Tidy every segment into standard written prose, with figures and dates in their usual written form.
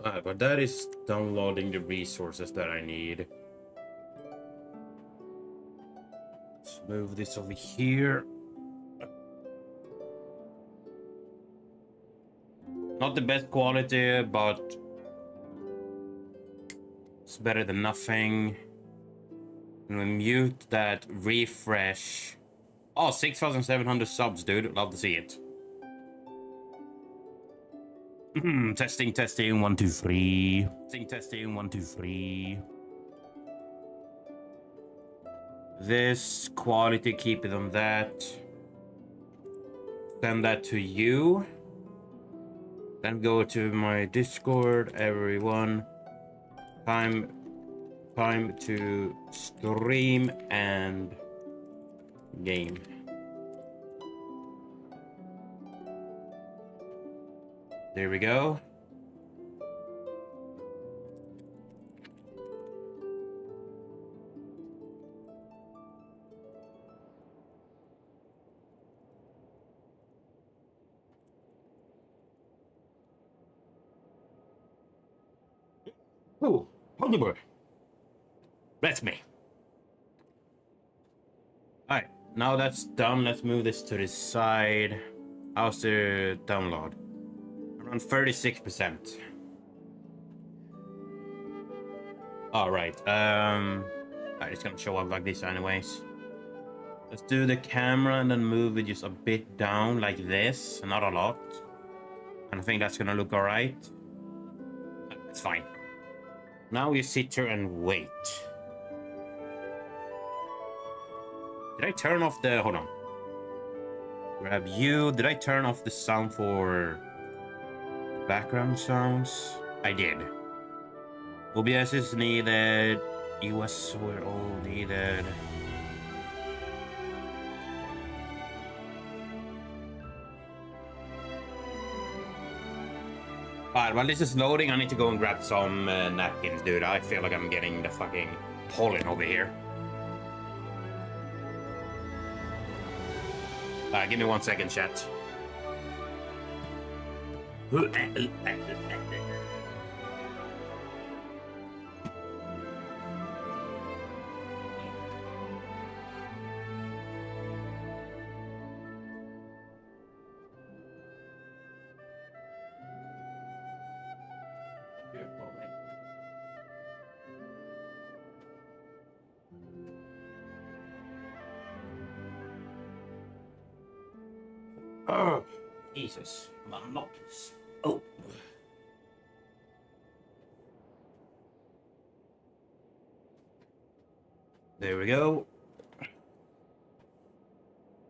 But that is downloading the resources that I need. Let's move this over here. Not the best quality, but it's better than nothing. And we mute that refresh. Oh, 6,700 subs, dude. Love to see it. Testing, testing, 1, 2, 3. Testing, testing, 1, 2, 3. This quality, keep it on that. Send that to you. Then go to my Discord, everyone. Time to stream and game. There we go. Oh, Ponyboy. That's me. Alright, now that's done. Let's move this to the side. How's the download? Around 36%. Alright, it's gonna show up like this anyways. Let's do the camera and then move it just a bit down like this, not a lot. And I think that's gonna look alright. It's fine. Now we sit here and wait. Did I turn off the... Hold on. Grab you. Did I turn off the sound for background sounds? I did. OBS is needed. US were all needed. Alright, while this is loading, I need to go and grab some napkins, dude. I feel like I'm getting the fucking pollen over here. Alright, give me 1 second, chat. Oh, Jesus, my knuckles. Oh. There we go.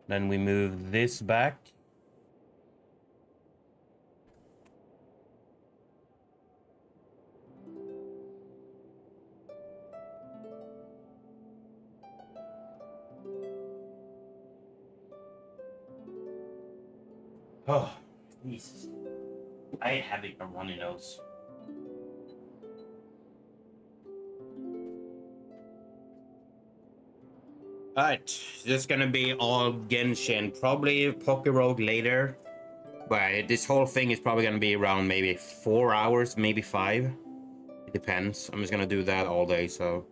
Then we move this back. Oh, Jesus. I have a runny nose. Alright, this is gonna be all Genshin. Probably Poké Rogue later. But this whole thing is probably gonna be around maybe 4 hours, maybe 5. It depends. I'm just gonna do that all day, so...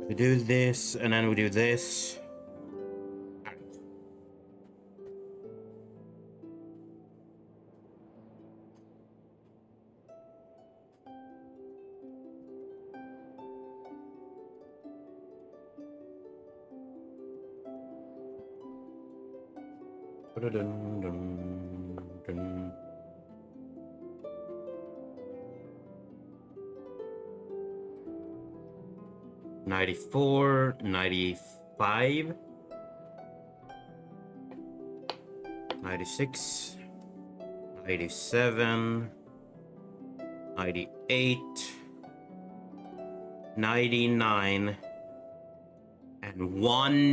We do this, and then we do this. Dun, dun, dun. $94, $95, $96, $97, $98, $99, and $100.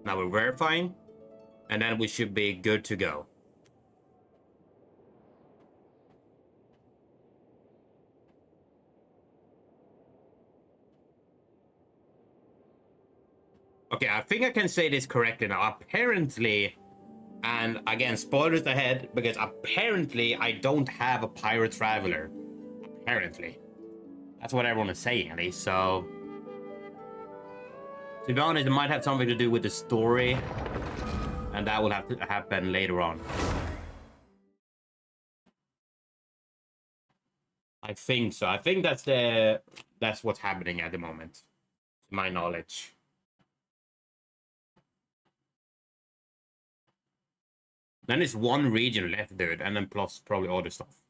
Now we're verifying, and then we should be good to go. Okay, I think I can say this correctly now. Apparently, And again, spoilers ahead, because apparently I don't have a pirate traveler. Apparently. That's what everyone is saying, at least, so... To be honest, it might have something to do with the story. And that will have to happen later on. I think so. I think that's what's happening at the moment. To my knowledge. Then there's one region left, dude, and then plus probably other stuff.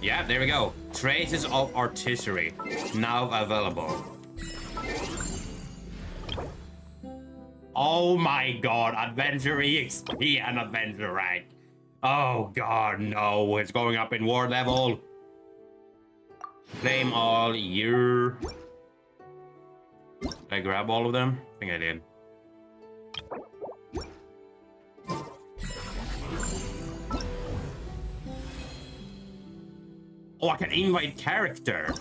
Yeah, there we go. Traces of artillery now available. Oh my god, Adventure EXP and Adventure rank. Oh god, no, it's going up in war level. Claim all year. Did I grab all of them? I think I did. Oh, I can invite character.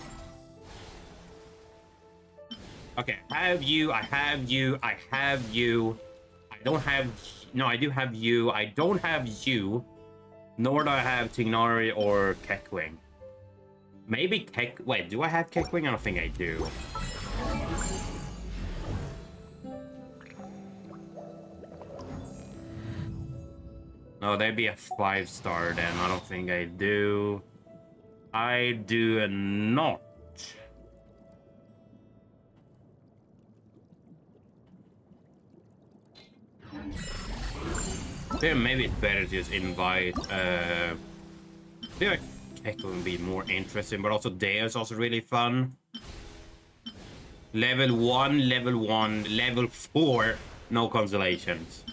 Okay, I have you, I have you, I have you. I don't have... No, I do have you. I don't have you. Nor do I have Tignari or Keckwing. Maybe Kek... Wait, do I have Keckwing? I don't think I do. No, that'd be a 5-star then. I don't think I do. I do not. Then maybe it's better to just invite I feel like Kekko would be more interesting, but also Deo is also really fun. Level 1, level 4, no consolations.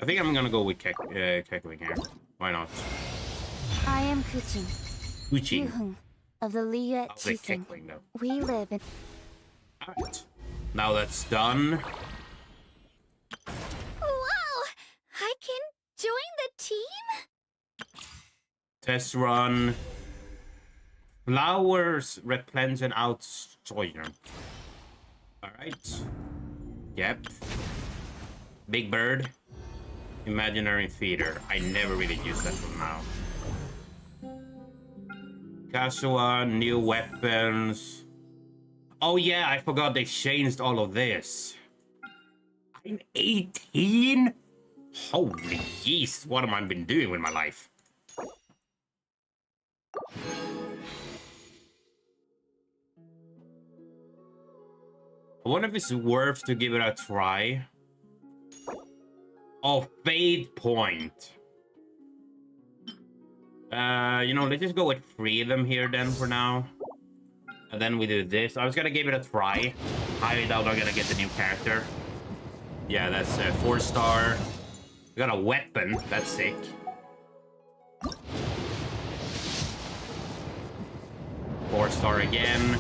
I think I'm gonna go with Kekko here. Why not? I am Kuchin. Kuchin. Of the League at Chisen. We live in... Alright. Now that's done. Wow! I can join the team? Test run. Flowers replenish and out soil. Alright. Yep. Big bird. Imaginary feeder. I never really use that for now. Kasua, new weapons. Oh yeah, I forgot they changed all of this. I'm 18? Holy jeez, what have I been doing with my life? I wonder if it's worth to give it a try. Oh, fade point. You know, let's just go with 3 of them here then for now. And then we do this. I was gonna give it a try. Highly doubt I'm gonna get the new character. Yeah, that's 4-star. We got a weapon. That's sick. Four-star again.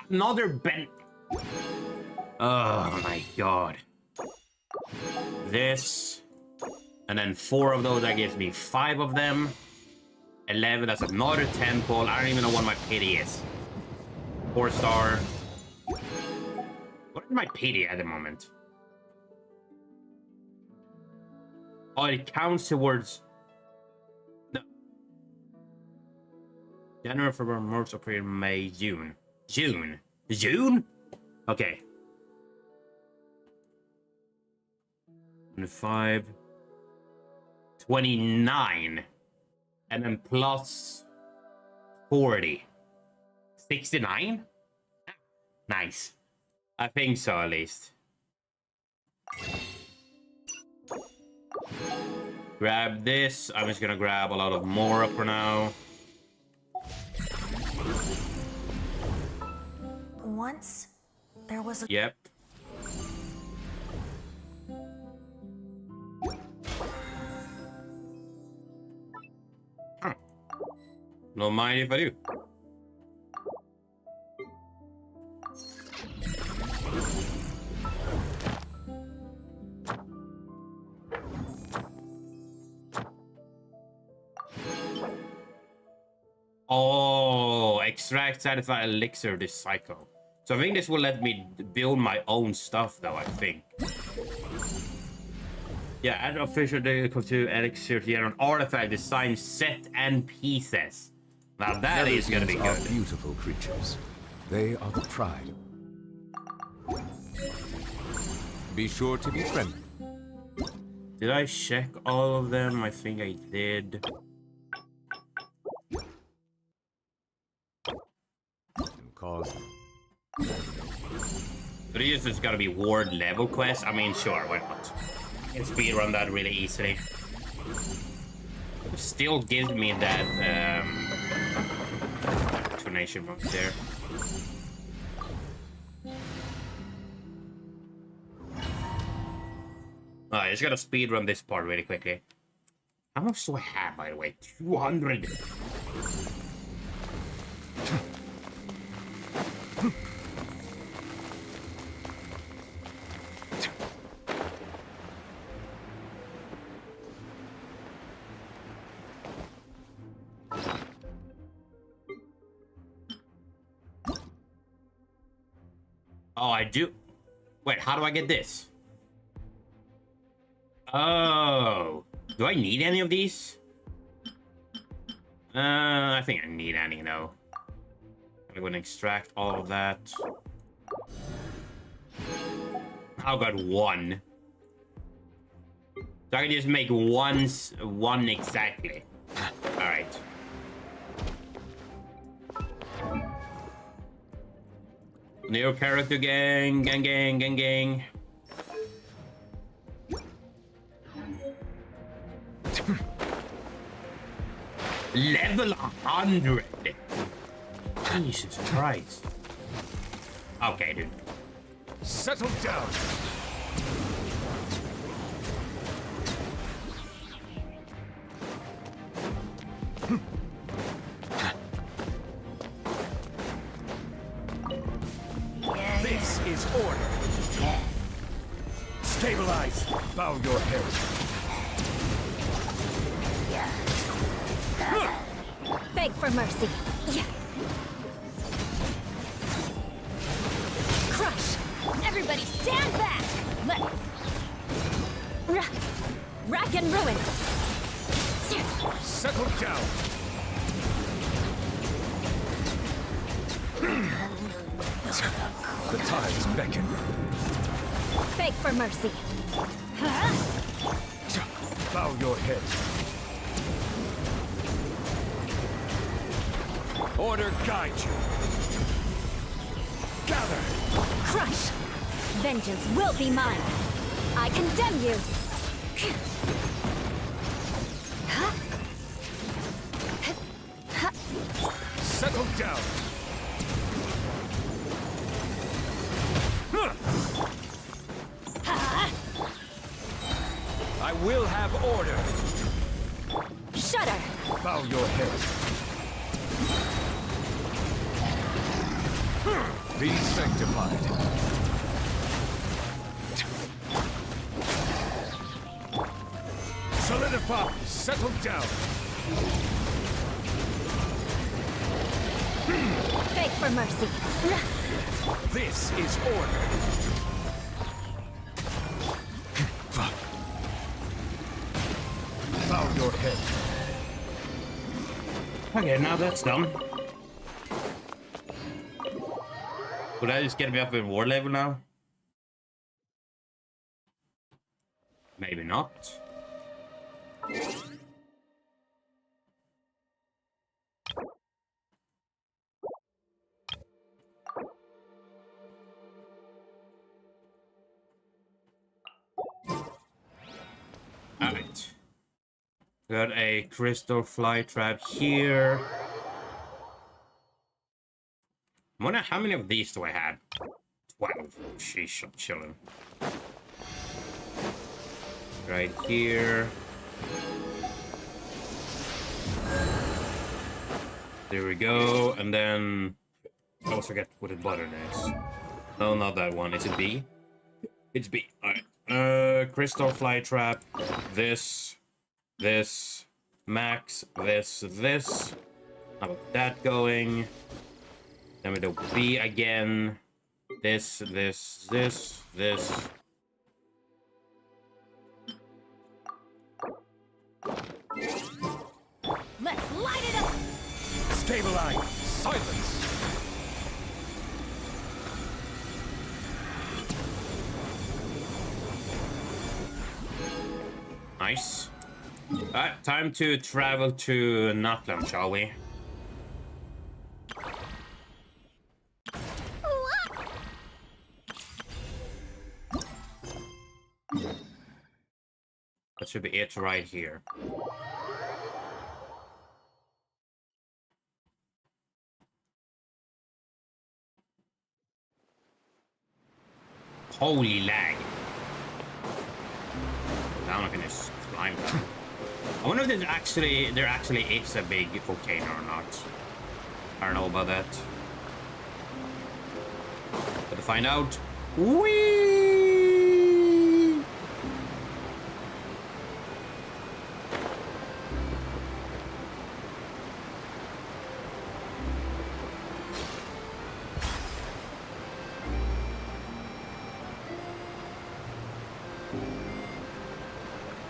Another Ben. Oh my god. This. And then 4 of those, that gives me 5 of them. 11, that's another temple. I don't even know what my pity is. 4-star. What is my pity at the moment? Oh, it counts towards... No. January, February, March, April, May, June. June? June? Okay. 25. 29. And then plus 40. 69? Nice. I think so, at least. Grab this. I'm just gonna grab a lot of Mora for now. Once, there was a... Yep. Huh. Don't mind if I do. Oh, extract satisfy elixir this cycle. So I think this will let me build my own stuff, though, I think. Yeah, add official equal to elixir here an artifact design set and pieces. Now that is going to be good. Beautiful creatures. They are the pride. Be sure to be friendly. Did I check all of them? I think I did. Cause. But this is gonna be ward level quest. I mean, sure, why not? I can speedrun that really easily. It still gives me that explanation from there. I just gotta speedrun this part really quickly. How much do I have, by the way? 200. Oh, I do. Wait, how do I get this? Oh, do I need any of these? I think I need any, though. I'm gonna extract all of that. How about one? So I can just make one exactly. All right. New character gang. Level 100. Jesus Christ. Okay, dude. Settle down. This is order. Stabilize. Bow your head. Beg for mercy. Yeah. Crush! Everybody stand back! Rack and ruin! Settle down. The tides beckon. Beg for mercy. Bow your head. Order guide you. Gather. Crush! Vengeance will be mine. I condemn you. Settle down. I will have order. Shudder! Bow your head. Be sanctified. Solidify. Settle down. Beg for mercy. This is order. Bow your head. Okay, now that's done. Would I just get me up in war level now? Maybe not. Alright. Got a crystal fly trap here. I wonder how many of these do I have? 12. Sheesh, I'm chilling. Right here. There we go. And then I always forget what the button is. No, not that one. Is it B? It's B. Alright. Crystal fly trap. This. Max. This. How about that going? Then we do B again. This. Let's light it up! Stabilize. Silence. Nice. Alright, time to travel to Nutland, shall we? That should be it right here. Holy lag. Down, I can just climb down. I wonder if there actually is a big volcano or not. I don't know about that. But to find out, whee!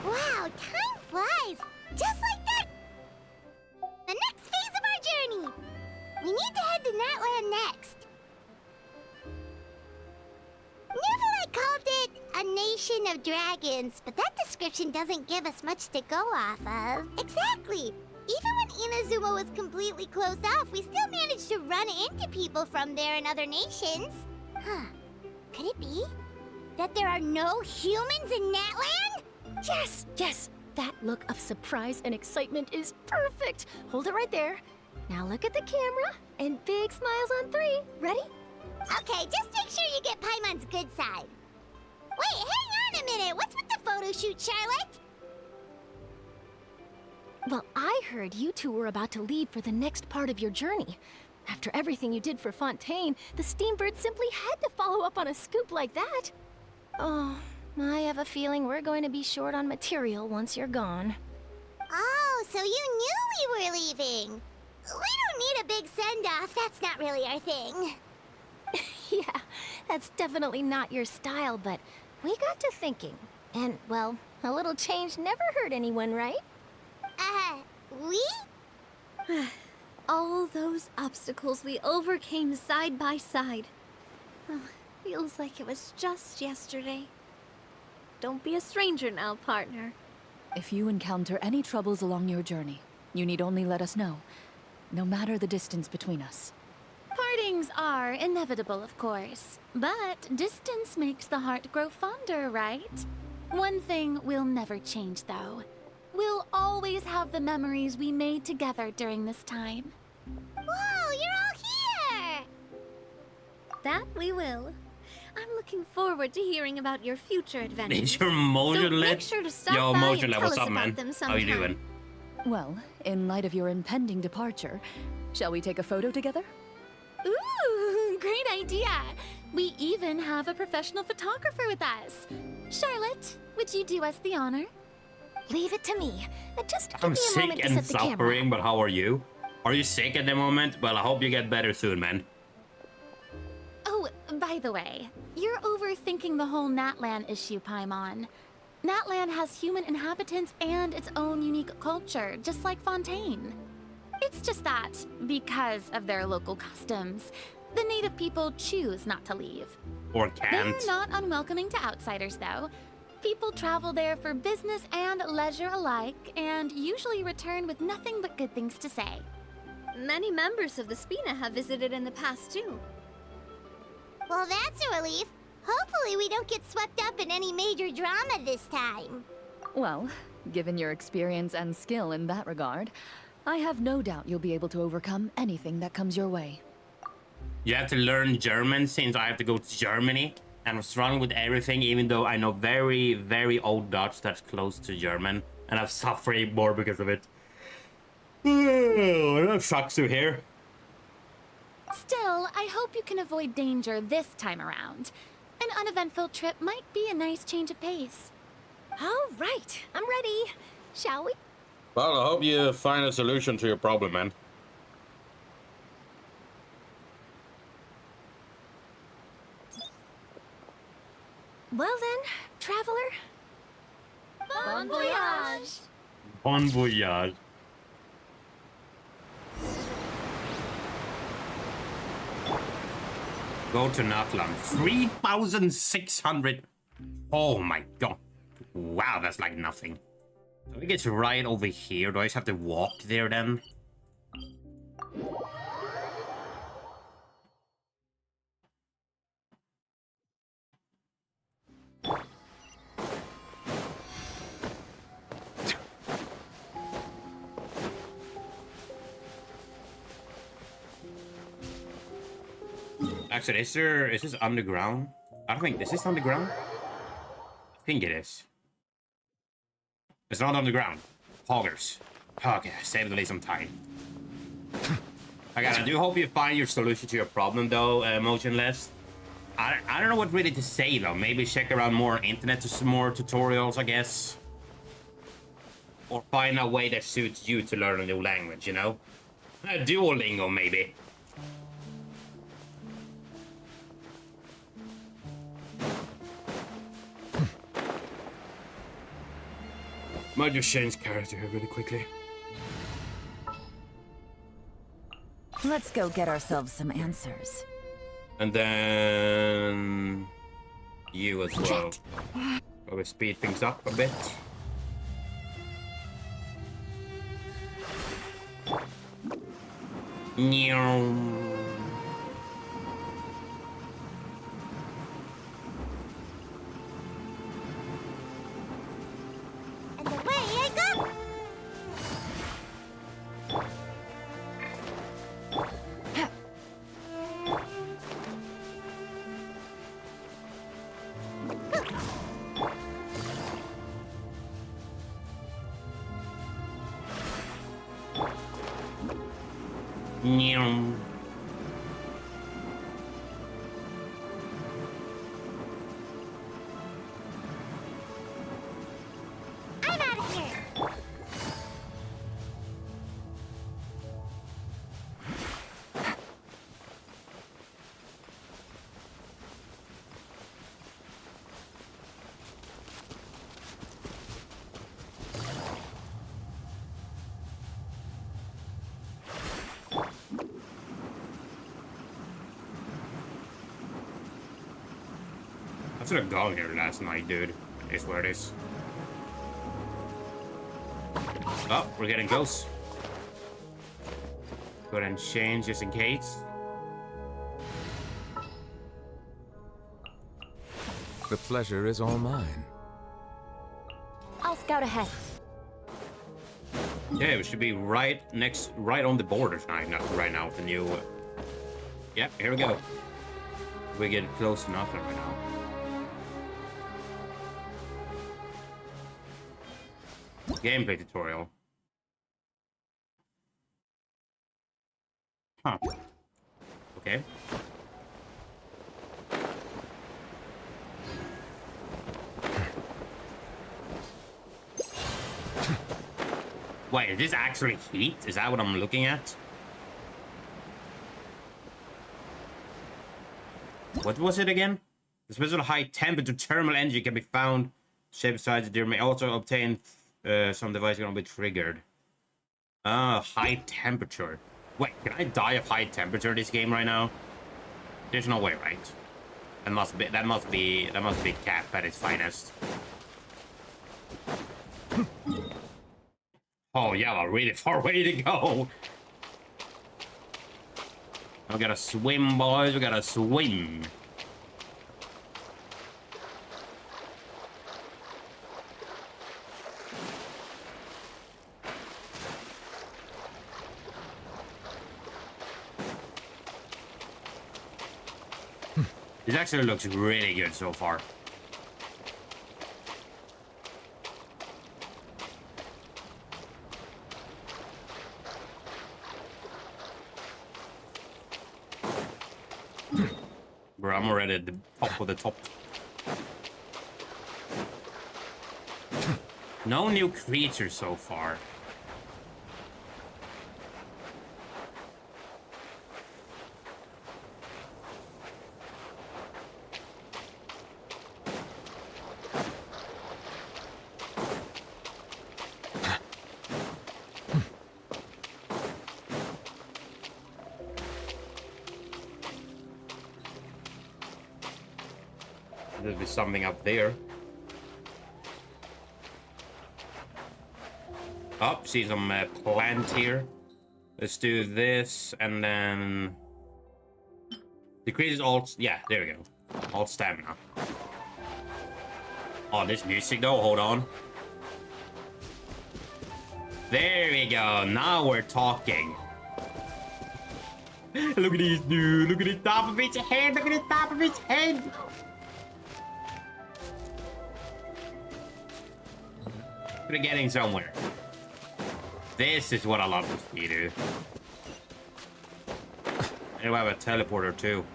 Wow, time flies! Just like that! The next phase of our journey! We need to head to Natland next. Neverlight called it a nation of dragons, but that description doesn't give us much to go off of. Exactly! Even when Inazuma was completely closed off, we still managed to run into people from there and other nations. Huh. Could it be that there are no humans in Natland? Yes, yes! That look of surprise and excitement is perfect! Hold it right there. Now look at the camera, and big smiles on 3. Ready? Okay, just make sure you get Paimon's good side. Wait, hang on a minute! What's with the photo shoot, Charlotte? Well, I heard you two were about to leave for the next part of your journey. After everything you did for Fontaine, the Steambird simply had to follow up on a scoop like that. Oh, I have a feeling we're going to be short on material once you're gone. Oh, so you knew we were leaving. We don't need a big send-off. That's not really our thing. Yeah, that's definitely not your style, but we got to thinking. And, well, a little change never hurt anyone, right? We? All those obstacles we overcame side by side. Oh, feels like it was just yesterday. Don't be a stranger now, partner. If you encounter any troubles along your journey, you need only let us know, no matter the distance between us. Partings are inevitable, of course. But distance makes the heart grow fonder, right? One thing will never change, though. We'll always have the memories we made together during this time. Whoa, you're all here! That we will. I'm looking forward to hearing about your future adventures. Is your motion so lit? make sure to stop Yo, by motion and lit, tell what's us up, man? about them How you sometime. doing? Well, in light of your impending departure, shall we take a photo together? Ooh, great idea! We even have a professional photographer with us. Charlotte, would you do us the honor? Leave it to me. Just give I'm me a sick moment to and set the camera. suffering, but how are you? Are you sick at the moment? Well, I hope you get better soon, man. Oh, by the way, you're overthinking the whole Natland issue, Paimon. Natland has human inhabitants and its own unique culture, just like Fontaine. It's just that, because of their local customs, the native people choose not to leave. Or can't. They're not unwelcoming to outsiders, though. People travel there for business and leisure alike, and usually return with nothing but good things to say. Many members of the Spina have visited in the past, too. Well, that's a relief. Hopefully we don't get swept up in any major drama this time. Well, given your experience and skill in that regard, I have no doubt you'll be able to overcome anything that comes your way. You have to learn German since I have to go to Germany. And I'm struggling with everything, even though I know very, very old Dutch that's close to German. And I'm suffering more because of it. That sucks to hear. Still, I hope you can avoid danger this time around. An uneventful trip might be a nice change of pace. All right, I'm ready. Shall we? Well, I hope you find a solution to your problem, man. Bon voyage. Go to Natlan. 3,600. Oh my god. Wow, that's like nothing. I think it's right over here. Do I just have to walk there then? Actually, is this underground? I don't think, is this underground? I think it is. It's not underground. Poggers. Okay, save at least some time. I do hope you find your solution to your problem though, Motionless. I don't know what really to say though. Maybe check around more on internet to some more tutorials, I guess. Or find a way that suits you to learn a new language, you know? Duolingo, maybe. Might just change character here really quickly. Let's go get ourselves some answers. And then... you as well. Probably speed things up a bit. Meow. And away I go! Meow. I'm out of here! I should have gone here last night, dude. Is where it is. Oh, we're getting close. Go ahead and change just in case. The pleasure is all mine. I'll scout ahead. Yeah, we should be right on the border right now with the new. Yep, here we go. We get close to nothing right now. Gameplay tutorial. Huh. Okay. Wait, is this actually heat? Is that what I'm looking at? What was it again? The special high temperature thermal energy can be found shaped sides. There may also obtain some device can be triggered. High temperature. Wait, can I die of high temperature in this game right now? There's no way, right? That must be cap at its finest. Oh yeah, a really far way to go. We gotta swim, boys. We gotta swim. This actually looks really good so far. Bro, I'm already at the top of the top. No new creatures so far. There'll be something up there. Oh, see some plant here. Let's do this, and then... Decreases all... Yeah, there we go. All stamina. Oh, this music though, hold on. There we go, now we're talking. Look at this dude, look at the top of its head, look at the top of its head. We're getting somewhere. This is what I love to see, dude. And we have a teleporter too.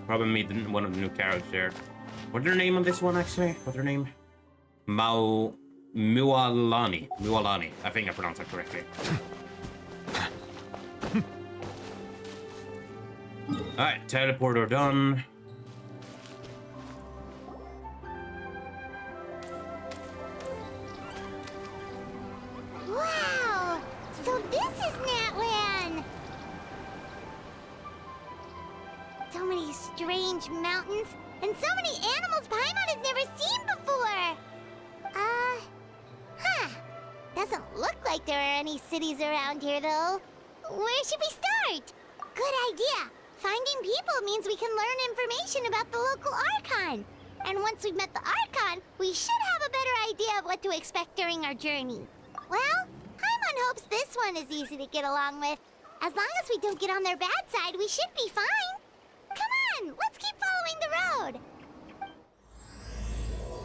Probably meet one of the new characters there. What's their name on this one actually? What's their name? Mualani. Mualani. I think I pronounced that correctly. Alright, teleporter done. Wow! So this is Natlan! So many strange mountains, and so many animals Paimon has never seen before! Doesn't look like there are any cities around here, though. Where should we start? Good idea! Finding people means we can learn information about the local Archon. And once we've met the Archon, we should have a better idea of what to expect during our journey. Well, Paimon hopes this one is easy to get along with. As long as we don't get on their bad side, we should be fine. Come on, let's keep following the road.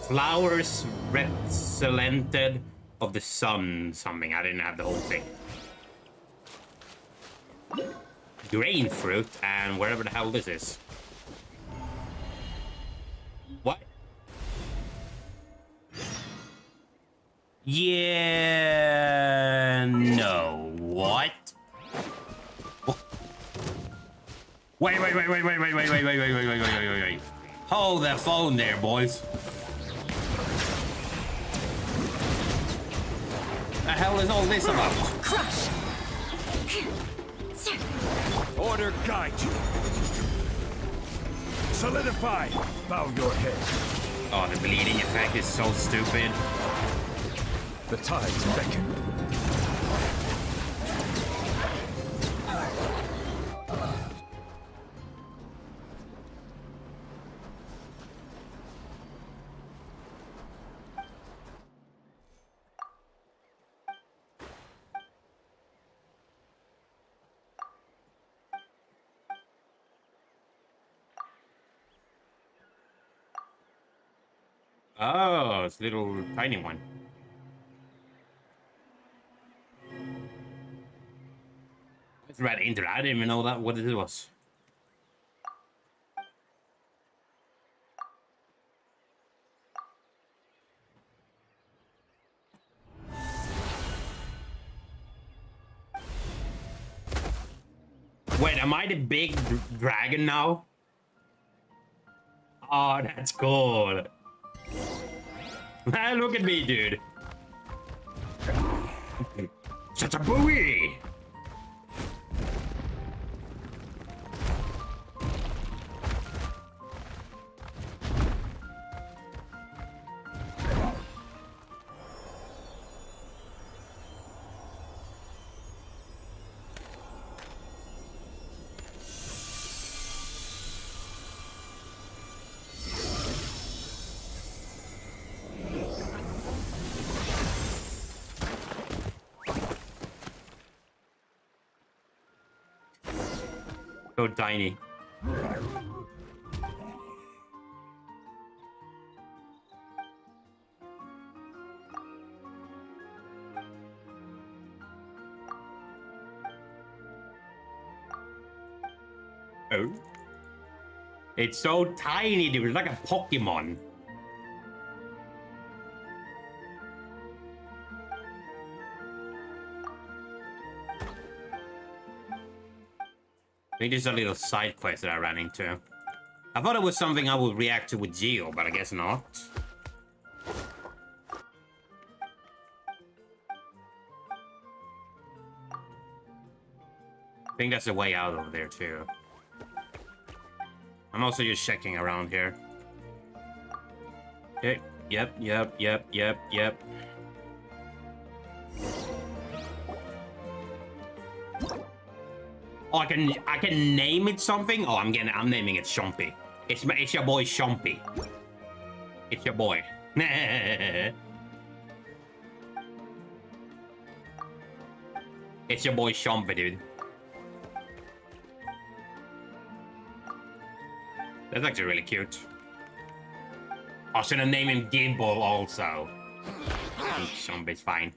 Flowers represented of the sun something. I didn't have the whole thing. Grain fruit and wherever the hell this is. What? Yeah, no. What? Wait. Hold that phone there, boys. The hell is all this about? Crush! Order guide you. Solidify. Bow your head. Oh, the bleeding effect is so stupid. The tides beckon. Oh, it's a little tiny one. It's right into that. I didn't even know that what it was. Wait, am I the big dragon now? Oh, that's cool. Look at me, dude. Such a buoy. So tiny. Oh. It's so tiny, dude. It's like a Pokemon. I think this is a little side quest that I ran into. I thought it was something I would react to with Geo, but I guess not. I think that's a way out over there too. I'm also just checking around here. Okay. Yep. Oh, I can name it something. Oh, I'm naming it Chompy. It's your boy Chompy. It's your boy. It's your boy Chompy, dude. That's actually really cute. I should have named him Gimbal also. Chompy's fine.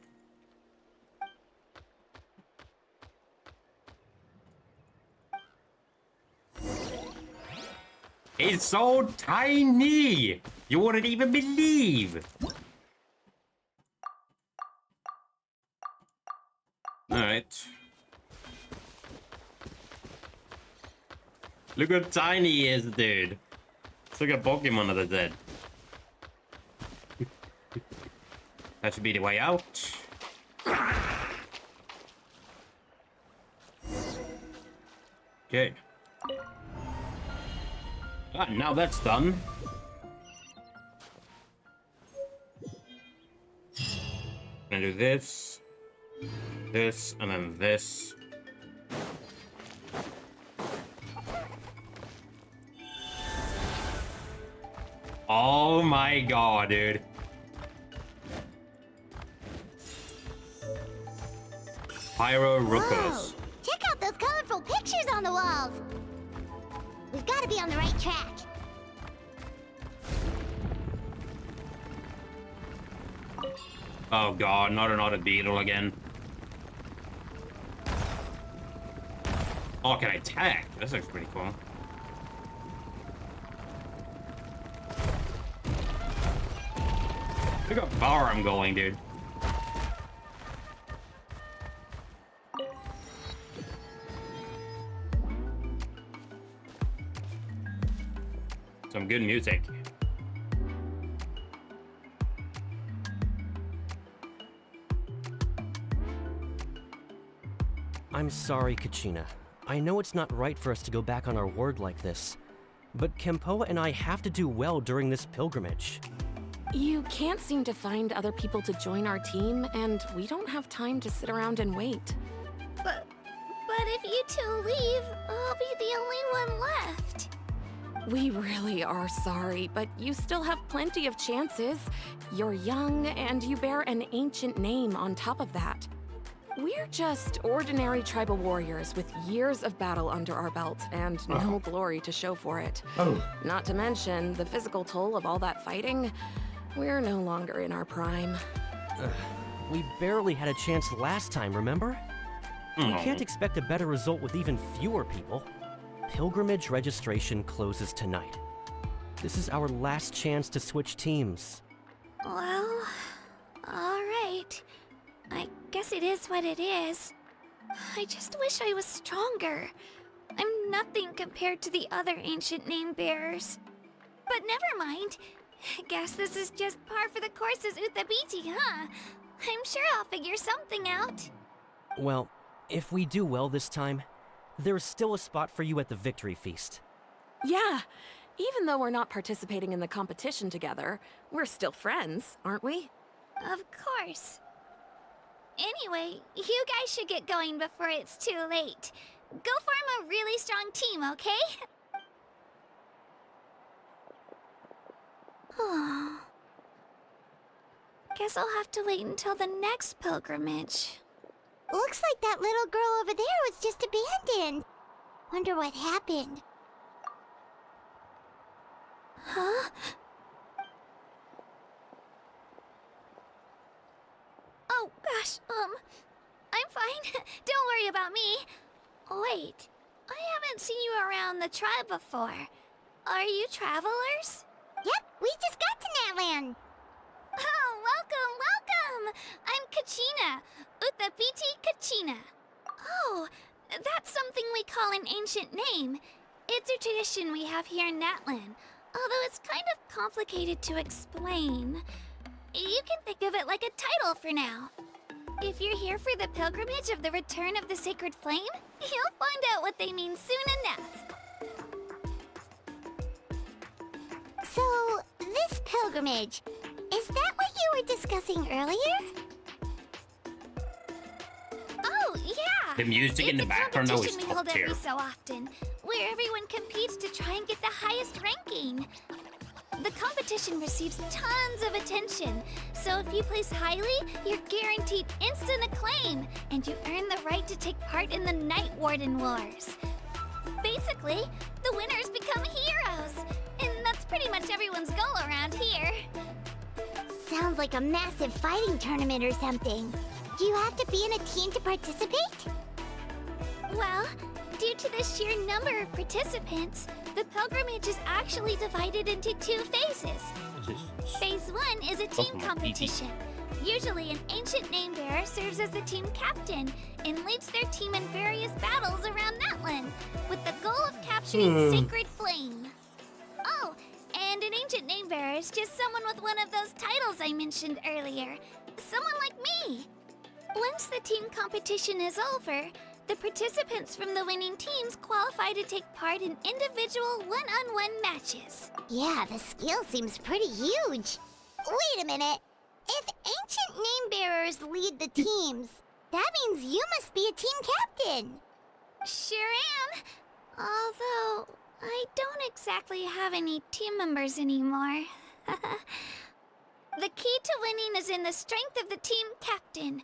It's so tiny! You wouldn't even believe! Alright. Look how tiny he is, dude. It's like a Pokemon of the dead. That should be the way out. Okay. Ah, now that's done. Gonna do this, this, and then this. Oh my god, dude. Pyro Rookos. Check out those colorful pictures on the walls. We've got to be on the right track. Oh god, not another beetle again. Oh, can I attack? This looks pretty cool. Look how far I'm going, dude. Some good music. I'm sorry, Kachina. I know it's not right for us to go back on our word like this, but Kempoa and I have to do well during this pilgrimage. You can't seem to find other people to join our team, and we don't have time to sit around and wait. But if you two leave, I'll be the only one left. We really are sorry, but you still have plenty of chances. You're young, and you bear an ancient name on top of that. We're just ordinary tribal warriors with years of battle under our belt and no glory to show for it. Not to mention the physical toll of all that fighting. We're no longer in our prime. We barely had a chance last time, remember? We can't expect a better result with even fewer people. Pilgrimage registration closes tonight. This is our last chance to switch teams. Well, alright. I guess it is what it is. I just wish I was stronger. I'm nothing compared to the other ancient name bearers. But never mind. Guess this is just par for the course as Uthabiti, huh? I'm sure I'll figure something out. Well, if we do well this time, there's still a spot for you at the victory feast. Yeah, even though we're not participating in the competition together, we're still friends, aren't we? Of course. Anyway, you guys should get going before it's too late. Go form a really strong team, okay? Guess I'll have to wait until the next pilgrimage. Looks like that little girl over there was just abandoned. Wonder what happened. Huh? Oh, gosh, I'm fine. Don't worry about me. Wait, I haven't seen you around the tribe before. Are you travelers? Yep, we just got to Natlan. Oh, welcome! I'm Kachina, Uthabiti Kachina. Oh, that's something we call an ancient name. It's a tradition we have here in Natlan, although it's kind of complicated to explain. You can think of it like a title for now. If you're here for the pilgrimage of the return of the sacred flame, you'll find out what they mean soon enough. So, this pilgrimage, is that what you were discussing earlier? Oh, yeah! The music in the background though is It's a competition we top hold tier. every so often, where everyone competes to try and get the highest ranking. The competition receives tons of attention, so if you place highly, you're guaranteed instant acclaim, and you earn the right to take part in the Night Warden Wars. Basically, the winners become heroes, and that's pretty much everyone's goal around here. Sounds like a massive fighting tournament or something. Do you have to be in a team to participate? Well, due to the sheer number of participants, the pilgrimage is actually divided into 2 phases. Phase 1 is a team competition. Usually, an ancient name-bearer serves as the team captain and leads their team in various battles around Natlan, with the goal of capturing Sacred Flame. Oh, and an ancient name-bearer is just someone with one of those titles I mentioned earlier. Someone like me. Once the team competition is over, the participants from the winning teams qualify to take part in individual one-on-one matches. Yeah, the skill seems pretty huge. Wait a minute. If ancient name-bearers lead the teams, that means you must be a team captain. Sure am. Although, I don't exactly have any team members anymore. The key to winning is in the strength of the team captain.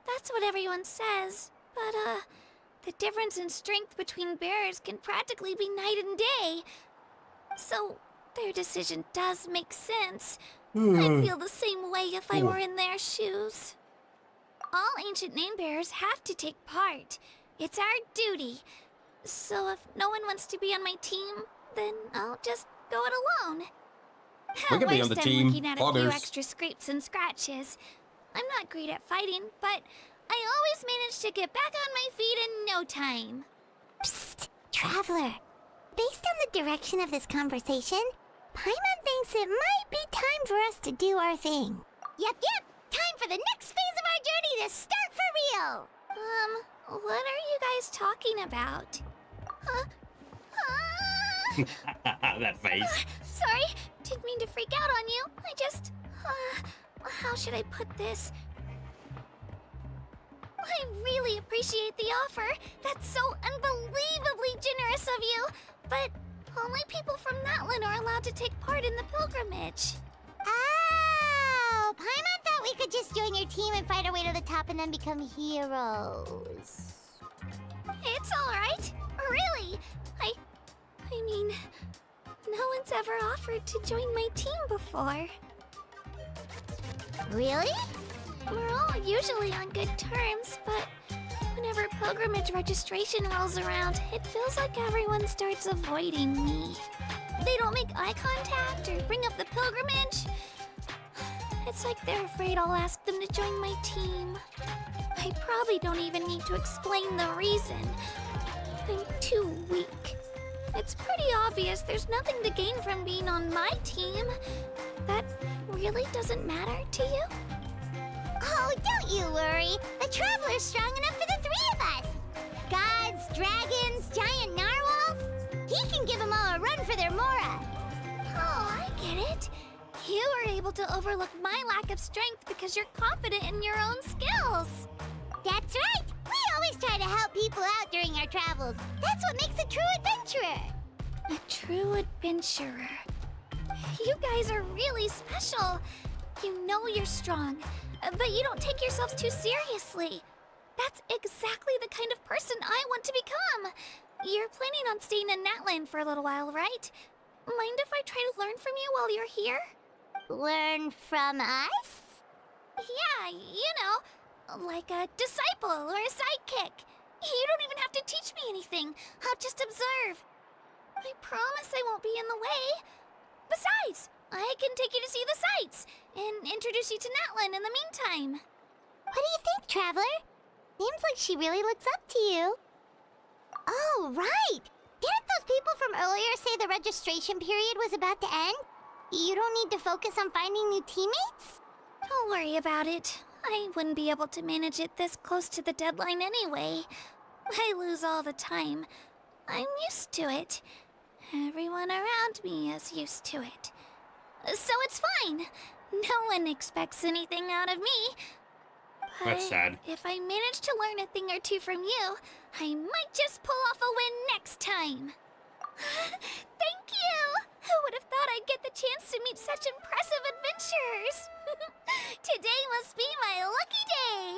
That's what everyone says. But, the difference in strength between bearers can practically be night and day. So, their decision does make sense. I'd feel the same way if I were in their shoes. All ancient name bearers have to take part. It's our duty. So if no one wants to be on my team, then I'll just go it alone. We can be on the Worst, I'm team. looking at a few Others. extra scrapes and scratches. I'm not great at fighting, but I always manage to get back on my feet in no time. Psst, Traveler. Based on the direction of this conversation, Paimon thinks it might be time for us to do our thing. Yep. Time for the next phase of our journey to start for real. What are you guys talking about? That face. Sorry, didn't mean to freak out on you. I just... how should I put this? I really appreciate the offer. That's so unbelievably generous of you. But only people from Natlan are allowed to take part in the pilgrimage. Oh, Paimon thought we could just join your team and fight our way to the top and then become heroes. It's alright. Really. I mean, no one's ever offered to join my team before. Really? We're all usually on good terms, but whenever pilgrimage registration rolls around, it feels like everyone starts avoiding me. They don't make eye contact or bring up the pilgrimage. It's like they're afraid I'll ask them to join my team. I probably don't even need to explain the reason. I'm too weak. It's pretty obvious there's nothing to gain from being on my team. That really doesn't matter to you? Oh, don't you worry. The Traveler's strong enough for the 3 of us. Gods, dragons, giant narwhals. He can give them all a run for their Mora. Oh, I get it. You are able to overlook my lack of strength because you're confident in your own skills. That's right. We always try to help people out during our travels. That's what makes a true adventurer. A true adventurer. You guys are really special. You know you're strong, but you don't take yourselves too seriously. That's exactly the kind of person I want to become. You're planning on staying in Natlan for a little while, right? Mind if I try to learn from you while you're here? Learn from us? Yeah, you know, like a disciple or a sidekick. You don't even have to teach me anything. I'll just observe. I promise I won't be in the way. Besides, I can take you to see the sights and introduce you to Natlan in the meantime. What do you think, Traveler? Seems like she really looks up to you. Oh, right! Didn't those people from earlier say the registration period was about to end? You don't need to focus on finding new teammates? Don't worry about it. I wouldn't be able to manage it this close to the deadline anyway. I lose all the time. I'm used to it. Everyone around me is used to it. so it's fine. No one expects anything out of me. But That's sad. if I manage to learn a thing or two from you, I might just pull off a win next time. Thank you! Who would have thought I'd get the chance to meet such impressive adventurers? Today must be my lucky day.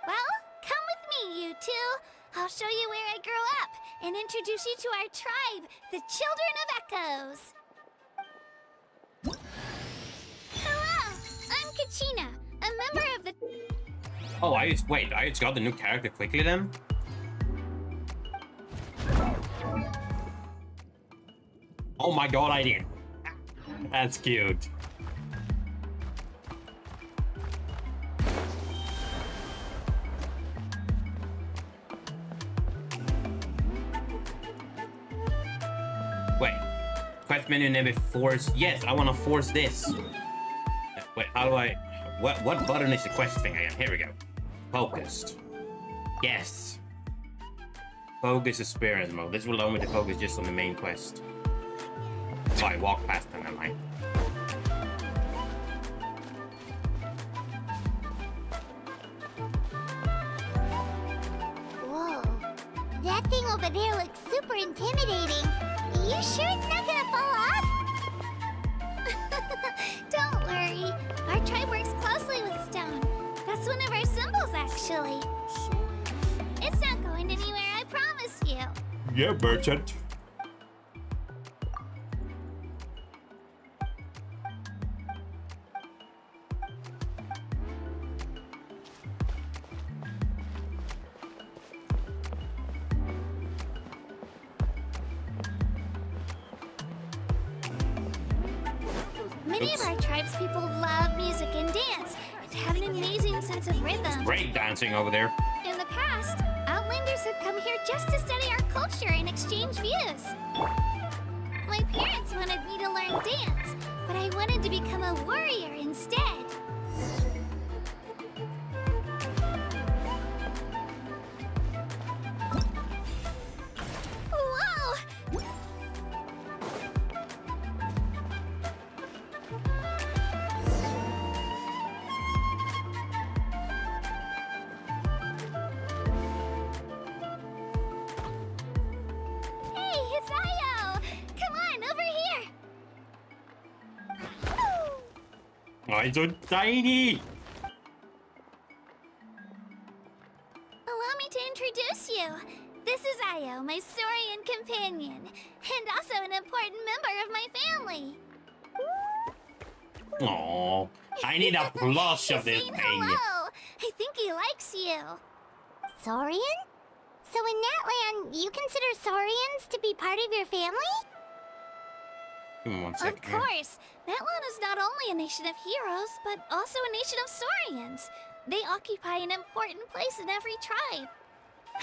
Well, come with me, you two. I'll show you where I grew up and introduce you to our tribe, the Children of Echoes. Hello, I'm Kachina, a member of the... Oh, I just got the new character quickly then? Oh my god, I did. That's cute. Wait. Quest menu never force. Yes, I want to force this. Wait, how do I... What button is the quest thing again? Here we go. Focused. Yes. Focus experience mode. This will allow me to focus just on the main quest. Oh, I walk past them, am I? Whoa. That thing over there looks super intimidating. You sure it's not gonna fall off? Don't worry. Our tribe works closely with stone. That's one of our symbols, actually. It's not going anywhere, I promise you. Yeah, merchant. Many of our tribes people love music and dance and have an amazing sense of rhythm. Break dancing over there. In the past, Outlanders have come here just to study our culture and exchange views. My parents wanted me to learn dance, but I wanted to become a warrior instead. Whoa! Hey, it's Io! Come on, over here! Oh, it's so tiny. Allow me to introduce you. This is Io, my Saurian companion, and also an important member of my family. Oh, I need a plush of this Saying thing. hello. I think he likes you. Saurian? So in that land, you consider Saurians to be part of your family? Give me 1 Of second. here. course, that land is not only a nation of heroes, but also a nation of Saurians. They occupy an important place in every tribe.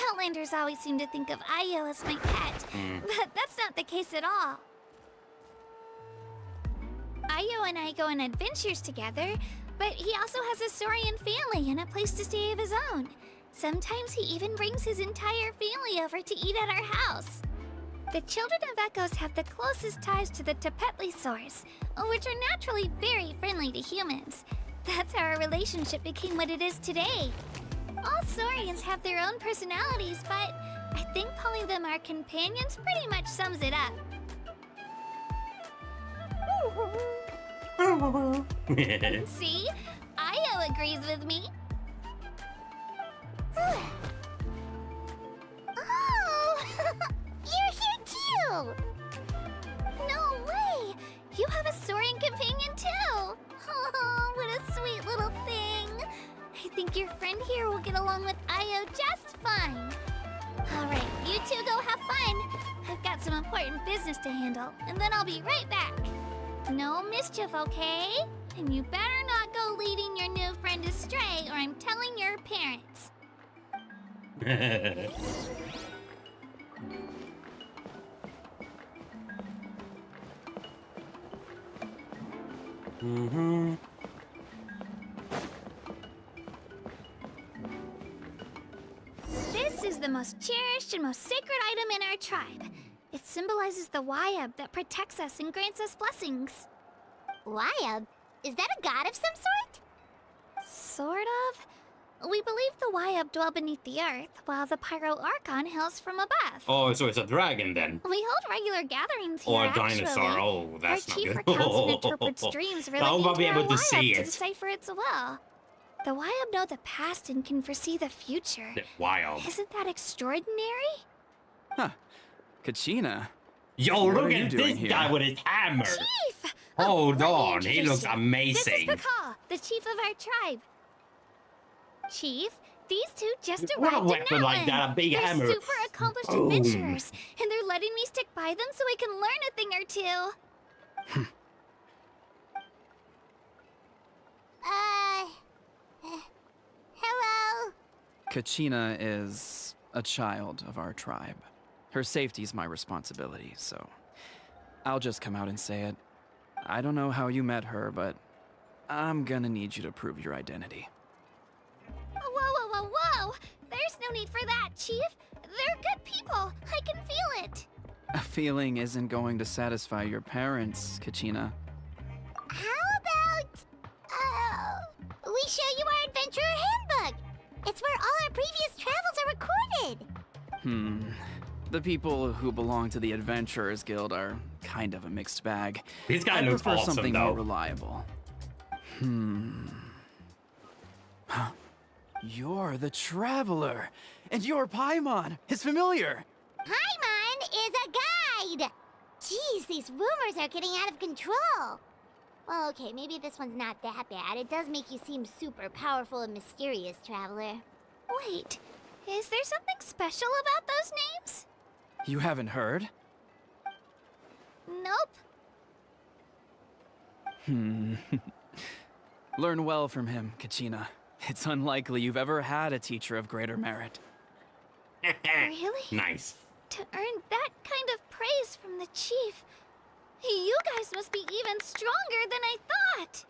Outlanders always seem to think of Io as my pet, but that's not the case at all. Io and I go on adventures together, but he also has a Saurian family and a place to stay of his own. Sometimes he even brings his entire family over to eat at our house. The Children of Echoes have the closest ties to the Tepetlisaurs, which are naturally very friendly to humans. That's how our relationship became what it is today. All Saurians have their own personalities, but I think calling them our companions pretty much sums it up. See? Io agrees with me. Oh! You're here too! No way! You have a Saurian companion too! Oh, what a sweet little thing! I think your friend here will get along with Io just fine. Alright, you two go have fun. I've got some important business to handle, and then I'll be right back. No mischief, okay? And you better not go leading your new friend astray, or I'm telling your parents. This is the most cherished and most sacred item in our tribe. It symbolizes the Wayab that protects us and grants us blessings. Wyab? Is that a god of some sort? Sort of. We believe the Wyab dwell beneath the earth, while the Pyro Archon hails from above. Oh, so it's a dragon then. We hold regular gatherings here, Or a dinosaur. actually. Oh, that's Our not chief good. recounts and interprets dreams I hope I'll be relating to able our to see Wyab to it. decipher its will. The Wyab know the past and can foresee the future. Wild. Isn't that extraordinary? Huh. Kachina. Yo, What look are you at doing this here? guy with his hammer. Chief! Hold let me on, he introduce looks you. amazing. This is Pakal, the chief of our tribe. Chief, these two just What a arrived in weapon like that, a big They're hammer. super accomplished Boom. adventurers, and they're letting me stick by them so I can learn a thing or two. Hello? Kachina is a child of our tribe. Her safety's my responsibility, so I'll just come out and say it. I don't know how you met her, but I'm gonna need you to prove your identity. Whoa! There's no need for that, Chief. They're good people. I can feel it. A feeling isn't going to satisfy your parents, Kachina. How about, we show you our adventurer handbook? It's where all our previous travels are recorded. The people who belong to the Adventurers Guild are kind of a mixed bag. This guy I looks prefer awesome, something though. more reliable. Huh. You're the Traveler, and you're Paimon, his familiar. Paimon is a guide! Jeez, these rumors are getting out of control. Well, okay, maybe this one's not that bad. It does make you seem super powerful and mysterious, Traveler. Wait, is there something special about those names? You haven't heard? Nope. Learn well from him, Kachina. It's unlikely you've ever had a teacher of greater merit. Really? Nice. To earn that kind of praise from the chief, you guys must be even stronger than I thought.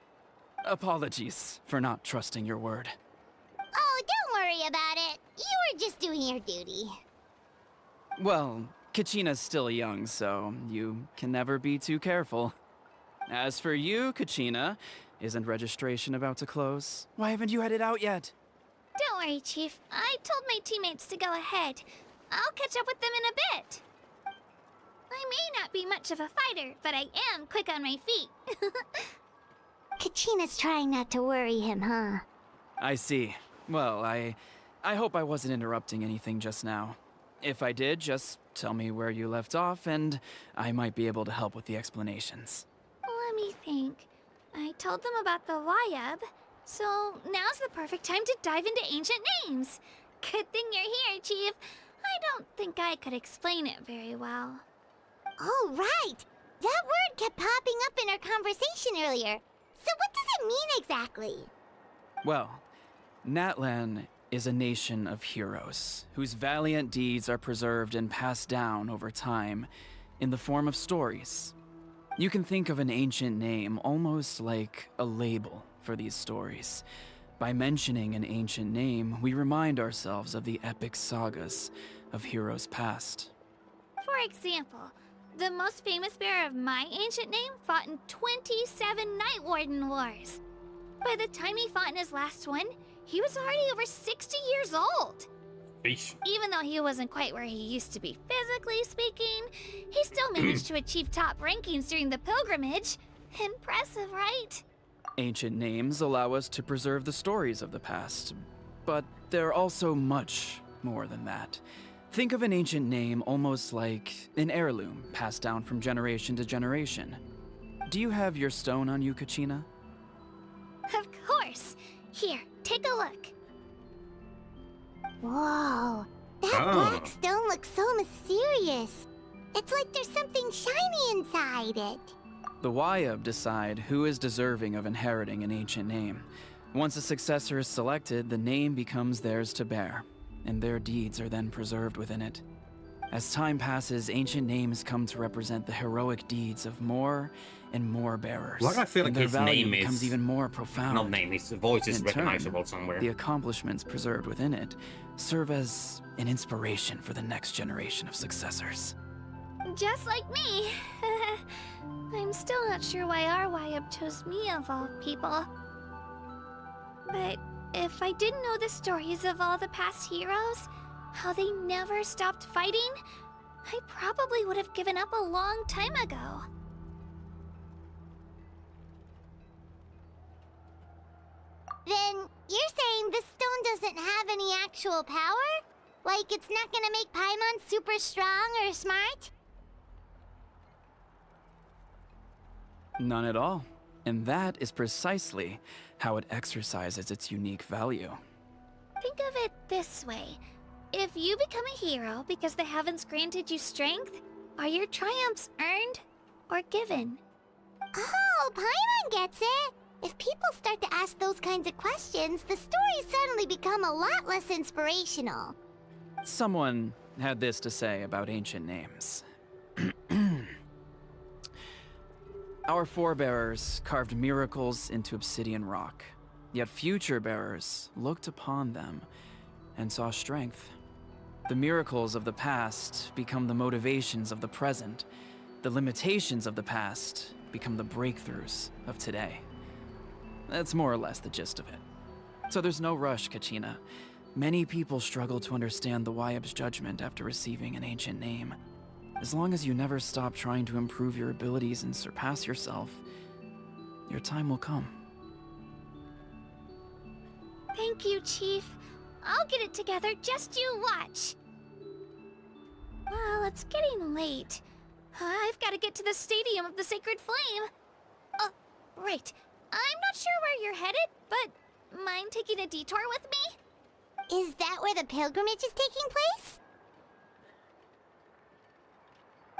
Apologies for not trusting your word. Oh, don't worry about it. You were just doing your duty. Well, Kachina's still young, so you can never be too careful. As for you, Kachina, isn't registration about to close? Why haven't you headed out yet? Don't worry, Chief. I told my teammates to go ahead. I'll catch up with them in a bit. I may not be much of a fighter, but I am quick on my feet. Kachina's trying not to worry him, huh? I see. Well, I hope I wasn't interrupting anything just now. If I did, just tell me where you left off, and I might be able to help with the explanations. Let me think. I told them about the Wyab, so now's the perfect time to dive into ancient names. Good thing you're here, Chief. I don't think I could explain it very well. Oh, right! That word kept popping up in our conversation earlier. So what does it mean exactly? Well, Natlan is a nation of heroes, whose valiant deeds are preserved and passed down over time in the form of stories. You can think of an ancient name almost like a label for these stories. By mentioning an ancient name, we remind ourselves of the epic sagas of heroes past. For example, the most famous bearer of my ancient name fought in 27 Night Warden Wars. By the time he fought in his last one, he was already over 60 years old. Eesh. Even though he wasn't quite where he used to be physically speaking, he still managed to achieve top rankings during the pilgrimage. Impressive, right? Ancient names allow us to preserve the stories of the past, but they're also much more than that. Think of an ancient name almost like an heirloom passed down from generation to generation. Do you have your stone on you, Kachina? Of course. Here, take a look. Whoa, that black stone looks so mysterious. It's like there's something shiny inside it. The Wyab decide who is deserving of inheriting an ancient name. Once a successor is selected, the name becomes theirs to bear, and their deeds are then preserved within it. As time passes, ancient names come to represent the heroic deeds of more and more bearers. Why do I feel like and their his value name becomes is even more profound. not name? His voice is In turn, recognizable somewhere. The accomplishments preserved within it serve as an inspiration for the next generation of successors. Just like me. I'm still not sure why our YUB chose me of all people. But if I didn't know the stories of all the past heroes, how they never stopped fighting, I probably would have given up a long time ago. Then you're saying this stone doesn't have any actual power? Like it's not gonna make Paimon super strong or smart? None at all. And that is precisely how it exercises its unique value. Think of it this way. If you become a hero because the heavens granted you strength, are your triumphs earned or given? Oh, Paimon gets it! If people start to ask those kinds of questions, the stories suddenly become a lot less inspirational. Someone had this to say about ancient names. Our forebears carved miracles into obsidian rock, yet future bearers looked upon them and saw strength. The miracles of the past become the motivations of the present. The limitations of the past become the breakthroughs of today. That's more or less the gist of it. So there's no rush, Kachina. Many people struggle to understand the YUB's judgment after receiving an ancient name. As long as you never stop trying to improve your abilities and surpass yourself, your time will come. Thank you, Chief. I'll get it together, just you watch. Well, it's getting late. I've got to get to the Stadium of the Sacred Flame. Right. I'm not sure where you're headed, but mind taking a detour with me? Is that where the pilgrimage is taking place?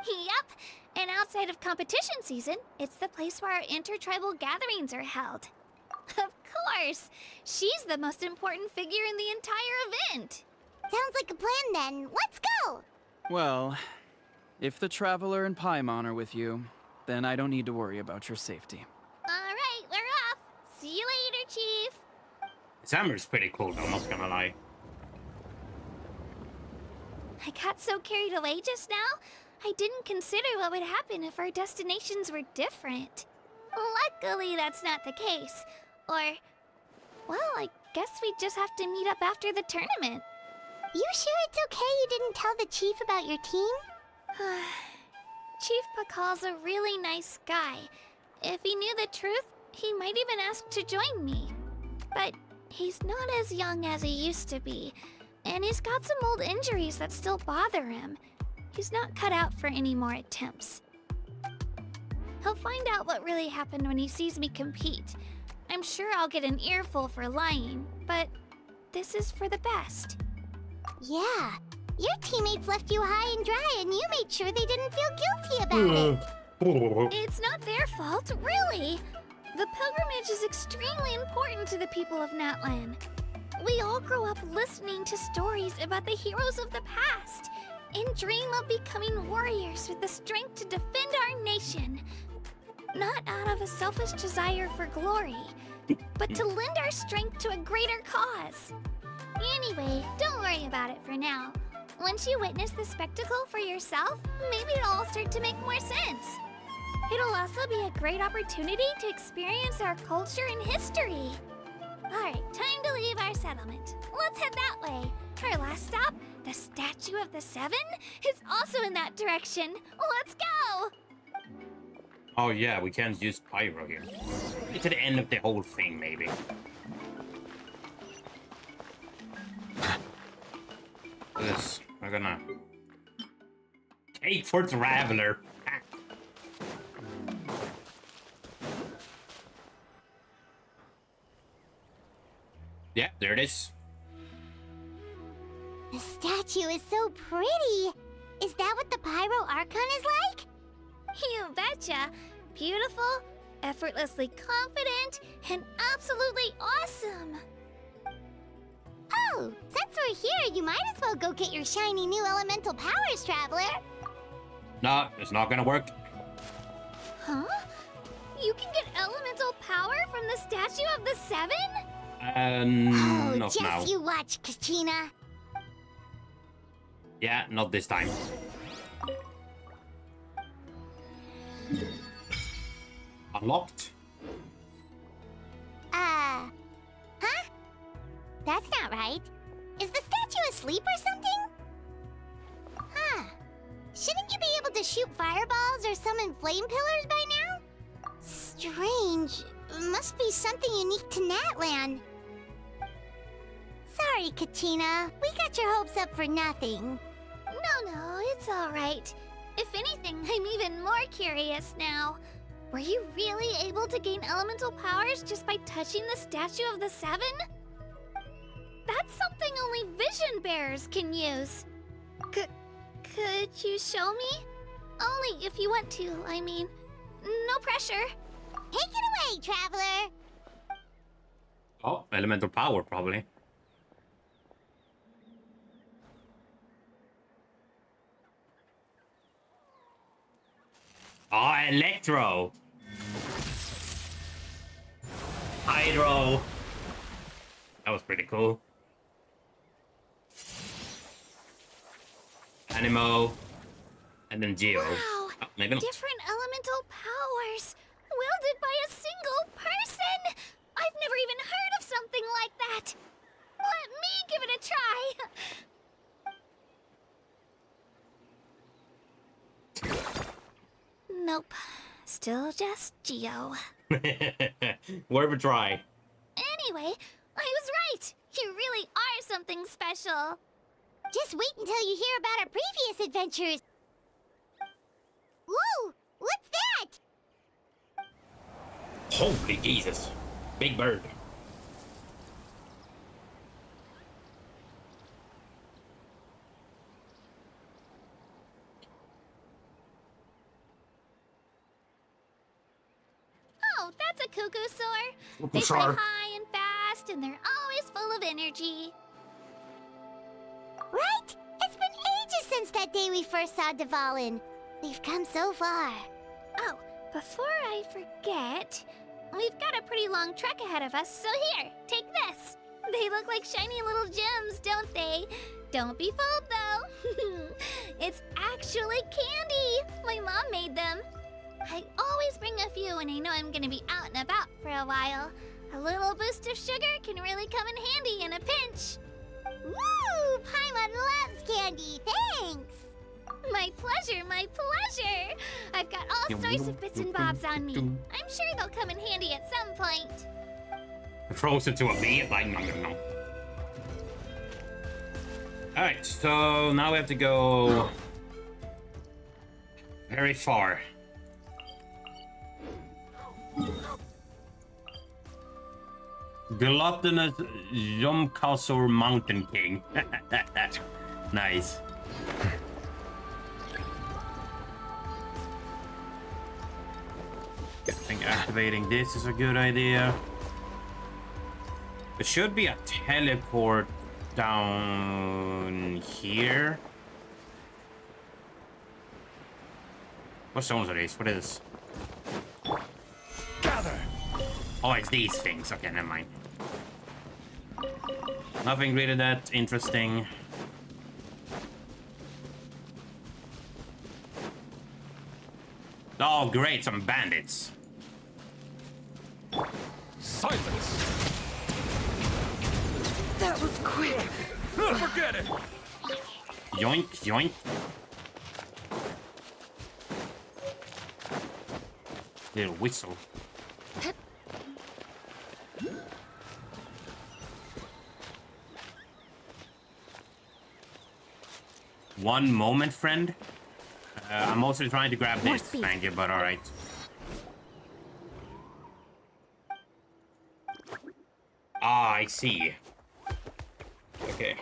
Yep. And outside of competition season, it's the place where our intertribal gatherings are held. Of course. She's the most important figure in the entire event. Sounds like a plan then. Let's go! Well, if the Traveler and Paimon are with you, then I don't need to worry about your safety. Alright, we're off. See you later, Chief. This hammer's pretty cool, though, I'm not gonna lie. I got so carried away just now, I didn't consider what would happen if our destinations were different. Luckily, that's not the case. Or, well, I guess we just have to meet up after the tournament. You sure it's okay you didn't tell the chief about your team? Chief Pakal's a really nice guy. If he knew the truth, he might even ask to join me. But he's not as young as he used to be, and he's got some old injuries that still bother him. He's not cut out for any more attempts. He'll find out what really happened when he sees me compete. I'm sure I'll get an earful for lying, but this is for the best. Yeah, your teammates left you high and dry and you made sure they didn't feel guilty about it. It's not their fault, really. The pilgrimage is extremely important to the people of Natlan. We all grow up listening to stories about the heroes of the past and dream of becoming warriors with the strength to defend our nation. Not out of a selfish desire for glory, but to lend our strength to a greater cause. Anyway, don't worry about it for now. Once you witness the spectacle for yourself, maybe it'll all start to make more sense. It'll also be a great opportunity to experience our culture and history. Alright, time to leave our settlement. Let's head that way. Our last stop, the Statue of the Seven, is also in that direction. Let's go! Oh yeah, we can't use pyro here. Get to the end of the whole thing, maybe. This, we're gonna... Cake for Traveler! Yeah, there it is. The statue is so pretty. Is that what the Pyro Archon is like? You betcha. Beautiful, effortlessly confident, and absolutely awesome. Oh, since we're here, you might as well go get your shiny new elemental powers, Traveler. No, it's not gonna work. Huh? You can get elemental power from the Statue of the Seven? Not just now. you watch, Kachina. Yeah, not this time. Unlocked. Huh? That's not right. Is the statue asleep or something? Huh. Shouldn't you be able to shoot fireballs or summon flame pillars by now? Strange. Must be something unique to Natlan. Sorry, Katina. We got your hopes up for nothing. No, it's all right. If anything, I'm even more curious now. Were you really able to gain elemental powers just by touching the Statue of the Seven? That's something only vision bearers can use. Could you show me? Only if you want to, I mean. No pressure. Take it away, traveler. Oh, elemental power, probably. Oh, Electro! Hydro! That was pretty cool. Animo. And then Geo. Wow! Oh, maybe not. Different elemental powers, wielded by a single person! I've never even heard of something like that! Let me give it a try! Nope. Still just Geo. Worth a try. Anyway, I was right! You really are something special! Just wait until you hear about our previous adventures. Whoa! What's that? Holy Jesus. Big bird. Oh, that's a cuckoo soar. They fly high and fast, and they're always full of energy. Right? It's been ages since that day we first saw Dvalin. We've come so far. Oh, before I forget, we've got a pretty long trek ahead of us, so here, take this. They look like shiny little gems, don't they? Don't be fooled, though. It's actually candy. My mom made them. I always bring a few when I know I'm gonna be out and about for a while. A little boost of sugar can really come in handy in a pinch. Woo! Paimon loves candy. Thanks. My pleasure, my pleasure. I've got all sorts of bits and bobs on me. I'm sure they'll come in handy at some point. Throws it to a bee. Like, no. Alright, so now we have to go very far. Gluttonous Yomkasor Mountain King. Nice. I think activating this is a good idea. There should be a teleport down here. What stones are these? What is this? Gather. Oh, it's these things. Okay, never mind. Nothing really that interesting. Oh, great, some bandits. Silence. That was quick. Forget it. Yoink, yoink. Little whistle. One moment, friend. I'm mostly trying to grab this, thank you, but alright. Ah, I see. Okay.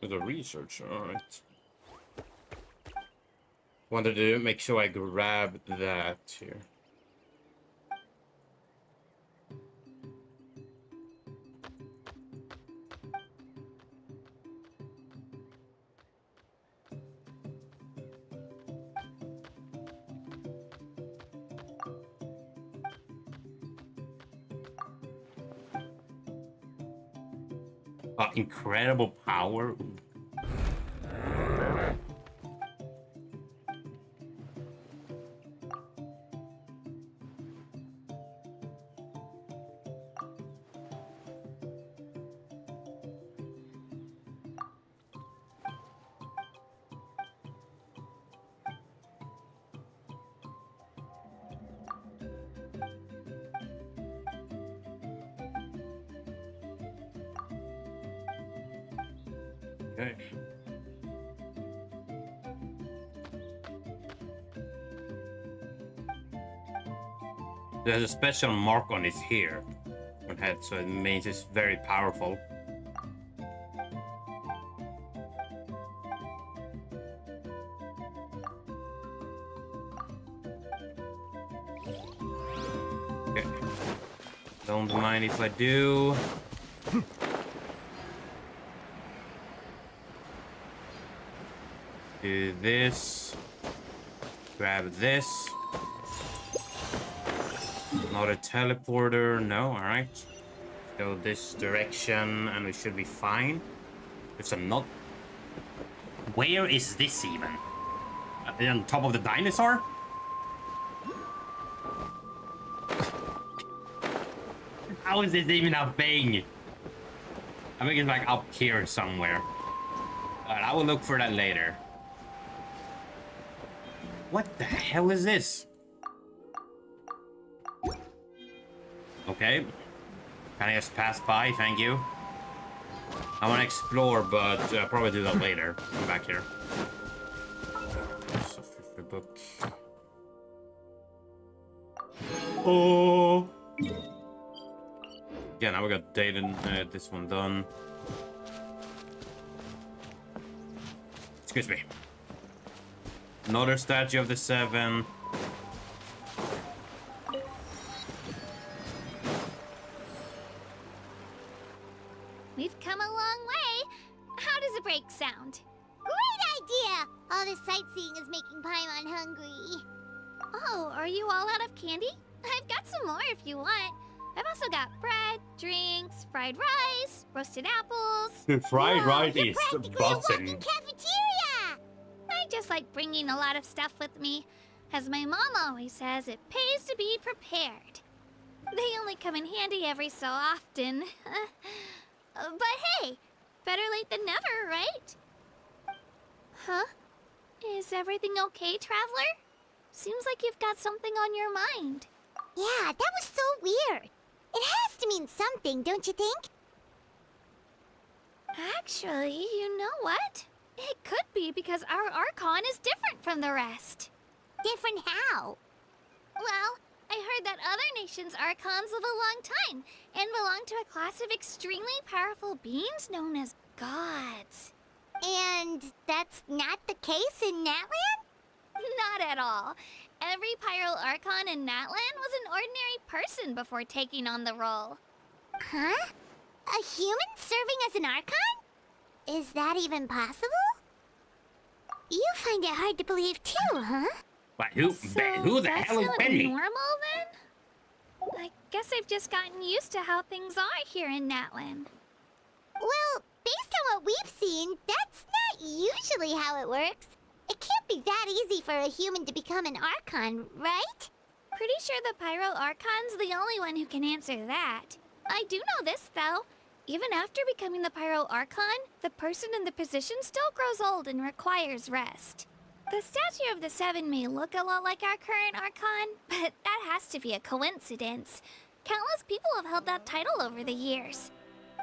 With a research, alright. Wanted to make sure I grab that here. Incredible power. Okay. There's a special mark on his hair on head, so it means it's very powerful. Okay. Don't mind if I do. Do this. Grab this. Not a teleporter. No, alright. Go this direction and we should be fine. There's a knot. Where is this even? On top of the dinosaur? How is this even a thing? I think it's like up here somewhere. I will look for that later. What the hell is this? Okay. Can I just pass by? Thank you. I want to explore, but I'll probably do that later. Come back here. So, the book. Oh! Yeah, now we got this one done. Excuse me. Another statue of the 7. We've come a long way. How does a break sound? Great idea! All this sightseeing is making Paimon hungry. Oh, are you all out of candy? I've got some more if you want. I've also got bread, drinks, fried rice, roasted apples. The fried rice You're is practically a busting. walking cafeteria! I just like bringing a lot of stuff with me. As my mom always says, it pays to be prepared. They only come in handy every so often. But hey, better late than never, right? Huh? Is everything okay, Traveler? Seems like you've got something on your mind. Yeah, that was so weird. It has to mean something, don't you think? Actually, you know what? It could be because our Archon is different from the rest. Different how? Well, I heard that other nations' Archons live a long time and belong to a class of extremely powerful beings known as gods. And that's not the case in Natland? Not at all. Every Pyro Archon in Natland was an ordinary person before taking on the role. Huh? A human serving as an Archon? Is that even possible? You find it hard to believe too, huh? But who the hell is not Benny? normal then? I guess I've just gotten used to how things are here in Natland. Well, based on what we've seen, that's not usually how it works. It can't be that easy for a human to become an Archon, right? Pretty sure the Pyro Archon's the only one who can answer that. I do know this, though. Even after becoming the Pyro Archon, the person in the position still grows old and requires rest. The statue of the 7 may look a lot like our current Archon, but that has to be a coincidence. Countless people have held that title over the years.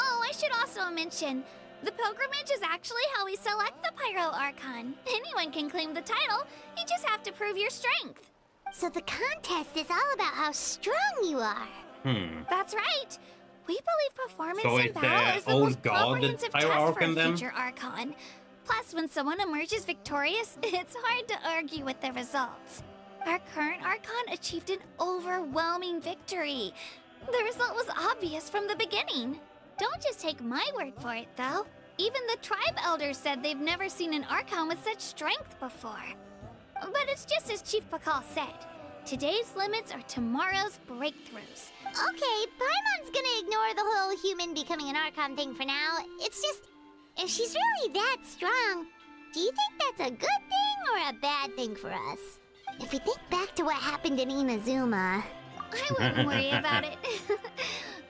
Oh, I should also mention, the pilgrimage is actually how we select the Pyro Archon. Anyone can claim the title, you just have to prove your strength. So the contest is all about how strong you are. That's right. We believe performance So in it's battle is the old most god comprehensive that test Pyro for a Archon then? future Archon. Plus, when someone emerges victorious, it's hard to argue with the results. Our current Archon achieved an overwhelming victory. The result was obvious from the beginning. Don't just take my word for it, though. Even the tribe elders said they've never seen an Archon with such strength before. But it's just as Chief Pakal said. Today's limits are tomorrow's breakthroughs. Okay, Paimon's gonna ignore the whole human becoming an Archon thing for now. It's just, if she's really that strong, do you think that's a good thing or a bad thing for us? If we think back to what happened in Inazuma... I wouldn't worry about it.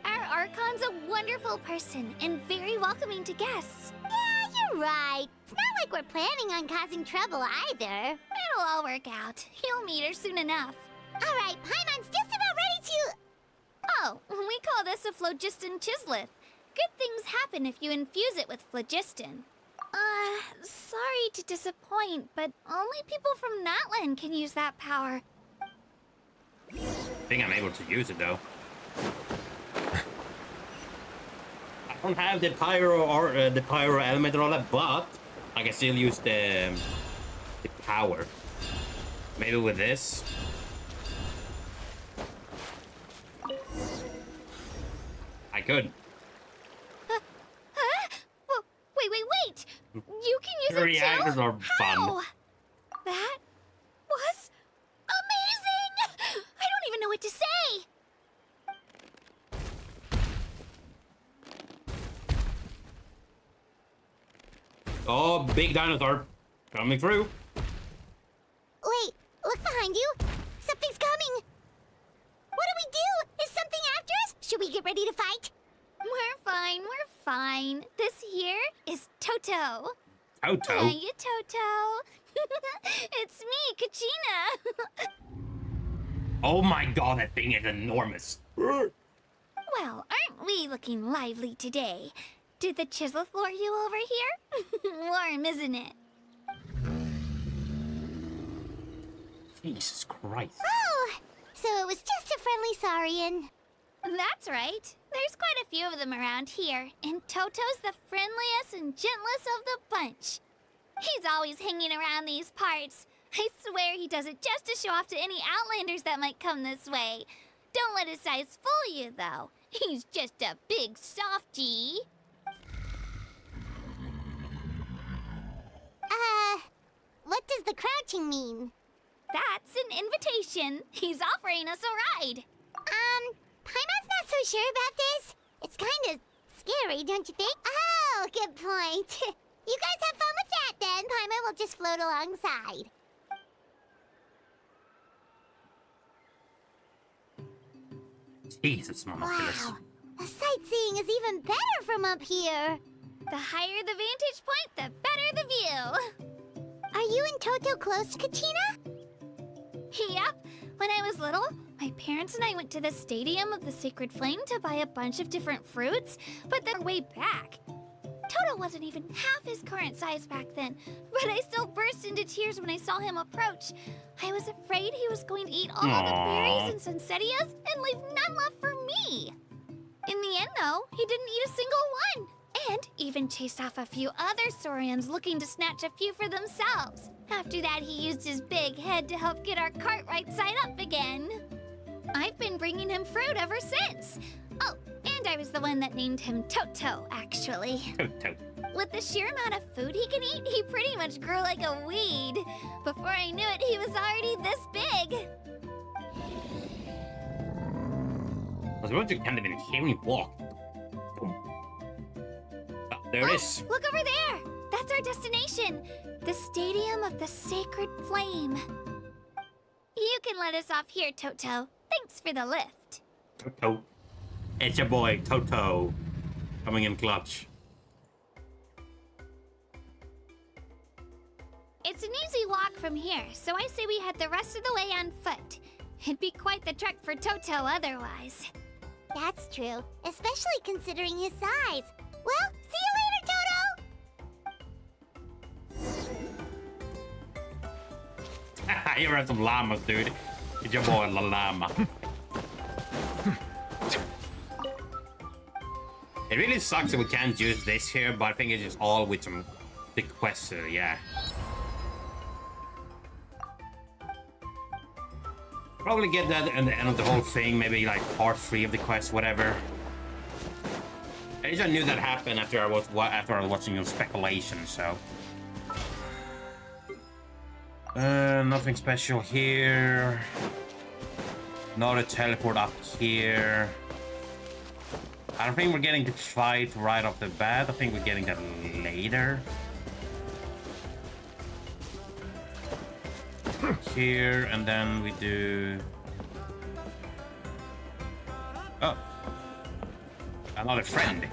Our Archon's a wonderful person and very welcoming to guests. Yeah, you're right. It's not like we're planning on causing trouble either. It'll all work out. You'll meet her soon enough. All right, Paimon's just about ready to... Oh, we call this a phlogiston chisleth. Good things happen if you infuse it with phlogiston. Sorry to disappoint, but only people from Natlan can use that power. I think I'm able to use it though. I don't have the pyro or the pyro element and all that, but I can still use the power. Maybe with this. I could. Wait! You can use The it reactors too? are fun. How? That was amazing! I don't even know what to say! Oh, big dinosaur coming through. Wait, look behind you. Something's coming. What do we do? Is something after us? Should we get ready to fight? We're fine. This here is Toto. Toto? Hiya, Toto. It's me, Kachina. Oh my god, that thing is enormous. Well, aren't we looking lively today? Did the chisleth lure you over here? Warm, isn't it? Jesus Christ. Oh, so it was just a friendly saurian. That's right. There's quite a few of them around here, and Toto's the friendliest and gentlest of the bunch. He's always hanging around these parts. I swear he does it just to show off to any Outlanders that might come this way. Don't let his size fool you, though. He's just a big softie. What does the crouching mean? That's an invitation. He's offering us a ride. Paimon's not so sure about this. It's kind of scary, don't you think? Oh, good point. You guys have fun with that then. Paimon will just float alongside. Jesus, monoculus. Wow, the sightseeing is even better from up here. The higher the vantage point, the better the view. Are you and Toto close, Kachina? Yep. When I was little, my parents and I went to the Stadium of the Sacred Flame to buy a bunch of different fruits, but they're way back. Toto wasn't even half his current size back then, but I still burst into tears when I saw him approach. I was afraid he was going to eat all the berries and sunsettias and leave none left for me. In the end, though, he didn't eat a single one, and even chased off a few other saurians looking to snatch a few for themselves. After that, he used his big head to help get our cart right side up again. I've been bringing him fruit ever since. Oh, and I was the one that named him Toto, actually. Toto. With the sheer amount of food he can eat, he pretty much grew like a weed. Before I knew it, he was already this big. I suppose you can't even hear me walk. There it is. Look over there! That's our destination! The Stadium of the Sacred Flame. You can let us off here, Toto. Thanks for the lift. Toto. It's your boy, Toto. Coming in clutch. It's an easy walk from here, so I say we head the rest of the way on foot. It'd be quite the trek for Toto otherwise. That's true, especially considering his size. Well, see you later, Toto! You're at some llamas, dude. It's your boy, La Llama. It really sucks that we can't use this here, but I think it's just all with some big quests, yeah. Probably get that at the end of the whole thing, maybe like part 3 of the quest, whatever. At least I knew that happened after I was watching your speculation, so. Nothing special here. Another teleport up here. I don't think we're getting to fight right off the bat. I think we're getting that later. Here, and then we do... Oh. Another friend.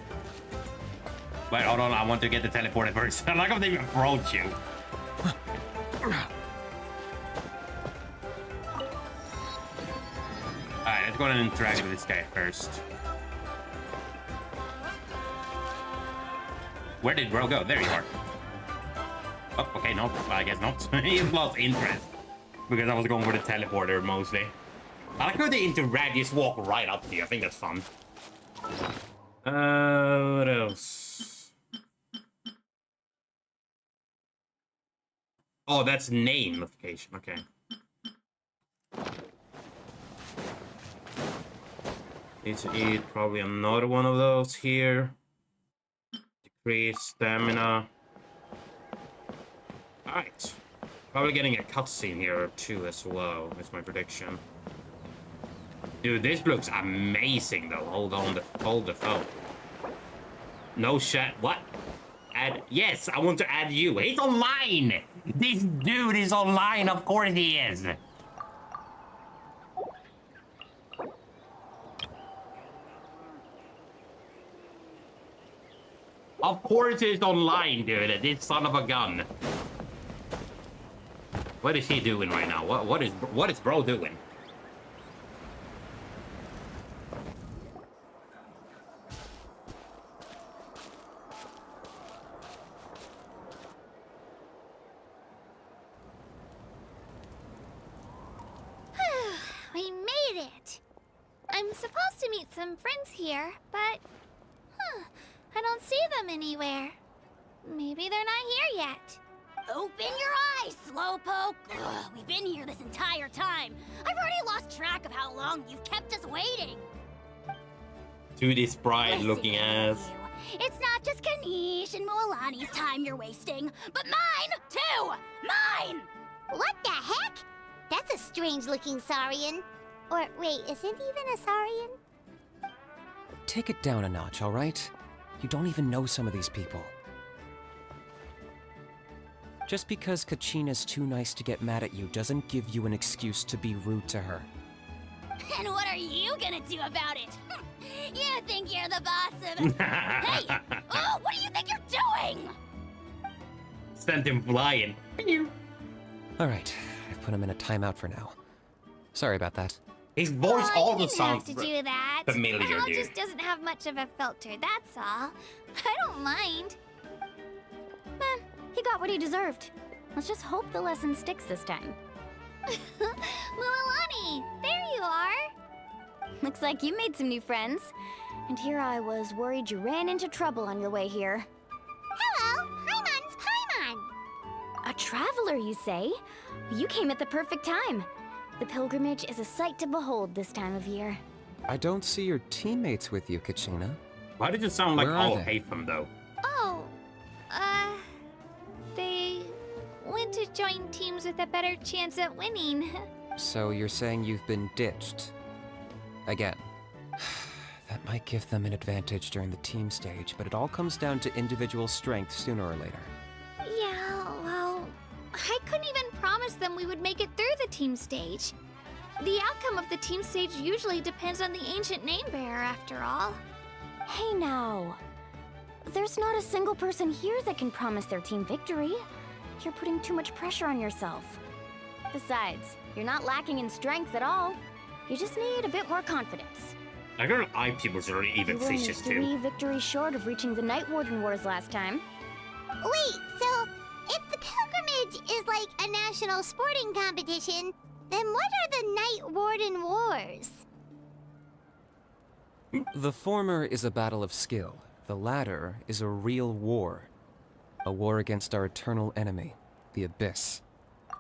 Wait, hold on. I want to get the teleporter first. I'm not gonna even approach you. Alright, let's go ahead and interact with this guy first. Where did bro go? There you are. Oh, okay, no, I guess not. He lost interest. Because I was going for the teleporter mostly. I like how they interact, just walk right up to you. I think that's fun. What else? Oh, that's name notification. Okay. Need to eat probably another one of those here. Decrease stamina. Alright. Probably getting a cutscene here or two as well. That's my prediction. Dude, this looks amazing though. Hold the phone. No shit. What? Add? Yes, I want to add you. He's online. This dude is online. Of course he is. Of course he's online, dude. This son of a gun. What is he doing right now? What is bro doing? We made it! I'm supposed to meet some friends here, but... I don't see them anywhere. Maybe they're not here yet. Open your eyes, Slowpoke! Ugh, we've been here this entire time. I've already lost track of how long you've kept us waiting. To this bride looking ass. It's not just Kanish and Mualani's time you're wasting, but mine, too! Mine! What the heck? That's a strange-looking Saurian. Or, wait, is it even a Saurian? Take it down a notch, all right? You don't even know some of these people. Just because Kachina's too nice to get mad at you doesn't give you an excuse to be rude to her. And what are you gonna do about it? You think you're the boss of... Hey! Oh, what do you think you're doing? Sent him flying. Alright, I've put him in a timeout for now. Sorry about that. His voice always sounds to do that. familiar, Hal dude. just doesn't have much of a filter, that's all. I don't mind. He got what he deserved. Let's just hope the lesson sticks this time. Mualani, there you are. Looks like you made some new friends. And here I was worried you ran into trouble on your way here. Hello, Paimon's Paimon. A traveler, you say? You came at the perfect time. The pilgrimage is a sight to behold this time of year. I don't see your teammates with you, Kachina. Why did it sound like Where are all they? hate them though? Oh, they went to join teams with a better chance at winning. So you're saying you've been ditched? Again. That might give them an advantage during the team stage, but it all comes down to individual strength sooner or later. Yeah, well, I couldn't even promise them we would make it through the team stage. The outcome of the team stage usually depends on the ancient name bearer, after all. Hey now. There's not a single person here that can promise their team victory. You're putting too much pressure on yourself. Besides, you're not lacking in strength at all. You just need a bit more confidence. I got eye pupils are even You were only fishes 3 too. victories short of reaching the Night Warden Wars last time. Wait, so if the pilgrimage is like a national sporting competition, then what are the Night Warden Wars? The former is a battle of skill. The latter is a real war. A war against our eternal enemy, the Abyss.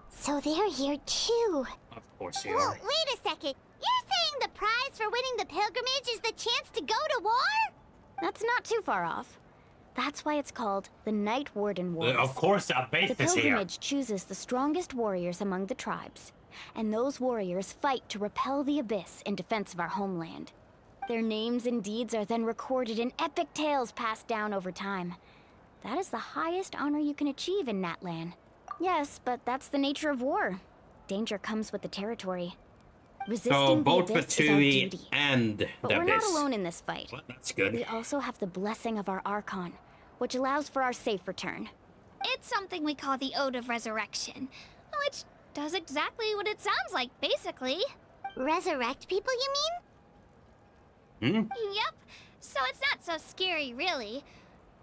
So they're here too. Of course you Well, are. wait a second. You're saying the prize for winning the pilgrimage is the chance to go to war? That's not too far off. That's why it's called the Night Warden Wars. Of course, our base The is here. pilgrimage chooses the strongest warriors among the tribes. and those warriors fight to repel the abyss in defense of our homeland. Their names and deeds are then recorded in epic tales passed down over time. That is the highest honor you can achieve in Natlan. Yes, but that's the nature of war. Danger comes with the territory. Resisting So both the for abyss is our Tui duty. and the But we're Abyss. not alone in this fight. Well, that's good. We also have the blessing of our Archon, which allows for our safe return. It's something we call the Ode of Resurrection, which does exactly what it sounds like, basically. Resurrect people, you mean? Yep. So it's not so scary, really.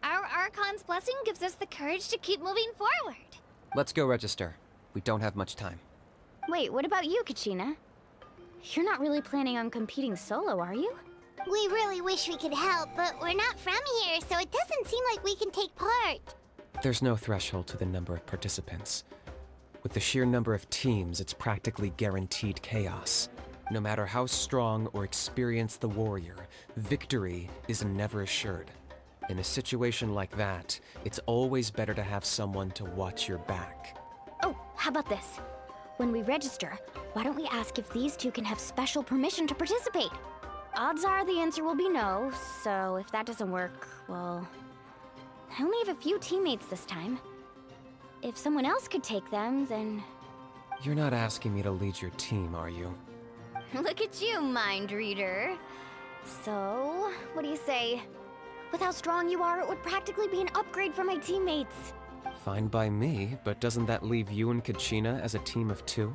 Our Archon's blessing gives us the courage to keep moving forward. Let's go register. We don't have much time. Wait, what about you, Kachina? You're not really planning on competing solo, are you? We really wish we could help, but we're not from here, so it doesn't seem like we can take part. There's no threshold to the number of participants. With the sheer number of teams, it's practically guaranteed chaos. No matter how strong or experienced the warrior, victory is never assured. In a situation like that, it's always better to have someone to watch your back. Oh, how about this? When we register, why don't we ask if these two can have special permission to participate? Odds are the answer will be no, so if that doesn't work, well... I only have a few teammates this time. If someone else could take them, then... You're not asking me to lead your team, are you? Look at you, mind reader. So, what do you say? With how strong you are, it would practically be an upgrade for my teammates. Fine by me, but doesn't that leave you and Kachina as a team of two?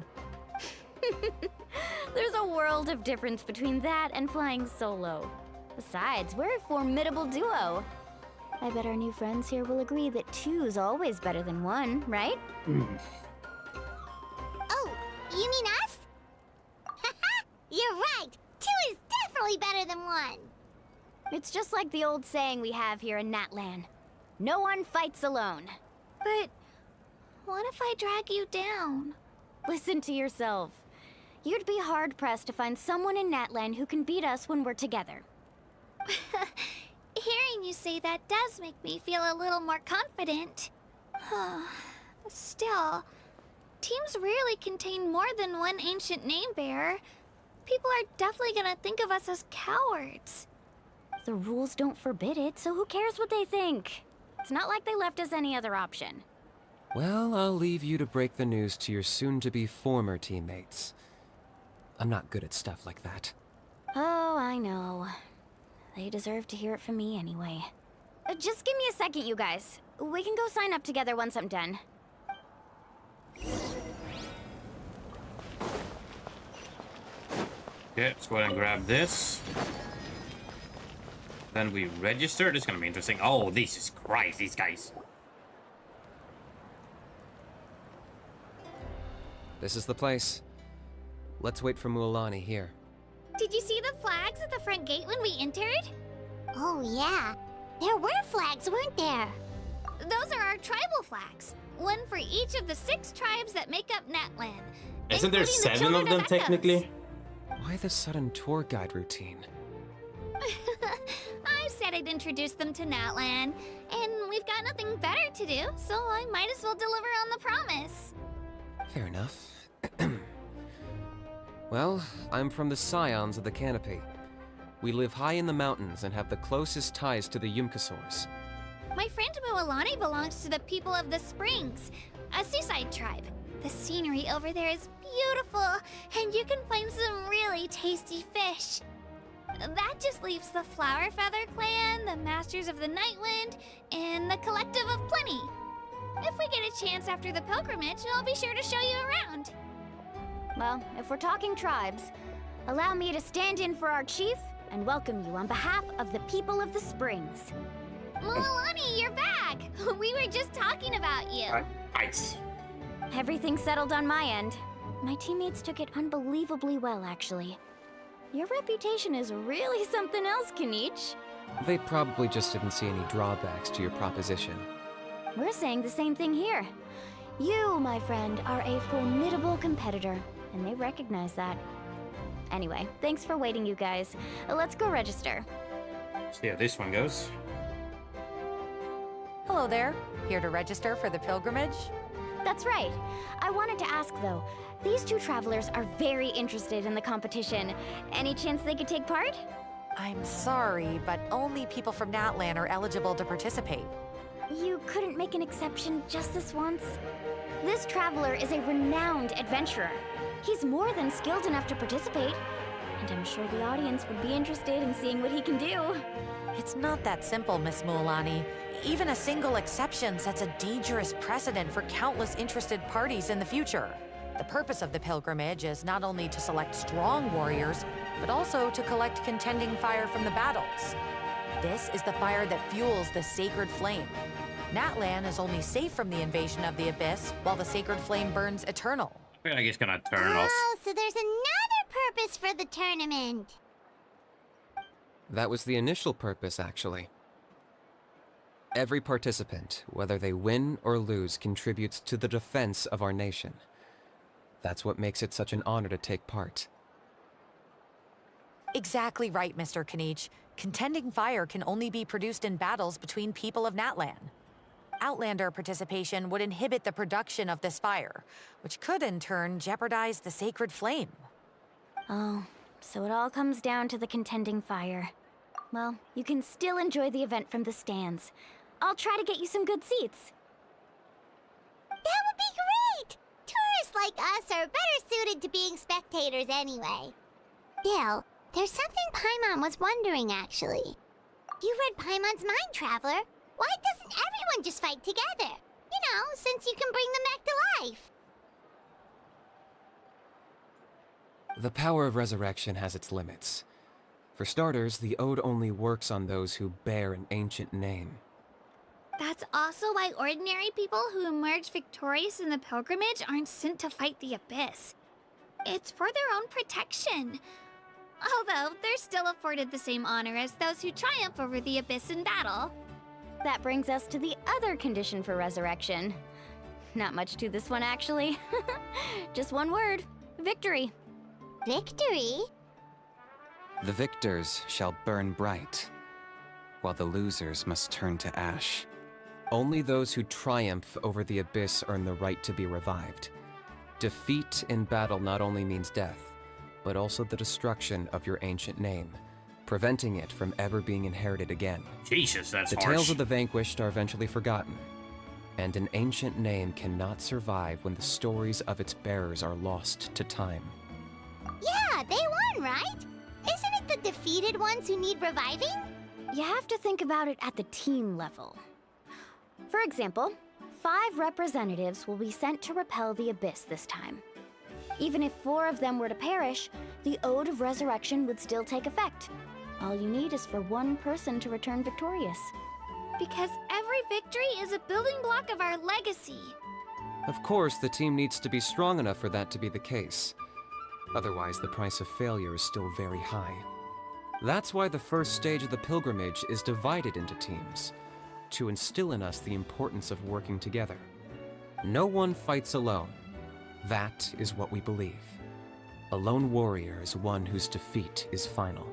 There's a world of difference between that and flying solo. Besides, we're a formidable duo. I bet our new friends here will agree that two's always better than one, right? Oh, you mean us? You're right! Two is definitely better than one! It's just like the old saying we have here in Natlan. No one fights alone. But what if I drag you down? Listen to yourself. You'd be hard-pressed to find someone in Natlan who can beat us when we're together. Hearing you say that does make me feel a little more confident. Still, teams rarely contain more than one ancient name bearer. People are definitely gonna think of us as cowards. The rules don't forbid it, so who cares what they think? It's not like they left us any other option. Well, I'll leave you to break the news to your soon-to-be former teammates. I'm not good at stuff like that. Oh, I know. They deserve to hear it from me anyway. Just give me a second, you guys. We can go sign up together once I'm done. Okay, let's go ahead and grab this. Then we register. This is gonna be interesting. Oh, Jesus Christ, these guys. This is the place. Let's wait for Mualani here. Did you see the flags at the front gate when we entered? Oh, yeah. There were flags, weren't there? Those are our tribal flags. One for each of the 6 tribes that make up Natlan. Isn't there 7 of them technically? Why the sudden tour guide routine? I said I'd introduce them to Natlan, and we've got nothing better to do, so I might as well deliver on the promise. Fair enough. Well, I'm from the Scions of the Canopy. We live high in the mountains and have the closest ties to the Yumkasaurs. My friend Mualani belongs to the people of the Springs, a seaside tribe. The scenery over there is beautiful, and you can find some really tasty fish. That just leaves the Flower Feather Clan, the Masters of the Nightwind, and the Collective of Plenty. If we get a chance after the pilgrimage, I'll be sure to show you around. Well, if we're talking tribes, allow me to stand in for our chief and welcome you on behalf of the people of the Springs. Mualani, you're back! We were just talking about you. Nice. Everything's settled on my end. My teammates took it unbelievably well, actually. Your reputation is really something else, Kanich. They probably just didn't see any drawbacks to your proposition. We're saying the same thing here. You, my friend, are a formidable competitor, and they recognize that. Anyway, thanks for waiting, you guys. Let's go register. See how this one goes. Hello there. Here to register for the pilgrimage? That's right. I wanted to ask, though. These two travelers are very interested in the competition. Any chance they could take part? I'm sorry, but only people from Natlan are eligible to participate. You couldn't make an exception just this once? This traveler is a renowned adventurer. He's more than skilled enough to participate, and I'm sure the audience would be interested in seeing what he can do. It's not that simple, Miss Mualani. Even a single exception sets a dangerous precedent for countless interested parties in the future. The purpose of the pilgrimage is not only to select strong warriors, but also to collect contending fire from the battles. This is the fire that fuels the sacred flame. Natlan is only safe from the invasion of the Abyss, while the sacred flame burns eternal. I feel like it's gonna turn off. Oh, so there's another purpose for the tournament. That was the initial purpose, actually. Every participant, whether they win or lose, contributes to the defense of our nation. That's what makes it such an honor to take part. Exactly right, Mr. Kanich. Contending fire can only be produced in battles between people of Natlan. Outlander participation would inhibit the production of this fire, which could in turn jeopardize the sacred flame. Oh, so it all comes down to the contending fire. Well, you can still enjoy the event from the stands. I'll try to get you some good seats. That would be great! Tourists like us are better suited to being spectators anyway. Bill, there's something Paimon was wondering, actually. You read Paimon's mind, Traveler. Why doesn't everyone just fight together? You know, since you can bring them back to life. The power of resurrection has its limits. For starters, the Ode only works on those who bear an ancient name. That's also why ordinary people who emerge victorious in the pilgrimage aren't sent to fight the Abyss. It's for their own protection. Although, they're still afforded the same honor as those who triumph over the Abyss in battle. That brings us to the other condition for resurrection. Not much to this one, actually. Just one word. Victory. Victory? The victors shall burn bright, while the losers must turn to ash. Only those who triumph over the Abyss earn the right to be revived. Defeat in battle not only means death, but also the destruction of your ancient name, preventing it from ever being inherited again. Jesus, that's harsh. The tales of the vanquished are eventually forgotten, and an ancient name cannot survive when the stories of its bearers are lost to time. Yeah, they won, right? Isn't it the defeated ones who need reviving? You have to think about it at the team level. For example, 5 representatives will be sent to repel the Abyss this time. Even if 4 of them were to perish, the Ode of Resurrection would still take effect. All you need is for 1 person to return victorious. Because every victory is a building block of our legacy. Of course, the team needs to be strong enough for that to be the case. Otherwise, the price of failure is still very high. That's why the first stage of the pilgrimage is divided into teams, to instill in us the importance of working together. No one fights alone. That is what we believe. A lone warrior is one whose defeat is final.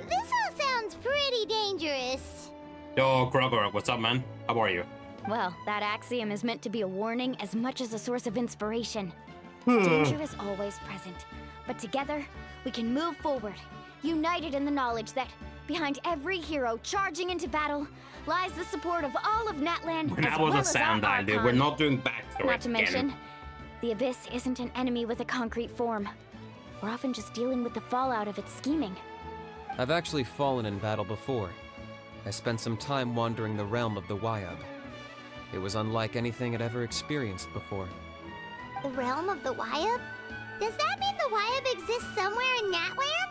This all sounds pretty dangerous. Yo, Grubber, what's up, man? How are you? Well, that axiom is meant to be a warning as much as a source of inspiration. Danger is always present, but together, we can move forward, united in the knowledge that behind every hero charging into battle lies the support of all of Natlan. That was a sound dial, dude. We're not doing backstory. Not to mention, the Abyss isn't an enemy with a concrete form. We're often just dealing with the fallout of its scheming. I've actually fallen in battle before. I spent some time wandering the realm of the Wyub. It was unlike anything I'd ever experienced before. The realm of the Wyub? Does that mean the Wyub exists somewhere in Natlan?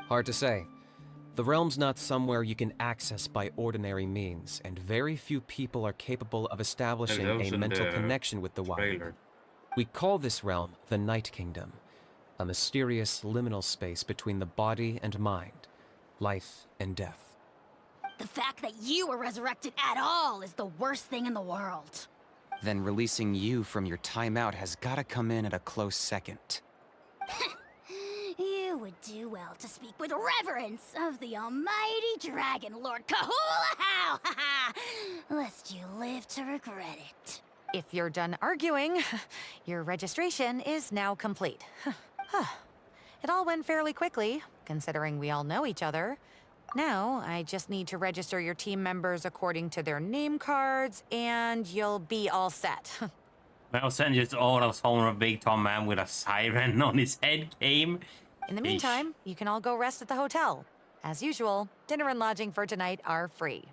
Hard to say. The realm's not somewhere you can access by ordinary means, and very few people are capable of establishing a mental connection with the Wyub. We call this realm the Night Kingdom, a mysterious liminal space between the body and mind, life and death. The fact that you were resurrected at all is the worst thing in the world. Then releasing you from your timeout has gotta come in at a close second. You would do well to speak with reverence of the almighty Dragon Lord Kahula-How! Lest you live to regret it. If you're done arguing, your registration is now complete. It all went fairly quickly, considering we all know each other. Now, I just need to register your team members according to their name cards, and you'll be all set. Well, then just all of home a big tall man with a siren on his head came. In the meantime, you can all go rest at the hotel. As usual, dinner and lodging for tonight are free.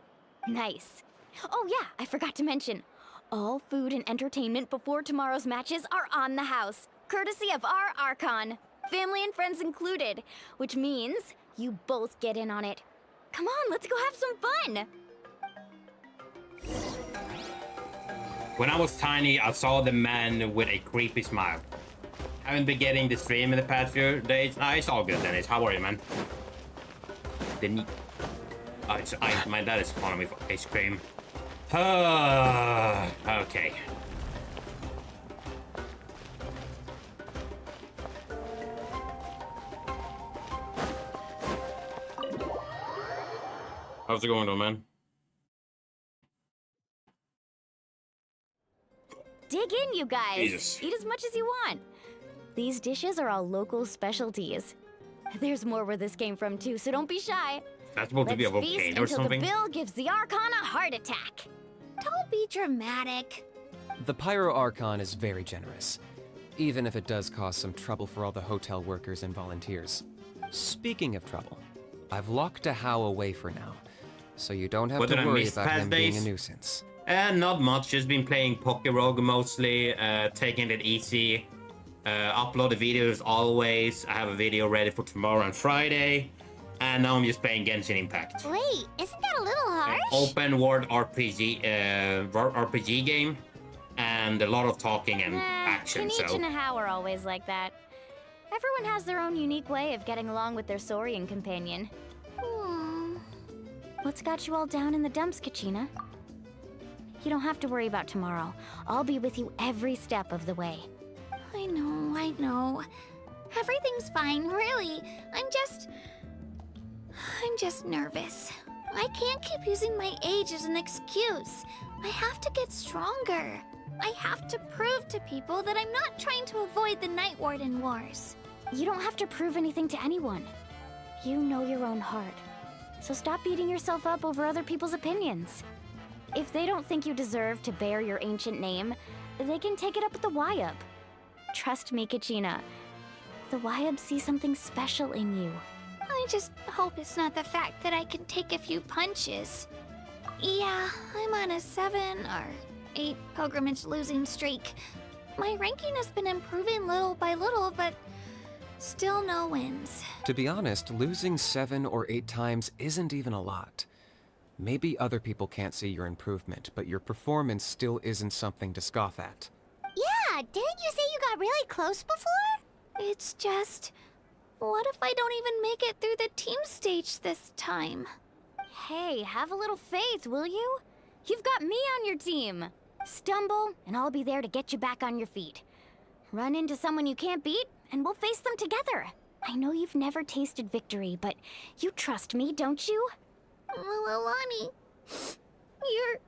Nice. Oh yeah, I forgot to mention. All food and entertainment before tomorrow's matches are on the house, courtesy of our Archon. Family and friends included, which means you both get in on it. Come on, let's go have some fun! When I was tiny, I saw the man with a creepy smile. Haven't been getting the stream in the past few days. It's all good, Dennis. How are you, man? My dad is calling me for ice cream. Okay. How's it going, though, man? Dig in, you guys. Jesus. Eat as much as you want. These dishes are all local specialties. There's more where this came from, too, so don't be shy. That's supposed to be a Let's feast volcano or until something? the bill gives the Archon a heart attack. Don't be dramatic. The Pyro Archon is very generous, even if it does cause some trouble for all the hotel workers and volunteers. Speaking of trouble, I've locked a How away for now, so you don't have What to did I worry miss about past him being a days? nuisance. Not much, just been playing Poké Rogue mostly, taking it easy. Upload the videos always. I have a video ready for tomorrow and Friday. And now I'm just playing Genshin Impact. Wait, isn't that a little harsh? Open world RPG game. And a lot of talking and action, Kenichi so... and How are always like that. Everyone has their own unique way of getting along with their Saurian companion. What's got you all down in the dumps, Kachina? You don't have to worry about tomorrow. I'll be with you every step of the way. I know. Everything's fine, really. I'm just nervous. I can't keep using my age as an excuse. I have to get stronger. I have to prove to people that I'm not trying to avoid the Night Warden Wars. You don't have to prove anything to anyone. You know your own heart. So stop beating yourself up over other people's opinions. If they don't think you deserve to bear your ancient name, they can take it up with the Wyub. Trust me, Kachina. The Wyub see something special in you. I just hope it's not the fact that I can take a few punches. Yeah, I'm on a 7 or 8 pilgrimage losing streak. My ranking has been improving little by little, but still no wins. To be honest, losing 7 or 8 times isn't even a lot. Maybe other people can't see your improvement, but your performance still isn't something to scoff at. Yeah, didn't you say you got really close before? It's just... what if I don't even make it through the team stage this time? Hey, have a little faith, will you? You've got me on your team. Stumble, and I'll be there to get you back on your feet. Run into someone you can't beat, and we'll face them together. I know you've never tasted victory, but you trust me, don't you? Alani, you're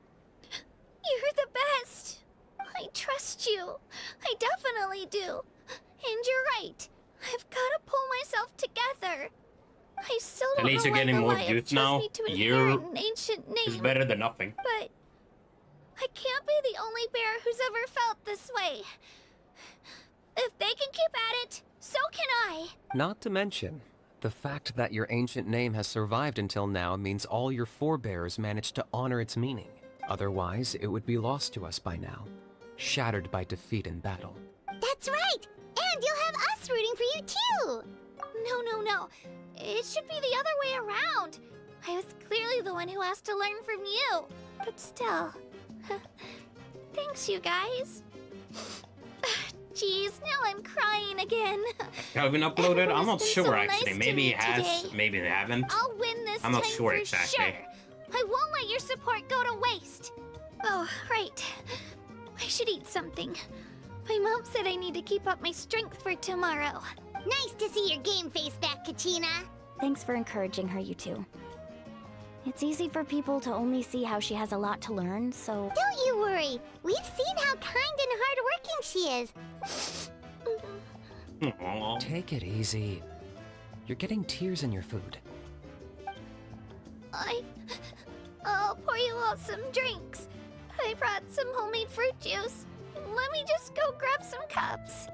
the best. I trust you. I definitely do. And you're right. I've got to pull myself together. I still don't At least know you're why getting the more Wyub youth chose now. me to You inherit an ancient name. is better than nothing. But I can't be the only bear who's ever felt this way. If they can keep at it, so can I. Not to mention, the fact that your ancient name has survived until now means all your forebears managed to honor its meaning. Otherwise, it would be lost to us by now, shattered by defeat in battle. That's right! And you'll have us rooting for you too! No. It should be the other way around. I was clearly the one who asked to learn from you. But still. Thanks, you guys. Jeez, now I'm crying again. Have been uploaded? Everyone I'm not has been sure so actually. nice to Maybe me it has, today. maybe they haven't. I'll win this I'm not time sure for exactly. sure. I won't let your support go to waste. Oh, right. I should eat something. My mom said I need to keep up my strength for tomorrow. Nice to see your game face back, Kachina. Thanks for encouraging her, you two. It's easy for people to only see how she has a lot to learn, so... Don't you worry. We've seen how kind and hardworking she is. Take it easy. You're getting tears in your food. I'll pour you all some drinks. I brought some homemade fruit juice. Let me just go grab some cups.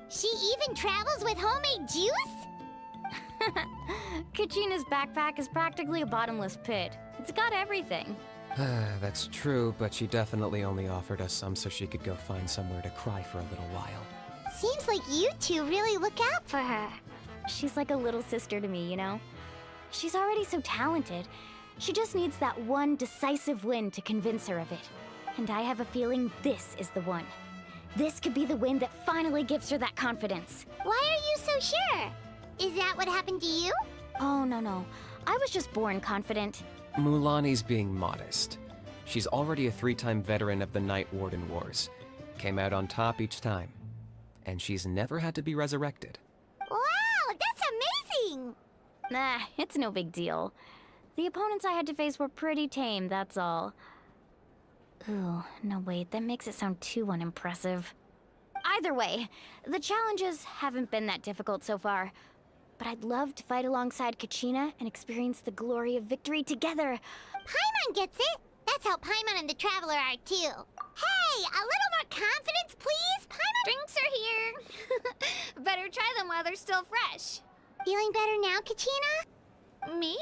She even travels with homemade juice? Kachina's backpack is practically a bottomless pit. It's got everything. That's true, but she definitely only offered us some so she could go find somewhere to cry for a little while. Seems like you two really look out for her. She's like a little sister to me, you know? She's already so talented. She just needs that one decisive win to convince her of it. And I have a feeling this is the one. This could be the win that finally gives her that confidence. Why are you so sure? Is that what happened to you? Oh, no. I was just born confident. Mulani's being modest. She's already a 3-time veteran of the Night Warden Wars. Came out on top each time. And she's never had to be resurrected. Wow, that's amazing! Nah, it's no big deal. The opponents I had to face were pretty tame, that's all. Ooh, no wait, that makes it sound too unimpressive. Either way, the challenges haven't been that difficult so far. But I'd love to fight alongside Kachina and experience the glory of victory together. Paimon gets it! That's how Paimon and the Traveler are too. Hey, a little more confidence, please, Paimon? Drinks are here. Better try them while they're still fresh. Feeling better now, Kachina? Me?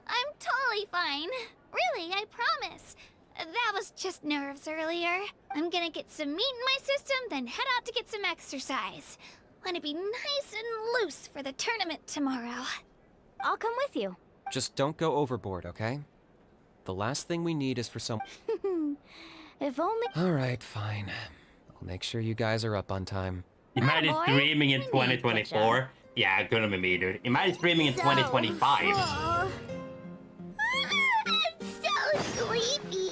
I'm totally fine. Really, I promise. That was just nerves earlier. I'm gonna get some meat in my system, then head out to get some exercise. Want to be nice and loose for the tournament tomorrow. I'll come with you. Just don't go overboard, okay? The last thing we need is for some... If only... Alright, fine. I'll make sure you guys are up on time. Imagine streaming in 2024. Yeah, gonna be me, dude. Imagine streaming in 2025. I'm so sleepy.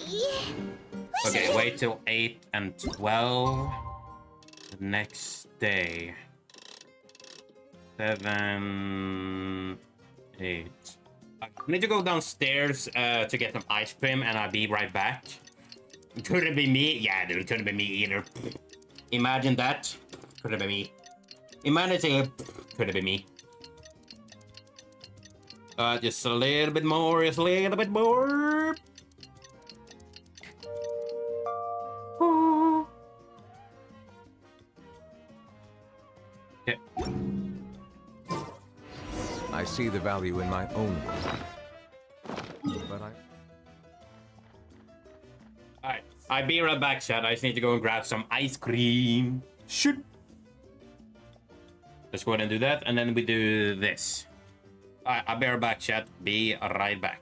Okay, wait till 8 and 12. The next day. 7, 8. I need to go downstairs to get some ice cream, and I'll be right back. Could it be me? Yeah, dude, couldn't be me either. Imagine that. Could it be me? Imagine it. Could it be me? Just a little bit more, just a little bit more. Okay. I see the value in my own work. But Alright, I'll be right back, chat. I just need to go and grab some ice cream. Shoot. Let's go ahead and do that, and then we do this. Alright, I'll be right back, chat. Be right back.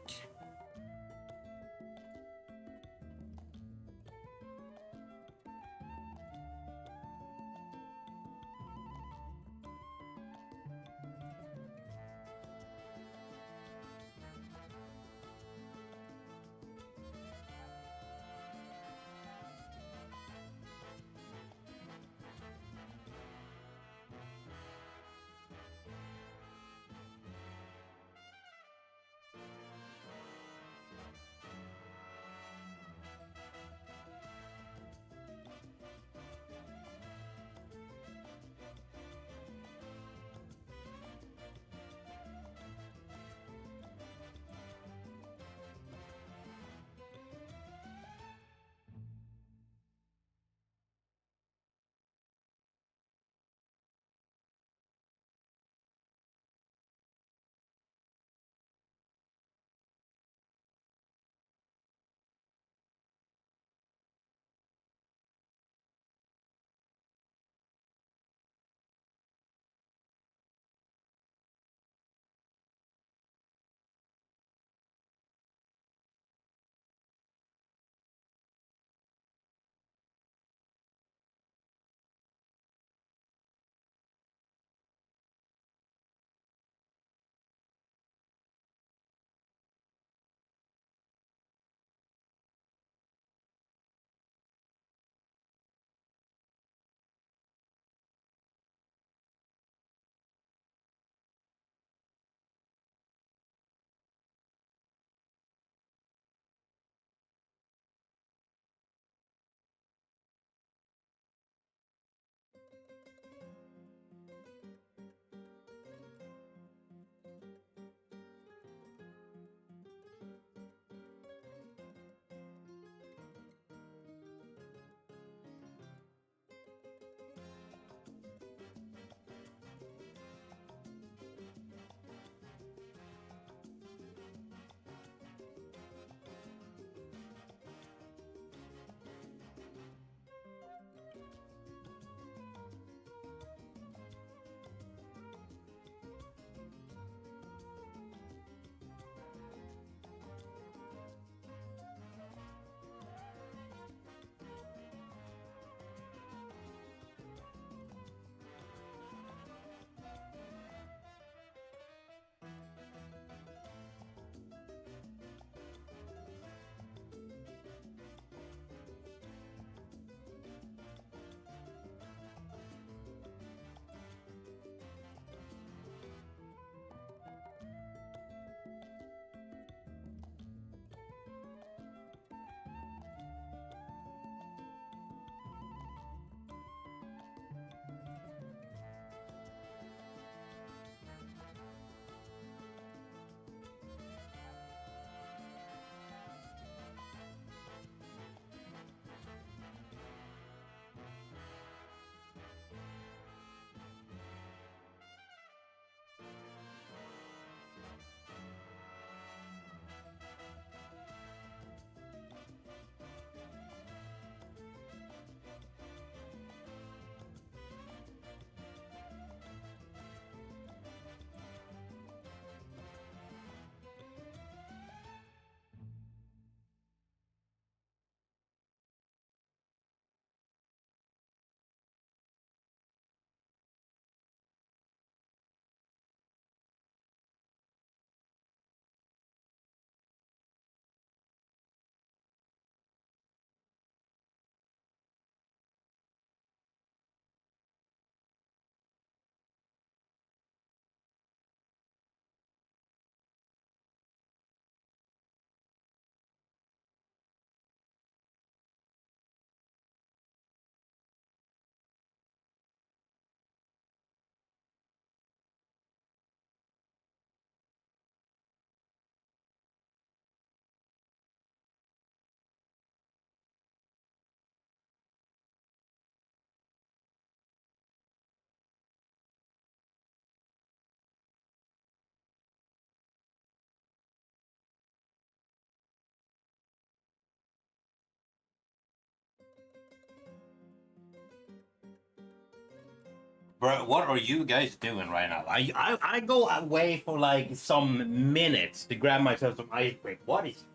Bro, what are you guys doing right now? I go away for like some minutes to grab myself some ice cream. What is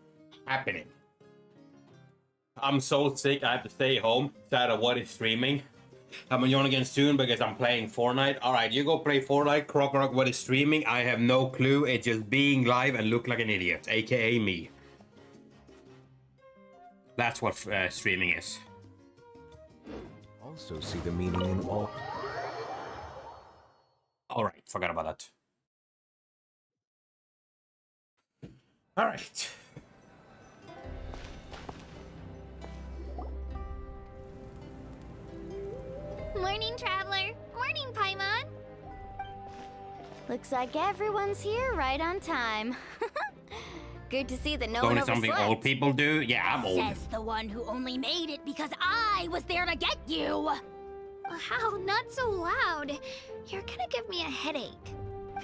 happening? I'm so sick. I have to stay home. Sad of what is streaming. I'm on again soon because I'm playing Fortnite. All right, you go play Fortnite. Croc, what is streaming? I have no clue. It's just being live and look like an idiot, aka me. That's what streaming is. Also see the meaning in all. All right, forgot about that. All right. Morning, Traveler. Morning, Paimon. Looks like everyone's here right on time. Good to see that no Only one something overslept. old people do? Yeah, I'm old. Says the one who only made it because I was there to get you. How? Not so loud. You're gonna give me a headache.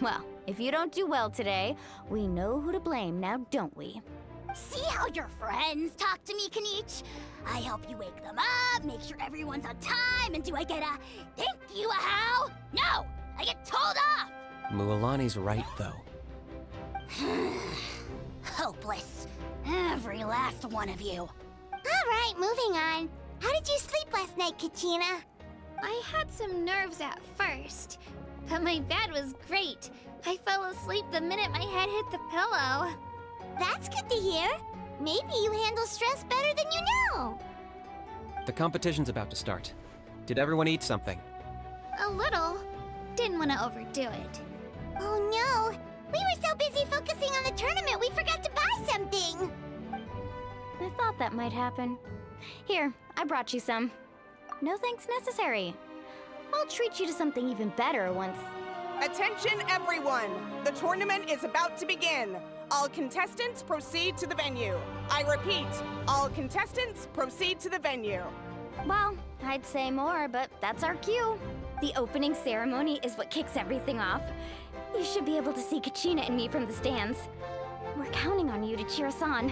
Well, if you don't do well today, we know who to blame now, don't we? See how your friends talk to me, Kanich? I help you wake them up, make sure everyone's on time, and do I get a thank you, a how? No! I get told off! Mualani's right, though. Hopeless. Every last one of you. Alright, moving on. How did you sleep last night, Kachina? I had some nerves at first, but my bed was great. I fell asleep the minute my head hit the pillow. That's good to hear. Maybe you handle stress better than you know. The competition's about to start. Did everyone eat something? A little. Didn't want to overdo it. Oh no! We were so busy focusing on the tournament we forgot to buy something! I thought that might happen. Here, I brought you some. No thanks necessary. I'll treat you to something even better once. Attention everyone! The tournament is about to begin. All contestants proceed to the venue. I repeat, all contestants proceed to the venue. Well, I'd say more, but that's our cue. The opening ceremony is what kicks everything off. You should be able to see Kachina and me from the stands. We're counting on you to cheer us on.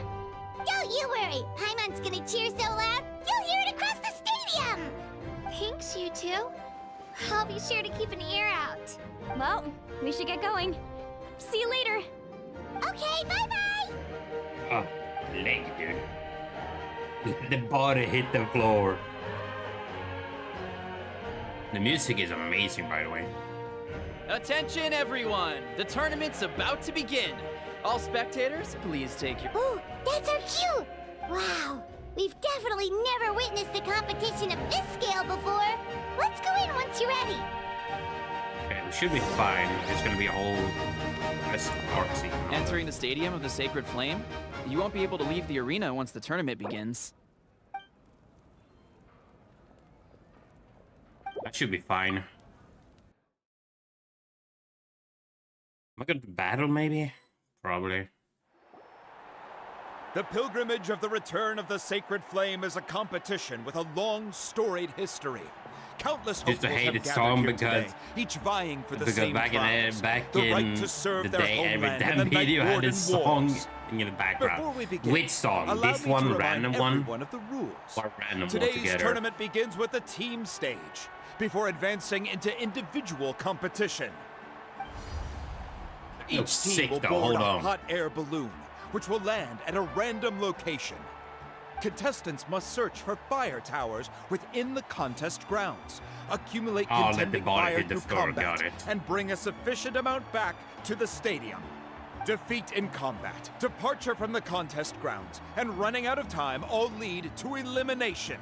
Don't you worry! Paimon's gonna cheer so loud, you'll hear it across the stadium! Thanks, you two. I'll be sure to keep an ear out. Well, we should get going. See you later. Okay, bye-bye! Oh, leg, dude. The body hit the floor. The music is amazing, by the way. Attention, everyone! The tournament's about to begin. All spectators, please take your... Ooh, that's our cue! Wow, we've definitely never witnessed a competition of this scale before. Let's go in once you're ready. Okay, we should be fine. It's gonna be a whole artsy. Entering the Stadium of the Sacred Flame, you won't be able to leave the arena once the tournament begins. That should be fine. Am I going to battle, maybe? Probably. The pilgrimage of the return of the sacred flame is a competition with a long, storied history. Countless hopefuls have gathered here today, each vying for the same prize, the right to serve their homeland in the video had a Night song Wars. in the background. Before we begin, Which song? allow This me to one, remind random one? everyone of the rules. Or random Today's altogether? tournament begins with the team stage, before advancing into individual competition. Each team will board a hot air balloon, which will land at a random location. Contestants must search for fire towers within the contest grounds, accumulate contending fire through combat, and bring a sufficient amount back to the stadium. Defeat in combat, departure from the contest grounds, and running out of time all lead to elimination.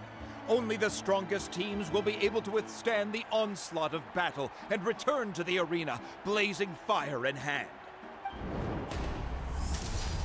Only the strongest teams will be able to withstand the onslaught of battle and return to the arena, blazing fire in hand.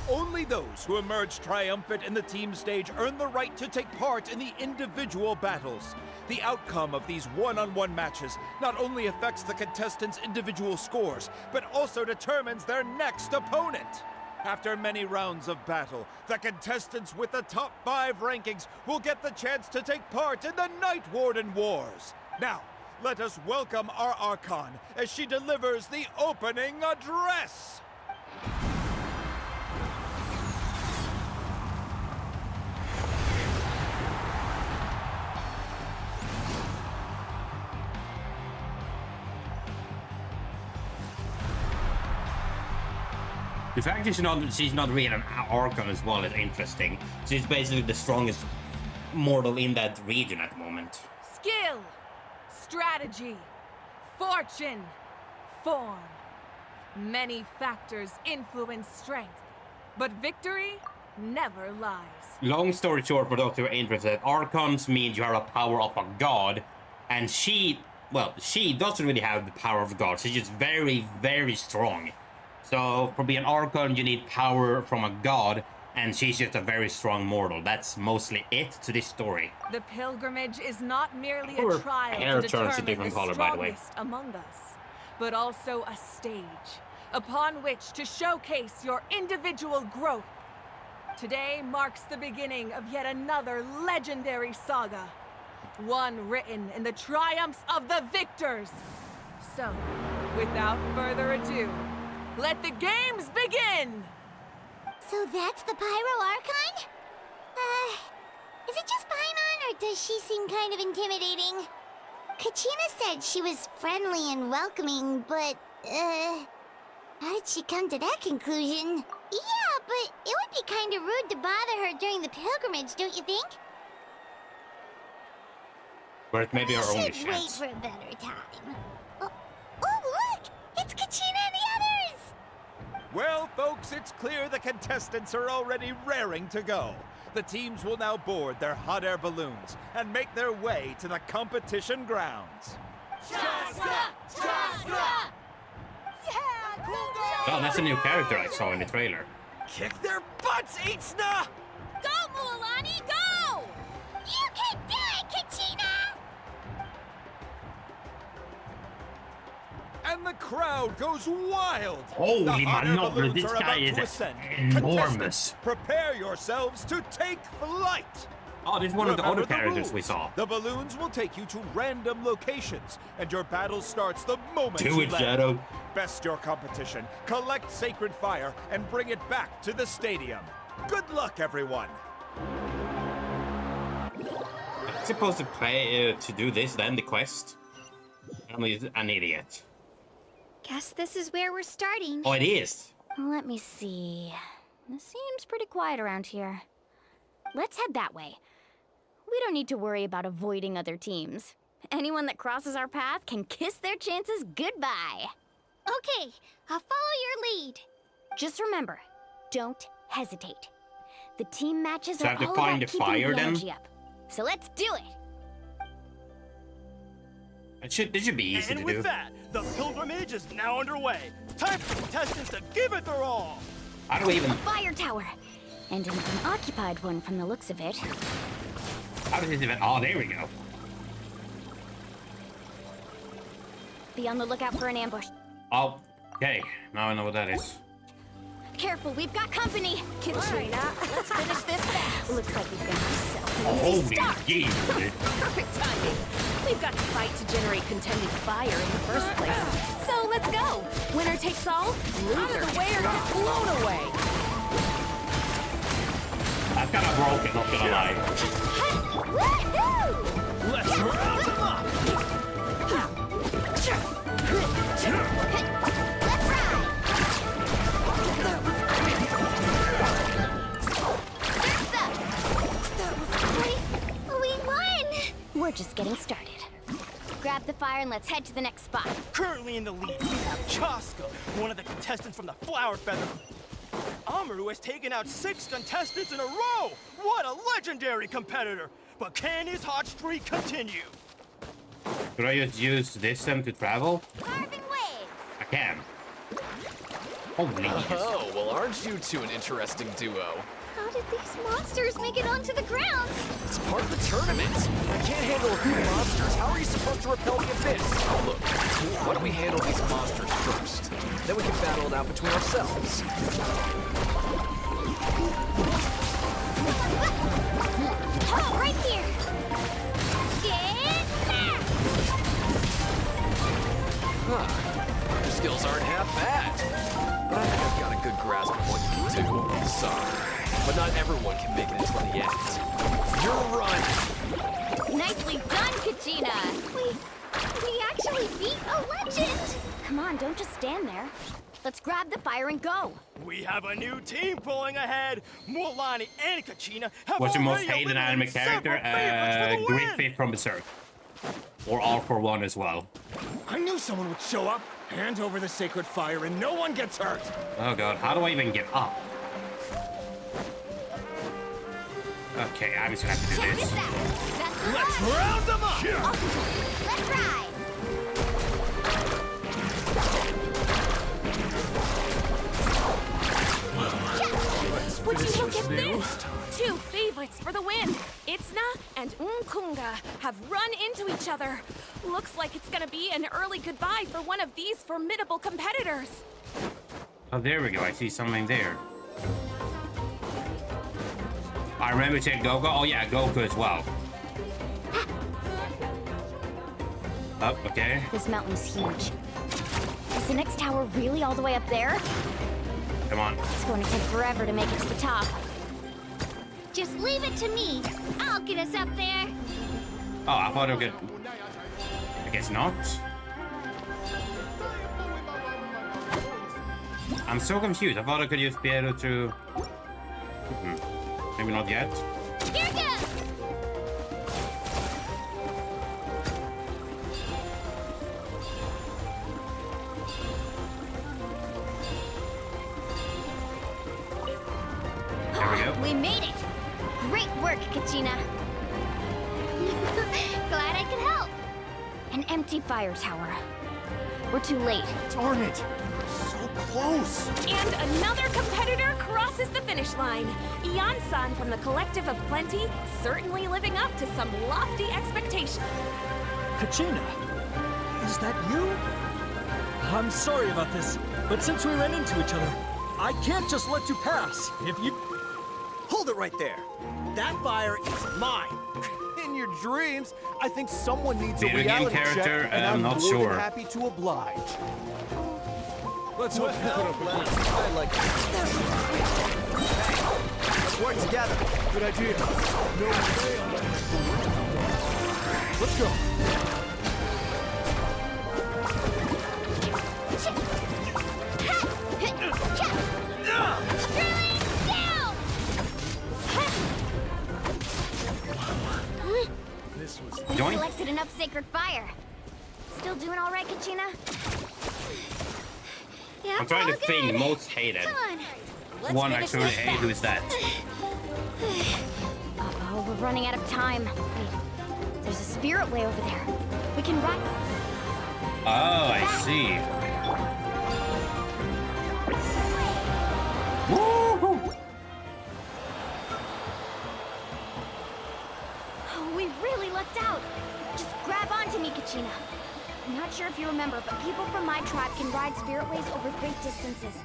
Only those who emerge triumphant in the team stage earn the right to take part in the individual battles. The outcome of these one-on-one matches not only affects the contestants' individual scores, but also determines their next opponent. After many rounds of battle, the contestants with the top 5 rankings will get the chance to take part in the Night Warden Wars. Now, let us welcome our Archon as she delivers the opening address. The fact that she's not really an Archon as well is interesting. She's basically the strongest mortal in that region at the moment. Skill, strategy, fortune, form. Many factors influence strength, but victory never lies. Long story short, for those who are interested, Archons means you have a power of a god, and she doesn't really have the power of a god. She's just very, very strong. So, for being an Archon, you need power from a god, and she's just a very strong mortal. That's mostly it to this story. The pilgrimage is not merely Her a trial hair to turns a determine different the color, by the way. strongest among us, but also a stage upon which to showcase your individual growth. Today marks the beginning of yet another legendary saga, one written in the triumphs of the victors. So, without further ado, let the games begin! So that's the Pyro Archon? Is it just Paimon, or does she seem kind of intimidating? Kachina said she was friendly and welcoming, but, how did she come to that conclusion? Yeah, but it would be kind of rude to bother her during the pilgrimage, don't you think? But it may be our only We should wait chance. for a better time. Oh, look! It's Kachina and the others! Well, folks, it's clear the contestants are already raring to go. The teams will now board their hot air balloons and make their way to the competition grounds. Shasta! Shasta! Oh, that's a new character I saw in the trailer. Kick their butts, Itzna! Go, Mualani, go! You can do it, Kachina! And the crowd goes wild. Holy The hot air manobbler, balloons this are guy about is to ascend. enormous. Contestants, prepare yourselves to take flight. Oh, this is one of the Remember other characters we rules. saw. The balloons will take you to random locations, and your battle starts the moment Do you it, land. Shadow. Best your competition, collect sacred fire, and bring it back to the stadium. Good luck, everyone. I'm supposed to play to do this, then the quest. I'm an idiot. Guess this is where we're starting. Oh, it is. Let me see. It seems pretty quiet around here. Let's head that way. We don't need to worry about avoiding other teams. Anyone that crosses our path can kiss their chances goodbye. Okay, I'll follow your lead. Just remember, don't hesitate. The team matches So I are have to all find about the keeping fire the then? energy up. So let's do it. This should be easy And to with do. that, the pilgrimage is now underway. Time for contestants to give it their all. How do we even... A fire tower. And an unoccupied one from the looks of it. How does this even... Oh, there we go. Be on the lookout for an ambush. Oh, okay. Now I know what that is. Careful, we've got company. Katrina, let's finish this fast. Looks like we've got ourselves an Holy easy start. jeez. Perfect timing. We've got to fight to generate contending fire in the first place. So let's go. Winner takes all. Loser gets blown away. That's kind of broken, not gonna lie. Woohoo! Let's round them up. Let's ride! We won! We're just getting started. Grab the fire and let's head to the next spot. Currently in the lead, we have Chaska, one of the contestants from the Flower Feather. Amaru has taken out 6 contestants in a row! What a legendary competitor! But can his hot streak continue? Could I just use this then to travel? Carving waves! I can. Holy Oh, well, aren't you two an interesting duo? How did these monsters make it onto the ground? It's part of the tournament. I can't handle a few monsters. How are you supposed to repel the abyss? Look, why don't we handle these monsters first? Then we can battle it out between ourselves. Oh, right here! Get back! Huh. Your skills aren't half bad. But I think I've got a good grasp of what you can do. Sorry. But not everyone can make it until the end. You're running! Nicely done, Kachina! We actually beat a legend! Come on, don't just stand there. Let's grab the fire and go. We have a new team pulling ahead. Mualani and Kachina have What's your most already hated anime eliminated character? several favorites for the win. Griffith from Berserk. Or All for One as well. I knew someone would show up. Hand over the sacred fire and no one gets hurt. Oh god, how do I even get up? Okay, I'm just gonna have to do this. Let's round them up! Let's ride! Would you look at this? 2 favorites for the win. Itzna and Unkunga have run into each other. Looks like it's gonna be an early goodbye for one of these formidable competitors. Oh, there we go. I see something there. I remember saying Goku. Oh yeah, Goku as well. Oh, okay. This mountain's huge. Is the next tower really all the way up there? Come on. It's going to take forever to make it to the top. Just leave it to me. I'll get us up there. Oh, I thought it would. I guess not. I'm so confused. I thought I could just be able to. Maybe not yet. Here goes. There we go. We made it! Great work, Kachina. Glad I could help. An empty fire tower. We're too late. Darn it! So close! And another competitor crosses the finish line. Ian-san from the Collective of Plenty, certainly living up to some lofty expectations. Kachina, is that you? I'm sorry about this, but since we ran into each other, I can't just let you pass. If you... Hold it right there. That fire is mine. In your dreams, I think someone needs Video a game reality character, check, and I'm not more sure. than happy to oblige. Let's hope you put up a good fight like this. Let's work together. Good idea. No fail. Let's go. We Join. collected enough sacred fire. Still doing all right, Kachina? Yeah, I'm trying to all think good. most hated. Come on. One finish actually this hate. fast. Who is that? Uh-oh, we're running out of time. Wait, there's a spirit way over there. We can ride... Oh, I see. Woohoo! Oh, we really lucked out. Just grab onto me, Kachina. I'm not sure if you remember, but people from my tribe can ride spiritways over great distances.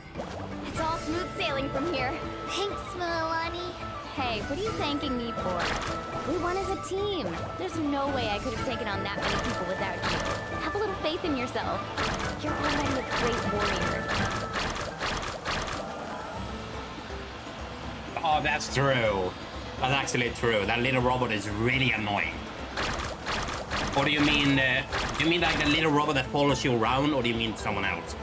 It's all smooth sailing from here. Thanks, Mualani. Hey, what are you thanking me for? We won as a team. There's no way I could have taken on that many people without you. Have a little faith in yourself. You're already a great warrior. Oh, that's true. That's actually true. That little robot is really annoying. Or do you mean like the little robot that follows you around, or do you mean someone else?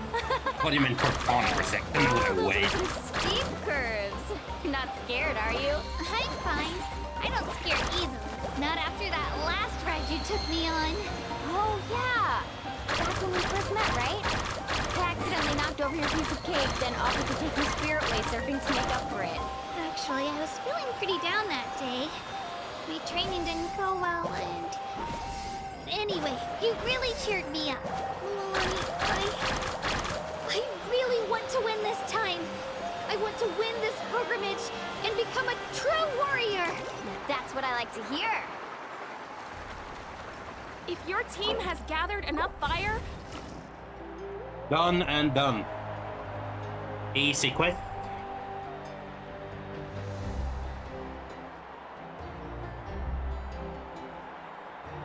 What do you mean Cortana for a second? No way. Those are some steep curves. You're not scared, are you? I'm fine. I don't scare easily. Not after that last ride you took me on. Oh, yeah. Back when we first met, right? I accidentally knocked over your piece of cake, then offered to take you spiritway surfing to make up for it. Actually, I was feeling pretty down that day. My training didn't go well, and... Anyway, you really cheered me up. Mualani, I really want to win this time. I want to win this pilgrimage and become a true warrior. That's what I like to hear. If your team has gathered enough fire, Done and done. Easy quest.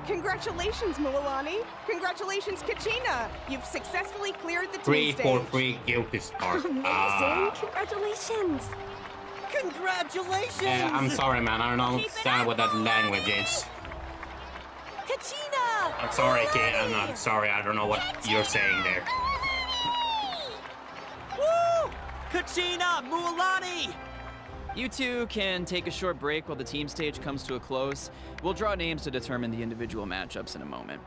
Congratulations, Mualani. Congratulations, Kachina. You've successfully cleared the 3 team for stage. 3 guilty star. Amazing. Congratulations. Congratulations! I'm sorry, man. I don't understand what that language is. Kachina! I'm sorry, kid. I'm sorry. I don't know what you're saying there. Kachina! Mualani! You two can take a short break while the team stage comes to a close. We'll draw names to determine the individual matchups in a moment.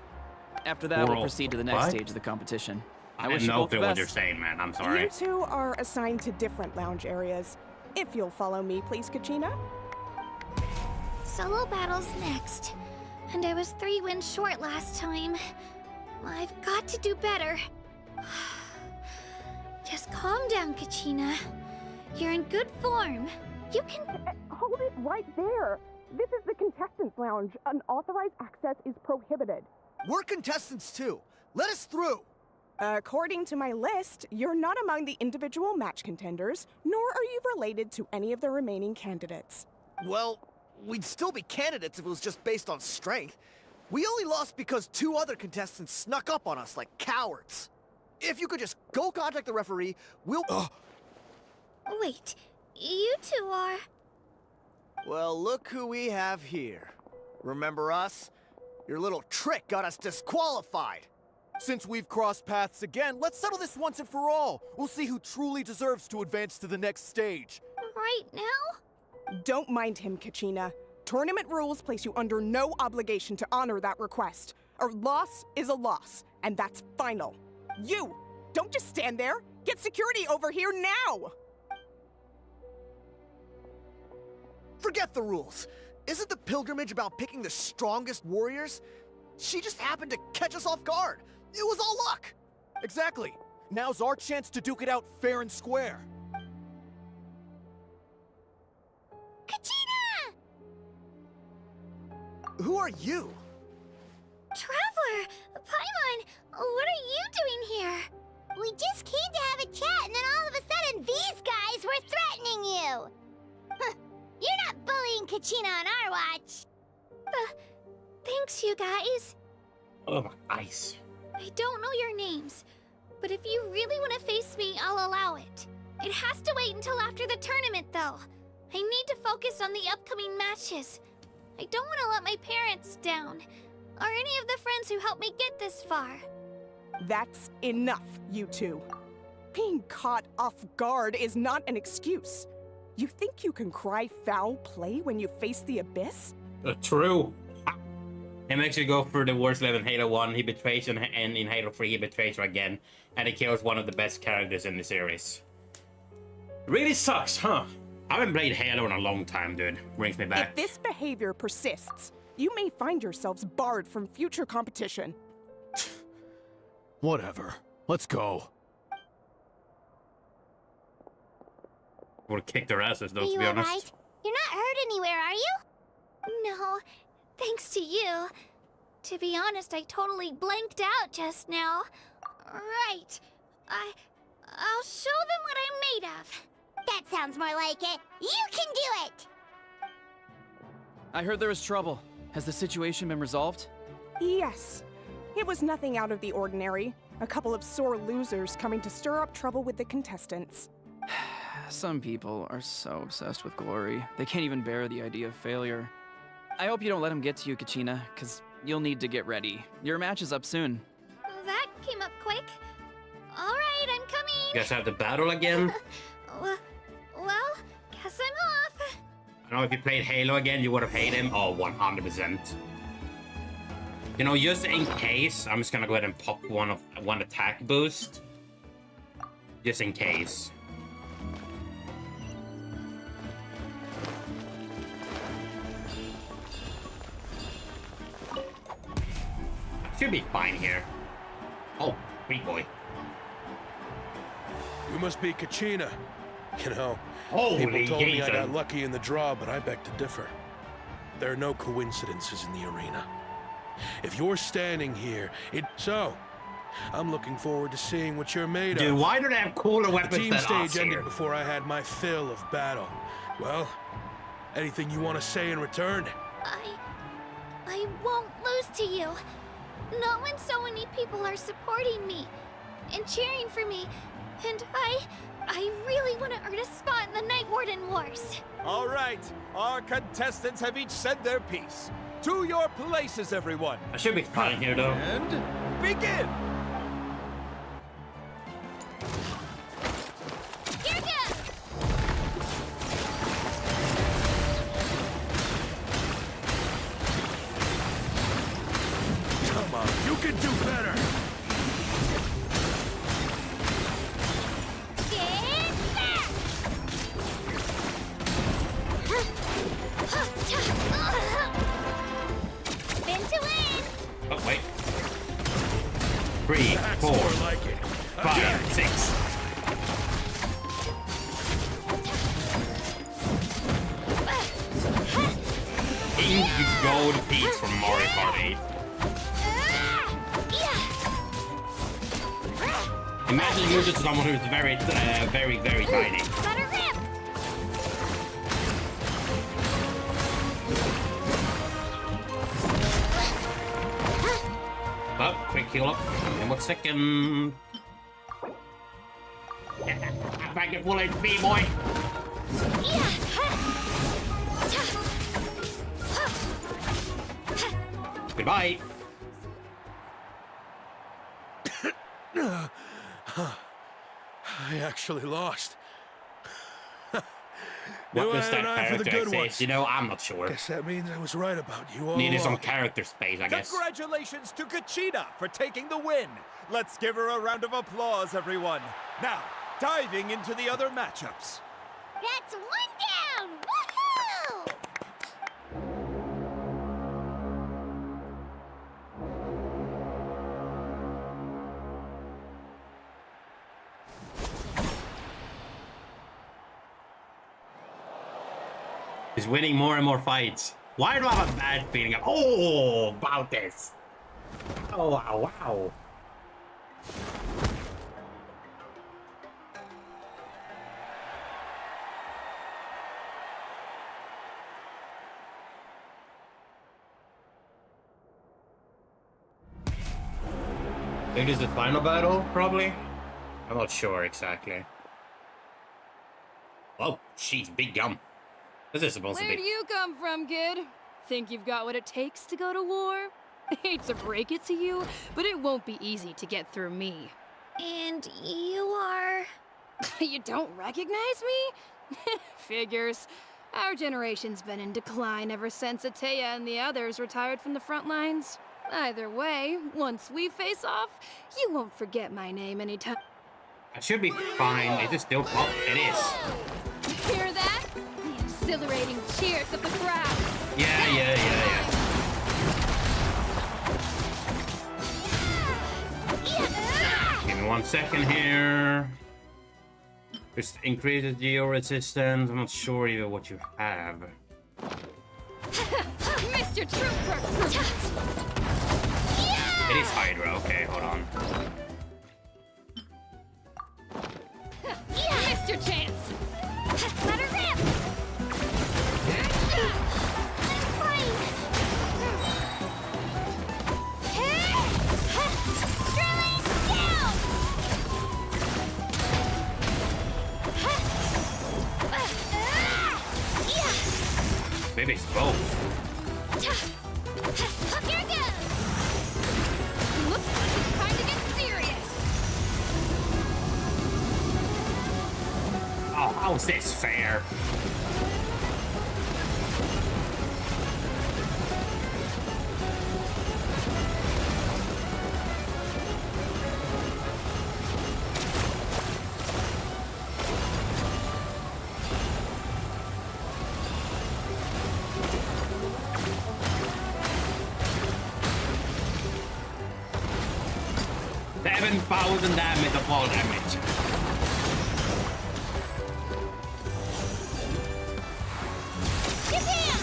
After that, we'll proceed to the next stage of the competition. I have no clue what you're saying, man. I'm sorry. You two are assigned to different lounge areas. If you'll follow me, please, Kachina. Solo battles next. And I was 3 wins short last time. I've got to do better. Just calm down, Kachina. You're in good form. You can... Hold it right there. This is the contestants' lounge. Unauthorized access is prohibited. We're contestants too. Let us through. According to my list, you're not among the individual match contenders, nor are you related to any of the remaining candidates. Well, we'd still be candidates if it was just based on strength. We only lost because 2 other contestants snuck up on us like cowards. If you could just go contact the referee, we'll... Wait, you two are... Well, look who we have here. Remember us? Your little trick got us disqualified. Since we've crossed paths again, let's settle this once and for all. We'll see who truly deserves to advance to the next stage. Right now? Don't mind him, Kachina. Tournament rules place you under no obligation to honor that request. A loss is a loss, and that's final. You! Don't just stand there! Get security over here now! Forget the rules. Isn't the pilgrimage about picking the strongest warriors? She just happened to catch us off guard. It was all luck. Exactly. Now's our chance to duke it out fair and square. Kachina! Who are you? Traveler! Paimon! What are you doing here? We just came to have a chat, and then all of a sudden, these guys were threatening you! Huh. You're not bullying Kachina on our watch! Thanks, you guys. Oh, ice. I don't know your names, but if you really want to face me, I'll allow it. It has to wait until after the tournament, though. I need to focus on the upcoming matches. I don't want to let my parents down, or any of the friends who helped me get this far. That's enough, you two. Being caught off guard is not an excuse. You think you can cry foul play when you face the abyss? True. He makes you go through the worst level in Halo 1, he betrays you, and in Halo 3 he betrays you again, and he kills one of the best characters in the series. Really sucks, huh? I haven't played Halo in a long time, dude. Brings me back. If this behavior persists, you may find yourselves barred from future competition. Whatever. Let's go. Would have kicked their asses, though, to be honest. Right? You're not hurt anywhere, are you? No, thanks to you. To be honest, I totally blanked out just now. Right. I'll show them what I'm made of. That sounds more like it. You can do it! I heard there was trouble. Has the situation been resolved? Yes. It was nothing out of the ordinary. A couple of sore losers coming to stir up trouble with the contestants. Some people are so obsessed with glory, they can't even bear the idea of failure. I hope you don't let him get to you, Kachina, because you'll need to get ready. Your match is up soon. That came up quick. All right, I'm coming. You guys have to battle again? Well, guess I'm off. I know if you played Halo again, you would have hated him. Oh, 100%. You know, just in case, I'm just gonna go ahead and pop one attack boost. Just in case. Should be fine here. Oh, sweet boy. You must be Kachina. You know, Holy people told me I Jason. got lucky in the draw, but I beg to differ. There are no coincidences in the arena. If you're standing here, so I'm looking forward to seeing what you're made of. Dude, why do they have cooler weapons The team than stage us ended here? before I had my fill of battle. Well, anything you want to say in return? I won't lose to you. Not when so many people are supporting me and cheering for me. And I really want to earn a spot in the Night Warden Wars. All right, our contestants have each said their piece. To your places, everyone. I should be fine here, though. And begin. Here goes. can do better! Spin to win! Oh, wait. 3, 4, like it. 5, 6. Ink gold piece from Mario Kart 8. Imagine you're just someone who's very, very tiny. Let her rip! Oh, quick heal up. And 1 second. Back at full HP, boy. Goodbye. I actually lost. What does that character exist? You know, I'm not sure. Guess that means I was right about you all Needed some along. character space, I guess. Congratulations to Kachina for taking the win. Let's give her a round of applause, everyone. Now, diving into the other matchups. That's one down! Woohoo! He's winning more and more fights. Why do I have a bad feeling about this? Oh, wow, wow. I think this is the final battle, probably? I'm not sure exactly. Oh, jeez, big gum. This is supposed to Where be. do you come from, kid? Think you've got what it takes to go to war? Hate to break it to you, but it won't be easy to get through me. And you are... You don't recognize me? Figures. Our generation's been in decline ever since Ateya and the others retired from the front lines. Either way, once we face off, you won't forget my name anytime. I should be fine. Is it still pop? It is. Hear that? The exhilarating cheers of the crowd. Yeah. Give me 1 second here. Just increases geo resistance. I'm not sure even what you have. Mr. Trooper! It is Hydra. Okay, hold on. Mr. Chance! Let her rip! I'm fine! Drilling down! Maybe it's both. Here goes! Looks like it's time to get serious. Oh, how's this fair? $7,000 damage of fall damage. Get down!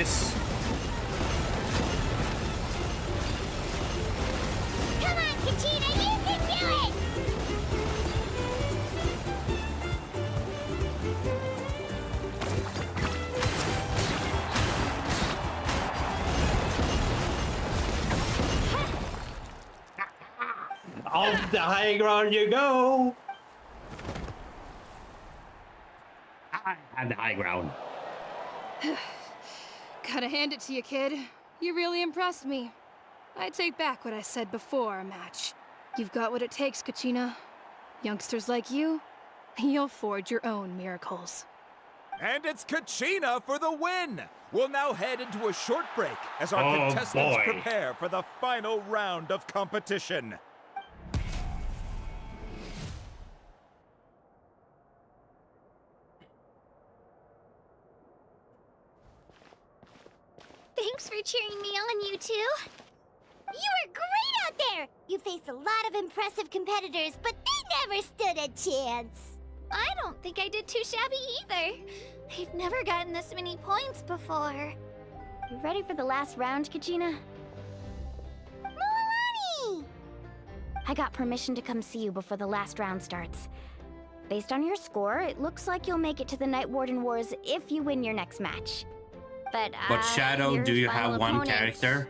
this. Come on, Kachina, you can do it! Off the high ground you go! I had the high ground. Gotta hand it to you, kid. You really impressed me. I take back what I said before our match. You've got what it takes, Kachina. Youngsters like you, you'll forge your own miracles. And it's Kachina for the win! We'll now head into a short break as our contestants prepare for the final round of competition. Thanks for cheering me on, you two. You were great out there! You faced a lot of impressive competitors, but they never stood a chance. I don't think I did too shabby either. I've never gotten this many points before. You ready for the last round, Kachina? Milani! I got permission to come see you before the last round starts. Based on your score, it looks like you'll make it to the Night Warden Wars if you win your next match. But Shadow, your do you final have one opponent- character?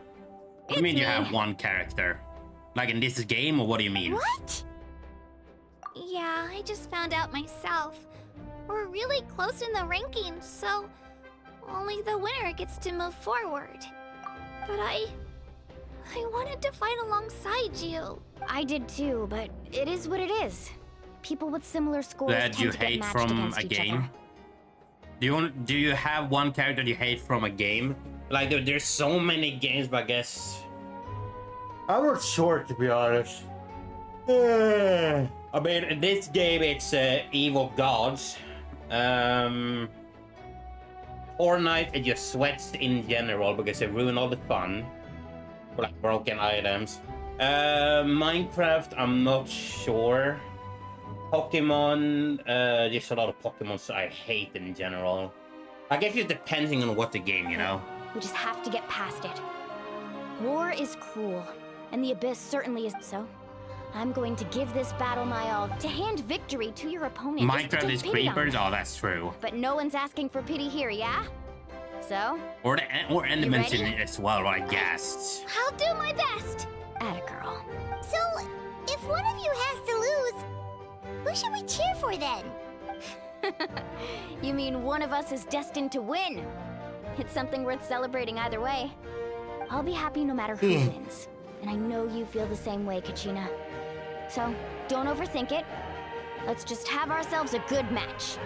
What do you mean you have one character? Like in this game, or what do you mean? What? Yeah, I just found out myself. We're really close in the rankings, so only the winner gets to move forward. But I wanted to fight alongside you. I did too, but it is what it is. People with similar scores That tend you to get hate matched from against a each game? other. Do you have one character you hate from a game? Like there's so many games, but I guess I'm not sure, to be honest. I mean, in this game it's evil gods. Fortnite, it just sweats in general because they ruin all the fun. Or like broken items. Minecraft, I'm not sure. Pokemon, there's a lot of Pokemon I hate in general. I guess it's depending on what the game, you know? We just have to get past it. War is cruel, and the Abyss certainly is so. I'm going to give this battle my all to hand victory to your opponent. Just Minecraft take is pity on creepers? them. Oh, that's true. But no one's asking for pity here, yeah? So? Or Endermans in ready? it as well, I guess. I'll do my best. Atta girl. So, if one of you has to lose, who should we cheer for then? You mean one of us is destined to win? It's something worth celebrating either way. I'll be happy no matter who wins. And I know you feel the same way, Kachina. So, don't overthink it. Let's just have ourselves a good match.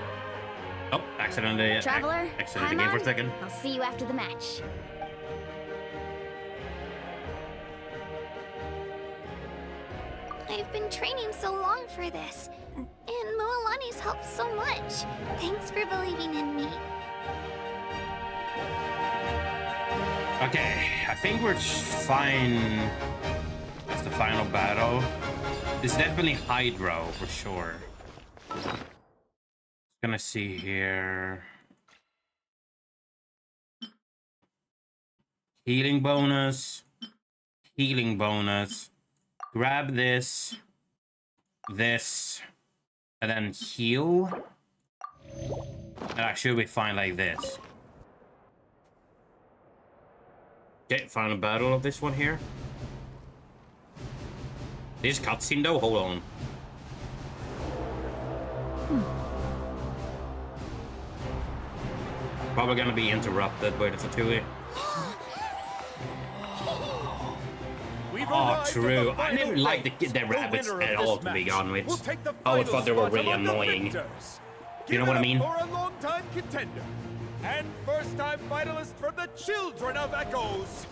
Oh, accidentally Traveler, exited the time game for a on. second. I'll see you after the match. I've been training so long for this, and Moalani's helped so much. Thanks for believing in me. Okay, I think we're fine. That's the final battle. It's definitely Hydro for sure. Gonna see here. Healing bonus. Healing bonus. Grab this. This. And then heal. And I should be fine like this. Okay, final battle of this one here. This cutscene though, hold on. Probably gonna be interrupted by the Fatui. Oh, true. I never liked the rabbits at all, to be honest. I would thought they were really annoying. You know what I mean? For a long-time contender and first-time finalist for the Children of Echoes,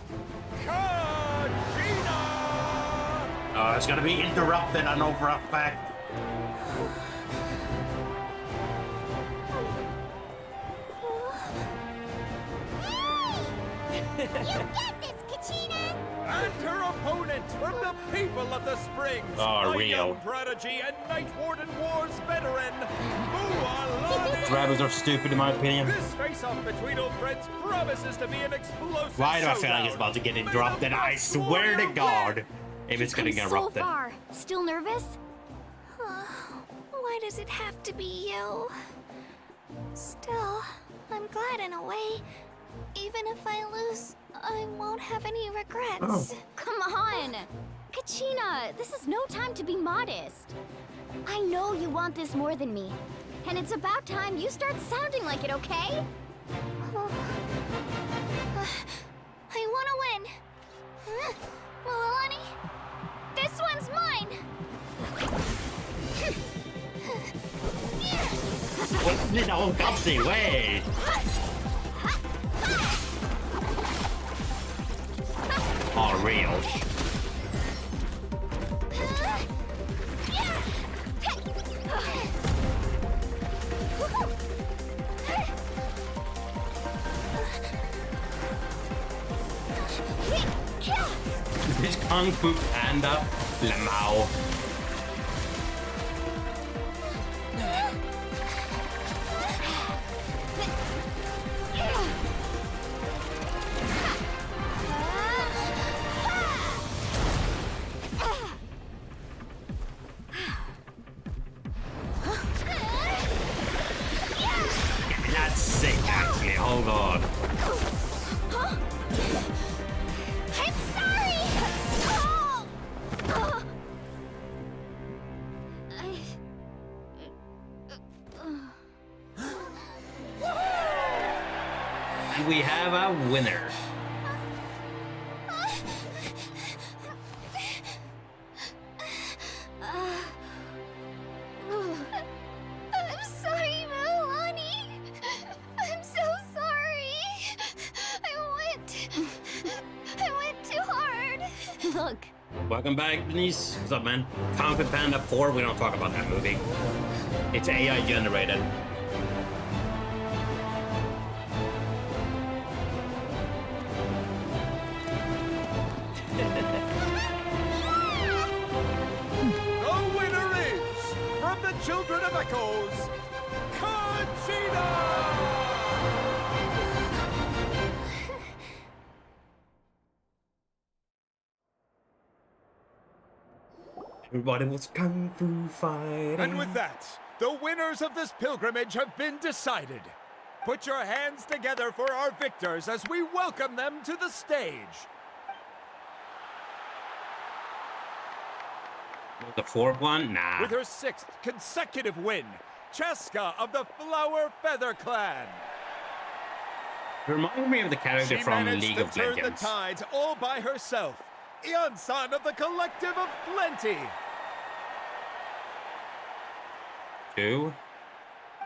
Kachina! Oh, it's gonna be interrupted, I know for a fact. You get this, Kachina! And her opponent sprint from the people of the Springs. Oh, a real. young prodigy and Night Warden Wars veteran, Mualani. Drivers are stupid in my opinion. This face-off between old friends promises to be an explosive Why do I feel like showdown. it's about to get interrupted? I swear to God, if it's gonna get interrupted. So far. Still nervous? Why does it have to be you? Still, I'm glad in a way. Even if I lose, I won't have any regrets. Oh. Come on! Kachina, this is no time to be modest. I know you want this more than me. And it's about time you start sounding like it, okay? I want to win. Mualani, this one's mine. No, Gupsy, wait! Oh, real. This Kung Fu Panda Lamau. That's sick, actually. Hold on. I'm sorry. And we have a winner. I'm sorry, Mualani. I'm so sorry. I went too hard. Look. Welcome back, Denise. What's up, man? Kung Fu Panda 4, we don't talk about that movie. It's AI generated. The winner is, from the Children of Echoes, Kachina! Everybody was Kung Fu fighting. And with that, the winners of this pilgrimage have been decided. Put your hands together for our victors as we welcome them to the stage. The fourth one? Nah. With her 6th consecutive win, Cheska of the Flower Feather Clan. Remind me of the character She from managed League to of turn Legends. the tides all by herself. Ian-san of the Collective of Plenty. 2.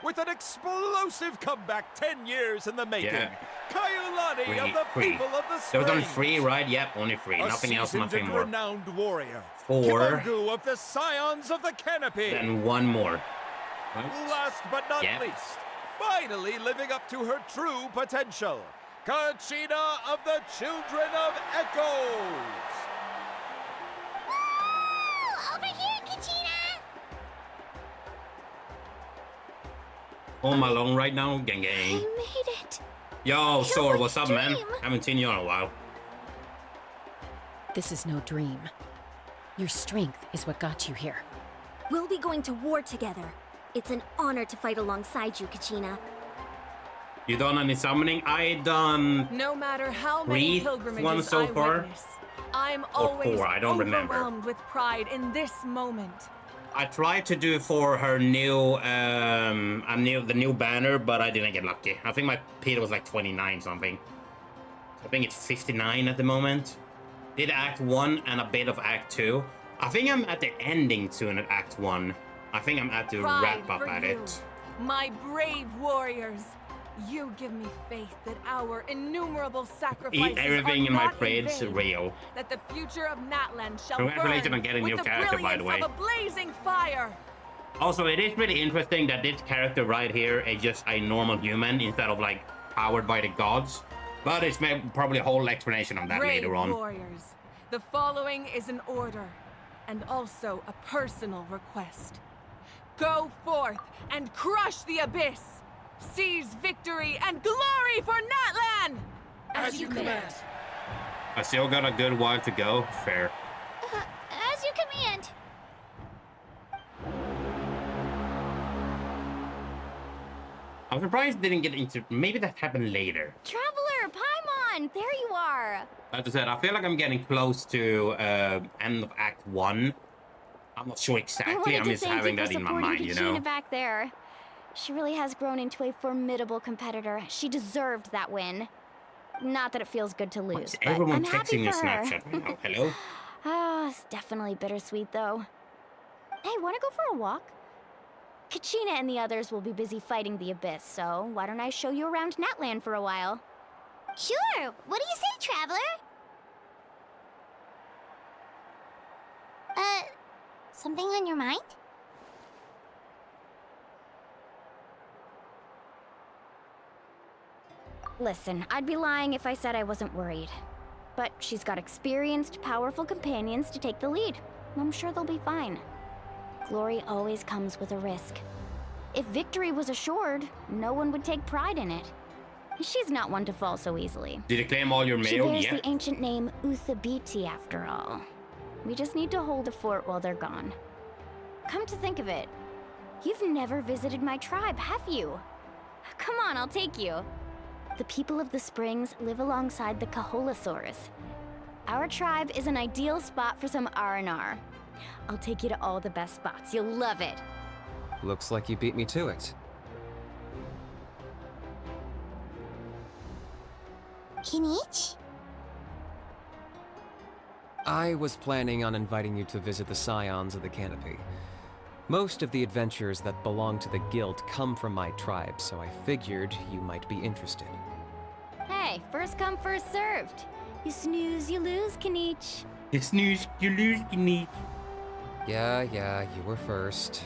With an explosive comeback 10 years in the making. Yeah. Kaiulani of the people of the There was only Springs. 3, right? Yep, only 3. Nothing else, seasoned nothing and more. renowned warrior. 4. Kimongu of the Scions of the Canopy. Then 1 more. Right? Last but not Yep. least, finally living up to her true potential, Kachina of the Children of Echoes. Over here, Kachina. Home alone right now? Gang gang. I made it. Yo, Feels Sor, like what's a up, man? dream. Haven't seen you in a while. This is no dream. Your strength is what got you here. We'll be going to war together. It's an honor to fight alongside you, Kachina. You done any summoning? I done No matter how many 3 pilgrimages ones so I far. witness, I'm Or always 4, I don't remember. overwhelmed with pride in this moment. I tried to do for her new, the new banner, but I didn't get lucky. I think my Peter was like 29 something. I think it's 59 at the moment. Did Act 1 and a bit of Act 2. I think I'm at the ending soon at Act 1. I think I'm at the Pride wrap up for at you, it. my brave warriors. You give me faith that our innumerable sacrifices Eat everything are in my not praise, vain, Rio. that the future of Natlan shall Congratulations burn on getting with new the character, by the brilliance way. of a blazing fire. Also, it is really interesting that this character right here is just a normal human instead of like powered by the gods. But it's probably a whole explanation on that Brave later on. warriors, The following is an order, and also a personal request. Go forth and crush the abyss! Seize victory and glory for Natlan! As you command. I still got a good while to go. Fair. As you command. I'm surprised they didn't get into... Maybe that happened later. Traveler, Paimon, there you are. As I said, I feel like I'm getting close to end of Act 1. I'm not sure exactly. I'm just having that in my mind, you know? Back there. She really has grown into a formidable competitor. She deserved that win. Not that it feels good to lose, but Everyone I'm happy texting your for her. Snapchat right now. Hello? Ah, it's definitely bittersweet, though. Hey, wanna go for a walk? Kachina and the others will be busy fighting the Abyss, so why don't I show you around Natlan for a while? Sure. What do you say, Traveler? Something on your mind? Listen, I'd be lying if I said I wasn't worried. But she's got experienced, powerful companions to take the lead. I'm sure they'll be fine. Glory always comes with a risk. If victory was assured, no one would take pride in it. She's not one to fall so easily. Did you claim all your She mail? bears Yeah. the ancient name Uthabiti, after all. We just need to hold the fort while they're gone. Come to think of it, you've never visited my tribe, have you? Come on, I'll take you. The people of the Springs live alongside the Kaholasaurus. Our tribe is an ideal spot for some R&R. I'll take you to all the best spots. You'll love it. Looks like you beat me to it. Kinich? I was planning on inviting you to visit the Scions of the Canopy. Most of the adventures that belong to the Guild come from my tribe, so I figured you might be interested. Hey, first come, first served. You snooze, you lose, Kinich. You snooze, you lose, Kinich. Yeah, you were first.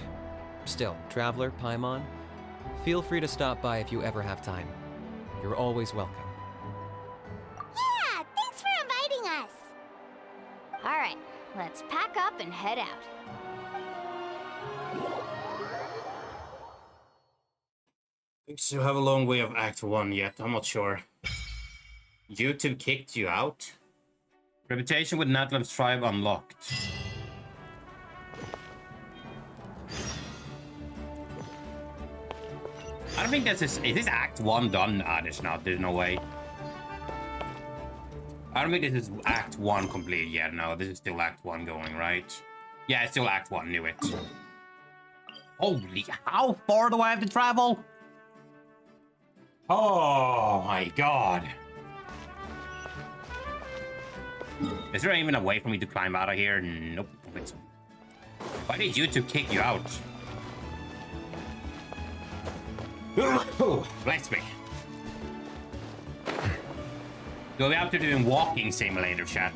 Still, Traveler, Paimon, feel free to stop by if you ever have time. You're always welcome. Yeah, thanks for inviting us. All right, let's pack up and head out. We still have a long way of Act 1 yet. I'm not sure. YouTube kicked you out? Reputation with Natlan's tribe unlocked. I don't think this is this Act 1 done? Ah, there's not. There's no way. I don't think this is Act 1 complete yet. No, this is still Act 1 going, right? Yeah, it's still Act 1. Knew it. Holy, how far do I have to travel? Oh my god. Is there even a way for me to climb out of here? Nope. I don't think so. Why did YouTube kick you out? Oh, bless me. Go out to doing walking simulator chat.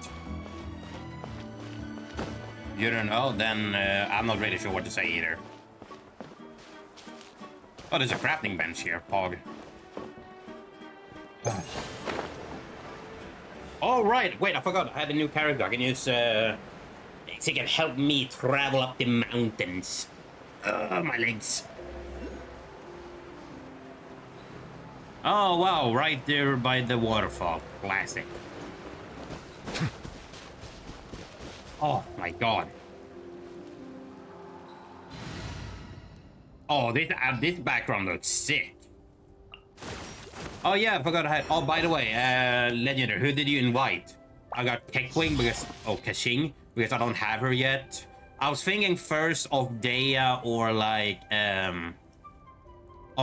You don't know? Then I'm not really sure what to say either. Oh, there's a crafting bench here, Pog. Oh, right. Wait, I forgot. I had a new character. I can use, so it can help me travel up the mountains. My legs. Oh, wow. Right there by the waterfall. Classic. Oh, my God. Oh, this background looks sick. Oh yeah, I forgot I had. Oh, by the way, Legendary, who did you invite? I got Techwing because Kashing because I don't have her yet. I was thinking first of Dea or like oh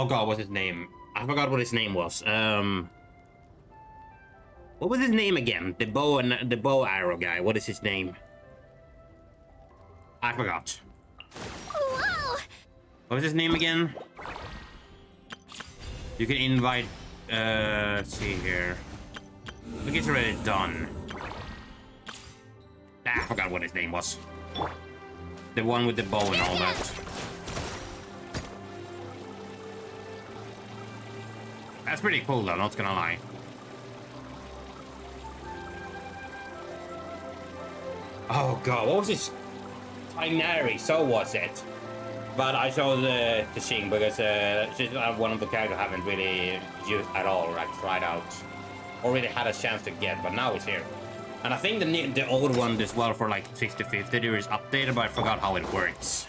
god, what's his name? I forgot what his name was. What was his name again? The bow arrow guy. What is his name? I forgot. Whoa! What was his name again? You can invite. Let's see here. I think it's already done. Ah, I forgot what his name was. The one with the bow and all that. That's pretty cool though, not gonna lie. Oh god, what was this? Binary, so was it. But I showed to Xing because she's one of the characters I haven't really used at all, like tried out. Or really had a chance to get, but now it's here. And I think the old one as well for like 50/50 there is updated, but I forgot how it works.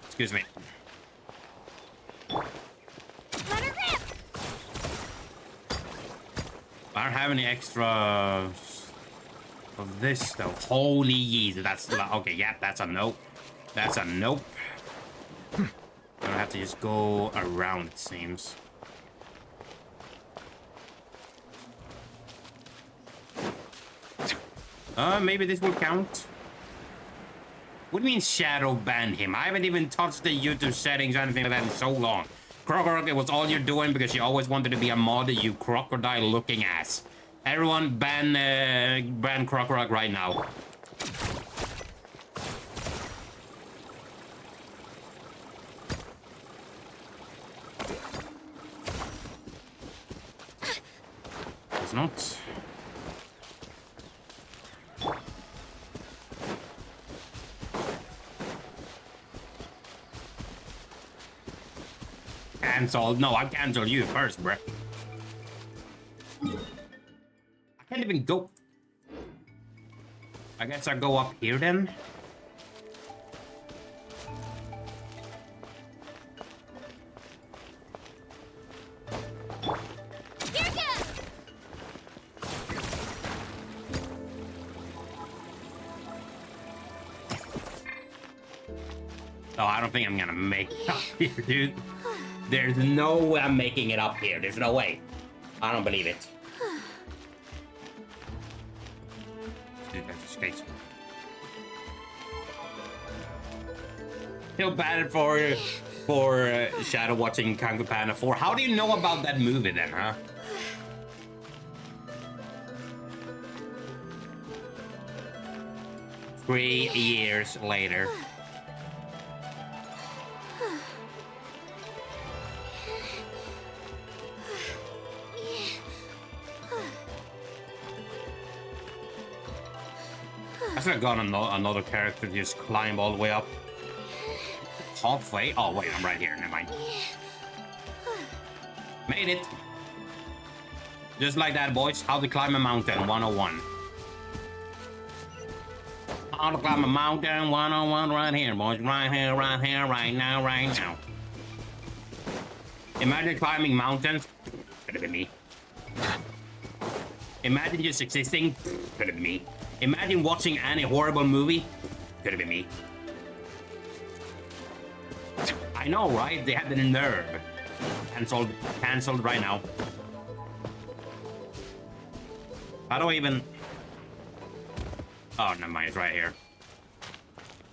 Excuse me. Let her rip! I don't have any extra of this though. Holy yeez, that's okay. Yeah, that's a nope. That's a nope. I have to just go around, it seems. Maybe this will count. What do you mean Shadow banned him? I haven't even touched the YouTube settings or anything like that in so long. Crocodile, it was all you're doing because you always wanted to be a mod, you crocodile-looking ass. Everyone ban Crocodile right now. It's not. Cancelled. No, I cancelled you first, bruh. I can't even go. I guess I go up here then. Oh, I don't think I'm gonna make it up here, dude. There's no way I'm making it up here. There's no way. I don't believe it. Dude, that's just crazy. Feel bad for Shadow watching Kung Fu Panda 4. How do you know about that movie then, huh? Three years later. I should have gone another character to just climb all the way up. Halfway? Oh, wait, I'm right here. Never mind. Made it. Just like that, boys. How to climb a mountain 101. How to climb a mountain 101 right here, boys. Right here, right here, right now, right now. Imagine climbing mountains. Could have been me. Imagine just existing. Could have been me. Imagine watching any horrible movie. Could have been me. I know, right? They had the nerve. Cancelled right now. How do I even... Oh, never mind. It's right here.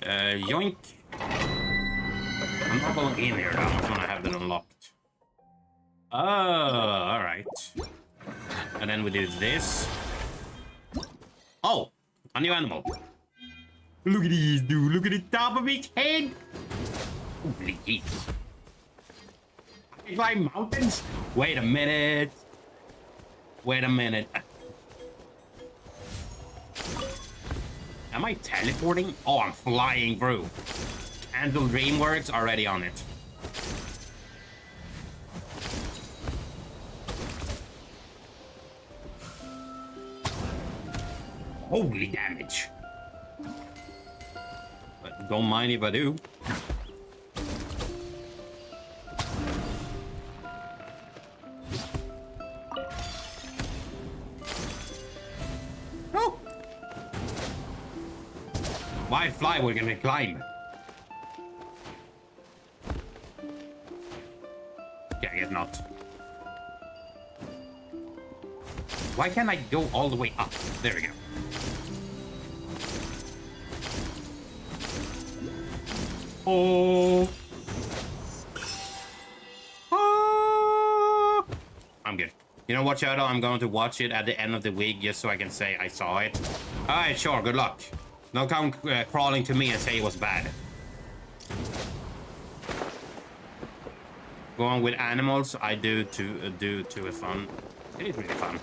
Yoink. I'm not going in here, though. I'm just gonna have it unlocked. Oh, alright. And then we do this. Oh! A new animal. Look at these, dude. Look at the top of his head. Holy jeez. I can climb mountains? Wait a minute. Wait a minute. Am I teleporting? Oh, I'm flying through. Cancel DreamWorks already on it. Holy damage. But don't mind if I do. Oh! Why fly? We're gonna climb. Okay, I guess not. Why can't I go all the way up? There we go. Oh. Oh. I'm good. You know what, Shadow? I'm going to watch it at the end of the week just so I can say I saw it. Alright, sure. Good luck. Don't come crawling to me and say it was bad. Going with animals, I do to a fun. It is really fun.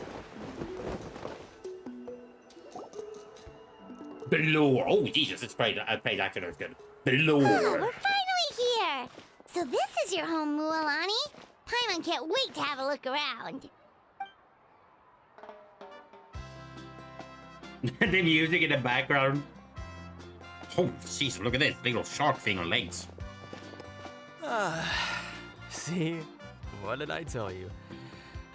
The lore. Oh Jesus, it's played. I played actor. That's good. The lore. Oh, we're finally here. So this is your home, Mualani. Paimon can't wait to have a look around. The music in the background. Oh jeez, look at this big little shark thing on legs. See? What did I tell you?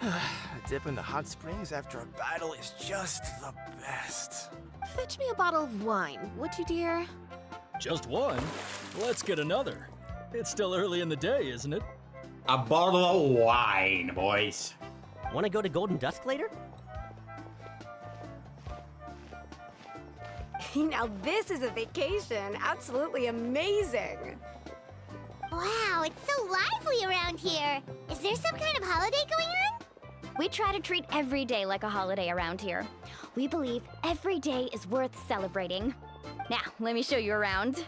A dip in the hot springs after a battle is just the best. Fetch me a bottle of wine, would you, dear? Just one? Let's get another. It's still early in the day, isn't it? A bottle of wine, boys. Want to go to Golden Dusk later? Now this is a vacation. Absolutely amazing. Wow, it's so lively around here. Is there some kind of holiday going on? We try to treat every day like a holiday around here. We believe every day is worth celebrating. Now, let me show you around.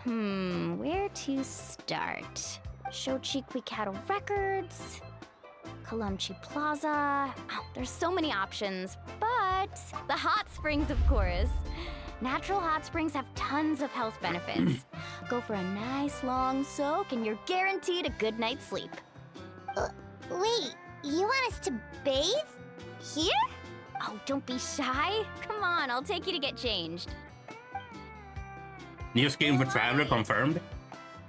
Where to start? Shochiqui Cattle Records, Kalumchi Plaza. Oh, there's so many options, but the hot springs, of course. Natural hot springs have tons of health benefits. Go for a nice long soak and you're guaranteed a good night's sleep. Wait, you want us to bathe? Here? Oh, don't be shy. Come on, I'll take you to get changed. New skin for Traveler confirmed.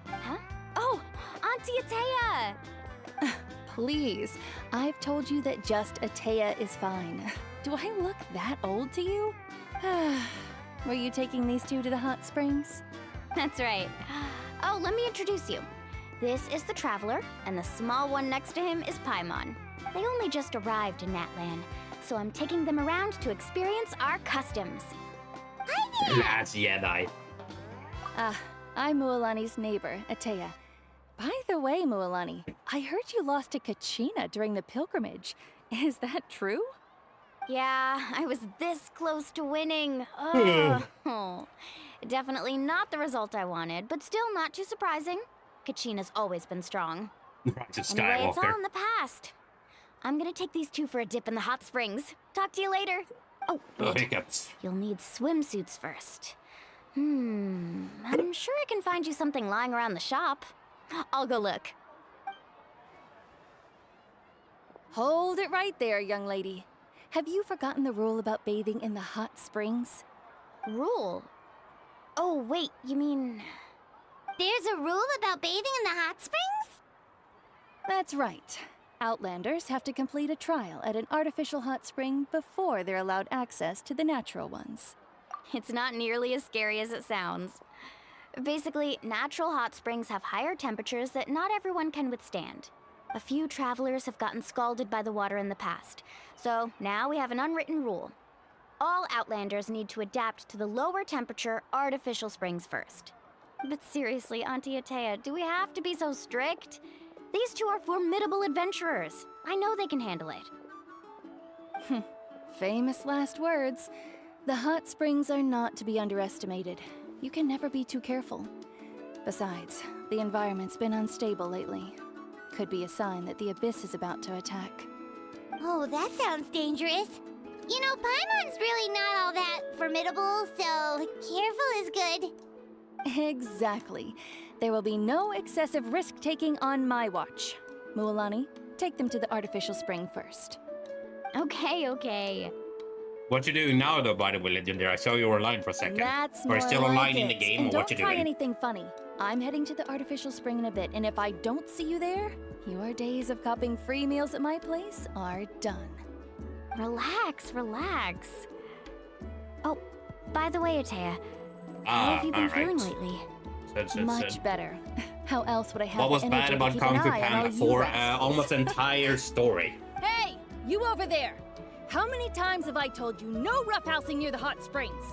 Huh? Oh, Auntie Atea! Please, I've told you that just Atea is fine. Do I look that old to you? Were you taking these two to the hot springs? That's right. Oh, let me introduce you. This is the Traveler, and the small one next to him is Paimon. They only just arrived in Natlan, so I'm taking them around to experience our customs. That's Jedi. I'm Mualani's neighbor, Atea. By the way, Mualani, I heard you lost to Kachina during the pilgrimage. Is that true? Yeah, I was this close to winning. Oh, definitely not the result I wanted, but still not too surprising. Kachina's always been strong. Anyway, it's all in the past. I'm gonna take these two for a dip in the hot springs. Talk to you later. Oh, hiccups. You'll need swimsuits first. I'm sure I can find you something lying around the shop. I'll go look. Hold it right there, young lady. Have you forgotten the rule about bathing in the hot springs? Rule? Oh, wait, you mean... There's a rule about bathing in the hot springs? That's right. Outlanders have to complete a trial at an artificial hot spring before they're allowed access to the natural ones. It's not nearly as scary as it sounds. Basically, natural hot springs have higher temperatures that not everyone can withstand. A few travelers have gotten scalded by the water in the past, so now we have an unwritten rule. All Outlanders need to adapt to the lower temperature artificial springs first. But seriously, Auntie Atea, do we have to be so strict? These two are formidable adventurers. I know they can handle it. Famous last words. The hot springs are not to be underestimated. You can never be too careful. Besides, the environment's been unstable lately. Could be a sign that the Abyss is about to attack. Oh, that sounds dangerous. You know, Paimon's really not all that formidable, so careful is good. Exactly. There will be no excessive risk-taking on my watch. Mualani, take them to the artificial spring first. Okay. What you doing now, though, by the way, Legendary? I saw you were online for a second. That's Or more still like online in the it. game, And or what you don't try doing? anything funny. I'm heading to the artificial spring in a bit, and if I don't see you there, your days of copping free meals at my place are done. Relax. Oh, by the way, Atea, how have you been feeling lately? Much better. How else would I have What was the energy bad to about keep Kung an Fu eye on all Panda you 4? rascals? Almost entire story. Hey, you over there! How many times have I told you no roughhousing near the hot springs?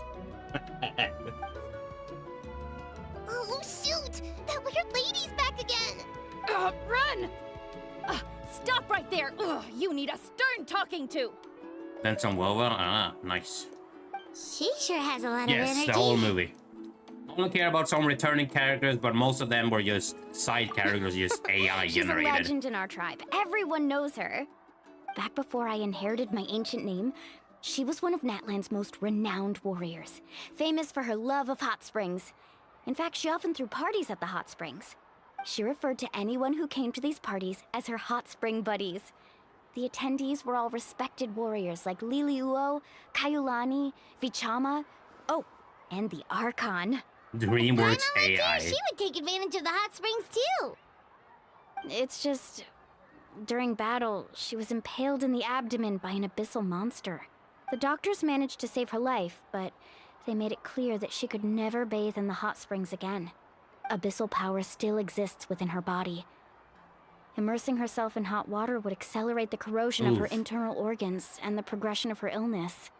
Oh, shoot! That weird lady's back again! Run! Stop right there! You need a stern talking to! Then some Wowa. Nice. She sure has a lot of Yes, energy. the whole movie. don't care about some returning characters, but most of them were just side characters, just AI She's a generated. legend in our tribe. Everyone knows her. Back before I inherited my ancient name, she was one of Natlan's most renowned warriors, famous for her love of hot springs. In fact, she often threw parties at the hot springs. She referred to anyone who came to these parties as her hot spring buddies. The attendees were all respected warriors like Liliuo, Kaiulani, Vichama, oh, and the Archon. DreamWorks AI. She would take advantage of the hot springs too. It's just, during battle, she was impaled in the abdomen by an abyssal monster. The doctors managed to save her life, but they made it clear that she could never bathe in the hot springs again. Abyssal power still exists within her body. Immersing herself in hot water would accelerate the corrosion of her internal organs and the progression of her illness.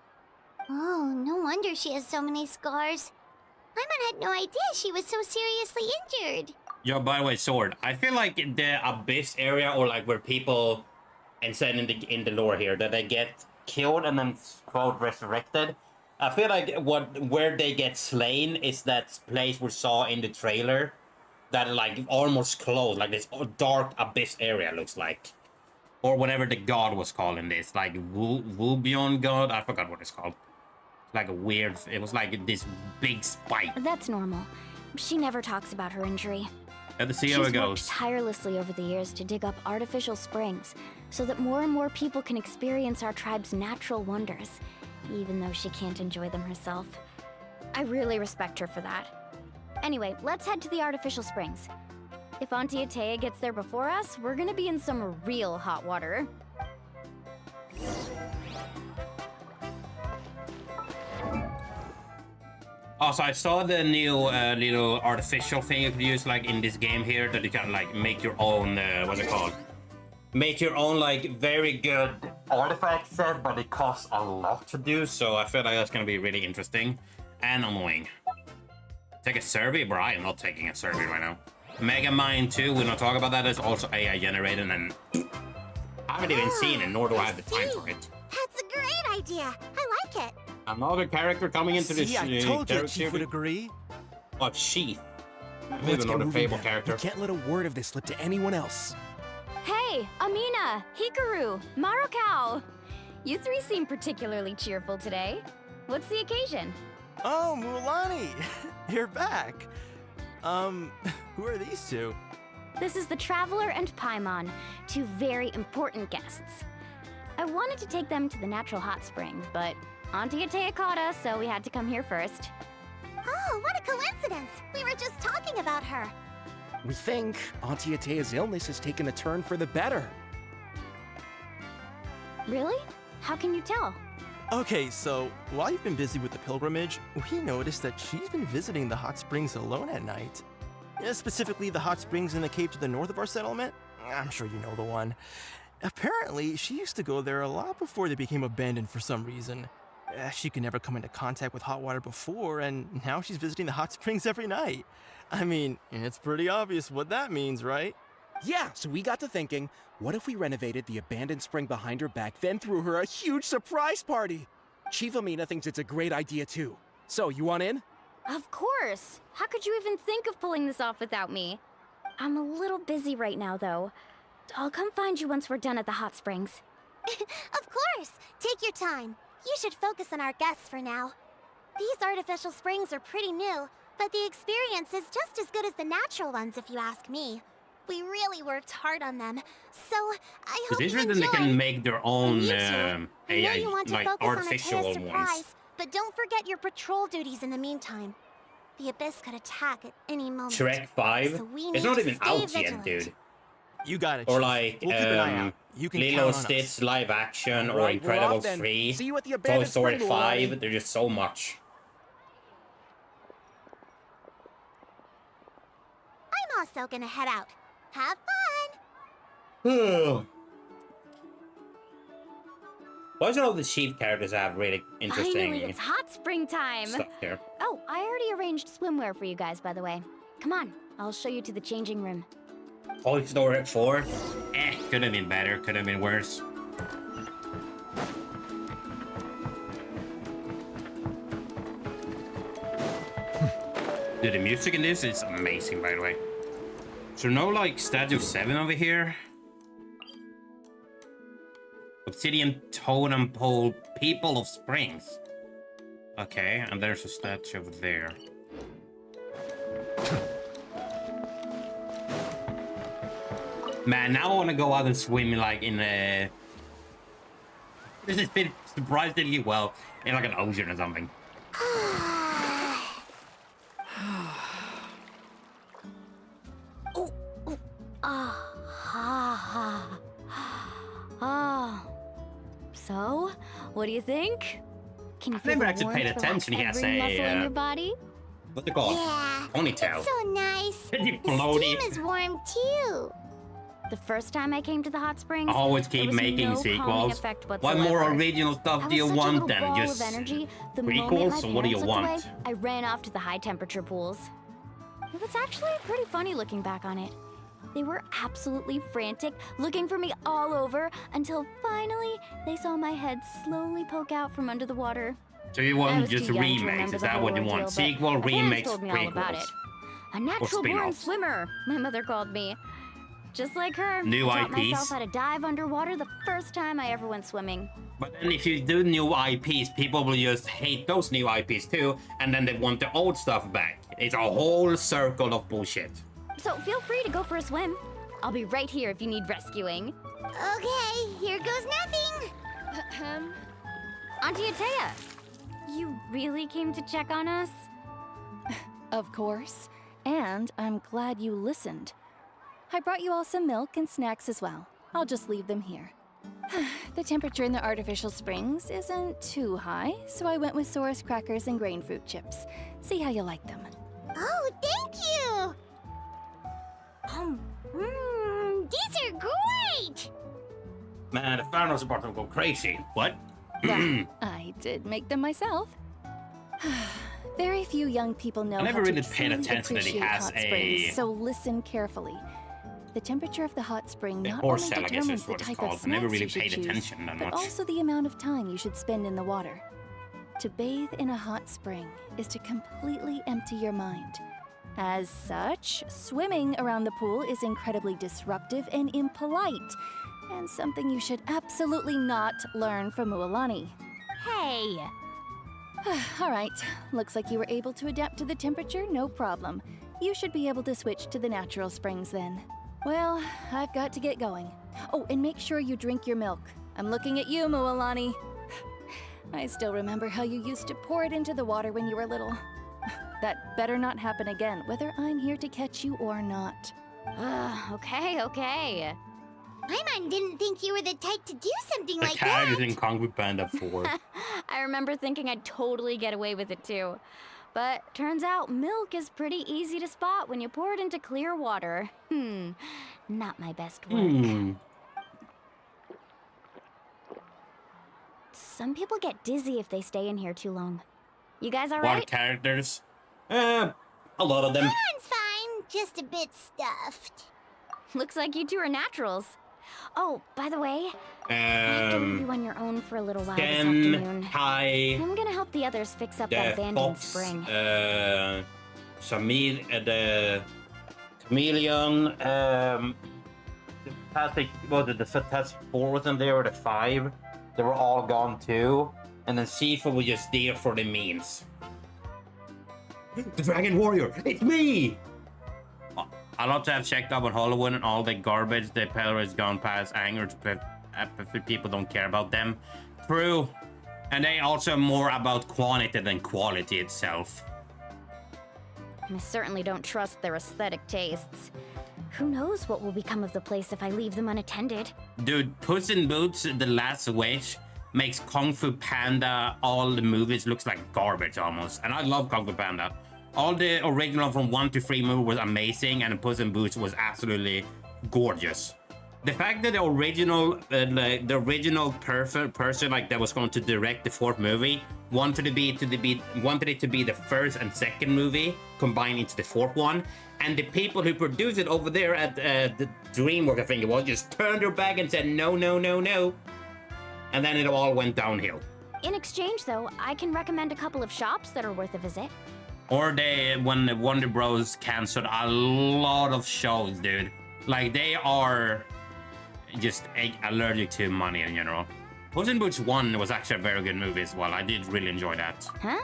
Oh, no wonder she has so many scars. Paimon had no idea she was so seriously injured. Yo, by the way, Sword, I feel like the abyss area, or like where people, and said in the lore here, that they get killed and then quote resurrected. I feel like where they get slain is that place we saw in the trailer, that like almost closed, like this dark abyss area looks like, or whatever the god was calling this, like Wubion god. I forgot what it's called. Like a weird, it was like this big spike. That's normal. She never talks about her injury. Have to see how it She's goes. worked tirelessly over the years to dig up artificial springs so that more and more people can experience our tribe's natural wonders, even though she can't enjoy them herself. I really respect her for that. Anyway, let's head to the artificial springs. If Auntie Atea gets there before us, we're gonna be in some real hot water. Also, I saw the new little artificial thing you could use like in this game here, that you can like make your own, what's it called? Make your own like very good artifact set, but it costs a lot to do, so I feel like that's gonna be really interesting and annoying. Take a survey? Bro, I am not taking a survey right now. Mega Mine 2, we're not talking about that, it's also AI generated, and I haven't even seen it, nor do I have the time for it. That's a great idea. I like it. Another character coming into this. I told you Chief would agree. Oh, Chief. Maybe Let's get another moving Fable then. character. We can't let a word of this slip to anyone else. Hey, Amina, Hikaru, Marukao. You three seem particularly cheerful today. What's the occasion? Oh, Mulani, you're back. Who are these two? This is the Traveler and Paimon, two very important guests. I wanted to take them to the natural hot springs, but Auntie Atea caught us, so we had to come here first. Oh, what a coincidence! We were just talking about her. We think Auntie Atea's illness has taken a turn for the better. Really? How can you tell? Okay, so while you've been busy with the pilgrimage, we noticed that she's been visiting the hot springs alone at night. Specifically, the hot springs in the cave to the north of our settlement. I'm sure you know the one. Apparently, she used to go there a lot before they became abandoned for some reason. She could never come into contact with hot water before, and now she's visiting the hot springs every night. I mean, it's pretty obvious what that means, right? Yeah, so we got to thinking, what if we renovated the abandoned spring behind her back, then threw her a huge surprise party? Chief Amina thinks it's a great idea too. So, you want in? Of course! How could you even think of pulling this off without me? I'm a little busy right now, though. I'll come find you once we're done at the hot springs. Of course! Take your time. You should focus on our guests for now. These artificial springs are pretty new, but the experience is just as good as the natural ones, if you ask me. We really worked hard on them, so I hope It's you interesting enjoy. they can make their own You two, I know AI, you want to like focus on artificial Atea's ones. surprise, but don't forget your patrol duties in the meantime. The Abyss could attack at any moment. Shrek 5? So we It's need not to even stay out yet, vigilant. dude. You got it, Or Chief. like We'll keep an eye out. You can Lilo count on Stitch us. live action, or Right, we're off Incredibles then. 3, See you at the Toy abandoned Story spring, 5. Lorelai. There's just so much. I'm also gonna head out. Have fun! Why should all the Chief characters have really interesting Finally, it's hot spring time! stuff here? Oh, I already arranged swimwear for you guys, by the way. Come on, I'll show you to the changing room. Toy Story 4? Could have been better, could have been worse. Dude, the music in this is amazing, by the way. So no, like, Statue 7 over here. Obsidian Totem Pole, People of Springs. Okay, and there's a statue over there. Man, now I want to go out and swim like in a... This has been surprisingly well in like an ocean or something. So, what do you think? Can you I've never actually paid attention. He has every muscle in a your body? what's it called? Yeah, Ponytail. it's so nice. Pretty The floaty. steam is warm too. The first time I came to the hot springs, Always there keep was making no calming sequels. effect What whatsoever. more original stuff I do you was such a want little then? ball Just of energy. The moment prequels, my or what do you parents looked want? away, I ran off to the high temperature pools. It was actually pretty funny looking back on it. They were absolutely frantic, looking for me all over, until finally they saw my head slowly poke out from under the water. So you I want was just too young to remakes? remember Is the that whole what you ordeal, want? but Sequel, my parents remakes, told me all about prequels. it. A natural born spin-offs. swimmer, my mother called me. Just like her, New I taught IPs. myself how to dive underwater the first time I ever went swimming. But then if you do new IPs, people will just hate those new IPs too, and then they want the old stuff back. It's a whole circle of bullshit. So feel free to go for a swim. I'll be right here if you need rescuing. Okay, here goes nothing. Auntie Atea, you really came to check on us? Of course. And I'm glad you listened. I brought you all some milk and snacks as well. I'll just leave them here. The temperature in the artificial springs isn't too high, so I went with Saurus crackers and grain fruit chips. See how you like them. Oh, thank you. These are great. Man, the Farnell's about to go crazy. What? Well, I did make them myself. Very few young people know I never how really to paid truly attention that he appreciate has hot springs, a- so listen carefully. The temperature of the hot spring The not horse only cell, I guess determines is the what it's type called. of I never snacks really you should paid choose, attention that but much. also the amount of time you should spend in the water. To bathe in a hot spring is to completely empty your mind. As such, swimming around the pool is incredibly disruptive and impolite, and something you should absolutely not learn from Mualani. Hey! All right, looks like you were able to adapt to the temperature, no problem. You should be able to switch to the natural springs then. Well, I've got to get going. Oh, and make sure you drink your milk. I'm looking at you, Mualani. I still remember how you used to pour it into the water when you were little. That better not happen again, whether I'm here to catch you or not. Okay. Paimon didn't think you were the type to do something The like tag that. is in Kung Fu Panda 4. I remember thinking I'd totally get away with it too. But turns out milk is pretty easy to spot when you pour it into clear water. Not my best work. Some people get dizzy if they stay in here too long. You guys all Water right? characters? A lot of them. Paimon fine, just a bit stuffed. Looks like you two are naturals. Oh, by the way, I have to leave you on your own for a little while this afternoon. Hi. I'm gonna help the others fix up that The abandoned Fox, spring. Shamil, the Chameleon, the Fantastic, was it the Fantastic Four wasn't there, or the Five? They were all gone too. And then Sifu was just there for the memes. The Dragon Warrior, it's me! I'd love to have checked up on Hollywood and all the garbage the Peller has gone past anger if people don't care about them. True. And they also more about quantity than quality itself. I certainly don't trust their aesthetic tastes. Who knows what will become of the place if I leave them unattended? Dude, Puss in Boots, The Last Wish, makes Kung Fu Panda, all the movies looks like garbage almost. And I love Kung Fu Panda. All the original from 1 to 3 movie was amazing, and Puss in Boots was absolutely gorgeous. The fact that the original person like that was going to direct the 4th movie wanted it to be the 1st and 2nd movie combined into the 4th one, and the people who produced it over there at the DreamWorks, I think it was, just turned their back and said no, and then it all went downhill. In exchange, though, I can recommend a couple of shops that are worth a visit. Or when the Wonder Bros canceled a lot of shows, dude. Like, they are just allergic to money in general. Puss in Boots 1 was actually a very good movie as well. I did really enjoy that. Huh?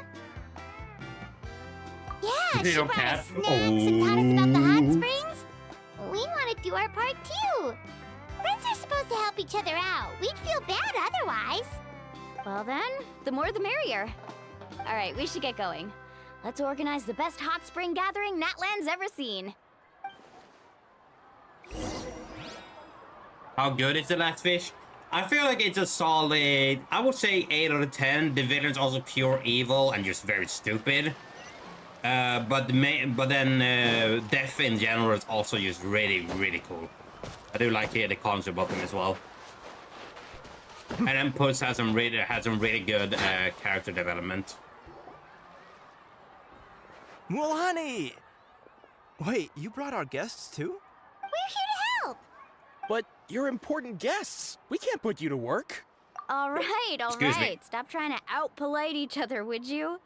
Yeah, she Little brought cat. us snacks and taught us about the hot springs. We want to do our part too. Friends are supposed to help each other out. We'd feel bad otherwise. Well then, the more the merrier. All right, we should get going. Let's organize the best hot spring gathering Natlan's ever seen. How good is the last fish? I feel like it's a solid, I would say 8 out of 10. The villain's also pure evil and just very stupid. But then Death in general is also just really, really cool. I do like the concept of him as well. And then Puss has some really good character development. Mulani! Wait, you brought our guests too? We're here to help. But you're important guests. We can't put you to work. All right. Excuse me. Stop trying to out-polite each other, would you?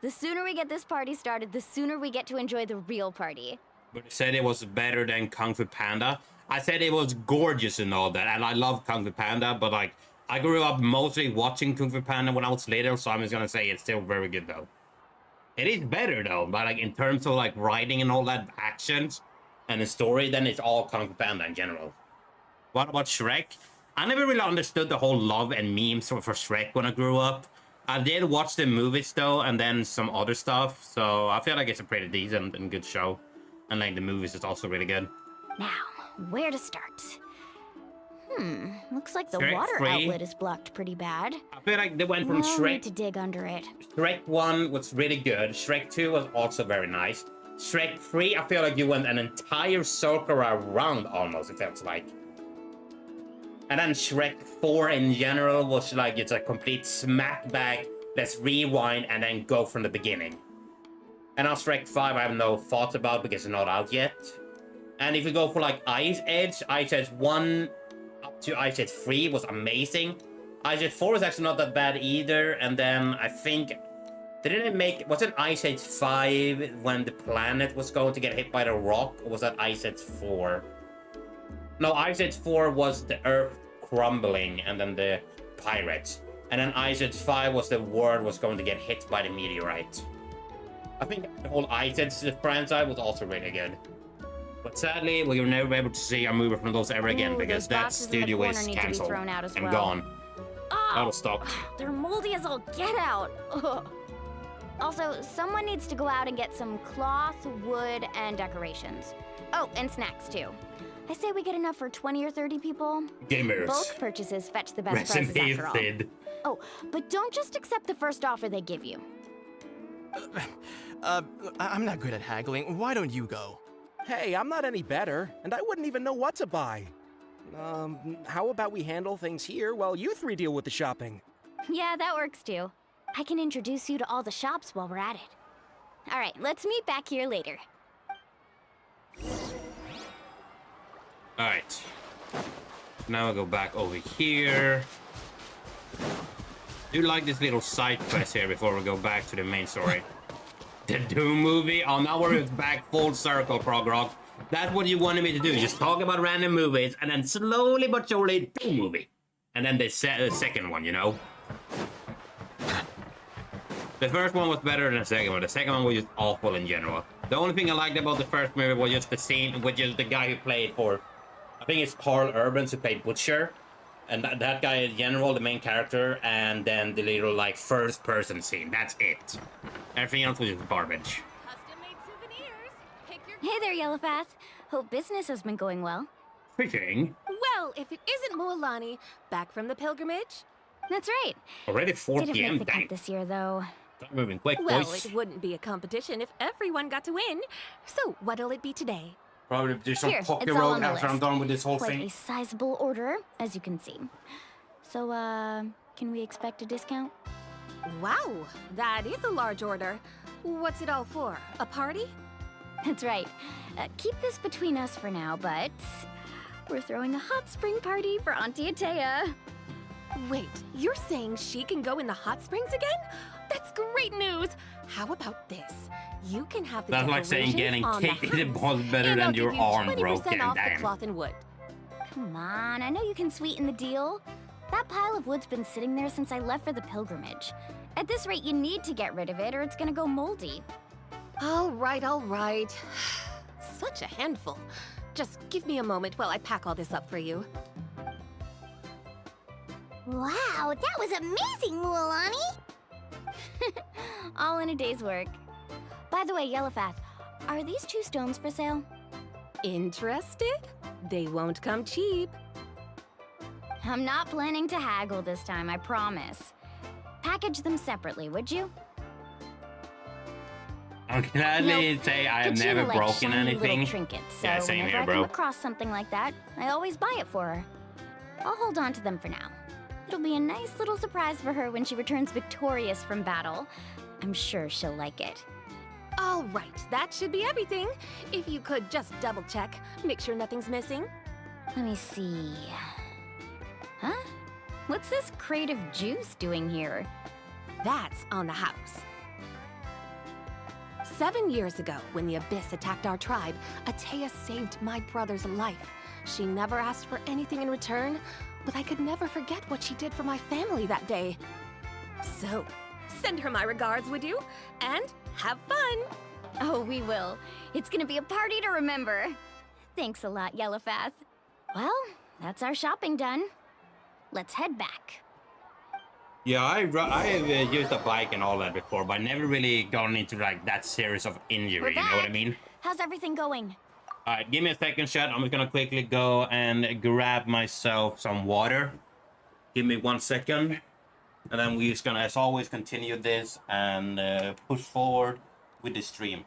The sooner we get this party started, the sooner we get to enjoy the real party. But I said it was better than Kung Fu Panda. I said it was gorgeous and all that, and I love Kung Fu Panda, but like, I grew up mostly watching Kung Fu Panda when I was little, so I'm just gonna say it's still very good though. It is better though, but like in terms of like writing and all that actions and the story, then it's all Kung Fu Panda in general. What about Shrek? I never really understood the whole love and memes for Shrek when I grew up. I did watch the movies though, and then some other stuff, so I feel like it's a pretty decent and good show. And like the movies is also really good. Now, where to start? Looks like the Shrek water 3. outlet is blocked pretty bad. I feel like they went from We'll Shrek. need to dig under it. Shrek 1 was really good. Shrek 2 was also very nice. Shrek 3, I feel like you went an entire circle around almost, it feels like. And then Shrek 4 in general was like, it's a complete smack back. Let's rewind and then go from the beginning. And now Shrek 5 I have no thoughts about because it's not out yet. And if you go for like Ice Edge 1 up to Ice Edge 3 was amazing. Ice Edge 4 was actually not that bad either. And then I think, was it Ice Age 5 when the planet was going to get hit by the rock? Or was that Ice Age 4? No, Ice Age 4 was the Earth crumbling and then the pirates. And then Ice Age 5 was the world was going to get hit by the meteorite. I think the whole Ice Age franchise was also really good. But sadly, we'll never be able to see a movie from those ever again because that studio is cancelled and gone. That'll stop. They're moldy as all get out. Ugh. Also, someone needs to go out and get some cloth, wood, and decorations. Oh, and snacks too. I say we get enough for 20 or 30 people. Gamers. Both purchases fetch the best Rest prices in peace, after all. Sid. Oh, but don't just accept the first offer they give you. I'm not good at haggling. Why don't you go? Hey, I'm not any better, and I wouldn't even know what to buy. How about we handle things here while you three deal with the shopping? Yeah, that works too. I can introduce you to all the shops while we're at it. All right, let's meet back here later. All right. Now I go back over here. Do you like this little side quest here before we go back to the main story? The Doom movie? Oh, now we're back full circle, Prog Rock. That's what you wanted me to do. Just talk about random movies and then slowly but surely Doom movie. And then the second one, you know? The first one was better than the second one. The second one was just awful in general. The only thing I liked about the first movie was just the scene with just the guy who played for, I think it's Carl Urbans who played Butcher. And that guy in general, the main character, and then the little like first person scene. That's it. Everything else was just garbage. Hey there, Yellowfast. Hope business has been going well. Fishing? Well, if it isn't Moalani, back from the pilgrimage? That's right. Already 4 Didn't p.m. make the cut this year, though. Start moving quick, Well, boys. it wouldn't be a competition if everyone got to win. So, what'll it be today? Probably do some Here, Poké it's all Road on the after I'm list. done with this whole Quite thing. a sizable order, as you can see. So, can we expect a discount? Wow, that is a large order. What's it all for? A party? That's right. Keep this between us for now, but we're throwing a hot spring party for Auntie Atea. Wait, you're saying she can go in the hot springs again? That's great news! How about this? You can have the That's like saying getting kicked in the balls better than your arm broken. Off the Damn. cloth and wood. Come on, I know you can sweeten the deal. That pile of wood's been sitting there since I left for the pilgrimage. At this rate, you need to get rid of it or it's gonna go moldy. All right, all right. Such a handful. Just give me a moment while I pack all this up for you. Wow, that was amazing, Mualani! All in a day's work. By the way, Yellowfath, are these 2 stones for sale? Interested? They won't come cheap. I'm not planning to haggle this time, I promise. Package them separately, would you? I'm gladly say I have never likes broken shiny anything. Little trinkets, so Yeah, same whenever here, I bro. come across something like that, I always buy it for her. I'll hold on to them for now. It'll be a nice little surprise for her when she returns victorious from battle. I'm sure she'll like it. All right, that should be everything. If you could just double check, make sure nothing's missing. Let me see. Huh? What's this crate of juice doing here? That's on the house. 7 years ago, when the Abyss attacked our tribe, Atea saved my brother's life. She never asked for anything in return, but I could never forget what she did for my family that day. So, send her my regards, would you? And have fun! Oh, we will. It's gonna be a party to remember. Thanks a lot, Yellowfath. Well, that's our shopping done. Let's head back. Yeah, I have used a bike and all that before, but I never really gotten into like that series of injury, you know what I mean? How's everything going? Alright, give me a second, chat. I'm just gonna quickly go and grab myself some water. Give me 1 second. And then we're just gonna, as always, continue this and push forward with the stream.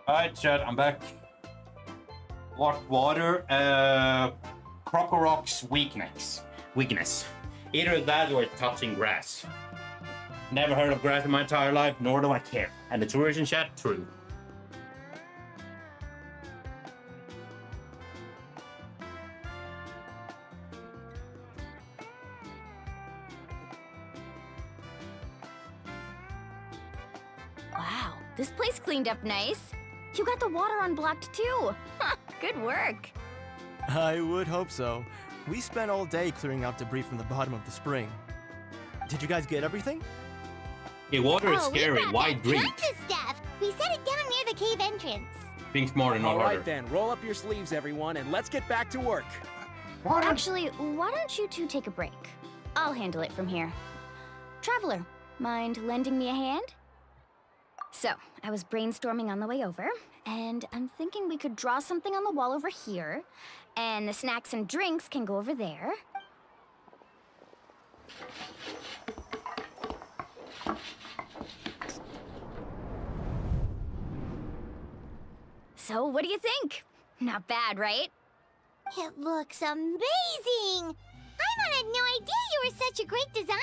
Alright, chat, I'm back. What water? Crocorock's weakness. Either that or touching grass. Never heard of grass in my entire life, nor do I care. And the tourism chat, true. Wow, this place cleaned up nice. You got the water unblocked too. Good work. I would hope so. We spent all day clearing out debris from the bottom of the spring. Did you guys get everything? Hey, water is scary. Why drink? Tons of stuff. We set it down near the cave entrance. Think smarter, not All harder. right then, roll up your sleeves, everyone, and let's get back to work. Actually, why don't you two take a break? I'll handle it from here. Traveler, mind lending me a hand? So, I was brainstorming on the way over, and I'm thinking we could draw something on the wall over here, and the snacks and drinks can go over there. So, what do you think? Not bad, right? It looks amazing! I had no idea you were such a great designer!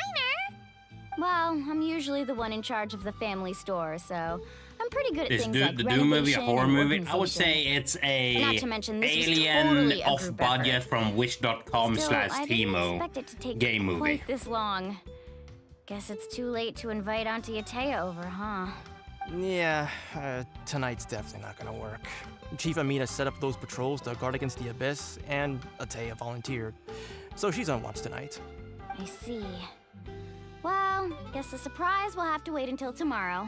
Well, I'm usually the one in charge of the family store, so I'm pretty good at Is things like the Doom movie a renovation horror and movie? I would organization. say it's a Not to mention, this was alien totally a off group budget effort. from wish.com Still, slash I didn't Timo expect it to take game movie. quite this long. Guess it's too late to invite Auntie Atea over, huh? Yeah, tonight's definitely not gonna work. Chief Amina set up those patrols to guard against the Abyss, and Atea volunteered. So she's on watch tonight. I see. Well, guess the surprise will have to wait until tomorrow.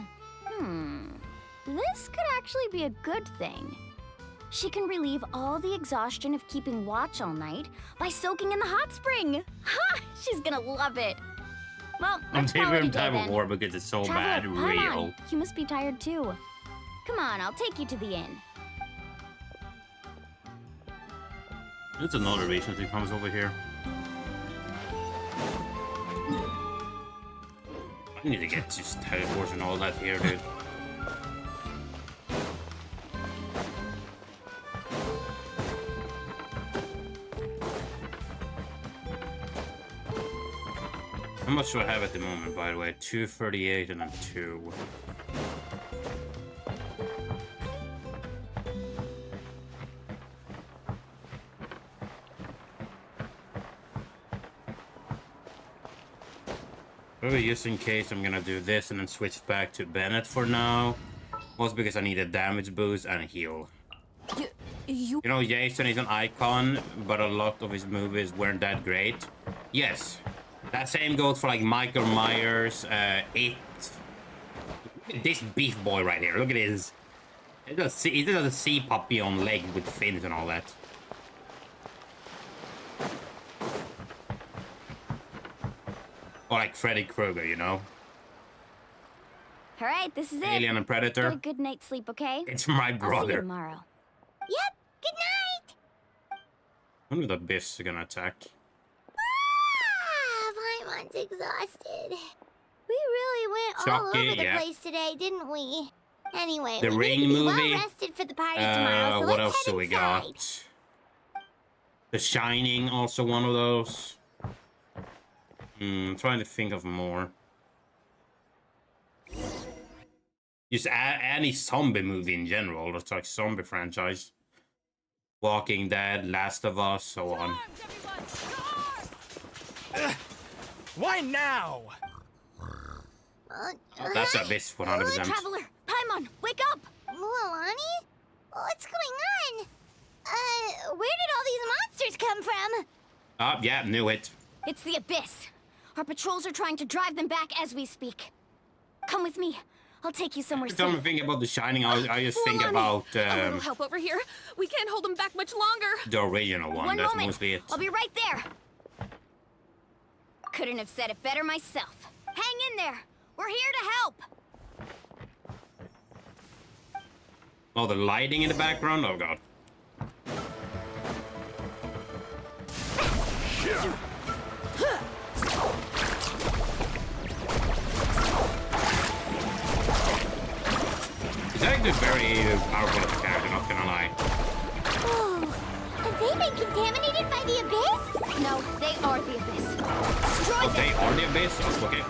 This could actually be a good thing. She can relieve all the exhaustion of keeping watch all night by soaking in the hot spring. Ha! She's gonna love it. Well, I'm let's call it a taking day type of then. war because it's so Traveler, bad come real. on. You must be tired too. Come on, I'll take you to the inn. That's another reason he comes over here. I need to get just teleports and all that here, dude. How much do I have at the moment, by the way? 238 and then 2. Maybe just in case I'm gonna do this and then switch back to Bennett for now. Also because I need a damage boost and a heal. You know, Jason is an icon, but a lot of his movies weren't that great. Yes, that same goes for like Michael Myers, It. Look at this beef boy right here. Look at his. It does a sea puppy on legs with fins and all that. Or like Freddy Krueger, you know? All right, this is it. Alien and Predator. Get a good night's sleep, okay? It's my I'll see you brother. tomorrow. Yep, good night! I wonder if the Abyss is gonna attack. Paimon's exhausted. We really went all Chucky, over the yeah. place today, didn't we? Anyway, The we Ring need to be movie. well rested for the party tomorrow, so What let's else head do we inside. got? The Shining, also one of those. I'm trying to think of more. Just any zombie movie in general. That's like zombie franchise. Walking Dead, Last of Us, so on. Why now? Oh, that's Abyss 100%. Traveler, Paimon, wake up! Mualani? What's going on? Where did all these monsters come from? Oh, yeah, knew it. It's the Abyss. Our patrols are trying to drive them back as we speak. Come with me. I'll take you somewhere Every time I safe. think about The Shining, I just think about A little help over here. We can't hold them back much longer. the original one. One That's moment. mostly it. I'll be right there. Couldn't have said it better myself. Hang in there. We're here to help. Oh, the lighting in the background? Oh, God. Is that actually very powerful as a character, not gonna lie. Oh, have they been contaminated by the abyss? No, they are the abyss. Destroy Oh, they are the abyss? Oh, okay.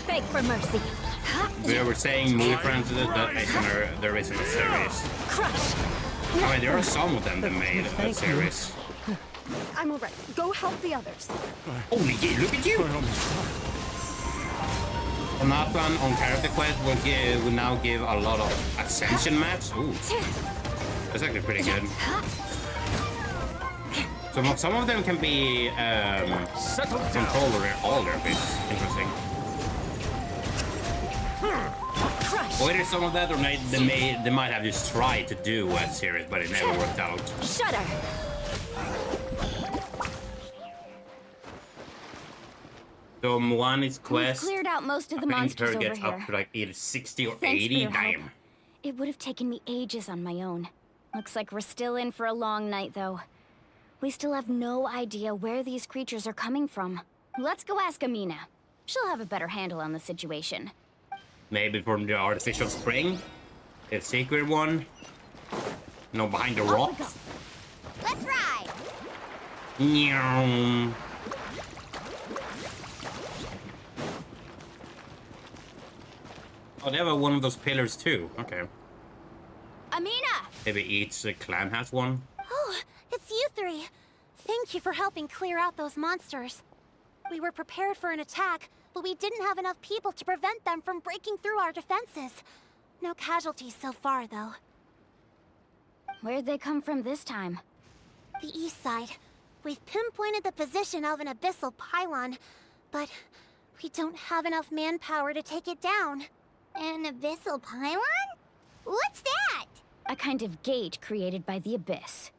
Beg for mercy. We were saying movie franchises that there isn't a series. Crush. I mean, there are some of them that made a series. I'm alright. Go help the others. Holy yeah, look at you! On that one, on Character Quest, will now give a lot of Ascension maps. Ooh. That's actually pretty good. So some of them can be controlled over all their bits. Interesting. Or either some of that, or they might have just tried to do a series, but it never worked out. Shudder. So one is quest. We've cleared out most of the I think monsters her over gets here. up to like either 60 or Thanks for 80. your help. Damn. It would have taken me ages on my own. Looks like we're still in for a long night, though. We still have no idea where these creatures are coming from. Let's go ask Amina. She'll have a better handle on the situation. Maybe from the artificial spring? The secret one? No, behind the rock? Let's ride! Meow. Oh, they have one of those pillars too. Okay. Amina! Maybe each clan has one. Oh, it's you three. Thank you for helping clear out those monsters. We were prepared for an attack, but we didn't have enough people to prevent them from breaking through our defenses. No casualties so far, though. Where'd they come from this time? The east side. We've pinpointed the position of an abyssal pylon, but we don't have enough manpower to take it down. An abyssal pylon? What's that? A kind of gate created by the Abyss.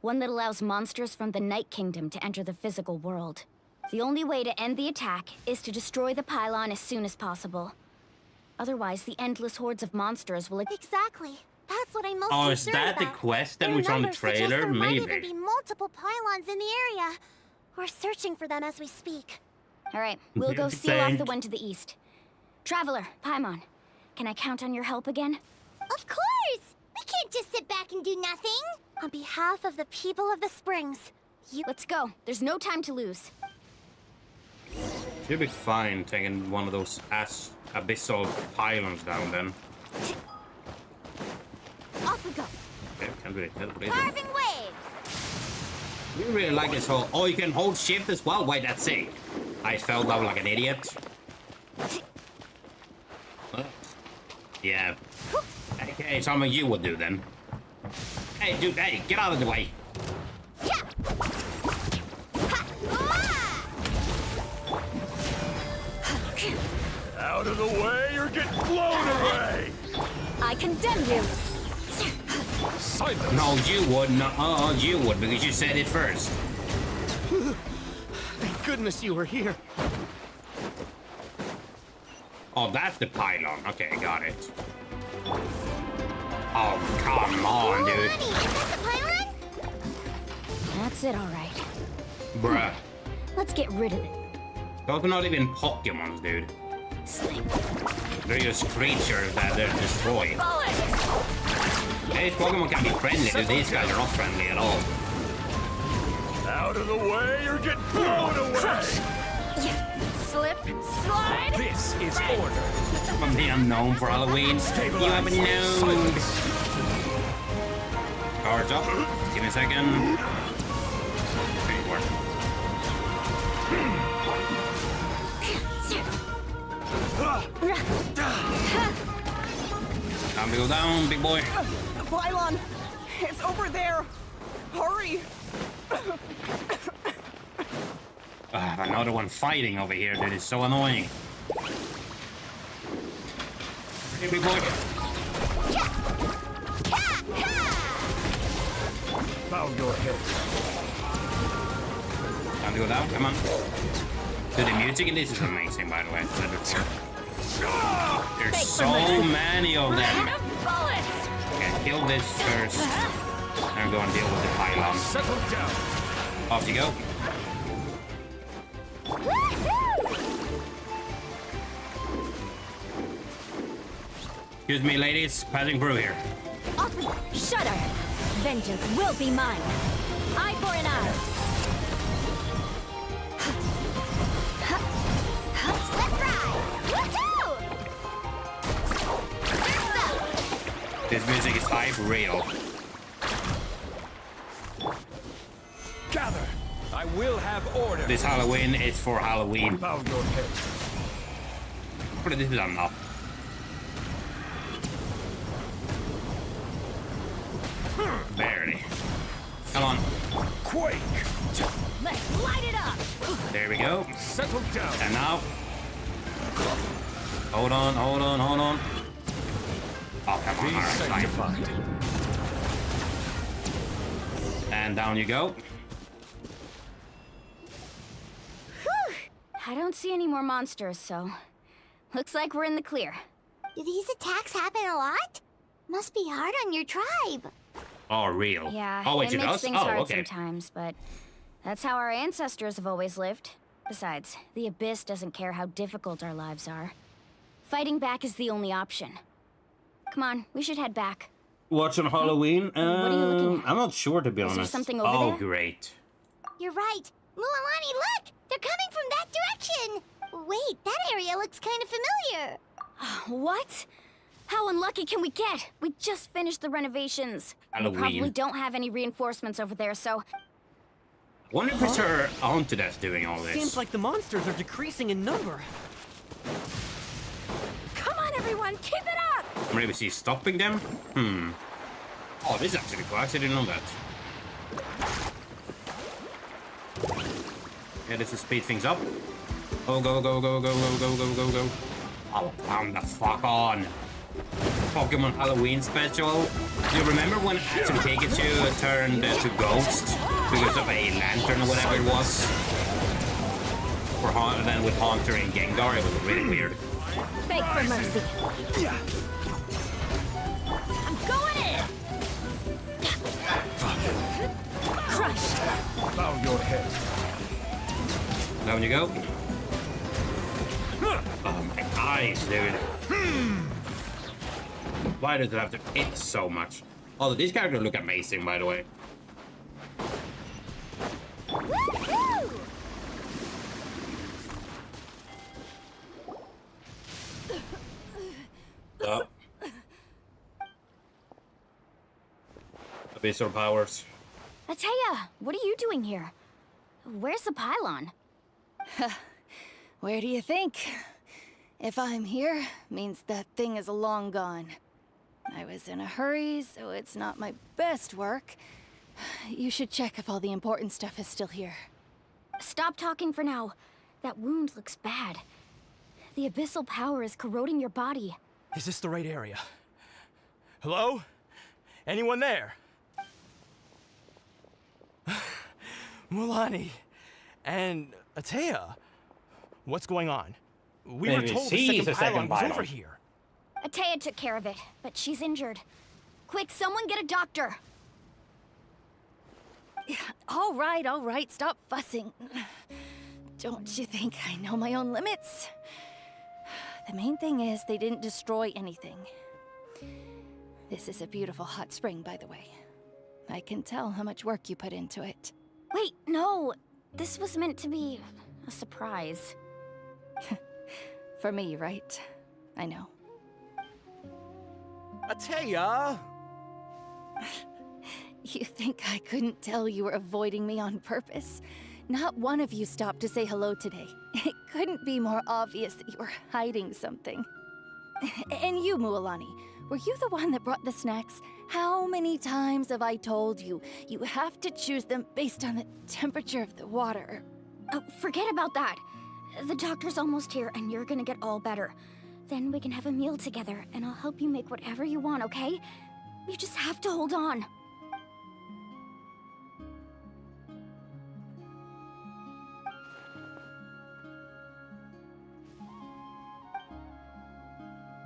One that allows monsters from the Night Kingdom to enter the physical world. The only way to end the attack is to destroy the pylon as soon as possible. Otherwise, the endless hordes of monsters will... Exactly. That's what I'm most Oh, is concerned that the about. quest that Their was on the numbers suggest trailer? there might even Maybe. be multiple pylons in the area. We're searching for them as we speak. All right, we'll go seal off the Thank- one to the east. Traveler, Paimon, can I count on your help again? Of course! We can't just sit back and do nothing! On behalf of the people of the Springs, you... Let's go. There's no time to lose. Should be fine taking one of those abyssal pylons down then. Off we go! Okay, can't really tell what it is. Carving waves! We really like this whole... Oh, you can hold shift as well? Wait, that's sick. I felt that like an idiot. Yeah. Okay, some of you will do then. Hey, dude, hey, get out of the way. Out of the way or get blown away! I condemn you. Silence! No, you would. No, you would, because you said it first. Thank goodness you were here. Oh, that's the pylon. Okay, got it. Oh, come on, dude. Honey, is that the pylon? That's it, all right. Bruh. Let's get rid of it. Those are not even Pokemons, dude. Sling. They're just creatures that they're destroying. Hey, these Pokemon can be friendly, dude. These guys are not friendly at all. Out of the way or get blown away! Slip, slide. This is order. From the unknown for Halloween. You have known. Cards up. Give me a second. There you are. Time to go down, big boy. The pylon. It's over there. Hurry. Another one fighting over here, dude. It's so annoying. Hey, big boy. Bow your head. Time to go down. Come on. Dude, the music in this is amazing, by the way. There's so many of them. Okay, kill this first. Then go and deal with the pylon. Settle down. Off you go. Excuse me, ladies. Passing through here. Awfully, shudder. Vengeance will be mine. Eye for an eye. This music is hype real. Gather. I will have order. This Halloween is for Halloween. Bow your head. What is this now? Barely. Come on. Quake. Let's light it up. There we go. Settle down. And now. Hold on, hold on, hold on. Oh, come on. Be sanctified. And down you go. Whew. I don't see any more monsters, so looks like we're in the clear. Do these attacks happen a lot? Must be hard on your tribe. Oh, real? Yeah, oh, wait, it makes does? things Oh, hard okay. sometimes, but that's how our ancestors have always lived. Besides, the Abyss doesn't care how difficult our lives are. Fighting back is the only option. Come on, we should head back. Watch on Halloween? What are you looking at? I'm not sure, to be honest. Is there something over oh, there? Great. You're right. Mualani, look! They're coming from that direction! Wait, that area looks kind of familiar. What? How unlucky can we get? We just finished the renovations. Halloween. We probably don't have any reinforcements over there, so... Wonder if it's her aunt that's doing all this. Seems like the monsters are decreasing in number. Come on, everyone, keep it up! Maybe she's stopping them? Oh, this is actually cool. I actually didn't know that. Yeah, this is speed things up. Go, go, go, go, go, go, go, go, go, go. Oh, come the fuck on. Pokemon Halloween special. Do you remember when Action Pikachu turned to Ghost because of a lantern or whatever it was? And then with Haunter and Gengar, it was really weird. Beg for mercy. Yeah. I'm going in. Crushed. Bow your head. Down you go. Oh my eyes, dude. Why does it have to hit so much? Although these characters look amazing, by the way. Oh. Abyssal powers. Ataya, what are you doing here? Where's the pylon? Where do you think? If I'm here, means that thing is long gone. I was in a hurry, so it's not my best work. You should check if all the important stuff is still here. Stop talking for now. That wound looks bad. The abyssal power is corroding your body. Is this the right area? Hello? Anyone there? Mulani and Ataya, what's going on? We were told the second pylon was over here. Ataya took care of it, but she's injured. Quick, someone get a doctor. All right, stop fussing. Don't you think I know my own limits? The main thing is they didn't destroy anything. This is a beautiful hot spring, by the way. I can tell how much work you put into it. Wait, no. This was meant to be a surprise. For me, right? I know. Ataya! You think I couldn't tell you were avoiding me on purpose? Not one of you stopped to say hello today. It couldn't be more obvious that you were hiding something. And you, Mualani, were you the one that brought the snacks? How many times have I told you, you have to choose them based on the temperature of the water? Oh, forget about that. The doctor's almost here, and you're gonna get all better. Then we can have a meal together, and I'll help you make whatever you want, okay? You just have to hold on.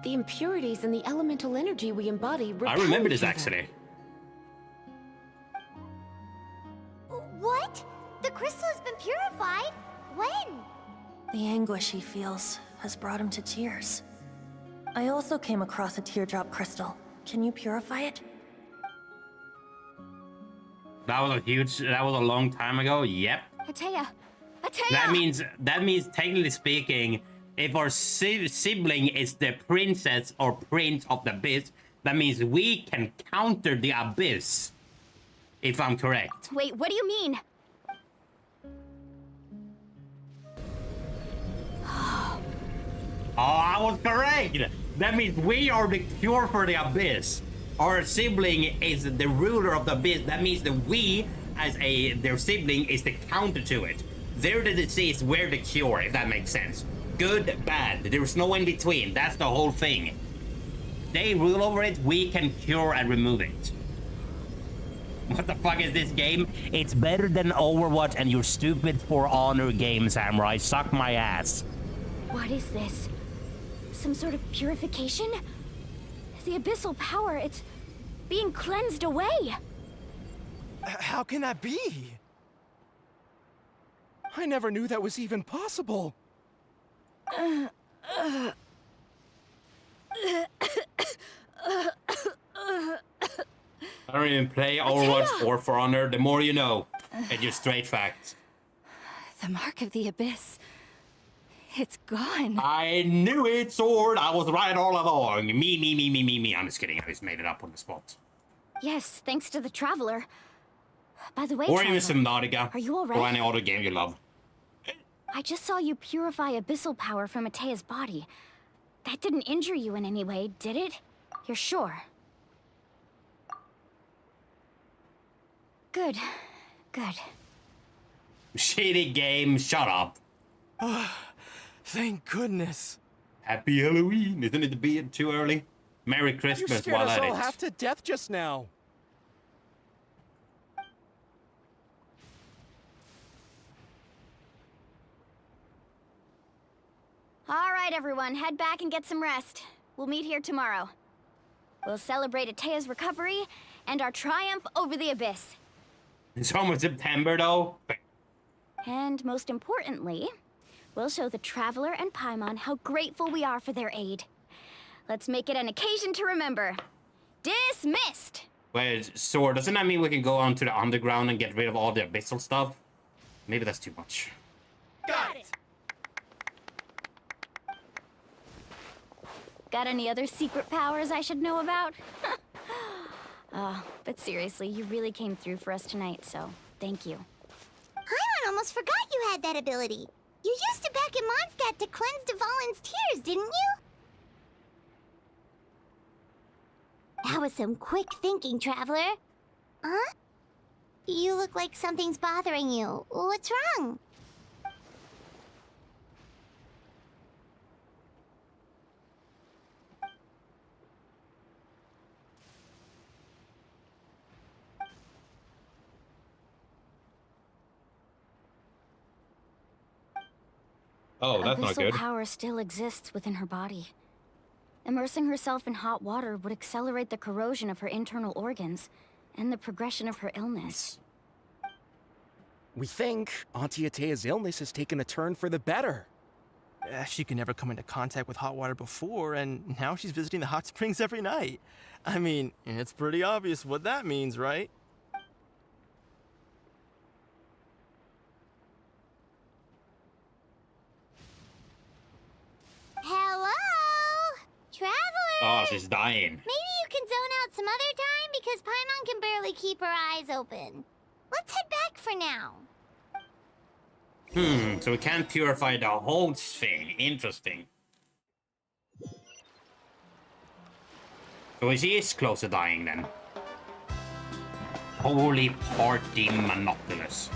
The impurities and the elemental energy we embody repel I remember this each other. actually. What? The crystal has been purified? When? The anguish he feels has brought him to tears. I also came across a teardrop crystal. Can you purify it? That was a long time ago. Yep. Atea! That means technically speaking, if our sibling is the princess or prince of the abyss, that means we can counter the abyss. If I'm correct. Wait, what do you mean? Oh, I was correct! That means we are the cure for the abyss. Our sibling is the ruler of the abyss. That means that we, as their sibling, is the counter to it. They're the disease, we're the cure, if that makes sense. Good, bad, there's no in between. That's the whole thing. They rule over it, we can cure and remove it. What the fuck is this game? It's better than Overwatch and your stupid For Honor game, Samurai. Suck my ass. What is this? Some sort of purification? The abyssal power, it's being cleansed away. How can that be? I never knew that was even possible. I don't even play Overwatch or For Honor. The more you know. It's just straight facts. The mark of the abyss. It's gone. I knew it, Sword. I was right all along. Me. I'm just kidding. I just made it up on the spot. Yes, thanks to the Traveler. By the way, Or even Traveler, Subnautica. are you alright? Or any other game you love. I just saw you purify abyssal power from Atea's body. That didn't injure you in any way, did it? You're sure? Good. Shitty game, shut up. Thank goodness. Happy Halloween. Isn't it to be too early? Merry Christmas You scared while us at all it. half to death just now. All right, everyone, head back and get some rest. We'll meet here tomorrow. We'll celebrate Atea's recovery and our triumph over the abyss. It's almost September, though. And most importantly, we'll show the Traveler and Paimon how grateful we are for their aid. Let's make it an occasion to remember. Dismissed! Wait, Sword, doesn't that mean we can go onto the underground and get rid of all the abyssal stuff? Maybe that's too much. Got it! Got any other secret powers I should know about? But seriously, you really came through for us tonight, so thank you. Paimon almost forgot you had that ability. You used it back in Mondstadt to cleanse Dvalin's tears, didn't you? That was some quick thinking, Traveler. Huh? You look like something's bothering you. What's wrong? Oh, that's not good. Abyssal power still exists within her body. Immersing herself in hot water would accelerate the corrosion of her internal organs and the progression of her illness. We think Auntie Atea's illness has taken a turn for the better. She could never come into contact with hot water before, and now she's visiting the hot springs every night. I mean, it's pretty obvious what that means, right? Hello? Traveler? Oh, she's dying. Maybe you can zone out some other time because Paimon can barely keep her eyes open. Let's head back for now. So we can't purify the whole thing. Interesting. So she is close to dying then. Holy party monotonous.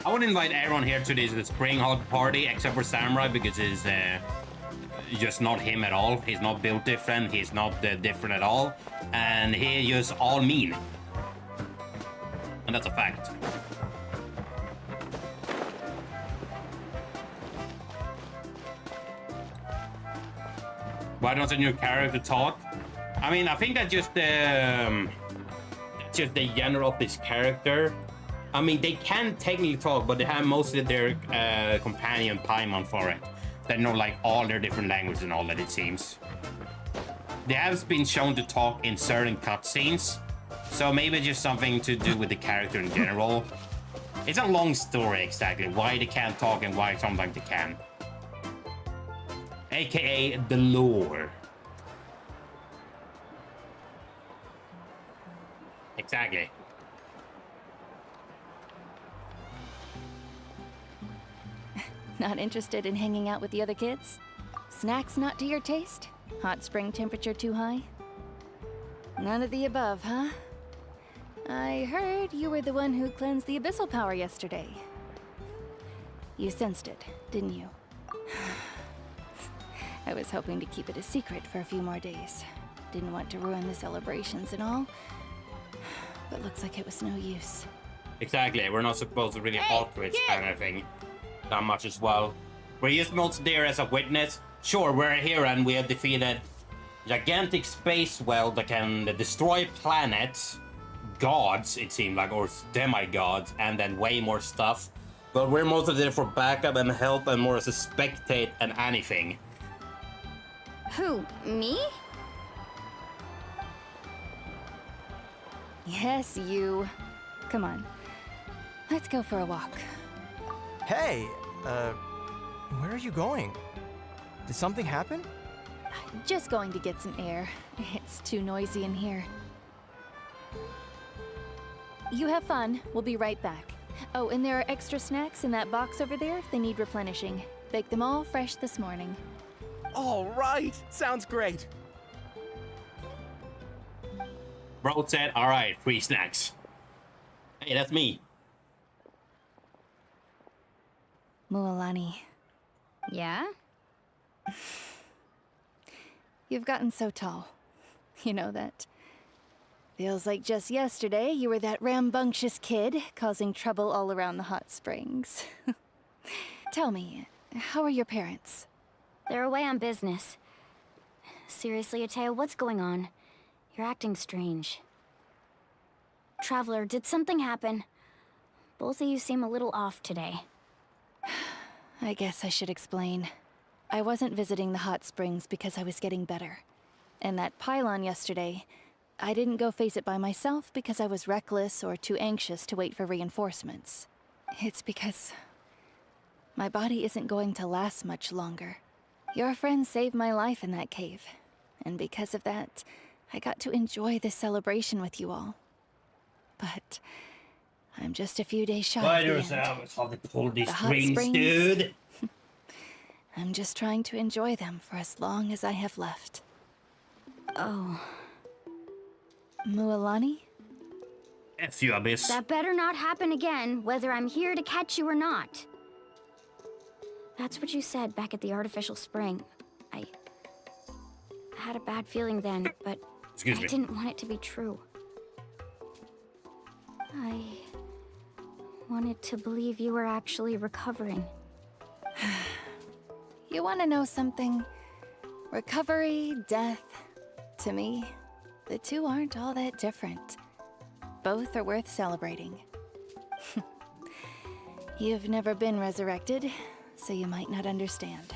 I would invite everyone here to this spring hot party except for Samurai because it's just not him at all. He's not built different. He's not different at all. And he's just all mean. And that's a fact. Why don't the new character talk? I mean, I think that's just the genre of this character. I mean, they can technically talk, but they have mostly their companion Paimon for it. They know like all their different languages and all that, it seems. They have been shown to talk in certain cutscenes, so maybe just something to do with the character in general. It's a long story exactly, why they can't talk and why sometimes they can. AKA the lore. Exactly. Not interested in hanging out with the other kids? Snacks not to your taste? Hot spring temperature too high? None of the above, huh? I heard you were the one who cleansed the abyssal power yesterday. You sensed it, didn't you? I was hoping to keep it a secret for a few more days. Didn't want to ruin the celebrations and all. But looks like it was no use. Exactly, we're not supposed to really alter it kind of thing. That much as well. We're just not there as a witness. Sure, we're here and we have defeated gigantic space whale that can destroy planets, gods, it seemed like, or demigods, and then way more stuff. But we're mostly there for backup and help and more as a spectate and anything. Who, me? Yes, you. Come on. Let's go for a walk. Hey, where are you going? Did something happen? Just going to get some air. It's too noisy in here. You have fun. We'll be right back. Oh, and there are extra snacks in that box over there if they need replenishing. Baked them all fresh this morning. All right. Sounds great. Bro said, all right, free snacks. Hey, that's me. Mualani. Yeah? You've gotten so tall. You know that. Feels like just yesterday you were that rambunctious kid causing trouble all around the hot springs. Tell me, how are your parents? They're away on business. Seriously, Ateo, what's going on? You're acting strange. Traveler, did something happen? Both of you seem a little off today. I guess I should explain. I wasn't visiting the hot springs because I was getting better. And that pylon yesterday, I didn't go face it by myself because I was reckless or too anxious to wait for reinforcements. It's because my body isn't going to last much longer. Your friend saved my life in that cave. And because of that, I got to enjoy this celebration with you all. But I'm just a few days shy By of the yourself, it's hard to pull these The hot strings, springs. dude. I'm just trying to enjoy them for as long as I have left. Oh. Mualani? F you, Abyss. That better not happen again, whether I'm here to catch you or not. That's what you said back at the artificial spring. I had a bad feeling then, but Excuse I me. didn't want it to be true. I wanted to believe you were actually recovering. You want to know something? Recovery, death, to me, the two aren't all that different. Both are worth celebrating. You've never been resurrected, so you might not understand.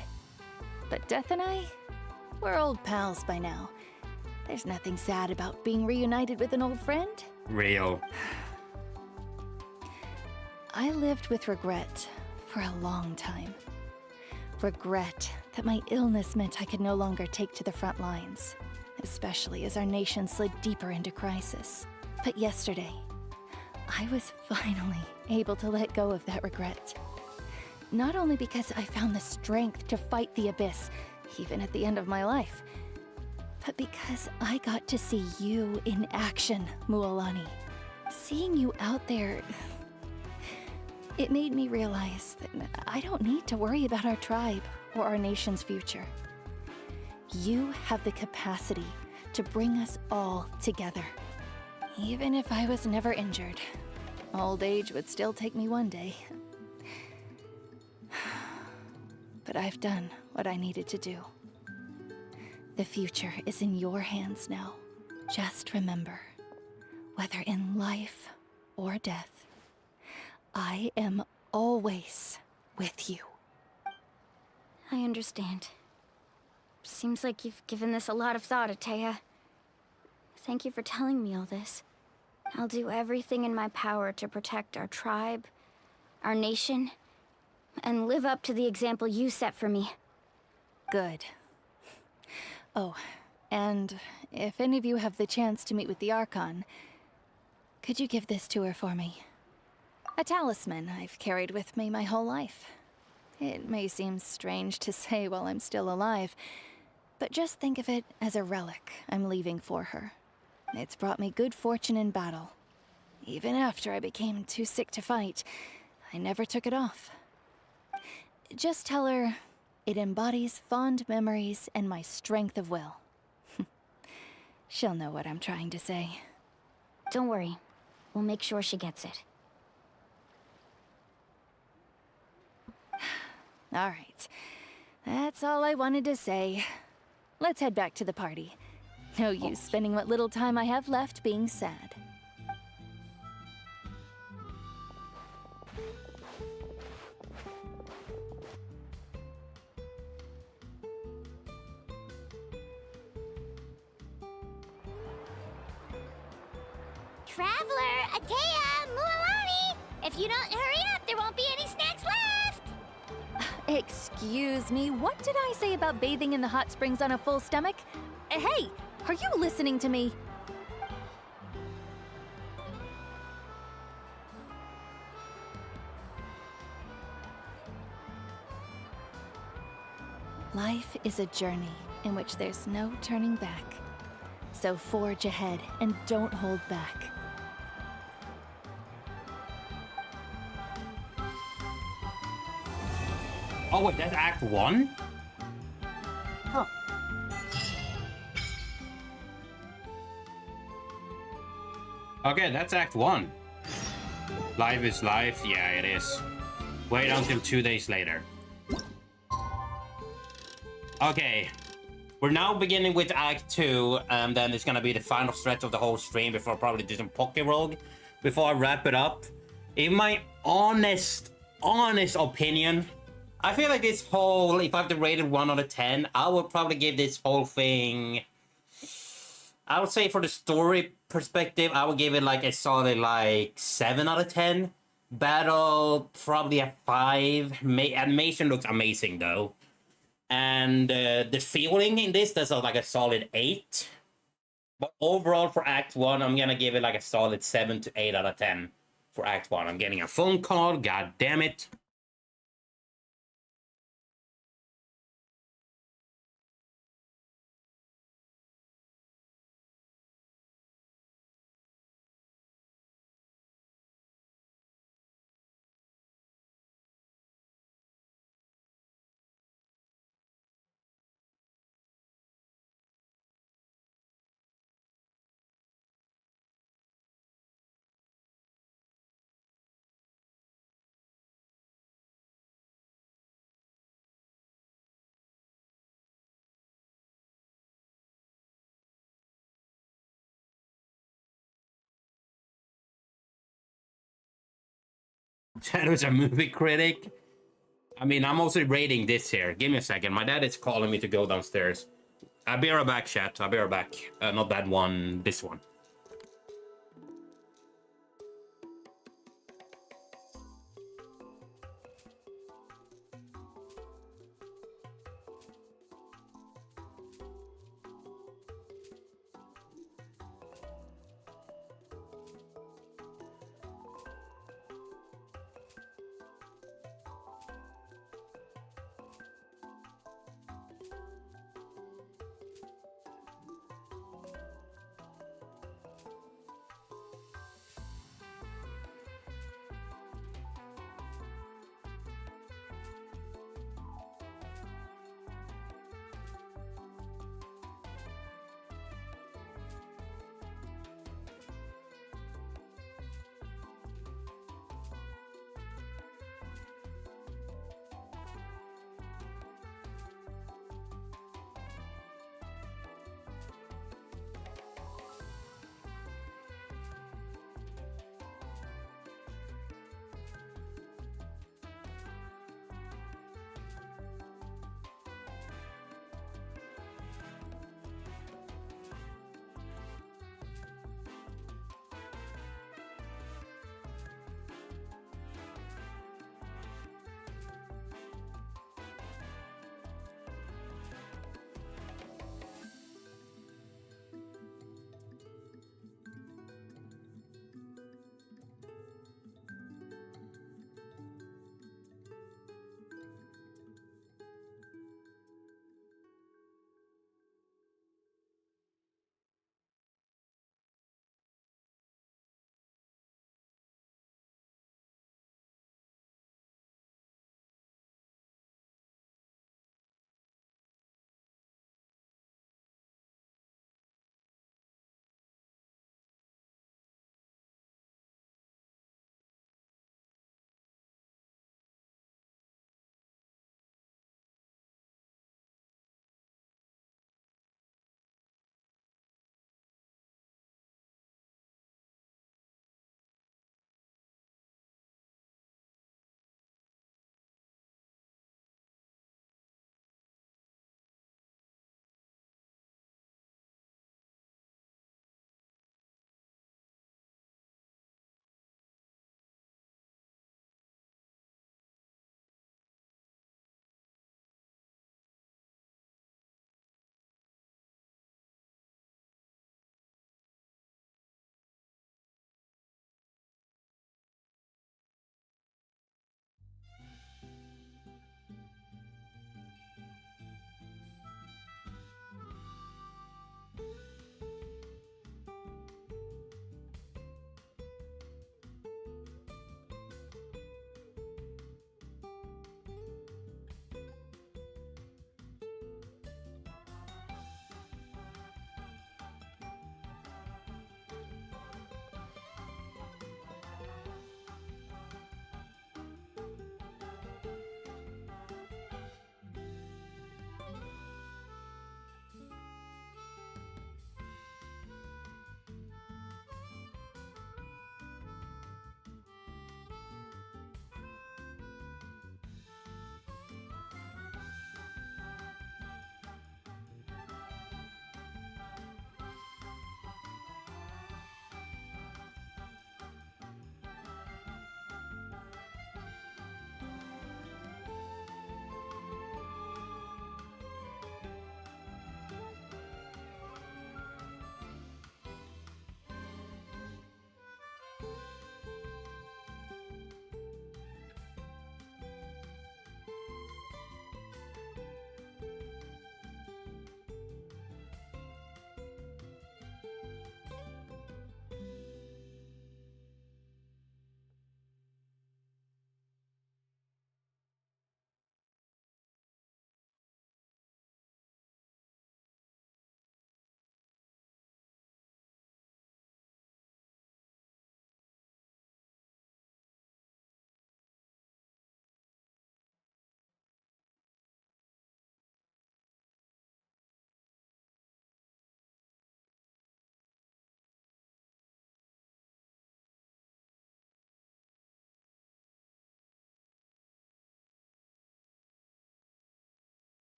But Death and I, we're old pals by now. There's nothing sad about being reunited with an old friend. Real. I lived with regret for a long time. Regret that my illness meant I could no longer take to the front lines, especially as our nation slid deeper into crisis. But yesterday, I was finally able to let go of that regret. Not only because I found the strength to fight the abyss, even at the end of my life, but because I got to see you in action, Mualani. Seeing you out there, it made me realize that I don't need to worry about our tribe or our nation's future. You have the capacity to bring us all together. Even if I was never injured, old age would still take me one day. But I've done what I needed to do. The future is in your hands now. Just remember, whether in life or death, I am always with you. I understand. Seems like you've given this a lot of thought, Atea. Thank you for telling me all this. I'll do everything in my power to protect our tribe, our nation, and live up to the example you set for me. Good. Oh, and if any of you have the chance to meet with the Archon, could you give this to her for me? A talisman I've carried with me my whole life. It may seem strange to say while I'm still alive, but just think of it as a relic I'm leaving for her. It's brought me good fortune in battle. Even after I became too sick to fight, I never took it off. Just tell her it embodies fond memories and my strength of will. She'll know what I'm trying to say. Don't worry. We'll make sure she gets it. All right. That's all I wanted to say. Let's head back to the party. No use spending what little time I have left being sad. Traveler, Atea, Mualani! If you don't hurry up, there won't be any snacks left! Excuse me, what did I say about bathing in the hot springs on a full stomach? Hey, are you listening to me? Life is a journey in which there's no turning back. So forge ahead and don't hold back. Oh wait, that's Act 1? Huh. Okay, that's Act 1. Life is life, yeah it is. Wait until 2 days later. Okay. We're now beginning with Act 2, and then it's gonna be the final stretch of the whole stream before I probably do some Poke Rogue before I wrap it up. In my honest opinion, I feel like this whole, if I have to rate it 1 out of 10, I would probably give this whole thing, I would say for the story perspective, I would give it like a solid like 7 out of 10. Battle, probably a 5. Animation looks amazing though. And the feeling in this, that's like a solid 8. But overall for Act 1, I'm gonna give it like a solid 7 to 8 out of 10 for Act 1. I'm getting a phone call, god damn it. Shadow's a movie critic. I mean, I'm also rating this here. Give me a second. My dad is calling me to go downstairs. I'll be right back, chat. I'll be right back. Not that one, this one.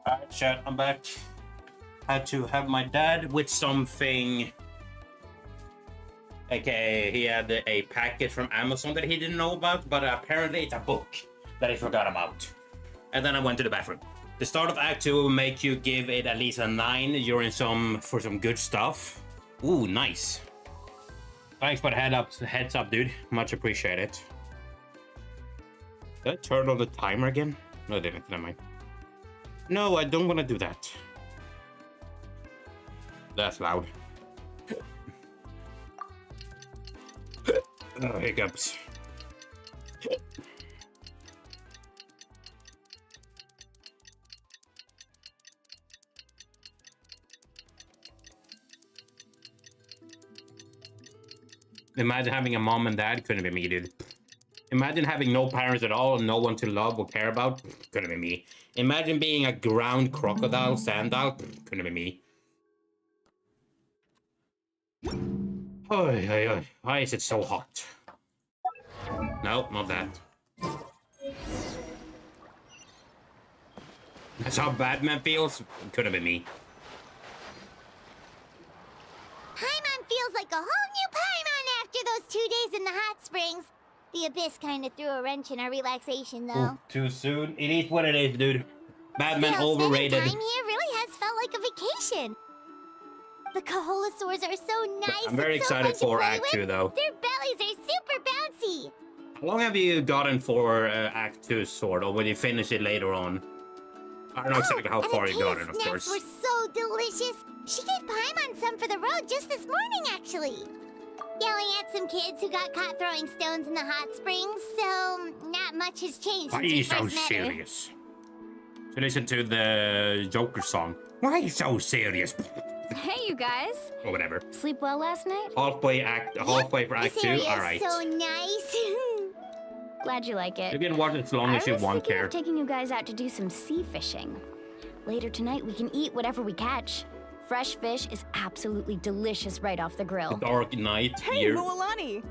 Alright, chat, I'm back. Had to have my dad with something. Okay, he had a package from Amazon that he didn't know about, but apparently it's a book that he forgot about. And then I went to the bathroom. The start of Act 2 will make you give it at least a 9. You're in for some good stuff. Ooh, nice. Thanks for the heads up, dude. Much appreciated. Did I turn on the timer again? No, I didn't. Never mind. No, I don't want to do that. That's loud. Oh, hiccups. Imagine having a mom and dad. Couldn't be me, dude. Imagine having no parents at all and no one to love or care about. Couldn't be me. Imagine being a ground crocodile, sandal. Couldn't be me. Oh, why is it so hot? No, not that. That's how Batman feels. Couldn't be me. Paimon feels like a whole new Paimon after those 2 days in the hot springs. The Abyss kind of threw a wrench in our relaxation, though. Ooh, too soon. It is what it is, dude. Batman Still, overrated. Spending time here really has felt like a vacation. The Kaholosaurs are so nice. I'm very excited for Act 2, though. Their bellies are super bouncy. How long have you gotten for Act 2, sort of, when you finish it later on? I don't know exactly how far you got, of course. Snacks were so delicious. She gave Paimon some for the road just this morning, actually. Yelling at some kids who got caught throwing stones in the hot springs, so not much has changed Why are since you we so first met her. serious? So listen to the Joker song. Why are you so serious? Hey, you guys. Or whatever. Sleep well last night? Halfway for Act 2? Alright. So nice. Glad you like it. You can watch it as long as you want, I was thinking care. of taking you guys out to do some sea fishing. Later tonight, we can eat whatever we catch. Fresh fish is absolutely delicious right off the grill. Dark Knight Hey, here. Mualani!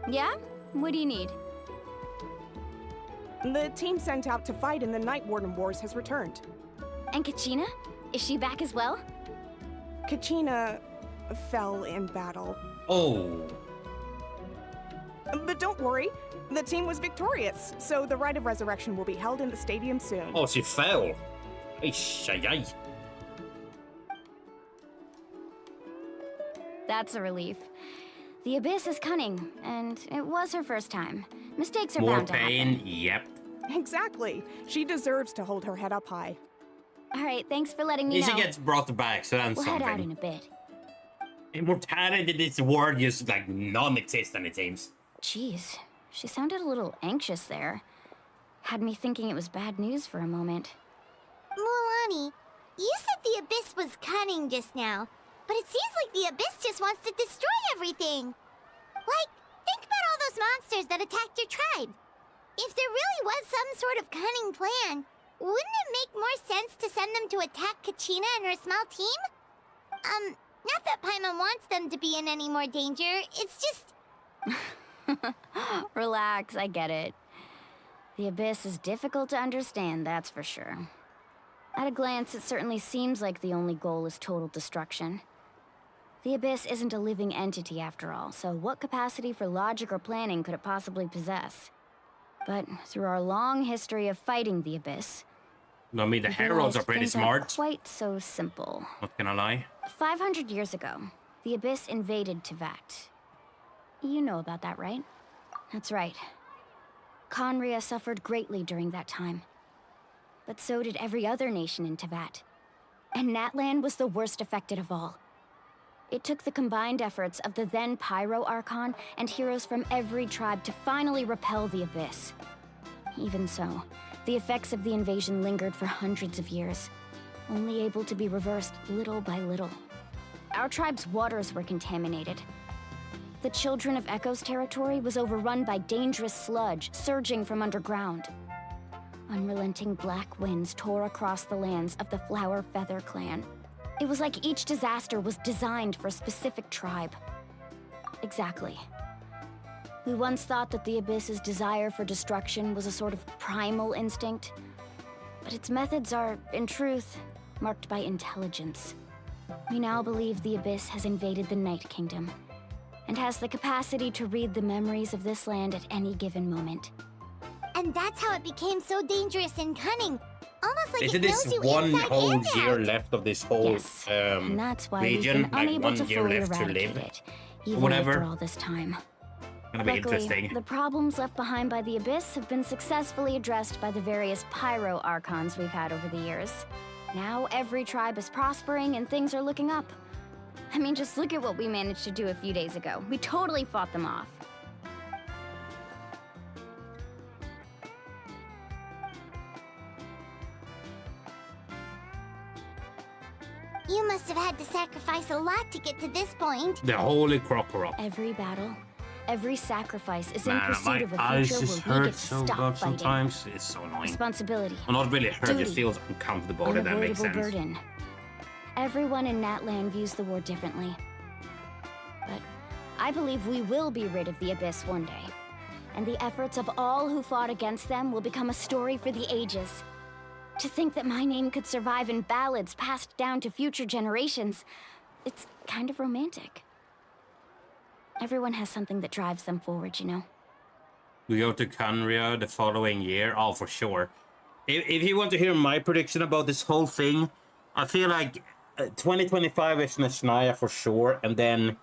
Yeah? What do you need? The team sent out to fight in the Night Warden Wars has returned. And Kachina? Is she back as well? Kachina fell in battle. Oh. But don't worry, the team was victorious, so the rite of resurrection will be held in the stadium soon. Oh, she fell. Ay. That's a relief. The Abyss is cunning, and it was her first time. Mistakes are More bound to happen. pain, yep. Exactly. She deserves to hold her head up high. All right, thanks for letting me know. She gets brought back, so that's we'll something. head out in a bit. Immortality, this word is like non-existent, it seems. Jeez, she sounded a little anxious there. Had me thinking it was bad news for a moment. Mualani, you said the Abyss was cunning just now, but it seems like the Abyss just wants to destroy everything. Like, think about all those monsters that attacked your tribe. If there really was some sort of cunning plan, wouldn't it make more sense to send them to attack Kachina and her small team? Not that Paimon wants them to be in any more danger, it's just... Relax, I get it. The Abyss is difficult to understand, that's for sure. At a glance, it certainly seems like the only goal is total destruction. The Abyss isn't a living entity after all, so what capacity for logic or planning could it possibly possess? But through our long history of fighting the Abyss... No, I mean, the heralds are pretty smart. Aren't quite so simple. Not gonna lie. 500 years ago, the Abyss invaded Tevat. You know about that, right? That's right. Conria suffered greatly during that time. But so did every other nation in Tevat. And Natlan was the worst affected of all. It took the combined efforts of the then Pyro Archon and heroes from every tribe to finally repel the Abyss. Even so, the effects of the invasion lingered for hundreds of years, only able to be reversed little by little. Our tribe's waters were contaminated. The Children of Echo's territory was overrun by dangerous sludge surging from underground. Unrelenting black winds tore across the lands of the Flower Feather clan. It was like each disaster was designed for a specific tribe. Exactly. We once thought that the Abyss's desire for destruction was a sort of primal instinct. But its methods are, in truth, marked by intelligence. We now believe the Abyss has invaded the Night Kingdom, and has the capacity to read the memories of this land at any given moment. And that's how it became so dangerous and cunning. Almost like Isn't it knows this you one inside whole and year out. left of this whole And that's why region? we've been Like unable 1 to year fully left to eradicate live? it, even Whatever. after all this time. Gonna be Luckily, interesting. the problems left behind by the Abyss have been successfully addressed by the various pyro archons we've had over the years. Now every tribe is prospering and things are looking up. I mean, just look at what we managed to do a few days ago. We totally fought them off. You must have had to sacrifice a lot to get to this point. The holy crocodile. Every battle, every sacrifice is in Man, pursuit my of a eyes future just where we hurt get to so stop bad fighting. sometimes. It's so annoying. Responsibility. I'm not really hurt, it Duty. feels uncomfortable, if that makes Unavoidable sense. burden. Everyone in Natlan views the war differently. But I believe we will be rid of the Abyss one day. And the efforts of all who fought against them will become a story for the ages. To think that my name could survive in ballads passed down to future generations, it's kind of romantic. Everyone has something that drives them forward, you know? We go to Canria the following year. Oh, for sure. If you want to hear my prediction about this whole thing, I feel like 2025 is Nesnaya for sure, and then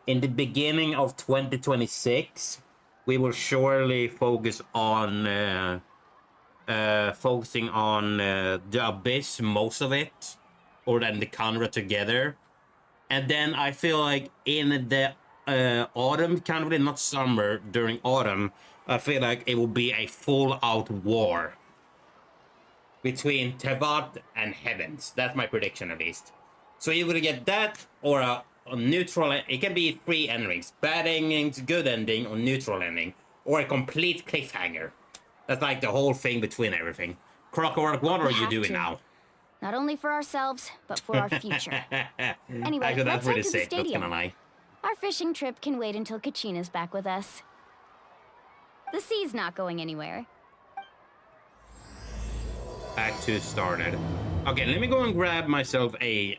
in the beginning of 2026, we will surely focus on focusing on the Abyss, most of it, or then the Canria together, and then I feel like in the autumn, kind of not summer, during autumn, I feel like it will be a full-out war between Tevat and Heavens. That's my prediction, at least. So you're gonna get that, or a neutral. It can be 3 endings: bad endings, good ending, or neutral ending, or a complete cliffhanger. That's like the whole thing between everything. Crocodile, what are you doing now? Not only for ourselves, but for our future. Anyway, Actually, let's that's head pretty to the sick, not stadium. gonna lie. Our fishing trip can wait until Kachina's back with us. The sea's not going anywhere. Back to started. Okay, let me go and grab myself a...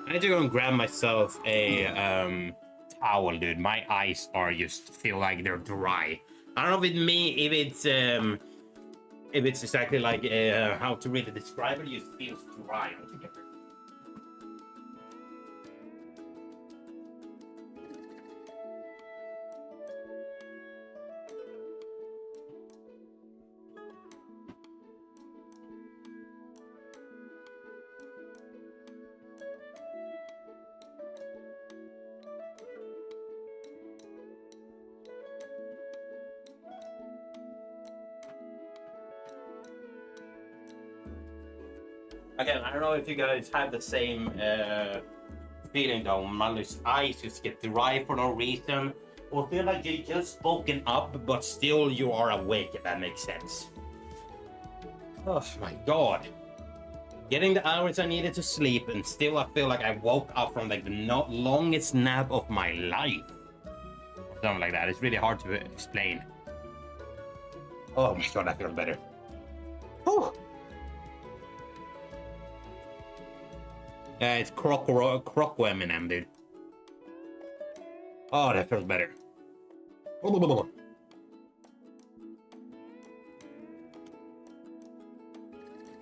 I need to go and grab myself a towel, dude. My eyes are just feel like they're dry. I don't know if it's exactly like how to really describe it. It just feels dry altogether. Again, I don't know if you guys have the same feeling though. My eyes just get dry for no reason, or feel like you just woken up, but still you are awake, if that makes sense. Oh my god. Getting the hours I needed to sleep, and still I feel like I woke up from like the longest nap of my life. Something like that. It's really hard to explain. Oh my god, I feel better. Whew. Yeah, it's Croco Eminem, dude. Oh, that feels better.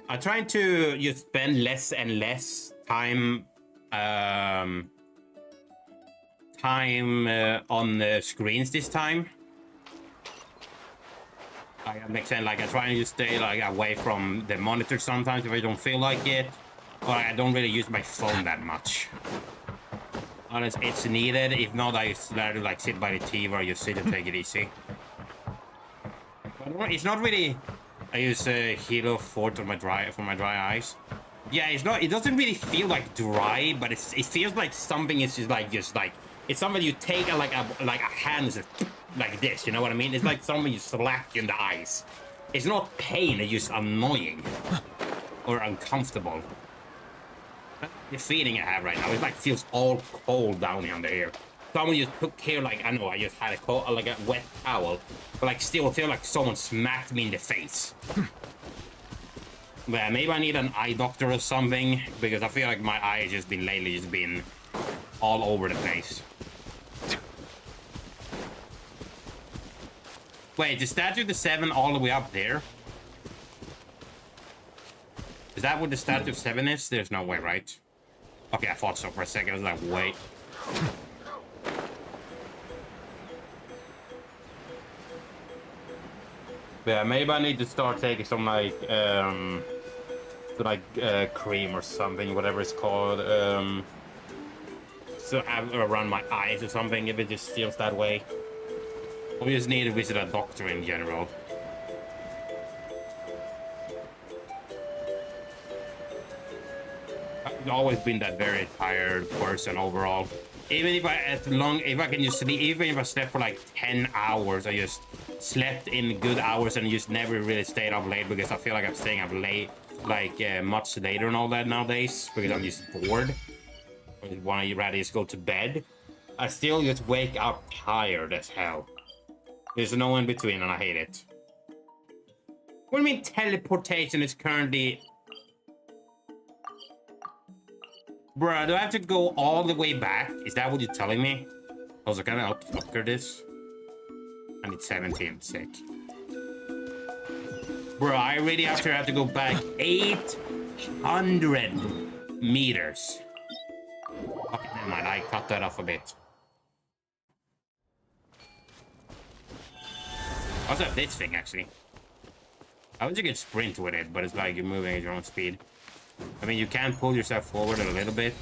I'm trying to just spend less and less time on the screens this time. Like, makes sense. Like, I try and just stay like away from the monitor sometimes if I don't feel like it. But I don't really use my phone that much. Unless it's needed. If not, I just let it like sit by the TV or just sit and take it easy. But it's not really. I use Hilo Fort for my dry eyes. Yeah, it's not. It doesn't really feel like dry, but it feels like something is just like it's something you take like a hand is like this. You know what I mean? It's like something you slap you in the eyes. It's not pain. It's just annoying or uncomfortable. The feeling I have right now, it like feels all cold down under here. someone just took care, like, I know I just had like a wet towel, but like still feel like someone smacked me in the face. But maybe I need an eye doctor or something, because I feel like my eye has just been lately just been all over the place. Wait, the statue of the 7 all the way up there? Is that what the statue of 7 is? There's no way, right? Okay, I thought so for a second. I was like, wait. Yeah, maybe I need to start taking some like cream or something, whatever it's called. So have around my eyes or something if it just feels that way. We just need to visit a doctor in general. I've always been that very tired person overall. Even if I can just sleep, even if I slept for like 10 hours, I just slept in good hours and just never really stayed up late, because I feel like I'm staying up late, like much later and all that nowadays, because I'm just bored. I just want to rather just go to bed. I still just wake up tired as hell. There's no in between and I hate it. What do you mean teleportation is currently... Bruh, do I have to go all the way back? Is that what you're telling me? Also, can I upgrade this? I need 17, sick. Bruh, I really have to go back 800 meters. Okay, never mind, I cut that off a bit. I also have this thing, actually. I wish you could sprint with it, but it's like you're moving at your own speed. I mean, you can pull yourself forward a little bit.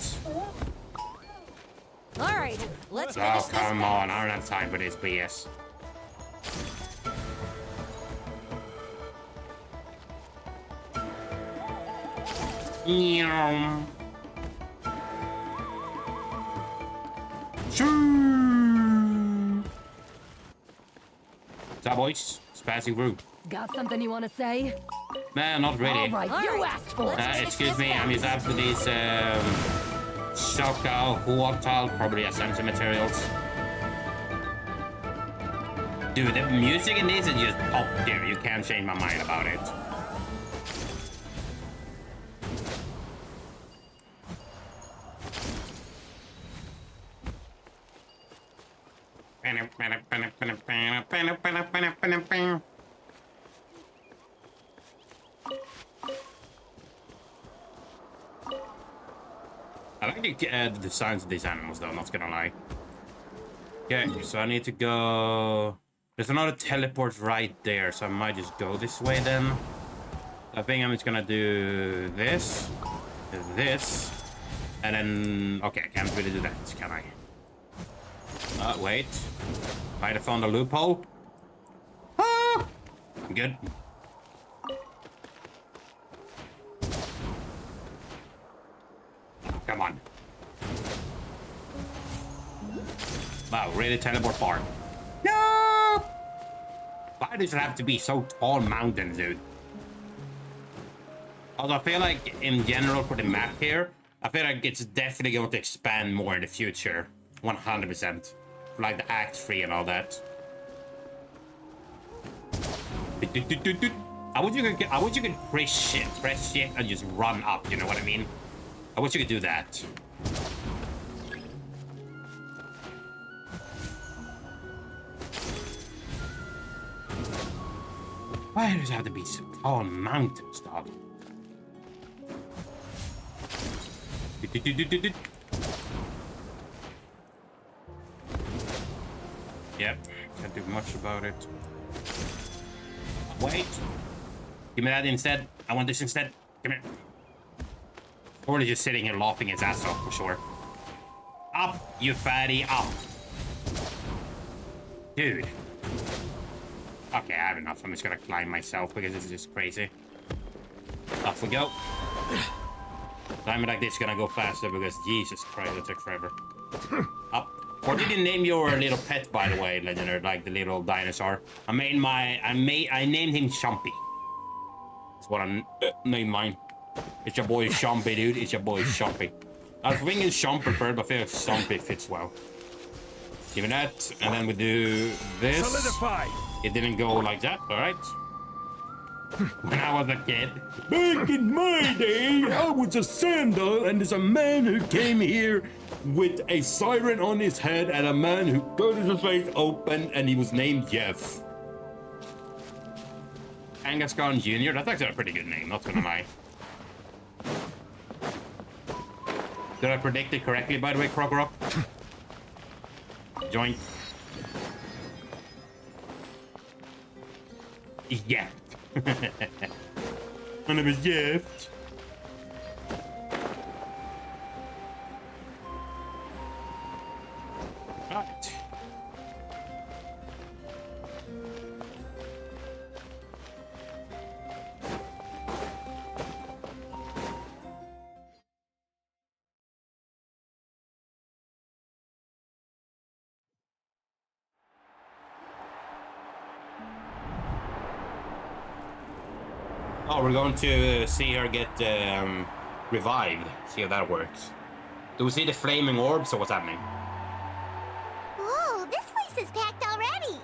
All right, let's finish Oh, come on. I don't have time for this BS. Meow. What's up, boys? It's passing through. Got something you want to say? Nah, not really. All right, you asked for it. Excuse me, I'm just after these Shoko Huotal, probably assembly materials. Dude, the music in this is just top tier. You can't change my mind about it. I like the designs of these animals, though, not gonna lie. Okay, so I need to go... There's another teleport right there, so I might just go this way then. I think I'm just gonna do this, and then... Okay, I can't really do that, can I? Wait. Might have found a loophole. Ah! I'm good. Come on. Wow, really teleport far. No! Why does it have to be so tall mountains, dude? Although I feel like, in general, for the map here, I feel like it's definitely going to expand more in the future. 100%. Like the Act 3 and all that. I wish you could press shift and just run up, you know what I mean? I wish you could do that. Why does it have to be so tall mountains, dog? Yep, can't do much about it. Wait. Give me that instead. I want this instead. Come here. Or just sitting here laughing his ass off for sure. Up, you fatty, up. Dude. Okay, I have enough. I'm just gonna climb myself because this is just crazy. Off we go. Climbing like this is gonna go faster because Jesus Christ, it took forever. Up. What did you name your little pet, by the way, Legendary? Like the little dinosaur? I named him Shumpy. That's what I named mine. It's your boy Shumpy, dude. It's your boy Shumpy. I was thinking Shumpy first, but I feel like Shumpy fits well. Give me that, and then we do this. Solidify. It didn't go like that, all right? When I was a kid. Back in my day, I was a sandal, and there's a man who came here with a siren on his head and a man who got his face open, and he was named Jeff. Angascon Jr., that's actually a pretty good name, not gonna lie. Did I predict it correctly, by the way, Crocker? Joint. Yeah. My name is Jeff. Right. Oh, we're going to see her get revived. See how that works. Do we see the flaming orbs or what's happening? Whoa, this place is packed already.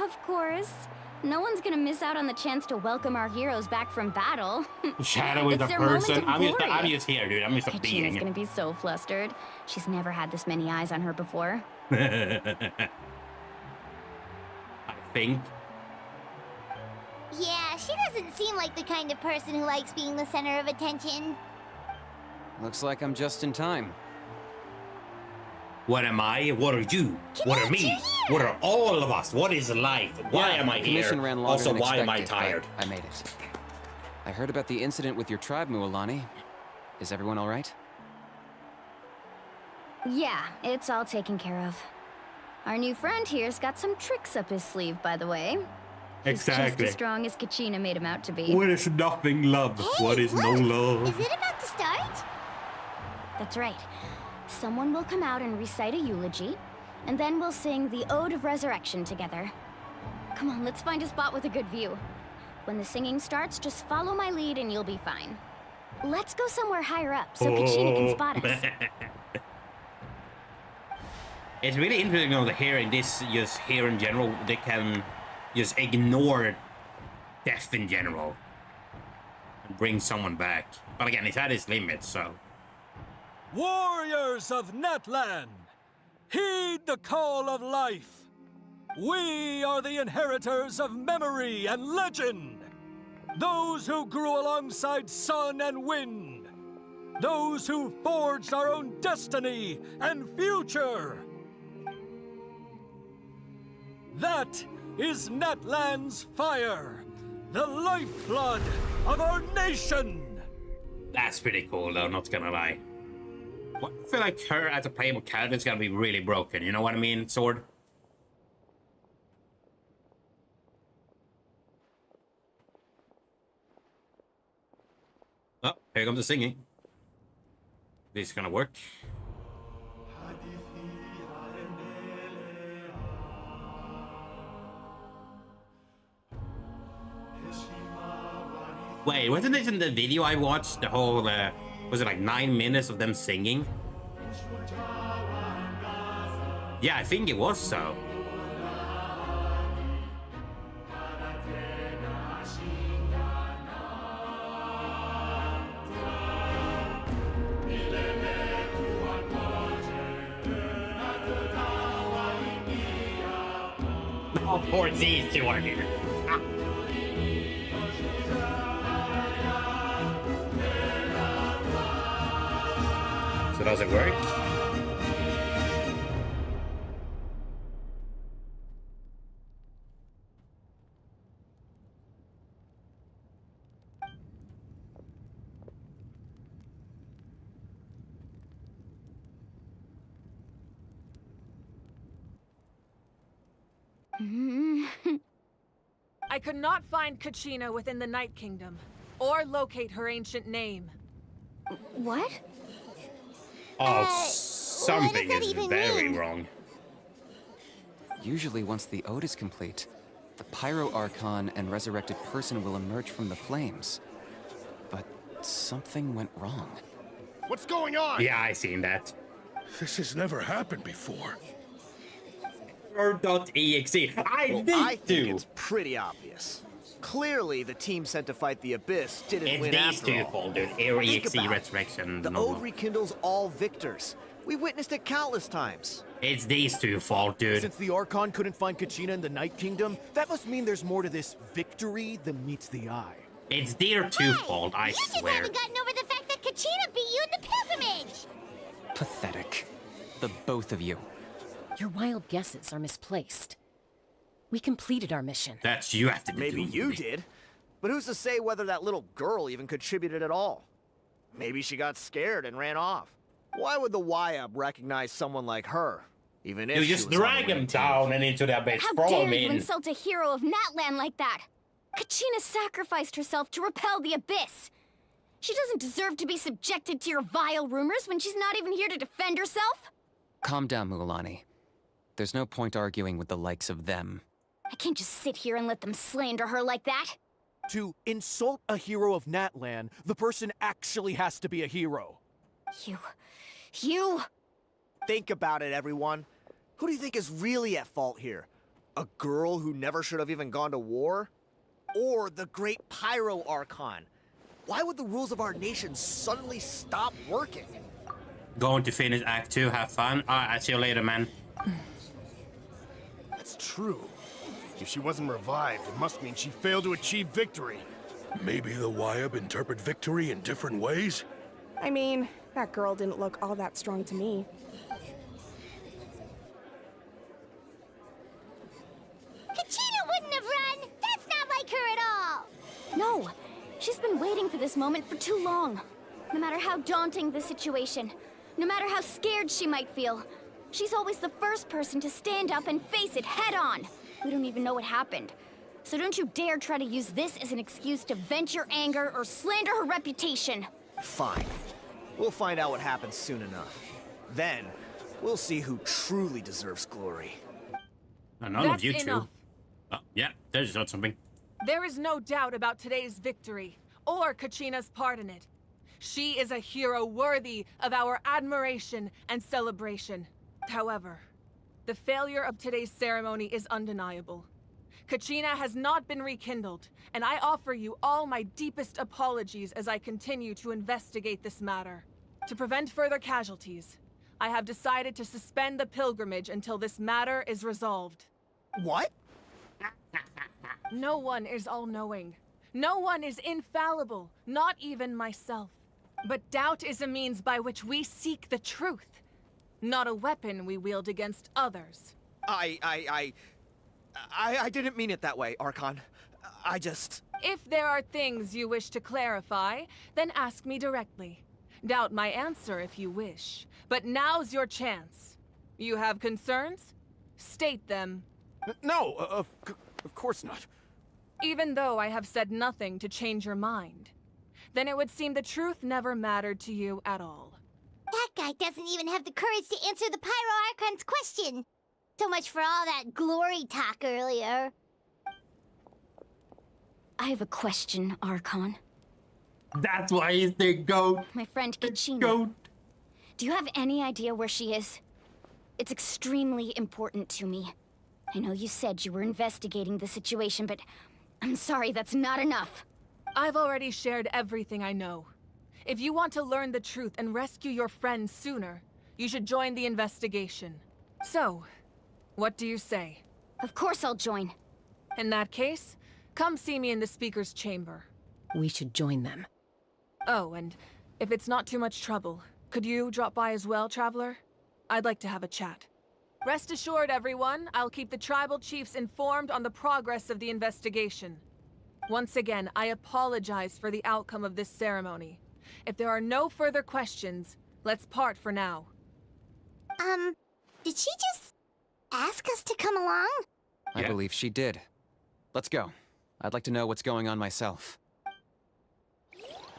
Of course. No one's gonna miss out on the chance to welcome our heroes back from battle. Shadow is a It's their moment person. of I'm glory. just here, dude. I'm just a Kachina's being. gonna be so flustered. She's never had this many eyes on her before. I think. Yeah, she doesn't seem like the kind of person who likes being the center of attention. Looks like I'm just in time. What am I? What are you? What are me? What are all of us? What is life? Why am I the mission here? ran longer Also, than why am I expected, tired? but I made it. I heard about the incident with your tribe, Mualani. Is everyone all right? Yeah, it's all taken care of. Our new friend here's got some tricks up his sleeve, by the way. He's just Exactly. as strong as Kachina made him out to be. What is nothing love? Hey, What is no love? Is it about to start? That's right. Someone will come out and recite a eulogy, and then we'll sing the Ode of Resurrection together. Come on, let's find a spot with a good view. When the singing starts, just follow my lead and you'll be fine. Let's go somewhere higher up so Kachina can spot us. It's really interesting though to hear in this, just here in general, they can just ignore death in general and bring someone back. But again, it's at its limits, so. Warriors of Natlan, heed the call of life. We are the inheritors of memory and legend. Those who grew alongside sun and wind. Those who forged our own destiny and future. That is Natlan's fire, the lifeblood of our nation. That's pretty cool though, not gonna lie. I feel like her as a playable character is gonna be really broken, you know what I mean, Sword? Oh, here comes the singing. This is gonna work. Wait, wasn't this in the video I watched? The whole, was it like 9 minutes of them singing? Yeah, I think it was so. Oh, poor these two are here. Ah. So does it work? I could not find Kachina within the Night Kingdom, or locate her ancient name. What? Oh, something is very wrong. Usually once the ode is complete, the Pyro Archon and resurrected person will emerge from the flames. But something went wrong. What's going on? Yeah, I seen that. This has never happened before. .exe. I think it's pretty obvious. Clearly, the team sent to fight the Abyss didn't win after all. It's these two fault, dude. EXE, Resurrection, the Ode rekindles all victors. We witnessed it countless times. It's these two fault, dude. Since the Archon couldn't find Kachina in the Night Kingdom, that must mean there's more to this victory than meets the eye. It's their two fault, I swear. You just haven't gotten over the fact that Kachina beat you in the pilgrimage! Pathetic. The both of you. Your wild guesses are misplaced. We completed our mission. That's you have to do. Maybe you did. But who's to say whether that little girl even contributed at all? Maybe she got scared and ran off. Why would the YAB recognize someone like her? Even if you just drag him down and into their base. How dare you insult a hero of Natlan like that? Kachina sacrificed herself to repel the Abyss. She doesn't deserve to be subjected to your vile rumors when she's not even here to defend herself. Calm down, Mualani. There's no point arguing with the likes of them. I can't just sit here and let them slander her like that. To insult a hero of Natlan, the person actually has to be a hero. You... Think about it, everyone. Who do you think is really at fault here? A girl who never should have even gone to war? Or the great Pyro Archon? Why would the rules of our nation suddenly stop working? Going to finish Act 2, have fun. I'll see you later, man. That's true. If she wasn't revived, it must mean she failed to achieve victory. Maybe the YAB interpret victory in different ways? I mean, that girl didn't look all that strong to me. Kachina wouldn't have run! That's not like her at all! No, she's been waiting for this moment for too long. No matter how daunting the situation, no matter how scared she might feel, she's always the first person to stand up and face it head on. We don't even know what happened. So don't you dare try to use this as an excuse to vent your anger or slander her reputation. Fine. We'll find out what happens soon enough. Then, we'll see who truly deserves glory. None of you two. Oh, yeah, there's not something. There is no doubt about today's victory, or Kachina's part in it. She is a hero worthy of our admiration and celebration. However, the failure of today's ceremony is undeniable. Kachina has not been rekindled, and I offer you all my deepest apologies as I continue to investigate this matter. To prevent further casualties, I have decided to suspend the pilgrimage until this matter is resolved. What? No one is all-knowing. No one is infallible, not even myself. But doubt is a means by which we seek the truth, not a weapon we wield against others. I didn't mean it that way, Archon. I just... If there are things you wish to clarify, then ask me directly. Doubt my answer if you wish. But now's your chance. You have concerns? State them. No, of course not. Even though I have said nothing to change your mind, then it would seem the truth never mattered to you at all. That guy doesn't even have the courage to answer the Pyro Archon's question. So much for all that glory talk earlier. I have a question, Archon. That's why he's the GOAT. My friend Kachina. GOAT. Do you have any idea where she is? It's extremely important to me. I know you said you were investigating the situation, but I'm sorry, that's not enough. I've already shared everything I know. If you want to learn the truth and rescue your friend sooner, you should join the investigation. So, what do you say? Of course I'll join. In that case, come see me in the speaker's chamber. We should join them. Oh, and if it's not too much trouble, could you drop by as well, Traveler? I'd like to have a chat. Rest assured, everyone, I'll keep the tribal chiefs informed on the progress of the investigation. Once again, I apologize for the outcome of this ceremony. If there are no further questions, let's part for now. Did she just ask us to come along? I believe she did. Let's go. I'd like to know what's going on myself.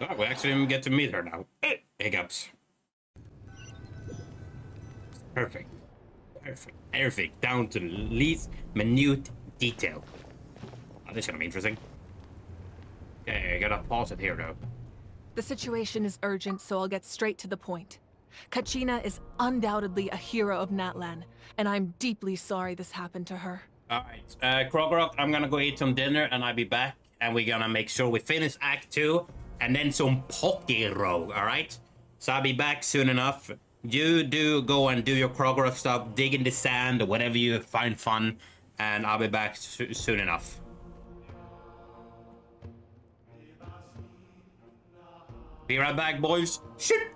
Oh, we actually get to meet her now. Hiccups. Perfect. Perfect. Perfect. Down to the least minute detail. Oh, this is gonna be interesting. Okay, I gotta pause it here though. The situation is urgent, so I'll get straight to the point. Kachina is undoubtedly a hero of Natlan, and I'm deeply sorry this happened to her. Alright, Krogorok, I'm gonna go eat some dinner and I'll be back. And we're gonna make sure we finish Act 2 and then some Pokero, alright? So I'll be back soon enough. You do go and do your Krogorok stuff, dig in the sand or whatever you find fun, and I'll be back soon enough. Be right back, boys. Shit!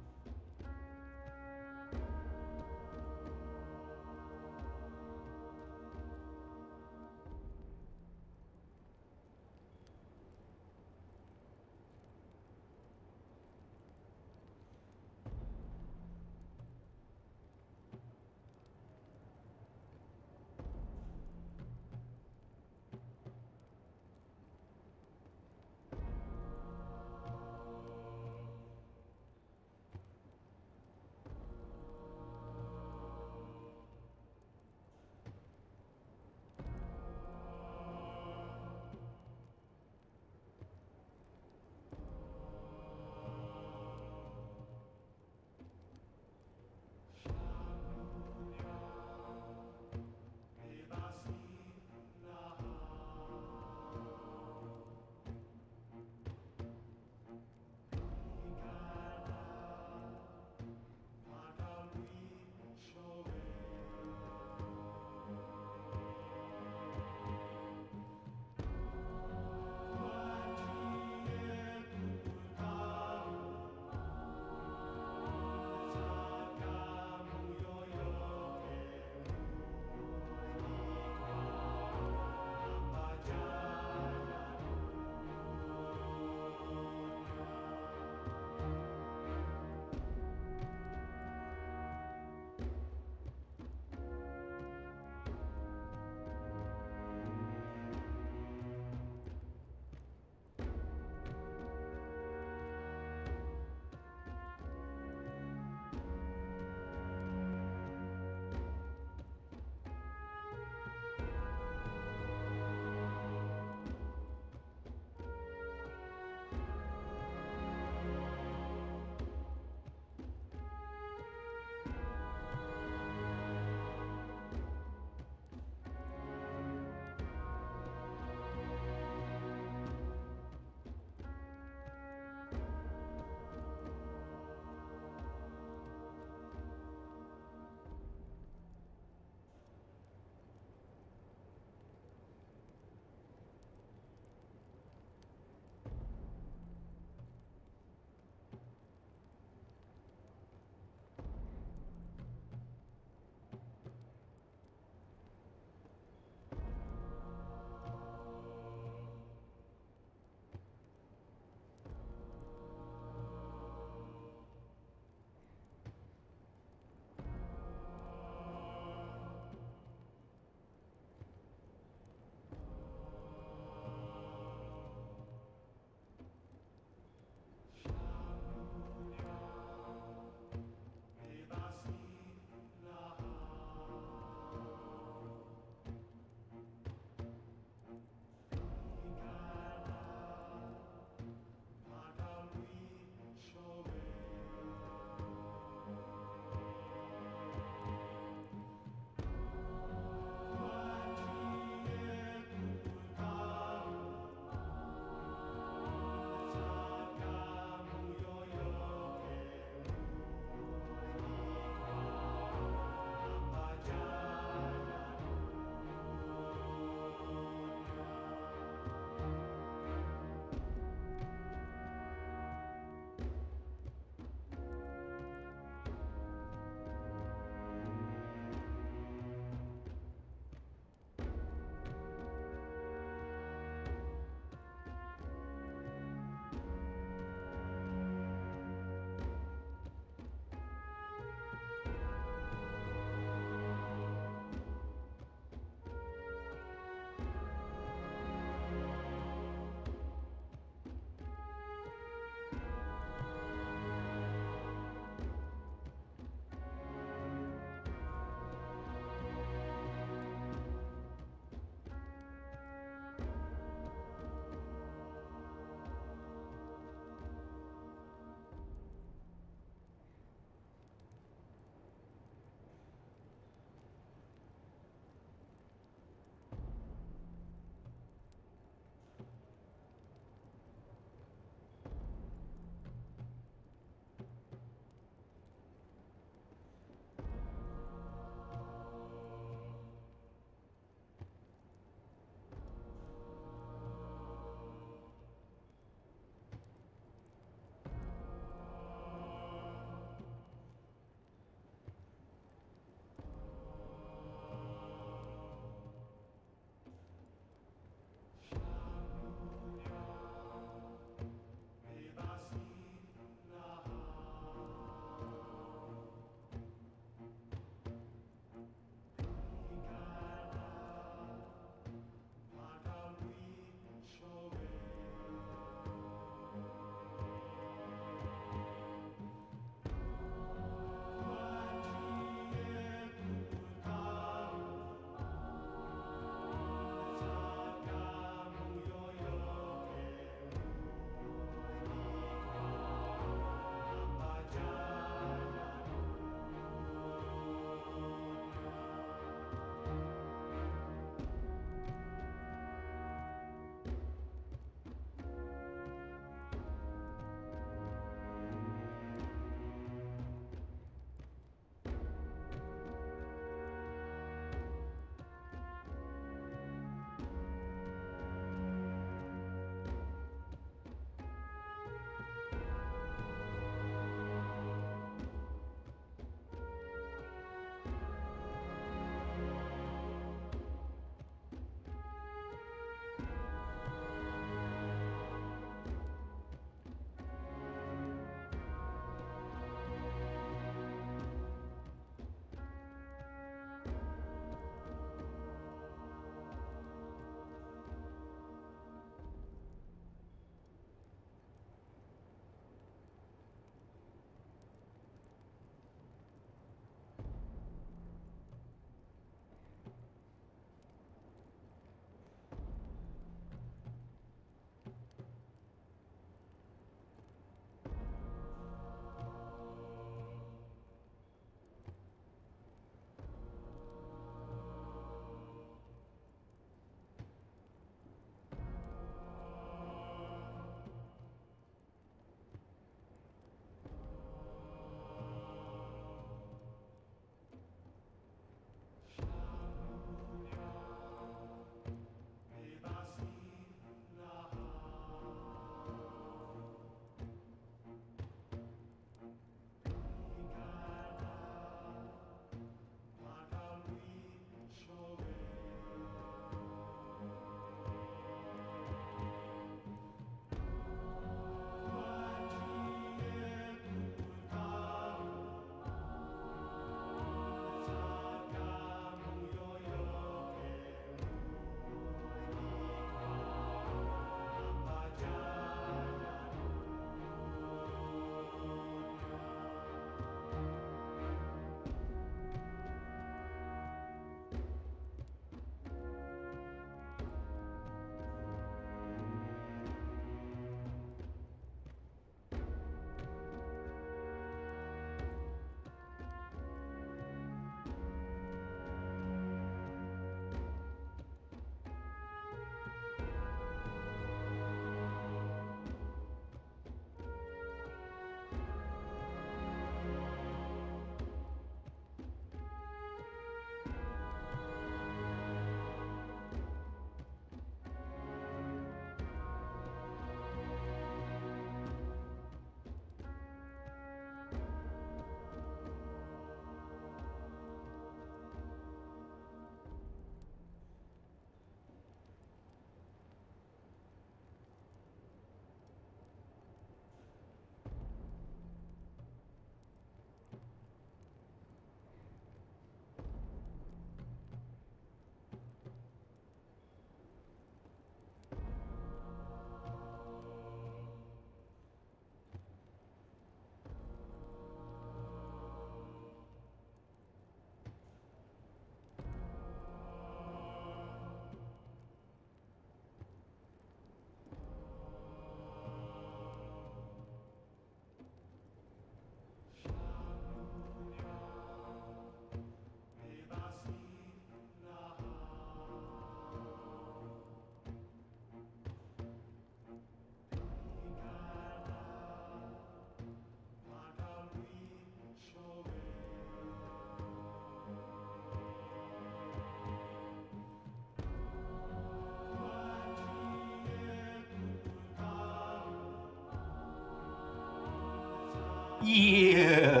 Yeah,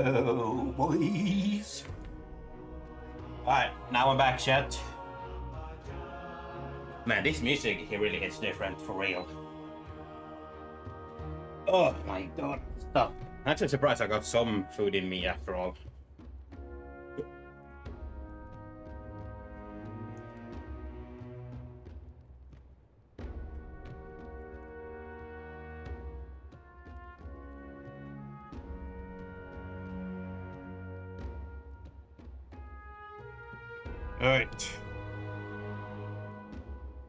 boys. Alright, now I'm back, chat. Man, this music here really hits different, for real. Oh my god, stop. I'm actually surprised I got some food in me after all. Alright.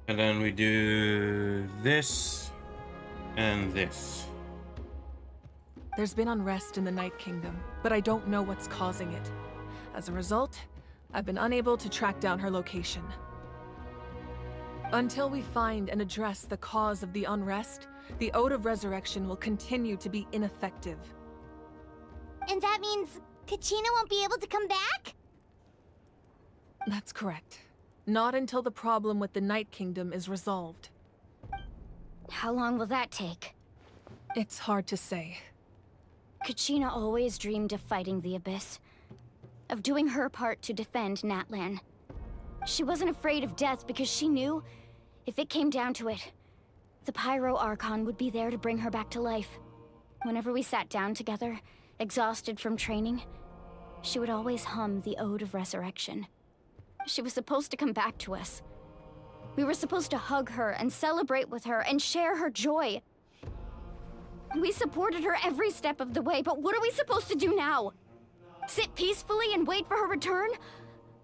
And then we do this and this. There's been unrest in the Night Kingdom, but I don't know what's causing it. As a result, I've been unable to track down her location. Until we find and address the cause of the unrest, the Ode of Resurrection will continue to be ineffective. And that means Kachina won't be able to come back? That's correct. Not until the problem with the Night Kingdom is resolved. How long will that take? It's hard to say. Kachina always dreamed of fighting the Abyss. Of doing her part to defend Natlan. She wasn't afraid of death because she knew, if it came down to it, the Pyro Archon would be there to bring her back to life. Whenever we sat down together, exhausted from training, she would always hum the Ode of Resurrection. She was supposed to come back to us. We were supposed to hug her and celebrate with her and share her joy. We supported her every step of the way, but what are we supposed to do now? Sit peacefully and wait for her return?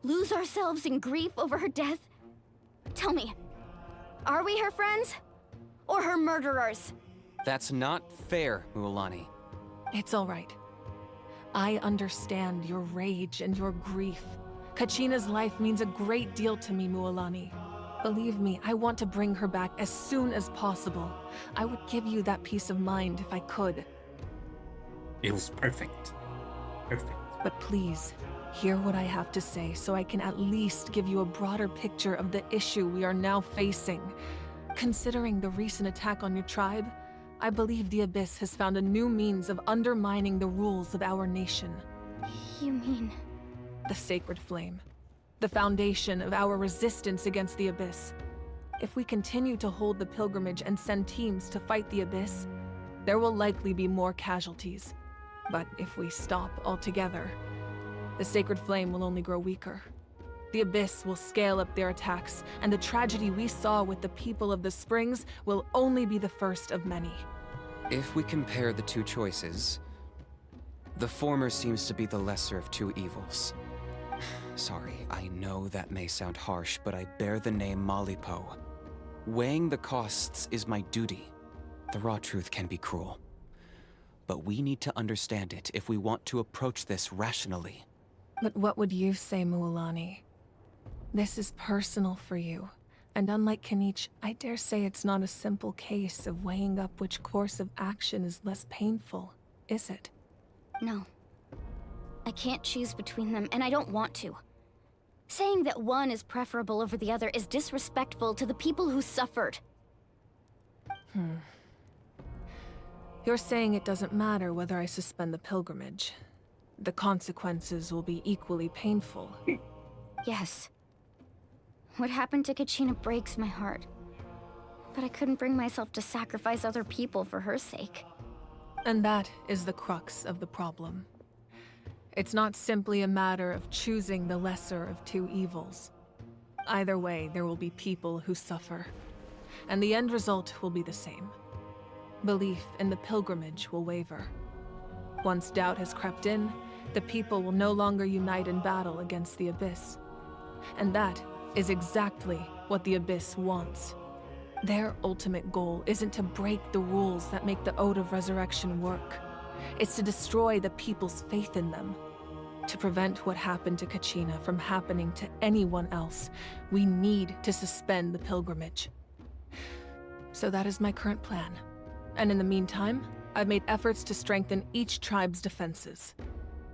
Lose ourselves in grief over her death? Tell me, are we her friends? Or her murderers? That's not fair, Mualani. It's all right. I understand your rage and your grief. Kachina's life means a great deal to me, Mualani. Believe me, I want to bring her back as soon as possible. I would give you that peace of mind if I could. It was perfect. Perfect. But please, hear what I have to say so I can at least give you a broader picture of the issue we are now facing. Considering the recent attack on your tribe, I believe the Abyss has found a new means of undermining the rules of our nation. You mean? The Sacred Flame. The foundation of our resistance against the Abyss. If we continue to hold the pilgrimage and send teams to fight the Abyss, there will likely be more casualties. But if we stop altogether, the Sacred Flame will only grow weaker. The Abyss will scale up their attacks, and the tragedy we saw with the people of the Springs will only be the first of many. If we compare the two choices, the former seems to be the lesser of two evils. Sorry, I know that may sound harsh, but I bear the name Malipo. Weighing the costs is my duty. The raw truth can be cruel. But we need to understand it if we want to approach this rationally. But what would you say, Mualani? This is personal for you. And unlike Kanich, I dare say it's not a simple case of weighing up which course of action is less painful, is it? No. I can't choose between them, and I don't want to. Saying that one is preferable over the other is disrespectful to the people who suffered. You're saying it doesn't matter whether I suspend the pilgrimage. The consequences will be equally painful. Yes. What happened to Kachina breaks my heart. But I couldn't bring myself to sacrifice other people for her sake. And that is the crux of the problem. It's not simply a matter of choosing the lesser of two evils. Either way, there will be people who suffer. And the end result will be the same. Belief in the pilgrimage will waver. Once doubt has crept in, the people will no longer unite in battle against the Abyss. And that is exactly what the Abyss wants. Their ultimate goal isn't to break the rules that make the Ode of Resurrection work. It's to destroy the people's faith in them. To prevent what happened to Kachina from happening to anyone else, we need to suspend the pilgrimage. So that is my current plan. And in the meantime, I've made efforts to strengthen each tribe's defenses.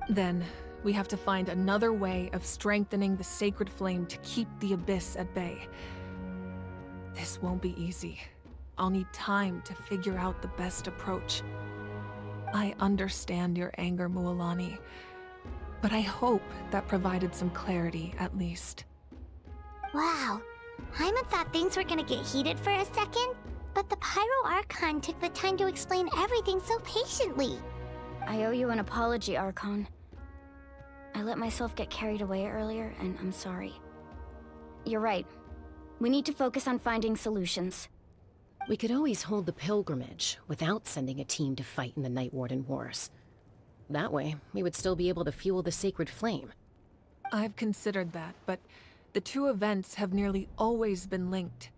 Then, we have to find another way of strengthening the Sacred Flame to keep the Abyss at bay. This won't be easy. I'll need time to figure out the best approach. I understand your anger, Mualani, but I hope that provided some clarity, at least. Wow. Hyman thought things were gonna get heated for a second, but the Pyro Archon took the time to explain everything so patiently. I owe you an apology, Archon. I let myself get carried away earlier, and I'm sorry. You're right. We need to focus on finding solutions. We could always hold the pilgrimage without sending a team to fight in the Night Warden Wars. That way, we would still be able to fuel the sacred flame. I've considered that, but the two events have nearly always been linked.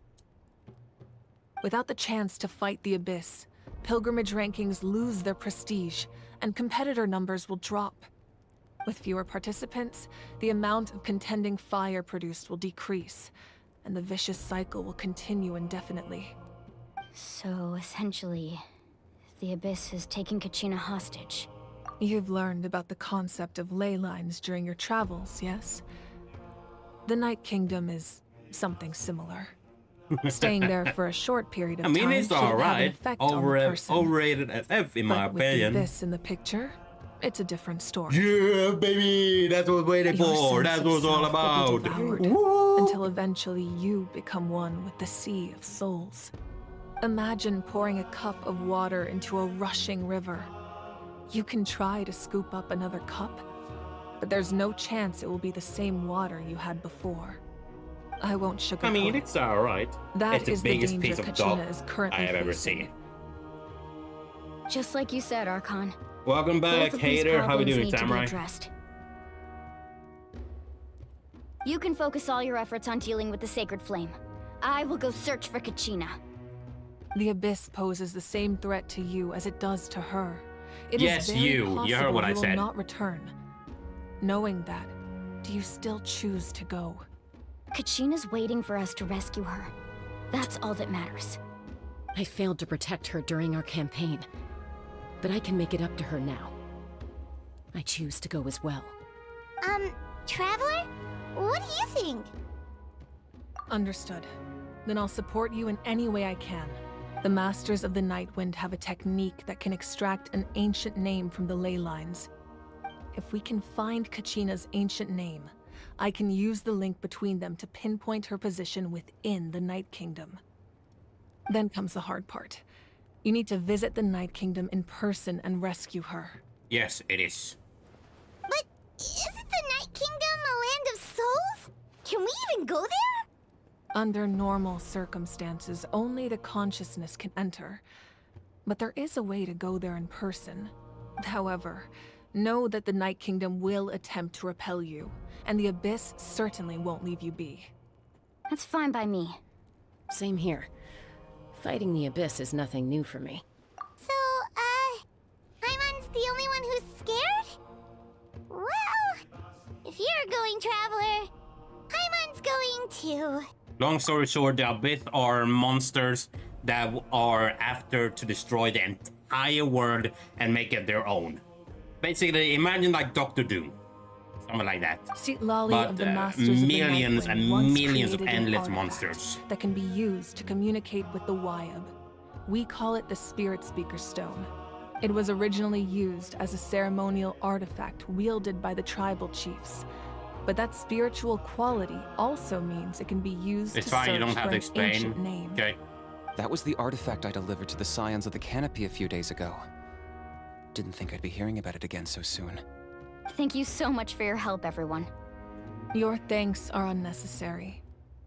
Without the chance to fight the Abyss, pilgrimage rankings lose their prestige, and competitor numbers will drop. With fewer participants, the amount of contending fire produced will decrease, and the vicious cycle will continue indefinitely. So, essentially, the Abyss is taking Kachina hostage. You've learned about the concept of ley lines during your travels, yes? The Night Kingdom is something similar. Staying there for a short period of time it's shouldn't have an alright. effect on the person. Overrated as F, in my But with the opinion. Abyss in the picture, it's a different story. Yeah, baby, that's what we're waiting Your for. sense That's of what it's all self will be about. devoured, until eventually you become one with the Sea of Souls. Imagine pouring a cup of water into a rushing river. You can try to scoop up another cup, but there's no chance it will be the same water you had before. I won't sugarcoat I mean, it. it's alright. That It's the is the biggest danger piece of Kachina dog is currently I have ever facing. seen. Just like you said, Archon. Welcome back, Both of these hater. How we problems doing, need to be Samurai? addressed. You can focus all your efforts on dealing with the Sacred Flame. I will go search for Kachina. The Abyss poses the same threat to you as it does to her. It is Yes, very you. possible You heard what I you will said. not return. Knowing that, do you still choose to go? Kachina's waiting for us to rescue her. That's all that matters. I failed to protect her during our campaign, but I can make it up to her now. I choose to go as well. Traveler? What do you think? Understood. Then I'll support you in any way I can. The Masters of the Nightwind have a technique that can extract an ancient name from the ley lines. If we can find Kachina's ancient name, I can use the link between them to pinpoint her position within the Night Kingdom. Then comes the hard part. You need to visit the Night Kingdom in person and rescue her. Yes, it is. But isn't the Night Kingdom a land of souls? Can we even go there? Under normal circumstances, only the consciousness can enter. But there is a way to go there in person. However, know that the Night Kingdom will attempt to repel you, and the Abyss certainly won't leave you be. That's fine by me. Same here. Fighting the Abyss is nothing new for me. So, Hyman's the only one who's scared? Well, if you're going, Traveler, Hyman's going too. Long story short, the Abyss are monsters that are after to destroy the entire world and make it their own. Basically, imagine like Doctor Doom. Something like that. Lali But of the Masters of the millions Nightwind and once millions of created an endless artifact monsters. that can be used to communicate with the Wyab. We call it the Spirit Speaker Stone. It was originally used as a ceremonial artifact wielded by the tribal chiefs. But that spiritual quality also means it can be used It's to fine, you search don't have for to an explain. ancient name. Okay. That was the artifact I delivered to the Scions of the Canopy a few days ago. Didn't think I'd be hearing about it again so soon. Thank you so much for your help, everyone. Your thanks are unnecessary.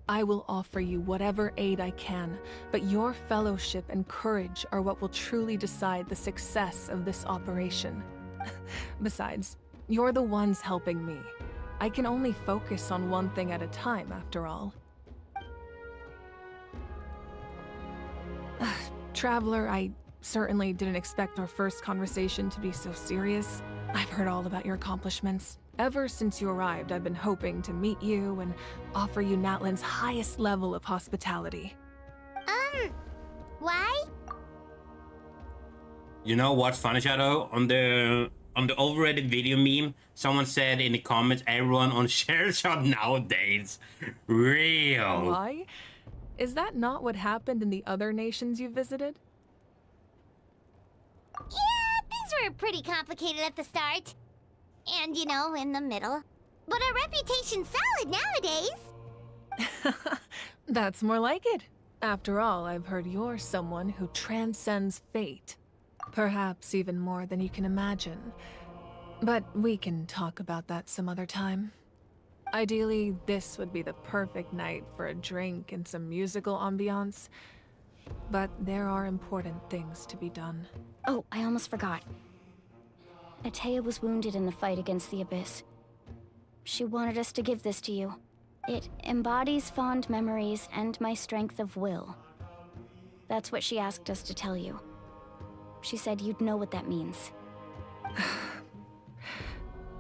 I will offer you whatever aid I can, but your fellowship and courage are what will truly decide the success of this operation. Besides, you're the ones helping me. I can only focus on one thing at a time, after all. Traveler, I certainly didn't expect our first conversation to be so serious. I've heard all about your accomplishments. Ever since you arrived, I've been hoping to meet you and offer you Natlan's highest level of hospitality. Why? You know what's funny, Shadow? On the overrated video meme, someone said in the comments, everyone on ShareShot nowadays. Real. Why? Is that not what happened in the other nations you visited? Yeah, were pretty complicated at the start. And, you know, in the middle. But our reputation's solid nowadays. That's more like it. After all, I've heard you're someone who transcends fate. Perhaps even more than you can imagine. But we can talk about that some other time. Ideally, this would be the perfect night for a drink and some musical ambiance. But there are important things to be done. Oh, I almost forgot. Atea was wounded in the fight against the Abyss. She wanted us to give this to you. It embodies fond memories and my strength of will. That's what she asked us to tell you. She said you'd know what that means.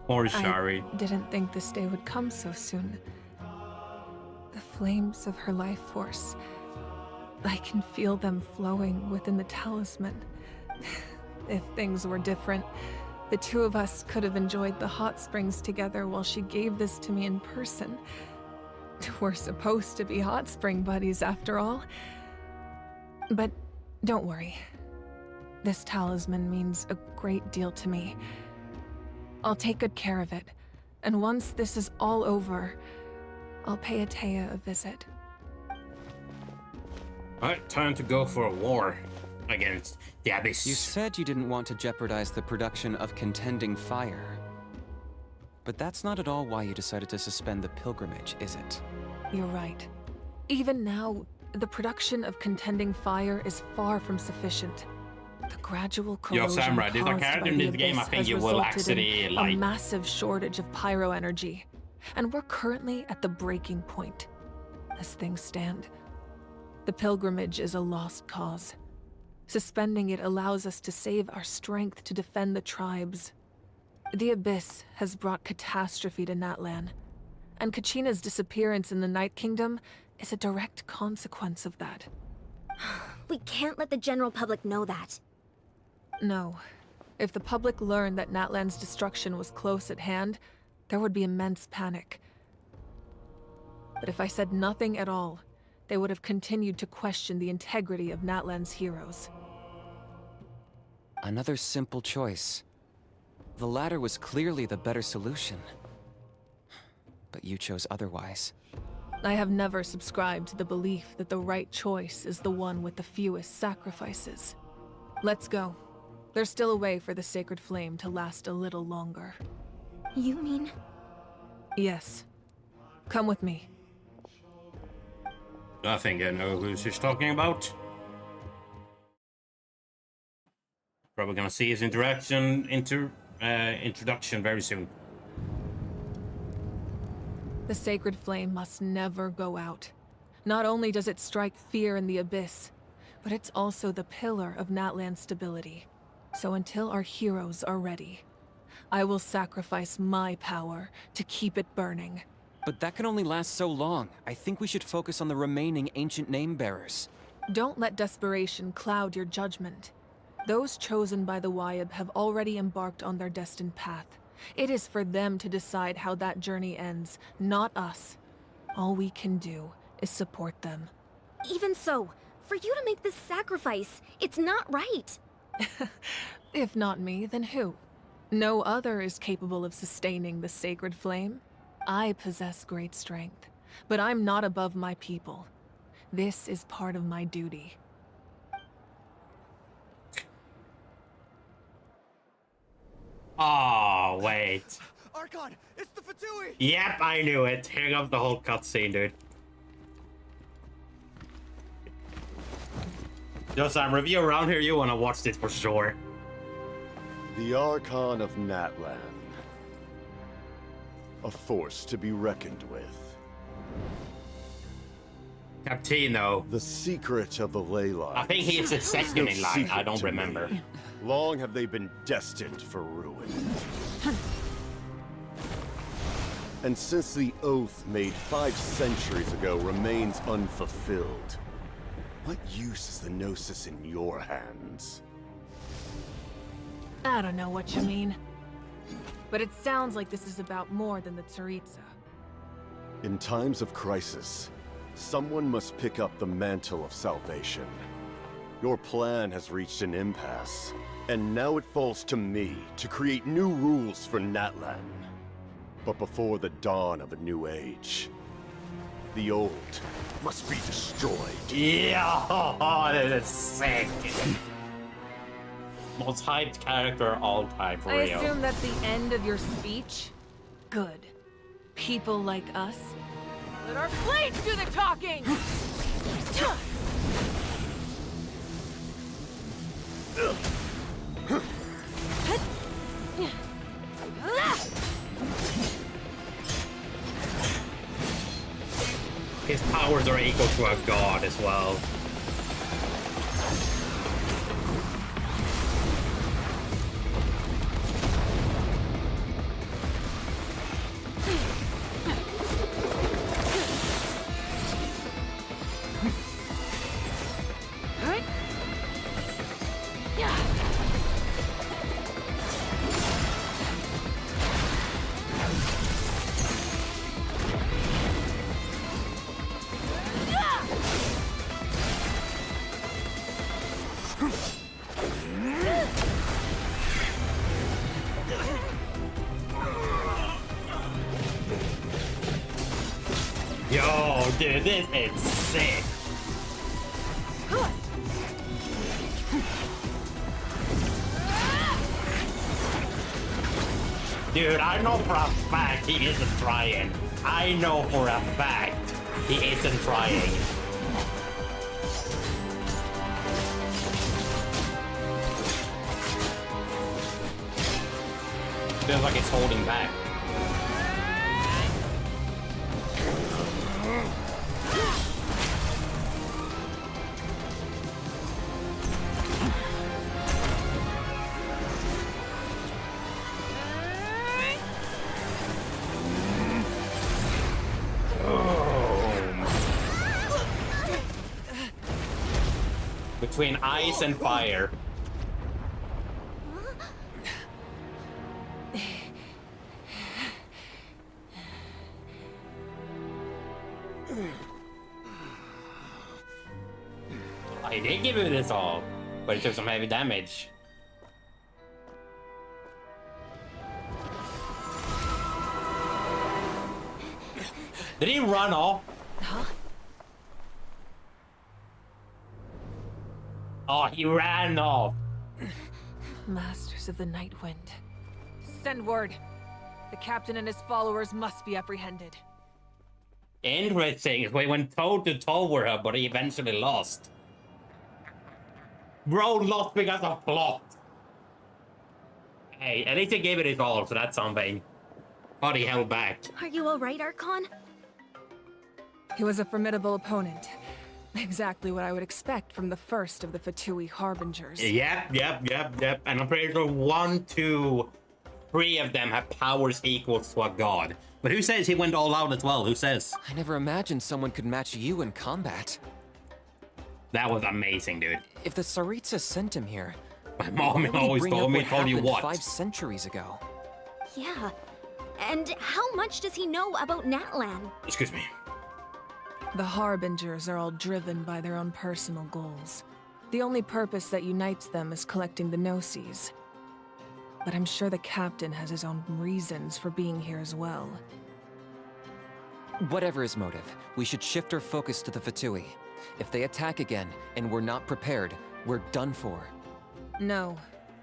Or sorry. I didn't think this day would come so soon. The flames of her life force. I can feel them flowing within the talisman. If things were different, the two of us could have enjoyed the hot springs together while she gave this to me in person. We're supposed to be hot spring buddies after all. But don't worry. This talisman means a great deal to me. I'll take good care of it, and once this is all over, I'll pay Atea a visit. Alright, time to go for a war against the Abyss. You said you didn't want to jeopardize the production of contending fire. But that's not at all why you decided to suspend the pilgrimage, is it? You're right. Even now, the production of contending fire is far from sufficient. The gradual corrosion Samurai, there's a caused character by in the this game I Abyss think has you will resulted actually in like. a massive shortage of pyro energy, and we're currently at the breaking point. As things stand, the pilgrimage is a lost cause. Suspending it allows us to save our strength to defend the tribes. The Abyss has brought catastrophe to Natlan, and Kachina's disappearance in the Night Kingdom is a direct consequence of that. We can't let the general public know that. No. If the public learned that Natlan's destruction was close at hand, there would be immense panic. But if I said nothing at all, they would have continued to question the integrity of Natlan's heroes. Another simple choice. The latter was clearly the better solution. But you chose otherwise. I have never subscribed to the belief that the right choice is the one with the fewest sacrifices. Let's go. There's still a way for the sacred flame to last a little longer. You mean? Yes. Come with me. I think I know who she's talking about. Probably gonna see his introduction very soon. The sacred flame must never go out. Not only does it strike fear in the Abyss, but it's also the pillar of Natlan's stability. So until our heroes are ready, I will sacrifice my power to keep it burning. But that can only last so long. I think we should focus on the remaining ancient name-bearers. Don't let desperation cloud your judgment. Those chosen by the Wayab have already embarked on their destined path. It is for them to decide how that journey ends, not us. All we can do is support them. Even so, for you to make this sacrifice, it's not right. If not me, then who? No other is capable of sustaining the sacred flame. I possess great strength, but I'm not above my people. This is part of my duty. Oh, wait. Archon, it's the Fatui! Yep, I knew it. Here comes the whole cutscene, dude. Just review around here, you wanna watch this for sure. The Archon of Natlan. A force to be reckoned with. Captino. The secret of the ley lines. I think he's the second in line. I don't remember. Long have they been destined for ruin. And since the oath made 5 centuries ago remains unfulfilled, what use is the Gnosis in your hands? I don't know what you mean. But it sounds like this is about more than the Tsaritsa. In times of crisis, someone must pick up the mantle of salvation. Your plan has reached an impasse, And now it falls to me to create new rules for Natlan. But before the dawn of a new age, the old must be destroyed. Yeah, that is sick. Most hyped character all time, for I real. assume that's the end of your speech? Good. People like us. Let our blades do the talking! His powers are equal to a god as well. Yo, dude, this is sick. Dude, I know for a fact he isn't trying. I know for a fact he isn't trying. Feels like it's holding back. Between ice and fire. I did give it this all, but it took some heavy damage. Did he run off? Huh? Oh, he ran off. Masters of the Night Wind. Send word. The captain and his followers must be apprehended. Interesting. We went toe to toe with her, but he eventually lost. Bro lost because of plot. Hey, at least he gave it his all, so that's something. But he held back. Are you alright, Archon? He was a formidable opponent. Exactly what I would expect from the first of the Fatui Harbingers. Yep. And I'm pretty sure 1, 2, 3 of them have powers equal to a god. But who says he went all out as well? Who says? I never imagined someone could match you in combat. That was amazing, dude. If the Tsaritsa sent him here, my mom why would he always bring told up me, what told you happened what? 5 centuries ago. Yeah. And how much does he know about Natlan? Excuse me. The Harbingers are all driven by their own personal goals. The only purpose that unites them is collecting the Gnosis. But I'm sure the captain has his own reasons for being here as well. Whatever his motive, we should shift our focus to the Fatui. If they attack again, and we're not prepared, we're done for. No,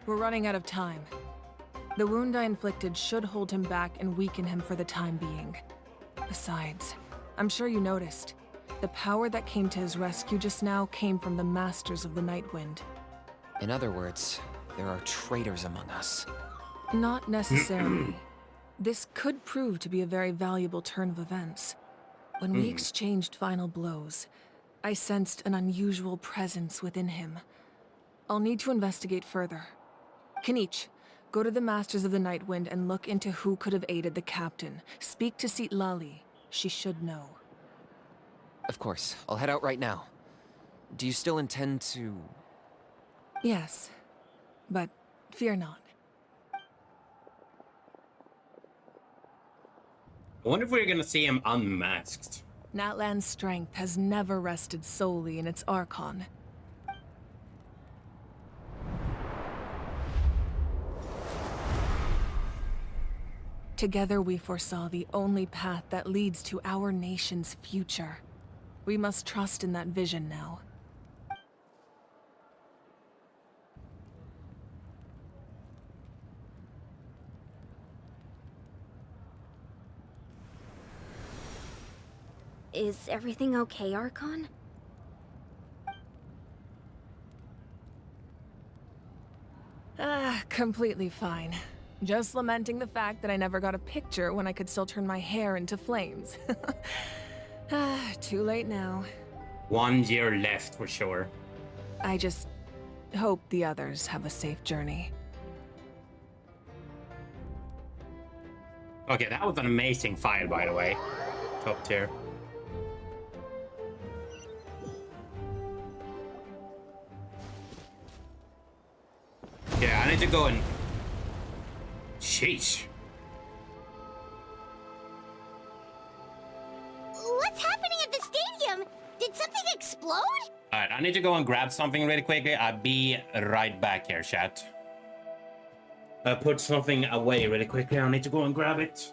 we're running out of time. The wound I inflicted should hold him back and weaken him for the time being. Besides, I'm sure you noticed, the power that came to his rescue just now came from the Masters of the Night Wind. In other words, there are traitors among us. Not necessarily. This could prove to be a very valuable turn of events. When we exchanged final blows, I sensed an unusual presence within him. I'll need to investigate further. Kenichi, go to the Masters of the Night Wind and look into who could have aided the captain. Speak to Citlali. She should know. Of course, I'll head out right now. Do you still intend to... Yes, but fear not. I wonder if we're gonna see him unmasked. Natlan's strength has never rested solely in its Archon. Together we foresaw the only path that leads to our nation's future. We must trust in that vision now. Is everything okay, Archon? Completely fine. Just lamenting the fact that I never got a picture when I could still turn my hair into flames. Too late now. 1 year left for sure. I just hope the others have a safe journey. Okay, that was an amazing file, by the way. Top tier. Yeah, I need to go and... Sheesh. What's happening at the stadium? Did something explode? Alright, I need to go and grab something really quickly. I'll be right back here, chat. I put something away really quickly. I need to go and grab it.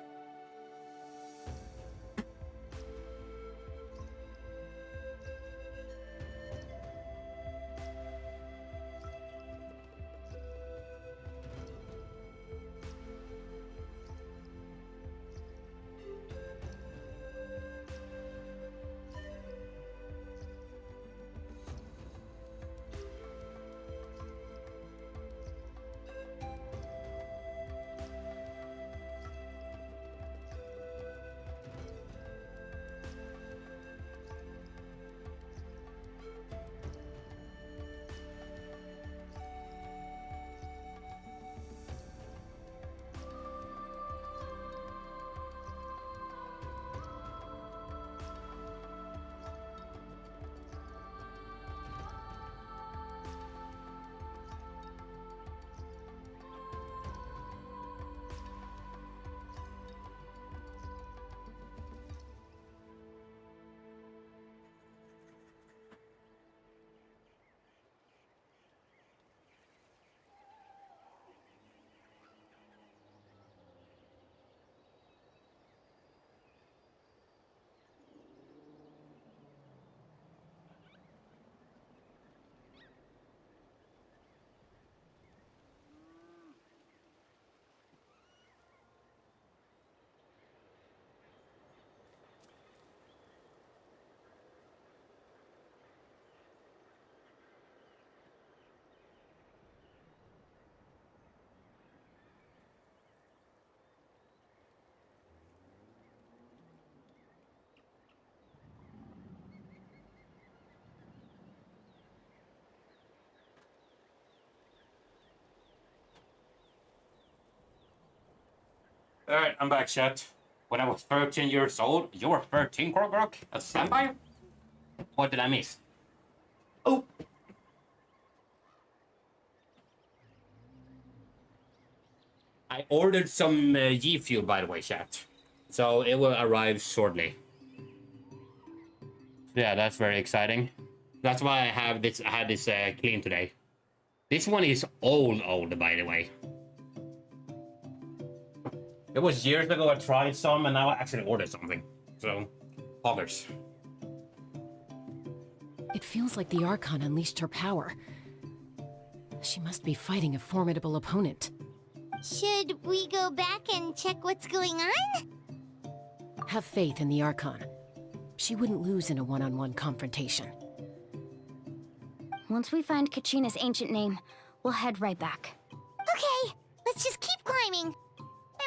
Alright, I'm back, chat. When I was 13 years old, you were 13, Korgorok? A vampire? What did I miss? Oh! I ordered some G Fuel, by the way, chat. So it will arrive shortly. Yeah, that's very exciting. That's why I have this. I had this clean today. This one is old, by the way. It was years ago I tried some, and now I actually ordered something. So, others. It feels like the Archon unleashed her power. She must be fighting a formidable opponent. Should we go back and check what's going on? Have faith in the Archon. She wouldn't lose in a one-on-one confrontation. Once we find Kachina's ancient name, we'll head right back. Okay, let's just keep climbing.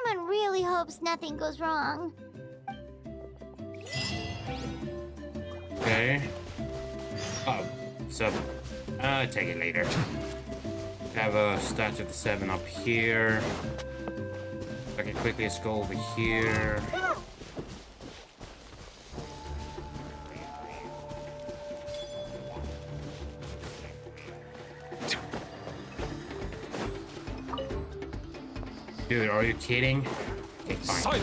Emon really hopes nothing goes wrong. Okay. Oh, so I'll take it later. Have a statue of the 7 up here. I can quickly just go over here. Dude, are you kidding? Okay, fine.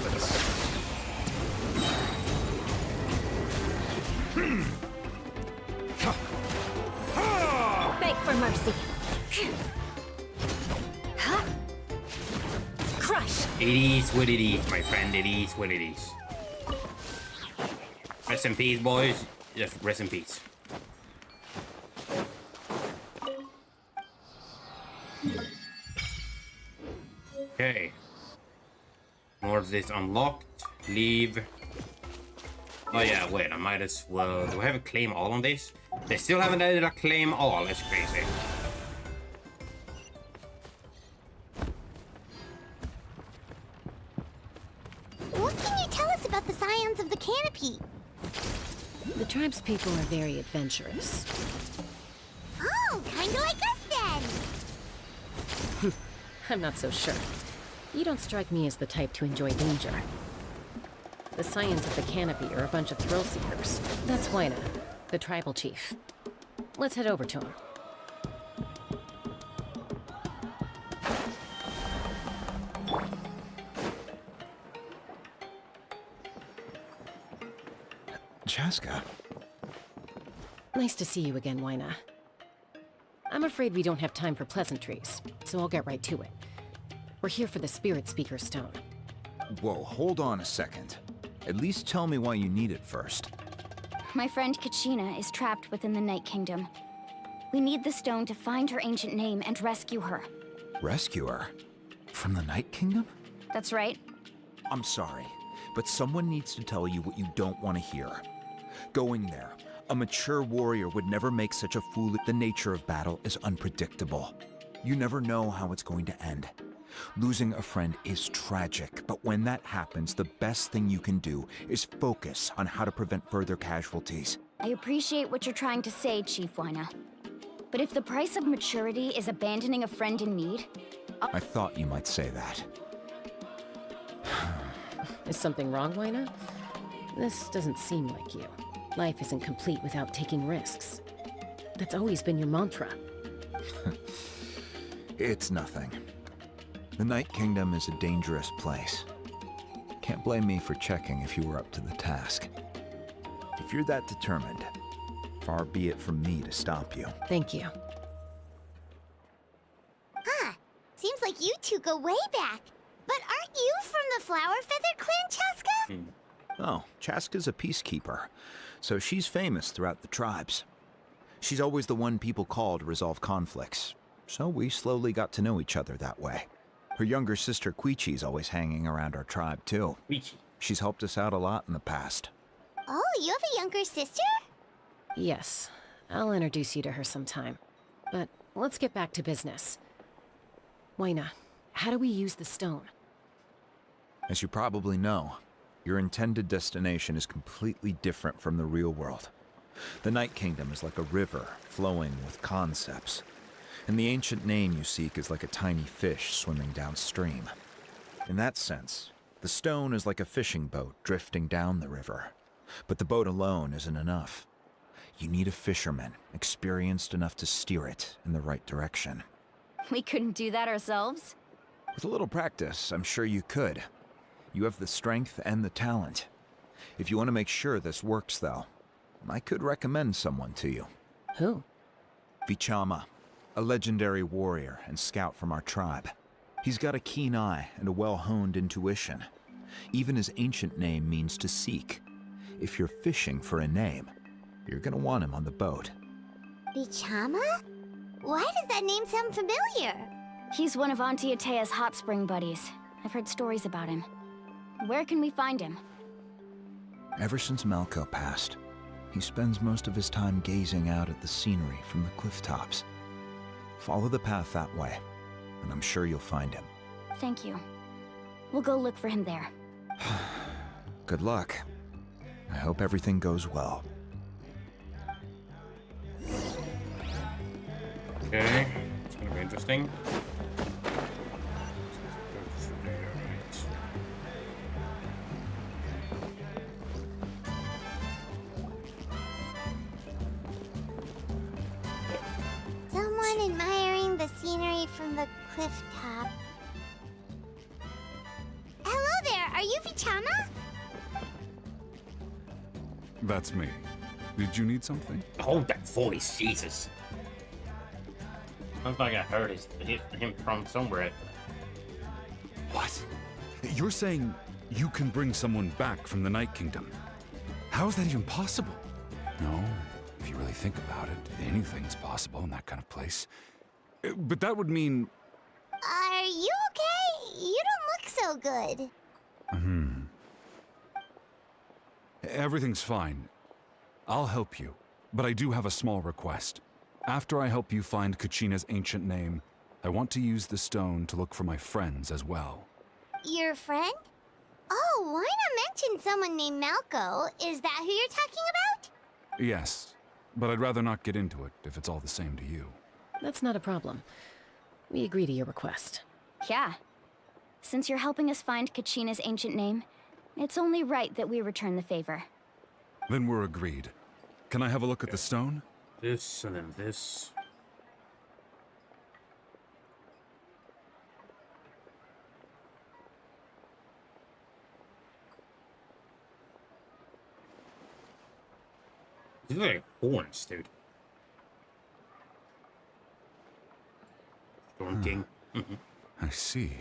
Beg for mercy. Crush. It is what it is, my friend. It is what it is. Rest in peace, boys. Just rest in peace. Okay. More of this unlocked. Leave. Oh yeah, wait, I might as well... Do I have a claim all on this? They still haven't added a claim all. That's crazy. What can you tell us about the scions of the canopy? The tribespeople are very adventurous. Oh, kinda like us then. I'm not so sure. You don't strike me as the type to enjoy danger. The scions of the canopy are a bunch of thrill seekers. That's Wyna, the tribal chief. Let's head over to him. Chaska. Nice to see you again, Wyna. I'm afraid we don't have time for pleasantries, so I'll get right to it. We're here for the Spirit Speaker Stone. Whoa, hold on a second. At least tell me why you need it first. My friend Kachina is trapped within the Night Kingdom. We need the stone to find her ancient name and rescue her. Rescue her? From the Night Kingdom? That's right. I'm sorry, but someone needs to tell you what you don't want to hear. Going there, a mature warrior would never make such a fool. The nature of battle is unpredictable. You never know how it's going to end. Losing a friend is tragic, but when that happens, the best thing you can do is focus on how to prevent further casualties. I appreciate what you're trying to say, Chief Wyna. But if the price of maturity is abandoning a friend in need... I thought you might say that. Is something wrong, Wyna? This doesn't seem like you. Life isn't complete without taking risks. That's always been your mantra. It's nothing. The Night Kingdom is a dangerous place. Can't blame me for checking if you were up to the task. If you're that determined, far be it from me to stop you. Thank you. Huh. Seems like you two go way back. But aren't you from the Flower Feather clan, Chaska? Oh, Chaska's a peacekeeper, so she's famous throughout the tribes. She's always the one people call to resolve conflicts, so we slowly got to know each other that way. Her younger sister Quichi's always hanging around our tribe, too. Quichi. She's helped us out a lot in the past. Oh, you have a younger sister? Yes. I'll introduce you to her sometime. But let's get back to business. Wyna, how do we use the stone? As you probably know, your intended destination is completely different from the real world. The Night Kingdom is like a river flowing with concepts. And the ancient name you seek is like a tiny fish swimming downstream. In that sense, the stone is like a fishing boat drifting down the river. But the boat alone isn't enough. You need a fisherman, experienced enough to steer it in the right direction. We couldn't do that ourselves? With a little practice, I'm sure you could. You have the strength and the talent. If you want to make sure this works, though, I could recommend someone to you. Who? Vichama, a legendary warrior and scout from our tribe. He's got a keen eye and a well-honed intuition. Even his ancient name means to seek. If you're fishing for a name, you're gonna want him on the boat. Vichama? Why does that name sound familiar? He's one of Auntie Atea's hot spring buddies. I've heard stories about him. Where can we find him? Ever since Malco passed, he spends most of his time gazing out at the scenery from the cliff tops. Follow the path that way, and I'm sure you'll find him. Thank you. We'll go look for him there. Good luck. I hope everything goes well. Okay, it's gonna be interesting. Someone admiring the scenery from the cliff top. Hello there, are you Vichama? That's me. Did you need something? Hold that voice, Jesus. Sounds like I heard him from somewhere. What? You're saying you can bring someone back from the Night Kingdom? How is that even possible? No, if you really think about it, anything's possible in that kind of place. But that would mean... Are you okay? You don't look so good. Everything's fine. I'll help you, but I do have a small request. After I help you find Kachina's ancient name, I want to use the stone to look for my friends as well. Your friend? Oh, why not mention someone named Malco? Is that who you're talking about? Yes, but I'd rather not get into it if it's all the same to you. That's not a problem. We agree to your request. Yeah. Since you're helping us find Kachina's ancient name, it's only right that we return the favor. Then we're agreed. Can I have a look at the stone? This and then this. These are like horns, dude. Storm King. I see.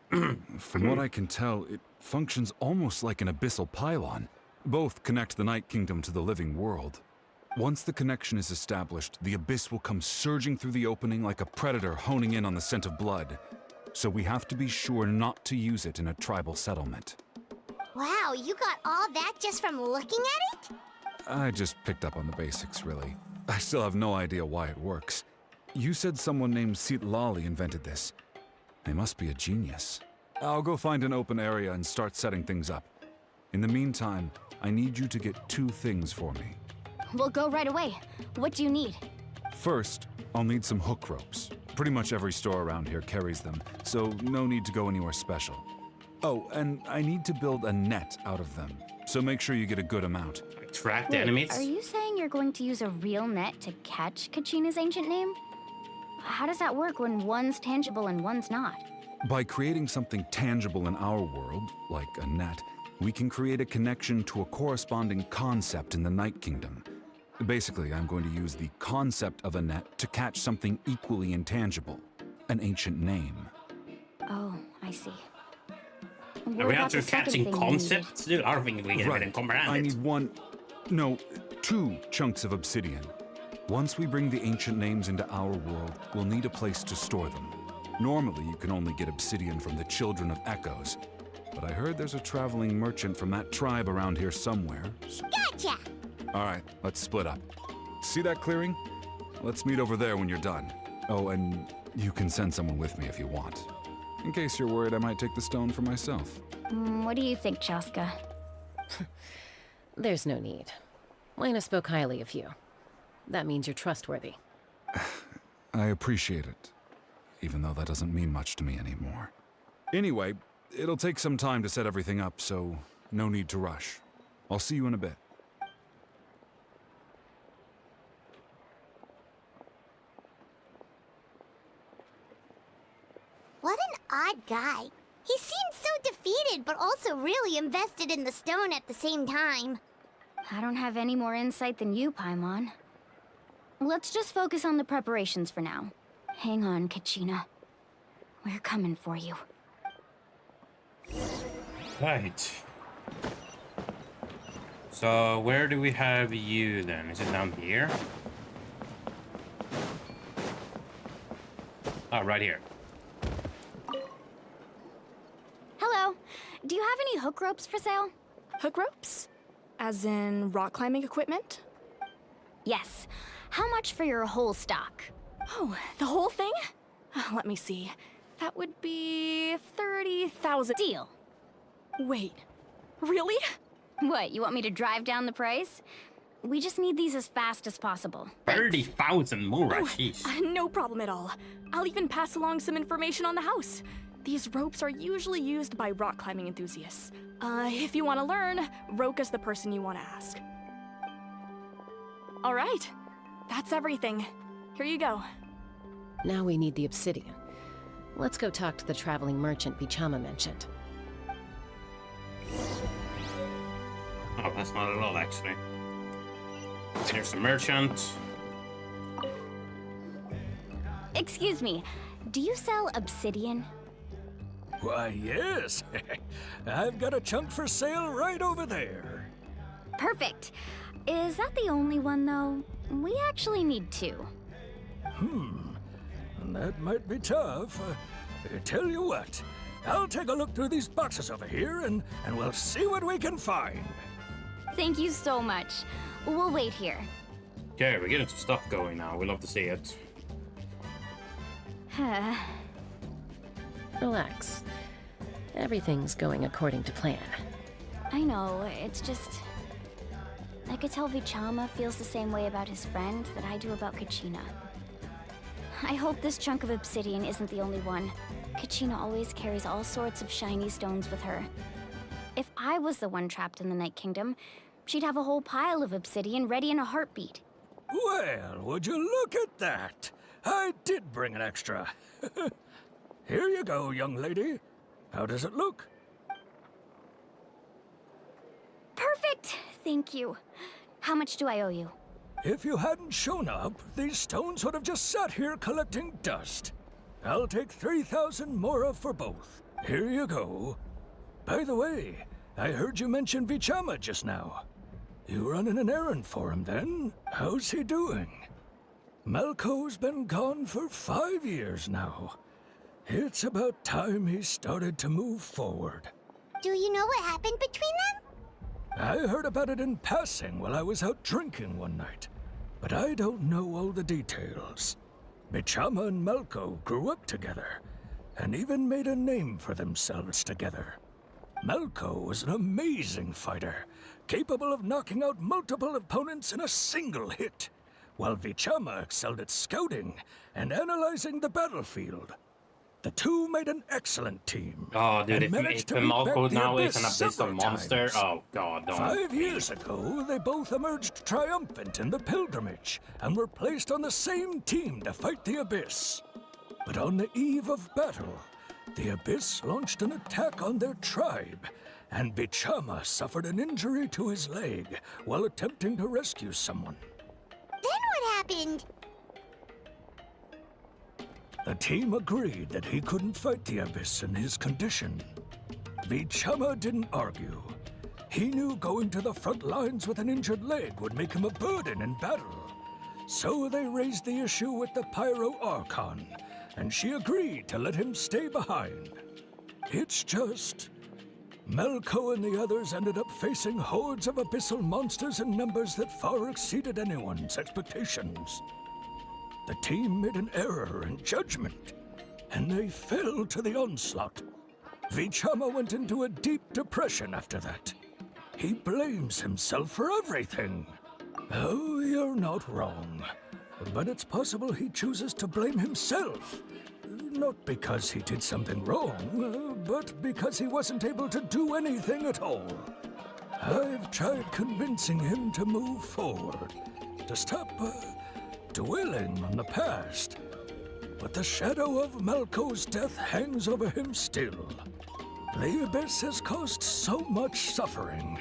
From what I can tell, it functions almost like an abyssal pylon. Both connect the Night Kingdom to the living world. Once the connection is established, the abyss will come surging through the opening like a predator honing in on the scent of blood. So we have to be sure not to use it in a tribal settlement. Wow, you got all that just from looking at it? I just picked up on the basics, really. I still have no idea why it works. You said someone named Lali invented this. They must be a genius. I'll go find an open area and start setting things up. In the meantime, I need you to get 2 things for me. We'll go right away. What do you need? First, I'll need some hook ropes. Pretty much every store around here carries them, so no need to go anywhere special. Oh, and I need to build a net out of them, so make sure you get a good amount. Attract the Wait, enemies? are you saying you're going to use a real net to catch Kachina's ancient name? How does that work when one's tangible and one's not? By creating something tangible in our world, like a net, we can create a connection to a corresponding concept in the Night Kingdom. Basically, I'm going to use the concept of a net to catch something equally intangible, an ancient name. Oh, I see. Are we actually catching concepts? Dude, I don't think we can comprehend I it. need 2 chunks of obsidian. Once we bring the ancient names into our world, we'll need a place to store them. Normally, you can only get obsidian from the Children of Echoes, but I heard there's a traveling merchant from that tribe around here somewhere. Gotcha! Alright, let's split up. See that clearing? Let's meet over there when you're done. Oh, and you can send someone with me if you want. In case you're worried I might take the stone for myself. What do you think, Chaska? There's no need. Lena spoke highly of you. That means you're trustworthy. I appreciate it, even though that doesn't mean much to me anymore. Anyway, it'll take some time to set everything up, so no need to rush. I'll see you in a bit. What an odd guy. He seemed so defeated, but also really invested in the stone at the same time. I don't have any more insight than you, Paimon. Let's just focus on the preparations for now. Hang on, Kachina. We're coming for you. Right. So, where do we have you then? Is it down here? Oh, right here. Hello. Do you have any hook ropes for sale? Hook ropes? As in rock climbing equipment? Yes. How much for your whole stock? Oh, the whole thing? Let me see. That would be 30,000. Deal. Wait, really? What, you want me to drive down the price? We just need these as fast as possible. 30,000 more, Oh, jeez. no problem at all. I'll even pass along some information on the house. These ropes are usually used by rock climbing enthusiasts. If you want to learn, Roka's the person you want to ask. All right, that's everything. Here you go. Now we need the obsidian. Let's go talk to the traveling merchant Bichama mentioned. Oh, that's not at all, actually. There's a merchant. Excuse me, do you sell obsidian? Why, yes. I've got a chunk for sale right over there. Perfect. Is that the only one, though? We actually need two. That might be tough. Tell you what, I'll take a look through these boxes over here, and we'll see what we can find. Thank you so much. We'll wait here. Okay, we're getting some stuff going now. We love to see it. Relax. Everything's going according to plan. I know, it's just... I could tell Vichama feels the same way about his friend that I do about Kachina. I hope this chunk of obsidian isn't the only one. Kachina always carries all sorts of shiny stones with her. If I was the one trapped in the Night Kingdom, she'd have a whole pile of obsidian ready in a heartbeat. Well, would you look at that? I did bring an extra. Here you go, young lady. How does it look? Perfect! Thank you. How much do I owe you? If you hadn't shown up, these stones would have just sat here collecting dust. I'll take 3,000 mora for both. Here you go. By the way, I heard you mention Vichama just now. You running an errand for him then? How's he doing? Malco's been gone for 5 years now. It's about time he started to move forward. Do you know what happened between them? I heard about it in passing while I was out drinking one night, but I don't know all the details. Vichama and Malco grew up together, and even made a name for themselves together. Malco was an amazing fighter, capable of knocking out multiple opponents in a single hit, while Vichama excelled at scouting and analyzing the battlefield. The two made an excellent team. Oh, dude, and managed to beat Malco back the now is Abyss an abyssal several monster. times. Oh god, don't. 5 years ago, they both emerged triumphant in the pilgrimage and were placed on the same team to fight the Abyss. But on the eve of battle, the Abyss launched an attack on their tribe, and Vichama suffered an injury to his leg while attempting to rescue someone. Then what happened? The team agreed that he couldn't fight the Abyss in his condition. Vichama didn't argue. He knew going to the front lines with an injured leg would make him a burden in battle. So they raised the issue with the Pyro Archon, and she agreed to let him stay behind. It's just... Malco and the others ended up facing hordes of abyssal monsters in numbers that far exceeded anyone's expectations. The team made an error in judgment, and they fell to the onslaught. Vichama went into a deep depression after that. He blames himself for everything. Oh, you're not wrong. But it's possible he chooses to blame himself. Not because he did something wrong, but because he wasn't able to do anything at all. I've tried convincing him to move forward, to stop dwelling on the past. But the shadow of Malco's death hangs over him still. The Abyss has caused so much suffering,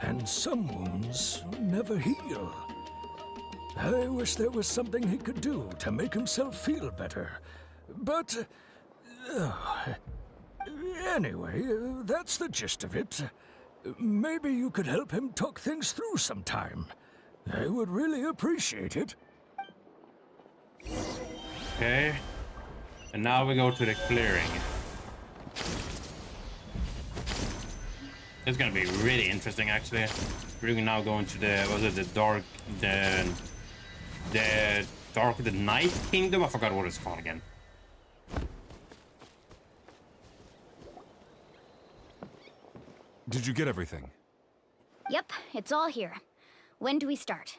and some wounds never heal. I wish there was something he could do to make himself feel better. But... anyway, that's the gist of it. Maybe you could help him talk things through sometime. I would really appreciate it. Okay. And now we go to the clearing. It's gonna be really interesting, actually. We're now going to the... was it the dark... the dark... the Night Kingdom? I forgot what it's called again. Did you get everything? Yep, it's all here. When do we start?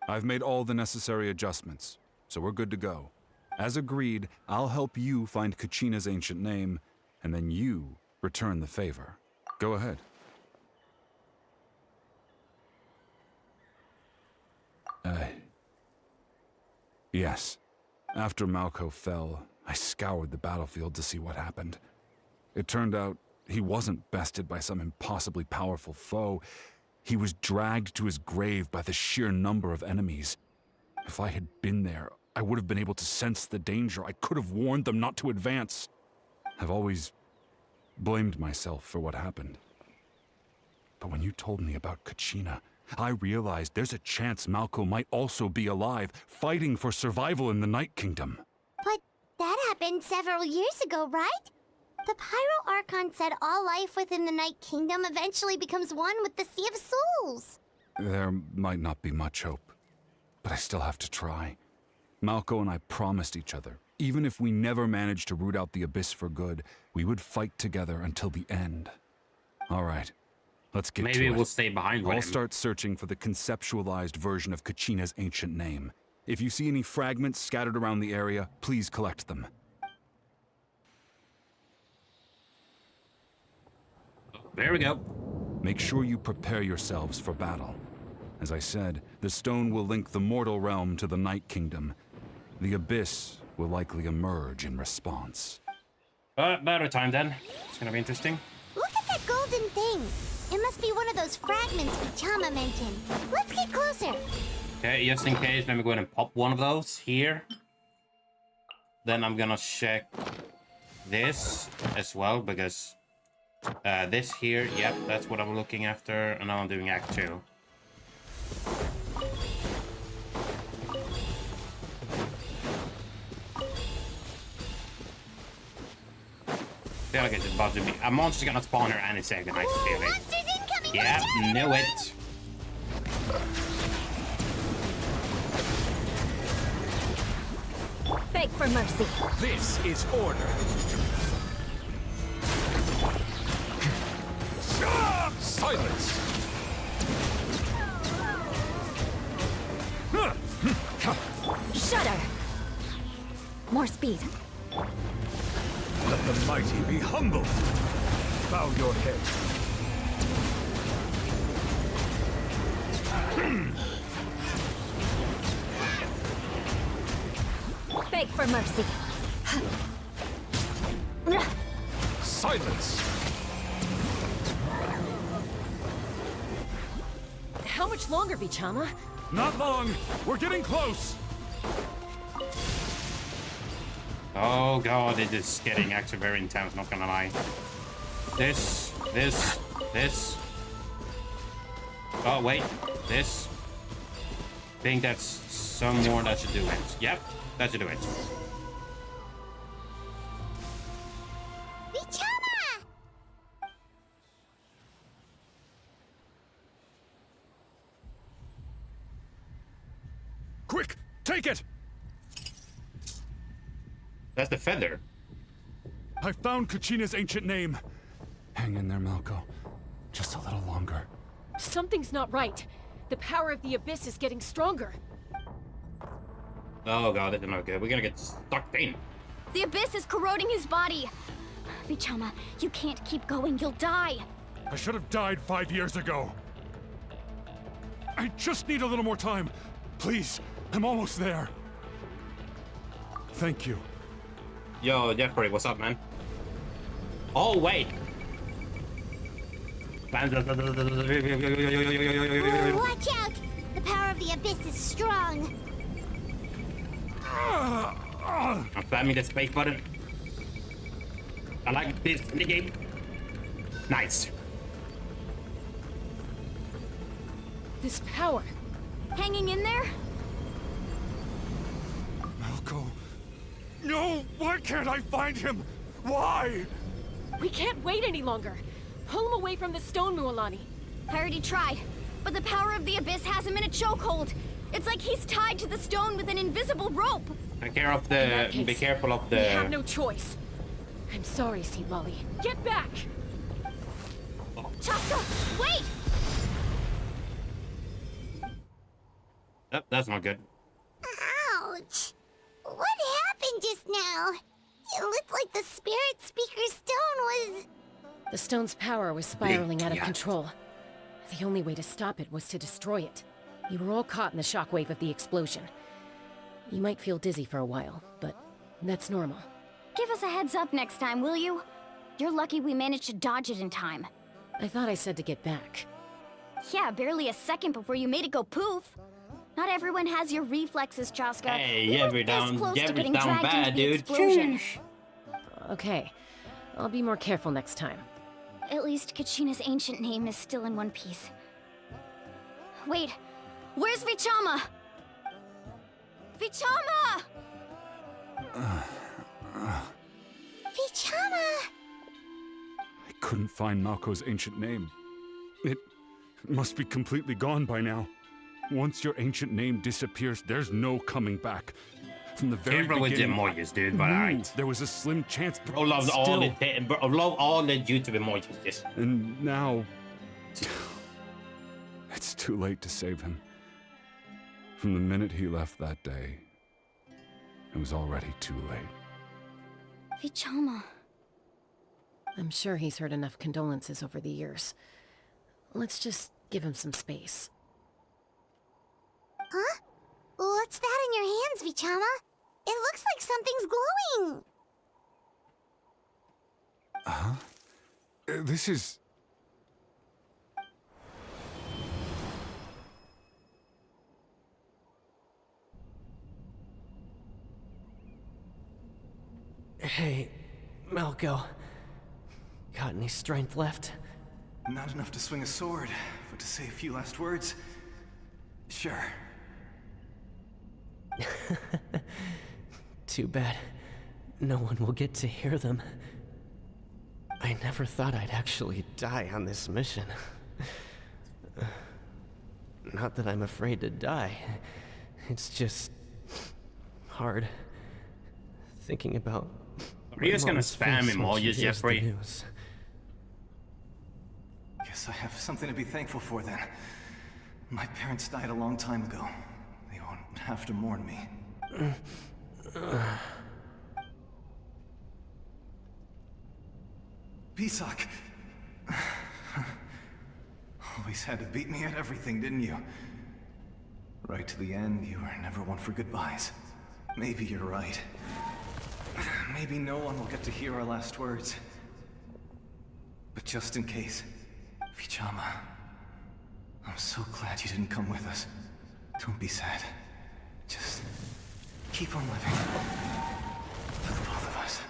I've made all the necessary adjustments, so we're good to go. As agreed, I'll help you find Kachina's ancient name, and then you return the favor. Go ahead. Yes. After Malco fell, I scoured the battlefield to see what happened. It turned out he wasn't bested by some impossibly powerful foe. He was dragged to his grave by the sheer number of enemies. If I had been there, I would have been able to sense the danger. I could have warned them not to advance. I've always blamed myself for what happened. But when you told me about Kachina, I realized there's a chance Malco might also be alive, fighting for survival in the Night Kingdom. But that happened several years ago, right? The Pyro Archon said all life within the Night Kingdom eventually becomes one with the Sea of Souls. There might not be much hope, but I still have to try. Malco and I promised each other, even if we never managed to root out the Abyss for good, we would fight together until the end. All right, let's get to it. Maybe we'll stay behind with I'll him. start searching for the conceptualized version of Kachina's ancient name. If you see any fragments scattered around the area, please collect them. There we go. Make sure you prepare yourselves for battle. As I said, the stone will link the mortal realm to the Night Kingdom. The Abyss will likely emerge in response. Better time then. It's gonna be interesting. Look at that golden thing. It must be one of those fragments Vichama mentioned. Let's get closer. Okay, just in case, let me go ahead and pop one of those here. Then I'm gonna check this as well, because this here, yep, that's what I'm looking after, and now I'm doing Act 2. I feel like it's about to be a monster's gonna spawn here any second. I feel it. Monsters incoming! Yeah, knew it. Beg for mercy. This is order. Silence! Shudder. More speed. Let the mighty be humble. Bow your head. Beg for mercy. Silence! How much longer, Vichama? Not long! We're getting close! Oh god, it is getting actually very intense, not gonna lie. This. Oh, wait. This. I think that's some more that should do it. Yep, that should do it. Vichama! Quick! Take it! That's the feather. I found Kachina's ancient name. Hang in there, Malco. Just a little longer. Something's not right. The power of the Abyss is getting stronger. Oh god, this is not good. We're gonna get stuck in. The Abyss is corroding his body. Vichama, you can't keep going. You'll die. I should have died 5 years ago. I just need a little more time. Please, I'm almost there. Thank you. Yo, Jeffrey, what's up, man? Oh, wait. Watch out! The power of the Abyss is strong. I'm spamming the space button. I like this in the game. Nice. This power. Hanging in there? Malco. No! Why can't I find him? Why? We can't wait any longer. Pull him away from the stone, Mualani. I already tried, but the power of the Abyss has him in a chokehold. It's like he's tied to the stone with an invisible rope. Be careful of the. We have no choice. I'm sorry, Sea Lolly. Get back! Chaska, wait! Oh, that's not good. Ouch! What happened just now? It looked like the Spirit Speaker's stone was... The stone's power was spiraling out of control. The only way to stop it was to destroy it. You were all caught in the shockwave of the explosion. You might feel dizzy for a while, but that's normal. Give us a heads up next time, will you? You're lucky we managed to dodge it in time. I thought I said to get back. Yeah, barely a second before you made it go poof. Not everyone has your reflexes, Chaska. Hey, We were Jeffrey this down, close to Jeffrey's getting down dragged bad, into the dude. explosion. Okay. I'll be more careful next time. At least Kachina's ancient name is still in one piece. Wait, where's Vichama? Vichama! Vichama! I couldn't find Malko's ancient name. It must be completely gone by now. Once your ancient name disappears, there's no coming back. From the very Careful with the beginning, emojis, dude, but alright. there was a slim chance, but Bro loves all still. love all the YouTube emojis. Yes. And now, it's too late to save him. From the minute he left that day, it was already too late. Vichama. I'm sure he's heard enough condolences over the years. Let's just give him some space. Huh? What's that in your hands, Vichama? It looks like something's glowing! Huh? This is... Hey, Malco. Got any strength left? Not enough to swing a sword, but to say a few last words? Sure. Too bad. No one will get to hear them. I never thought I'd actually die on this mission. Not that I'm afraid to die. It's just... hard. Thinking about... Are you just gonna spam emojis, Jeffrey? Guess I have something to be thankful for then. My parents died a long time ago. They won't have to mourn me. Pisak! Always had to beat me at everything, didn't you? Right to the end, you were never one for goodbyes. Maybe you're right. Maybe no one will get to hear our last words. But just in case, Vichama, I'm so glad you didn't come with us. Don't be sad. Just keep on living. For the both of us.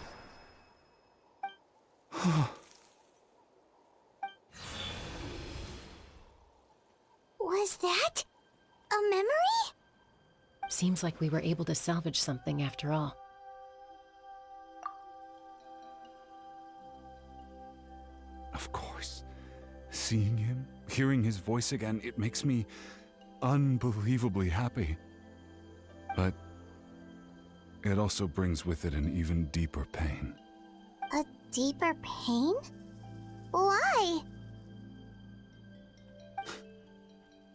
Was that a memory? Seems like we were able to salvage something after all. Of course. Seeing him, hearing his voice again, it makes me unbelievably happy. But it also brings with it an even deeper pain. A deeper pain? Why?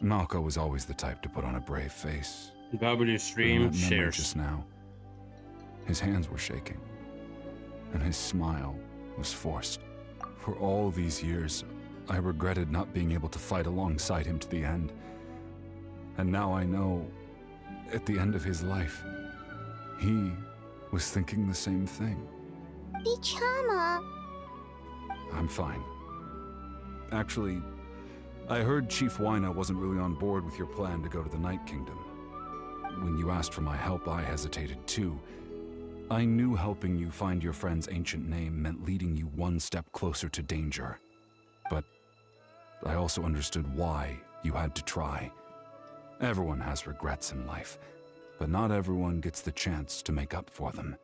Malco was always the type to put on a brave face. W stream shares. Just now, his hands were shaking, and his smile was forced. For all these years, I regretted not being able to fight alongside him to the end. And now I know, at the end of his life, he was thinking the same thing. Vichama. I'm fine. Actually, I heard Chief Wyna wasn't really on board with your plan to go to the Night Kingdom. When you asked for my help, I hesitated too. I knew helping you find your friend's ancient name meant leading you one step closer to danger. But I also understood why you had to try. Everyone has regrets in life, but not everyone gets the chance to make up for them.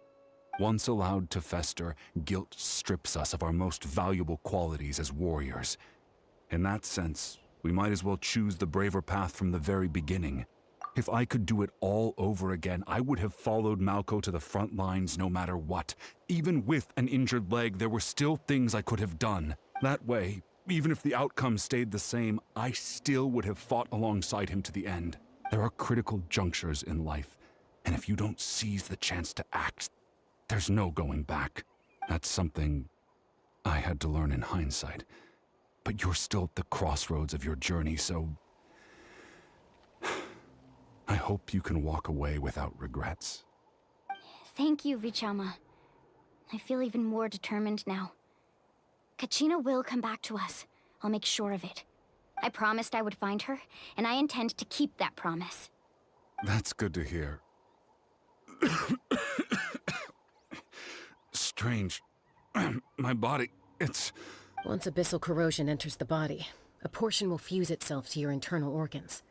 Once allowed to fester, guilt strips us of our most valuable qualities as warriors. In that sense, we might as well choose the braver path from the very beginning. If I could do it all over again, I would have followed Malco to the front lines no matter what. Even with an injured leg, there were still things I could have done. That way, even if the outcome stayed the same, I still would have fought alongside him to the end. There are critical junctures in life, and if you don't seize the chance to act, there's no going back. That's something I had to learn in hindsight. But you're still at the crossroads of your journey, so I hope you can walk away without regrets. Thank you, Vichama. I feel even more determined now. Kachina will come back to us. I'll make sure of it. I promised I would find her, and I intend to keep that promise. That's good to hear. Strange. My body, it's... Once abyssal corrosion enters the body, a portion will fuse itself to your internal organs.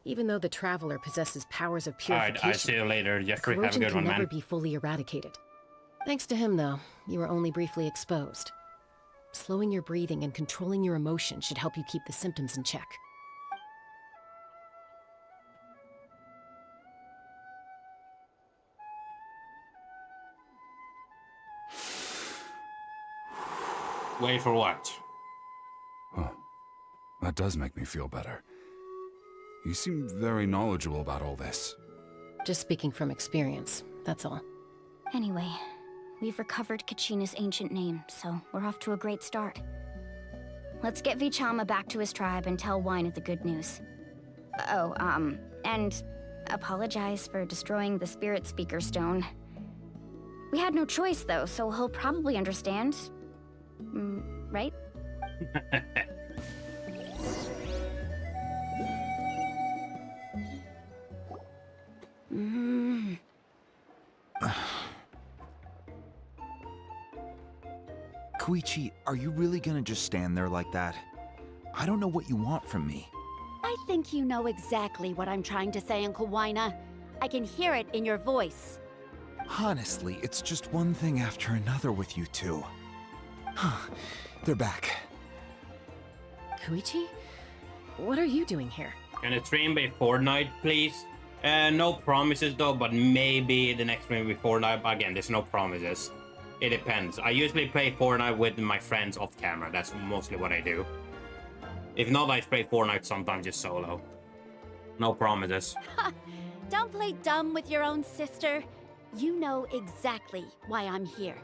Even though the Traveler possesses powers of purification, Alright, I'll see you later, the Jeffrey. Have a corrosion good can one, never man. be fully eradicated. Thanks to him, though, you were only briefly exposed. Slowing your breathing and controlling your emotions should help you keep the symptoms in check. Wait for what? Huh. That does make me feel better. You seem very knowledgeable about all this. Just speaking from experience, that's all. Anyway, we've recovered Kachina's ancient name, so we're off to a great start. Let's get Vichama back to his tribe and tell Wina the good news. Oh, and apologize for destroying the Spirit Speaker Stone. We had no choice, though, so he'll probably understand. Right? Koichi, are you really gonna just stand there like that? I don't know what you want from me. I think you know exactly what I'm trying to say, Uncle Wina. I can hear it in your voice. Honestly, it's just one thing after another with you two. They're back. Koichi? What are you doing here? Can the stream be Fortnite, please? No promises though, but maybe the next stream will be Fortnite. Again, there's no promises. It depends. I usually play Fortnite with my friends off camera. That's mostly what I do. If not, I play Fortnite sometimes just solo. No promises. Don't play dumb with your own sister. You know exactly why I'm here.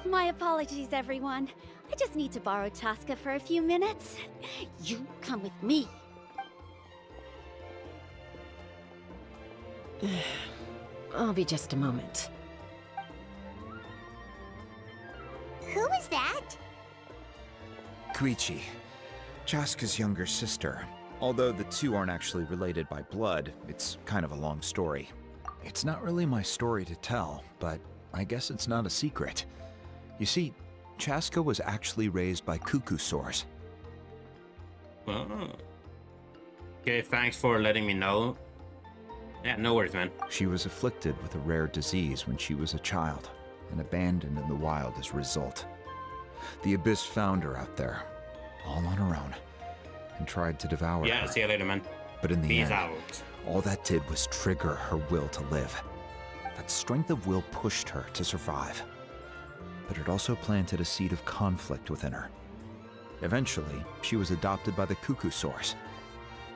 My apologies, everyone. I just need to borrow Chaska for a few minutes. You come with me. I'll be just a moment. Who is that? Koichi, Chaska's younger sister. Although the two aren't actually related by blood, it's kind of a long story. It's not really my story to tell, but I guess it's not a secret. You see, Chaska was actually raised by cuckoo sores. Oh. Okay, thanks for letting me know. Yeah, no worries, man. She was afflicted with a rare disease when she was a child, and abandoned in the wild as a result. The Abyss found her out there, all on her own, and tried to devour her. Yeah, see you later, man. But in the Peace end, out. all that did was trigger her will to live. That strength of will pushed her to survive. But it also planted a seed of conflict within her. Eventually, she was adopted by the cuckoo source.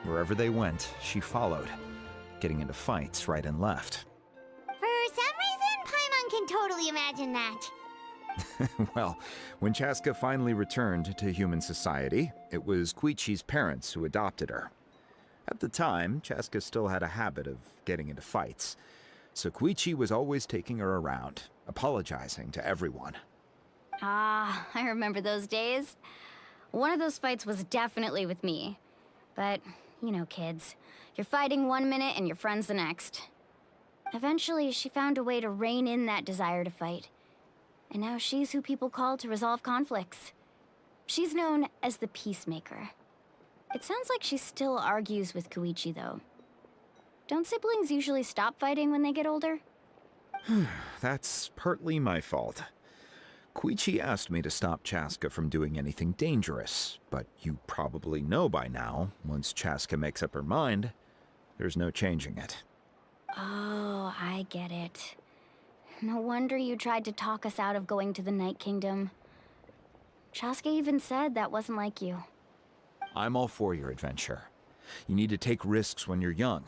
Wherever they went, she followed, getting into fights right and left. For some reason, Paimon can totally imagine that. Well, when Chaska finally returned to human society, it was Koichi's parents who adopted her. At the time, Chaska still had a habit of getting into fights, so Koichi was always taking her around, apologizing to everyone. Ah, I remember those days. One of those fights was definitely with me. But, you know, kids. You're fighting one minute and your friend's the next. Eventually, she found a way to rein in that desire to fight. And now she's who people call to resolve conflicts. She's known as the Peacemaker. It sounds like she still argues with Koichi, though. Don't siblings usually stop fighting when they get older? That's partly my fault. Koichi asked me to stop Chaska from doing anything dangerous, but you probably know by now, once Chaska makes up her mind, there's no changing it. Oh, I get it. No wonder you tried to talk us out of going to the Night Kingdom. Chaska even said that wasn't like you. I'm all for your adventure. You need to take risks when you're young,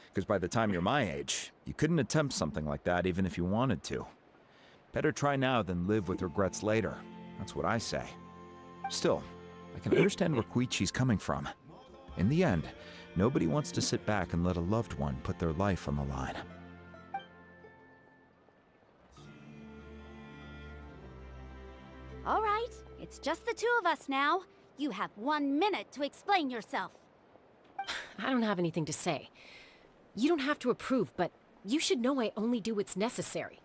because by the time you're my age, you couldn't attempt something like that even if you wanted to. Better try now than live with regrets later. That's what I say. Still, I can understand where Koichi's coming from. In the end, nobody wants to sit back and let a loved one put their life on the line. All right, it's just the two of us now. You have 1 minute to explain yourself. I don't have anything to say. You don't have to approve, but you should know I only do what's necessary.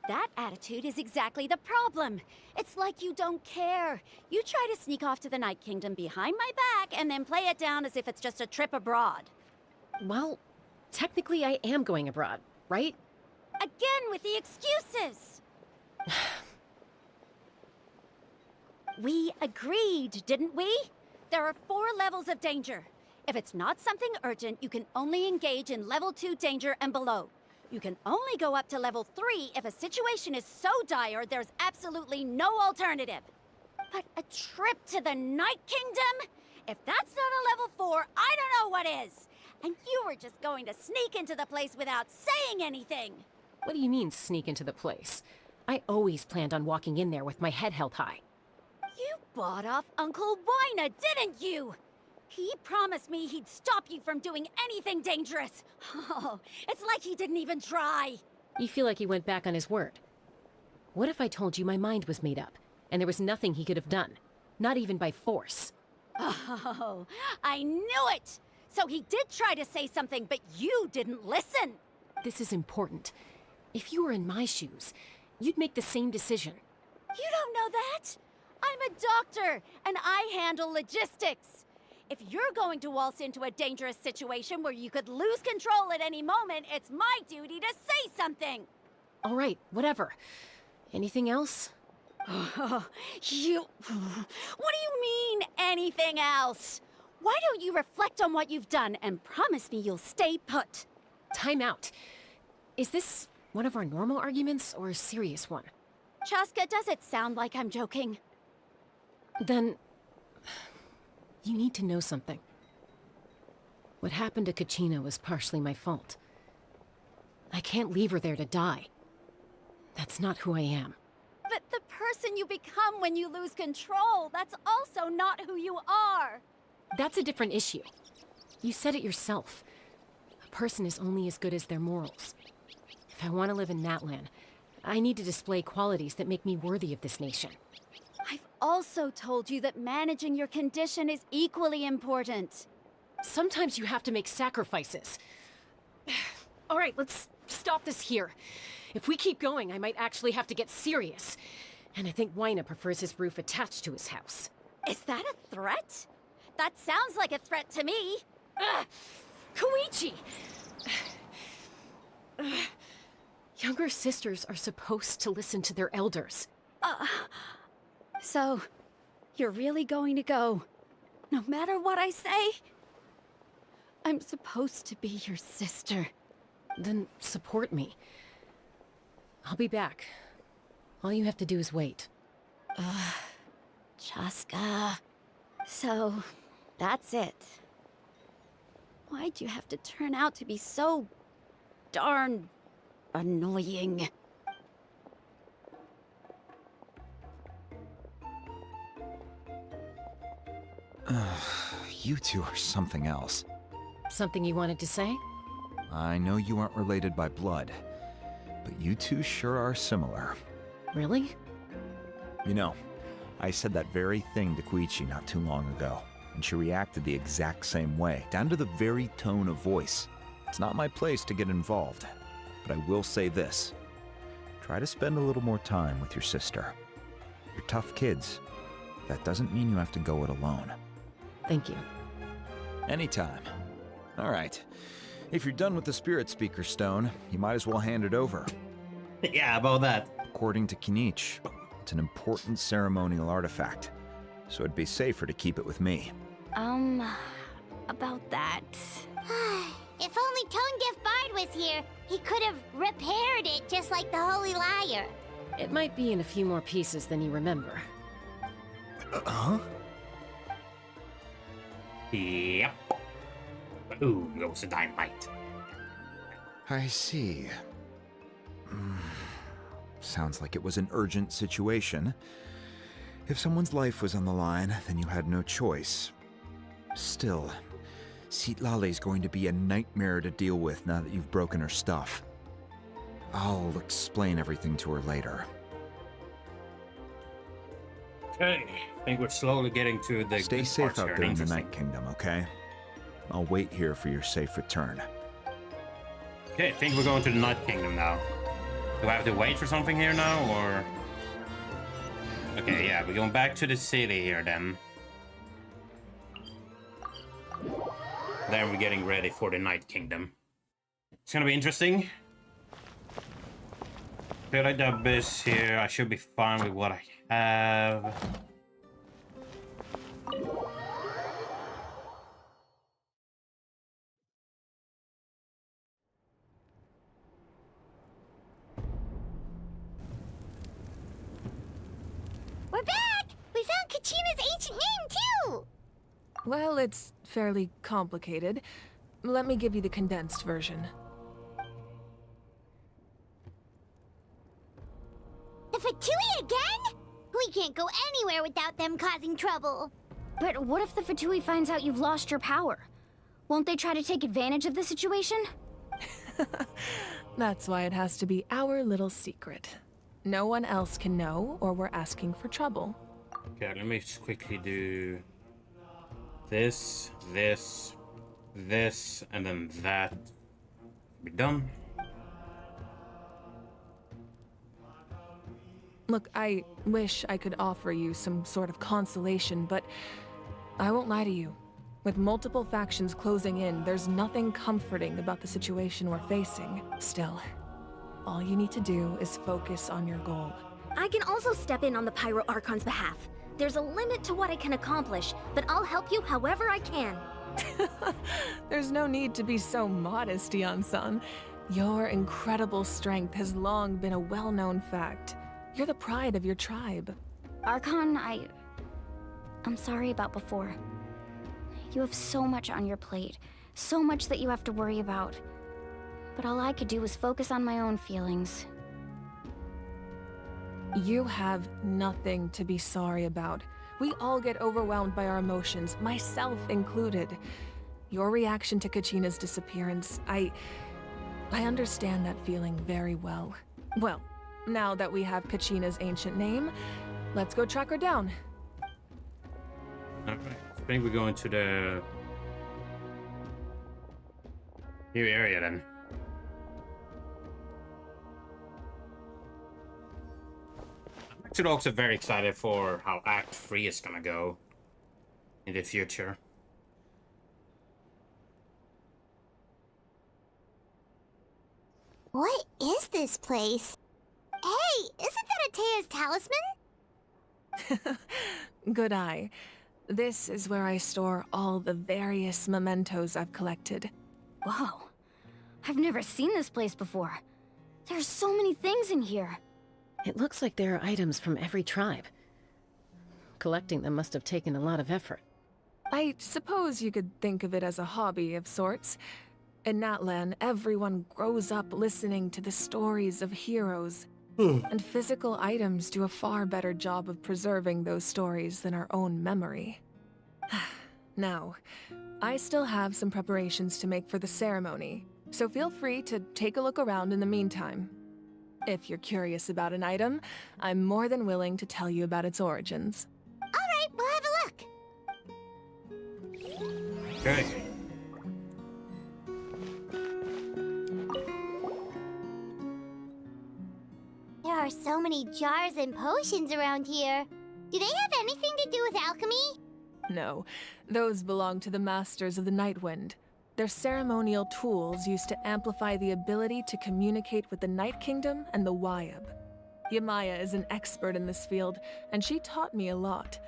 That attitude is exactly the problem. It's like you don't care. You try to sneak off to the Night Kingdom behind my back and then play it down as if it's just a trip abroad. Well, technically I am going abroad, right? Again with the excuses! We agreed, didn't we? There are 4 levels of danger. If it's not something urgent, you can only engage in level 2 danger and below. You can only go up to level 3 if a situation is so dire there's absolutely no alternative. But a trip to the Night Kingdom? If that's not a level 4, I don't know what is. And you were just going to sneak into the place without saying anything. What do you mean, sneak into the place? I always planned on walking in there with my head held high. You bought off Uncle Wina, didn't you? He promised me he'd stop you from doing anything dangerous. Oh, it's like he didn't even try. You feel like he went back on his word. What if I told you my mind was made up, and there was nothing he could have done? Not even by force. Oh, I knew it! So he did try to say something, but you didn't listen. This is important. If you were in my shoes, you'd make the same decision. You don't know that? I'm a doctor, and I handle logistics. If you're going to waltz into a dangerous situation where you could lose control at any moment, it's my duty to say something. All right, whatever. Anything else? What do you mean, anything else? Why don't you reflect on what you've done and promise me you'll stay put? Time out. Is this one of our normal arguments or a serious one? Chaska, does it sound like I'm joking? Then you need to know something. What happened to Kachina was partially my fault. I can't leave her there to die. That's not who I am. But the person you become when you lose control, that's also not who you are. That's a different issue. You said it yourself. A person is only as good as their morals. If I want to live in Natlan, I need to display qualities that make me worthy of this nation. I've also told you that managing your condition is equally important. Sometimes you have to make sacrifices. All right, let's stop this here. If we keep going, I might actually have to get serious. And I think Wina prefers his roof attached to his house. Is that a threat? That sounds like a threat to me. Koichi! Younger sisters are supposed to listen to their elders. So, you're really going to go, no matter what I say? I'm supposed to be your sister. Then support me. I'll be back. All you have to do is wait. Chaska. So, that's it. Why'd you have to turn out to be so darn annoying? You two are something else. Something you wanted to say? I know you aren't related by blood, but you two sure are similar. Really? You know, I said that very thing to Koichi not too long ago, and she reacted the exact same way, down to the very tone of voice. It's not my place to get involved, but I will say this. Try to spend a little more time with your sister. You're tough kids. That doesn't mean you have to go it alone. Thank you. Anytime. All right. If you're done with the Spirit Speaker Stone, you might as well hand it over. Yeah, about that. According to Kinich, it's an important ceremonial artifact, so it'd be safer to keep it with me. About that. If only Tone Deaf Bard was here, he could have repaired it just like the Holy Liar. It might be in a few more pieces than you remember. Huh? Yep. Boom goes the dynamite. I see. Sounds like it was an urgent situation. If someone's life was on the line, then you had no choice. Still, Citlali's going to be a nightmare to deal with now that you've broken her stuff. I'll explain everything to her later. Okay, I think we're slowly getting to the Stay good safe parts out here. there in the Interesting. Night Kingdom, okay? I'll wait here for your safe return. Okay, I think we're going to the Night Kingdom now. Do I have to wait for something here now, or? Okay, yeah, we're going back to the city here then. Then we're getting ready for the Night Kingdom. It's gonna be interesting. Should I dub this here? I should be fine with what I have. We're back! We found Kachina's ancient name, too! Well, it's fairly complicated. Let me give you the condensed version. The Fatui again? We can't go anywhere without them causing trouble. But what if the Fatui finds out you've lost your power? Won't they try to take advantage of the situation? That's why it has to be our little secret. No one else can know, or we're asking for trouble. Okay, let me just quickly do this, this, this, and then that. Be done. Look, I wish I could offer you some sort of consolation, but I won't lie to you. With multiple factions closing in, there's nothing comforting about the situation we're facing. Still, all you need to do is focus on your goal. I can also step in on the Pyro Archon's behalf. There's a limit to what I can accomplish, but I'll help you however I can. There's no need to be so modest, Yan-san. Your incredible strength has long been a well-known fact. You're the pride of your tribe. Archon, I'm sorry about before. You have so much on your plate, so much that you have to worry about. But all I could do was focus on my own feelings. You have nothing to be sorry about. We all get overwhelmed by our emotions, myself included. Your reaction to Kachina's disappearance, I understand that feeling very well. Well, now that we have Kachina's ancient name, let's go track her down. Alright, I think we're going to the new area then. I'm actually also very excited for how Act 3 is gonna go in the future. What is this place? Hey, isn't that Atea's talisman? Good eye. This is where I store all the various mementos I've collected. Whoa. I've never seen this place before. There's so many things in here. It looks like there are items from every tribe. Collecting them must have taken a lot of effort. I suppose you could think of it as a hobby of sorts. In Natlan, everyone grows up listening to the stories of heroes. And physical items do a far better job of preserving those stories than our own memory. Now, I still have some preparations to make for the ceremony, so feel free to take a look around in the meantime. If you're curious about an item, I'm more than willing to tell you about its origins. Alright, we'll have a look. Okay. There are so many jars and potions around here. Do they have anything to do with alchemy? No, those belong to the Masters of the Nightwind. They're ceremonial tools used to amplify the ability to communicate with the Night Kingdom and the Wyab. Yamaya is an expert in this field, and she taught me a lot.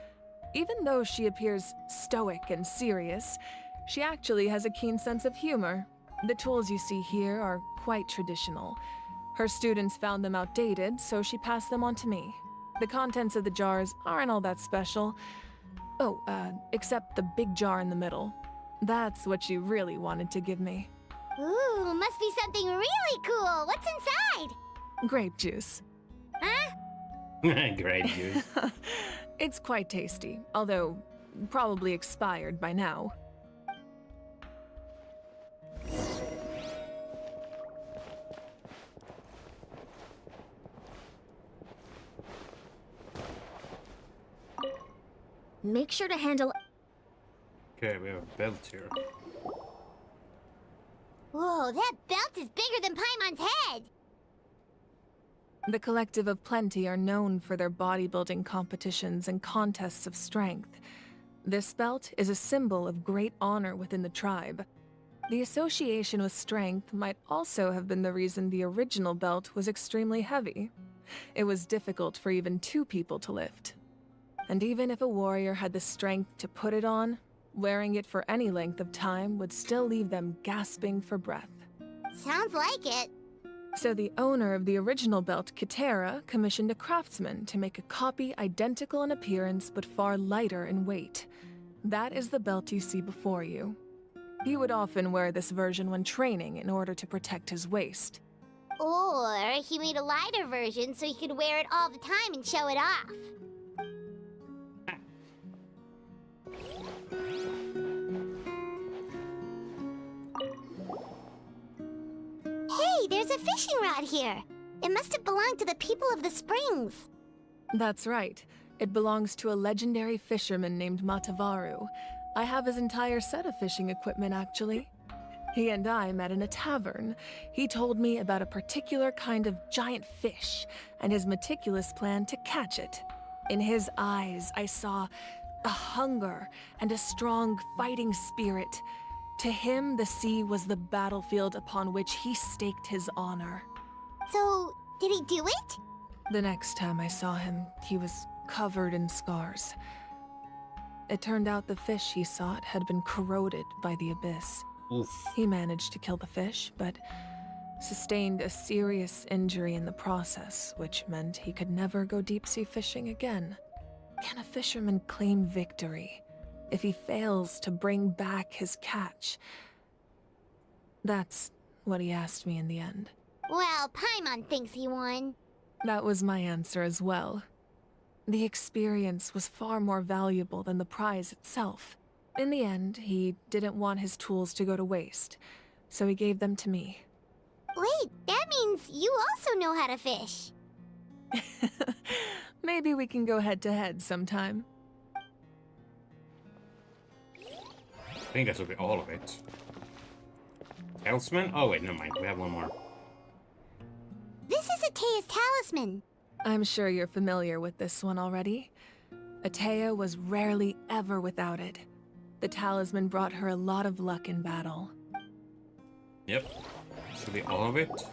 Even though she appears stoic and serious, she actually has a keen sense of humor. The tools you see here are quite traditional. Her students found them outdated, so she passed them on to me. The contents of the jars aren't all that special. Oh, except the big jar in the middle. That's what she really wanted to give me. Ooh, must be something really cool. What's inside? Grape juice. Huh? Grape juice. It's quite tasty, although probably expired by now. Make sure to handle... Okay, we have a belt here. Whoa, that belt is bigger than Paimon's head! The Collective of Plenty are known for their bodybuilding competitions and contests of strength. This belt is a symbol of great honor within the tribe. The association with strength might also have been the reason the original belt was extremely heavy. It was difficult for even 2 people to lift. And even if a warrior had the strength to put it on, wearing it for any length of time would still leave them gasping for breath. Sounds like it. So the owner of the original belt, Katera, commissioned a craftsman to make a copy identical in appearance but far lighter in weight. That is the belt you see before you. He would often wear this version when training in order to protect his waist. Or he made a lighter version so he could wear it all the time and show it off. Hey, there's a fishing rod here. It must have belonged to the people of the springs. That's right. It belongs to a legendary fisherman named Matavaru. I have his entire set of fishing equipment, actually. He and I met in a tavern. He told me about a particular kind of giant fish and his meticulous plan to catch it. In his eyes, I saw a hunger and a strong fighting spirit. To him, the sea was the battlefield upon which he staked his honor. So, did he do it? The next time I saw him, he was covered in scars. It turned out the fish he sought had been corroded by the abyss. Oof. He managed to kill the fish, but sustained a serious injury in the process, which meant he could never go deep-sea fishing again. Can a fisherman claim victory if he fails to bring back his catch? That's what he asked me in the end. Well, Paimon thinks he won. That was my answer as well. The experience was far more valuable than the prize itself. In the end, he didn't want his tools to go to waste, so he gave them to me. Wait, that means you also know how to fish. Maybe we can go head-to-head sometime. I think that should be all of it. Talisman? Oh wait, never mind. We have one more. This is Atea's talisman. I'm sure you're familiar with this one already. Atea was rarely ever without it. The talisman brought her a lot of luck in battle. Yep. Should be all of it. It's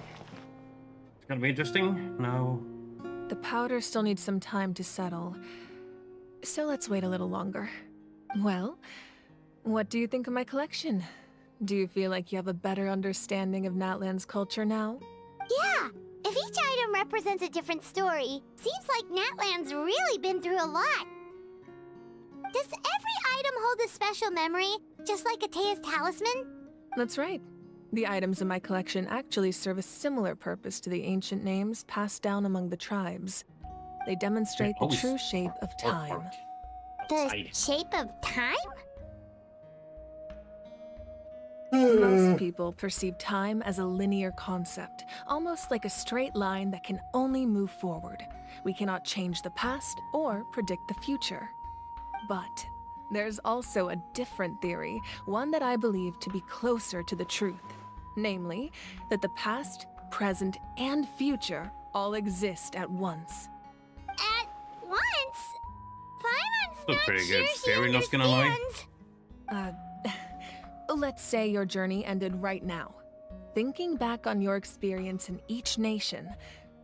gonna be interesting. No. The powder still needs some time to settle, so let's wait a little longer. Well, what do you think of my collection? Do you feel like you have a better understanding of Natlan's culture now? Yeah! If each item represents a different story, seems like Natlan's really been through a lot. Does every item hold a special memory, just like Atea's talisman? That's right. The items in my collection actually serve a similar purpose to the ancient names passed down among the tribes. They demonstrate the true shape of time. The shape of time? Most people perceive time as a linear concept, almost like a straight line that can only move forward. We cannot change the past or predict the future. But there's also a different theory, one that I believe to be closer to the truth. Namely, that the past, present, and future all exist at once. At once? Paimon's That's a pretty good theory, not gonna lie. Let's say your journey ended right now. Thinking back on your experience in each nation,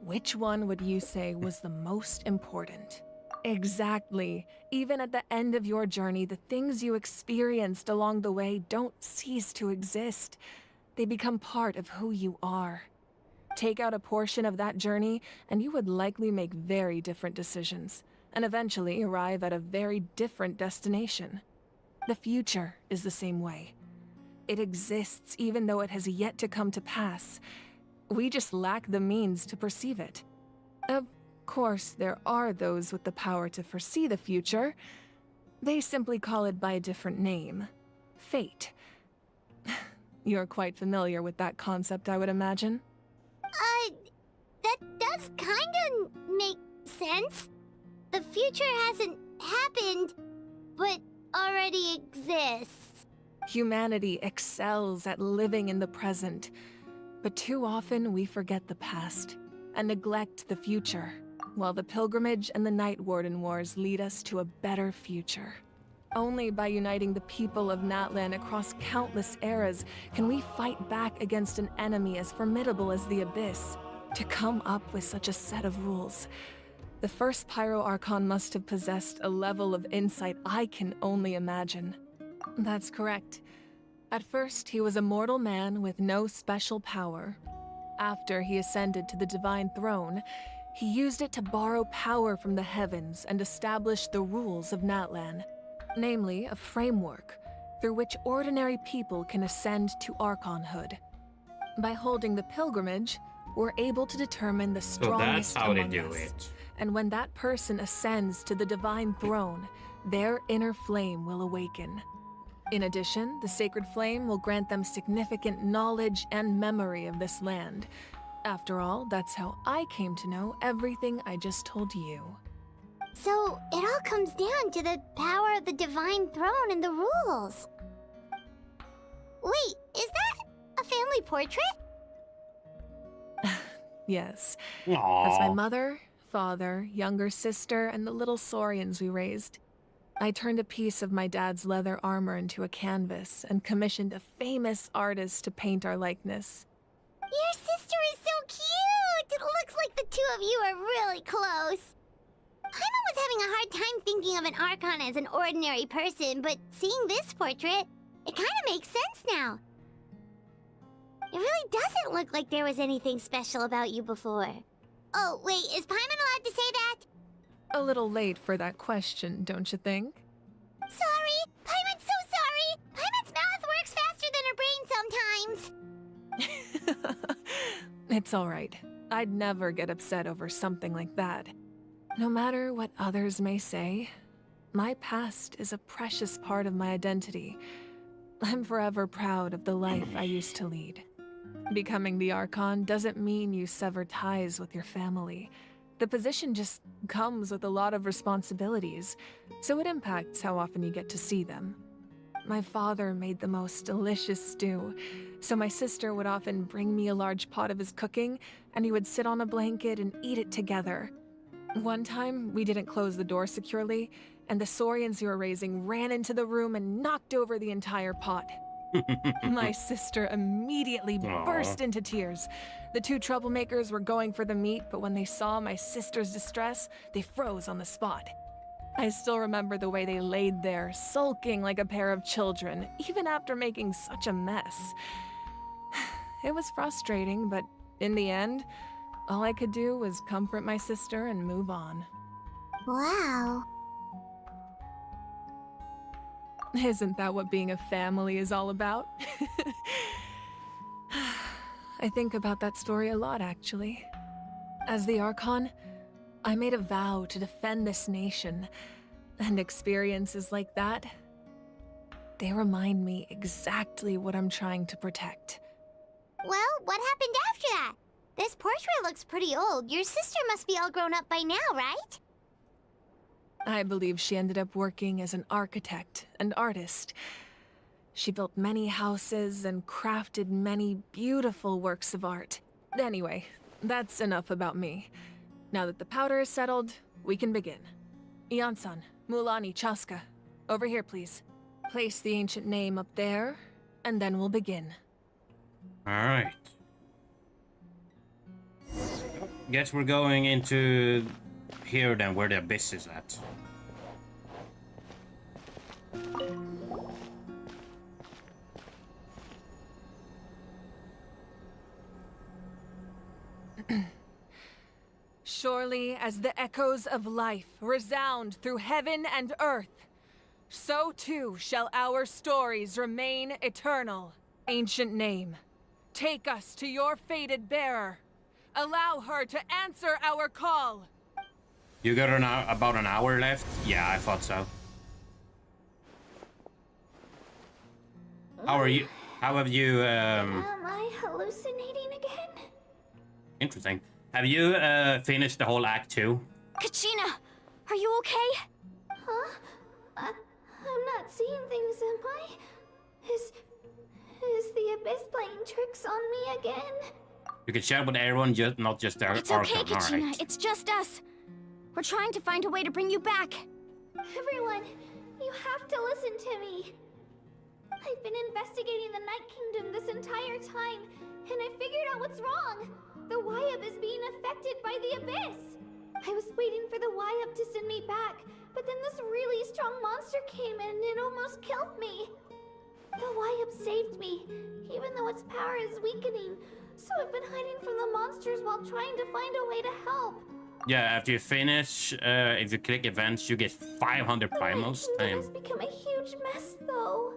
which one would you say was the most important? Exactly. Even at the end of your journey, the things you experienced along the way don't cease to exist. They become part of who you are. Take out a portion of that journey, and you would likely make very different decisions, and eventually arrive at a very different destination. The future is the same way. It exists even though it has yet to come to pass. We just lack the means to perceive it. Of course, there are those with the power to foresee the future. They simply call it by a different name. Fate. You're quite familiar with that concept, I would imagine. That does kinda make sense. The future hasn't happened, but already exists. Humanity excels at living in the present, but too often we forget the past. and neglect the future, while the Pilgrimage and the Night Warden Wars lead us to a better future. Only by uniting the people of Natlan across countless eras can we fight back against an enemy as formidable as the Abyss. To come up with such a set of rules, the first Pyro Archon must have possessed a level of insight I can only imagine. That's correct. At first, he was a mortal man with no special power. After he ascended to the Divine Throne, he used it to borrow power from the heavens and establish the rules of Natlan, namely a framework through which ordinary people can ascend to Archonhood. By holding the pilgrimage, we're able to determine the strongest among us. And when that person ascends to the Divine Throne, their inner flame will awaken. In addition, the sacred flame will grant them significant knowledge and memory of this land. After all, that's how I came to know everything I just told you. So, it all comes down to the power of the Divine Throne and the rules. Wait, is that a family portrait? Yes. Aww. That's my mother, father, younger sister, and the little saurians we raised. I turned a piece of my dad's leather armor into a canvas and commissioned a famous artist to paint our likeness. Your sister is so cute! It looks like the two of you are really close. Paimon was having a hard time thinking of an Archon as an ordinary person, but seeing this portrait, it kind of makes sense now. It really doesn't look like there was anything special about you before. Oh, wait, is Paimon allowed to say that? A little late for that question, don't you think? Sorry! Paimon's so sorry! Paimon's mouth works faster than her brain sometimes! It's all right. I'd never get upset over something like that. No matter what others may say, my past is a precious part of my identity. I'm forever proud of the life I used to lead. Becoming the Archon doesn't mean you sever ties with your family. The position just comes with a lot of responsibilities, so it impacts how often you get to see them. My father made the most delicious stew, so my sister would often bring me a large pot of his cooking, and he would sit on a blanket and eat it together. One time, we didn't close the door securely, and the saurians he were raising ran into the room and knocked over the entire pot. My sister immediately burst into tears. The two troublemakers were going for the meat, but when they saw my sister's distress, they froze on the spot. I still remember the way they laid there, sulking like a pair of children, even after making such a mess. It was frustrating, but in the end, all I could do was comfort my sister and move on. Wow. Isn't that what being a family is all about? I think about that story a lot, actually. As the Archon, I made a vow to defend this nation, and experiences like that, they remind me exactly what I'm trying to protect. Well, what happened after that? This portrait looks pretty old. Your sister must be all grown up by now, right? I believe she ended up working as an architect and artist. She built many houses and crafted many beautiful works of art. Anyway, that's enough about me. Now that the powder is settled, we can begin. Ian-san, Mulani, Chaska, over here, please. Place the ancient name up there, and then we'll begin. Alright. Guess we're going into here then, where the abyss is at. Surely as the echoes of life resound through heaven and earth, so too shall our stories remain eternal. Ancient name, take us to your fated bearer. Allow her to answer our call. You got about an hour left? Yeah, I thought so. How are you? How have you, Am I hallucinating again? Interesting. Have you, finished the whole Act 2? Kachina, are you okay? Huh? I'm not seeing things, am I? Is the Abyss playing tricks on me again? You can chat with everyone, just not just their It's okay, Arkham. Kachina. Alright. It's just us. We're trying to find a way to bring you back. Everyone, you have to listen to me. I've been investigating the Night Kingdom this entire time, and I figured out what's wrong. The Wyab is being affected by the Abyss. I was waiting for the Wyab to send me back, but then this really strong monster came in and it almost killed me. The Wyab saved me, even though its power is weakening. So I've been hiding from the monsters while trying to find a way to help. Yeah, after you finish, if you click events, you get 500 primals. It has become a huge mess, though.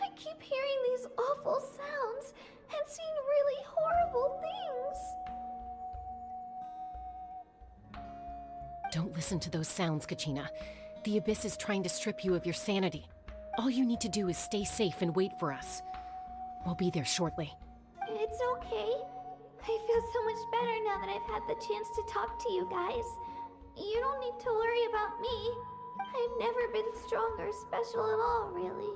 I keep hearing these awful sounds and seeing really horrible things. Don't listen to those sounds, Kachina. The Abyss is trying to strip you of your sanity. All you need to do is stay safe and wait for us. We'll be there shortly. It's okay. I feel so much better now that I've had the chance to talk to you guys. You don't need to worry about me. I've never been strong or special at all, really.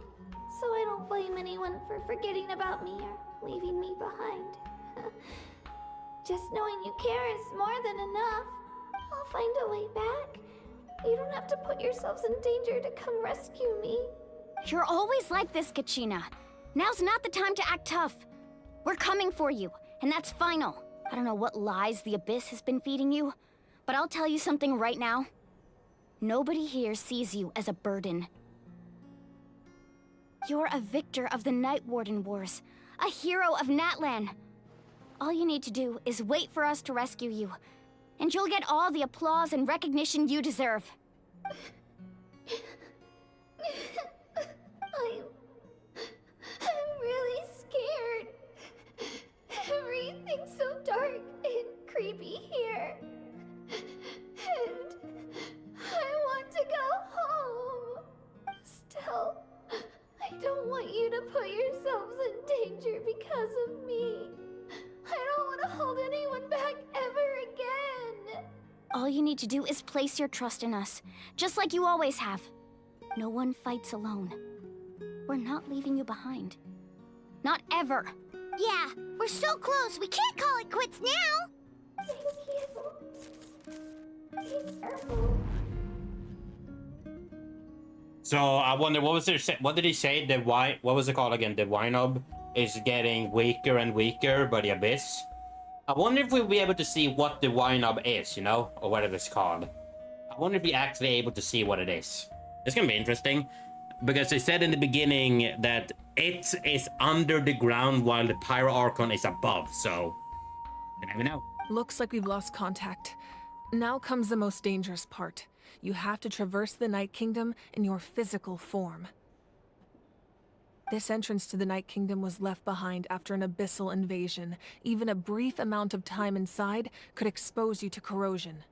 So I don't blame anyone for forgetting about me or leaving me behind. Just knowing you care is more than enough. I'll find a way back. You don't have to put yourselves in danger to come rescue me. You're always like this, Kachina. Now's not the time to act tough. We're coming for you, and that's final. I don't know what lies the Abyss has been feeding you, but I'll tell you something right now. Nobody here sees you as a burden. You're a victor of the Night Warden Wars, a hero of Natlan. All you need to do is wait for us to rescue you, and you'll get all the applause and recognition you deserve. I'm really scared. Everything's so dark and creepy here. And I want to go home. Still, I don't want you to put yourselves in danger because of me. I don't want to hold anyone back ever again. All you need to do is place your trust in us, just like you always have. No one fights alone. We're not leaving you behind. Not ever. Yeah, we're so close, we can't call it quits now. Thank you. Be careful. So I wonder what did he say? What was it called again? The Wynob is getting weaker and weaker by the Abyss. I wonder if we'll be able to see what the Wynob is, you know, or whatever it's called. I wonder if we're actually able to see what it is. It's gonna be interesting, because they said in the beginning that it is under the ground while the Pyro Archon is above, so you never know. Looks like we've lost contact. Now comes the most dangerous part. You have to traverse the Night Kingdom in your physical form. This entrance to the Night Kingdom was left behind after an abyssal invasion. Even a brief amount of time inside could expose you to corrosion.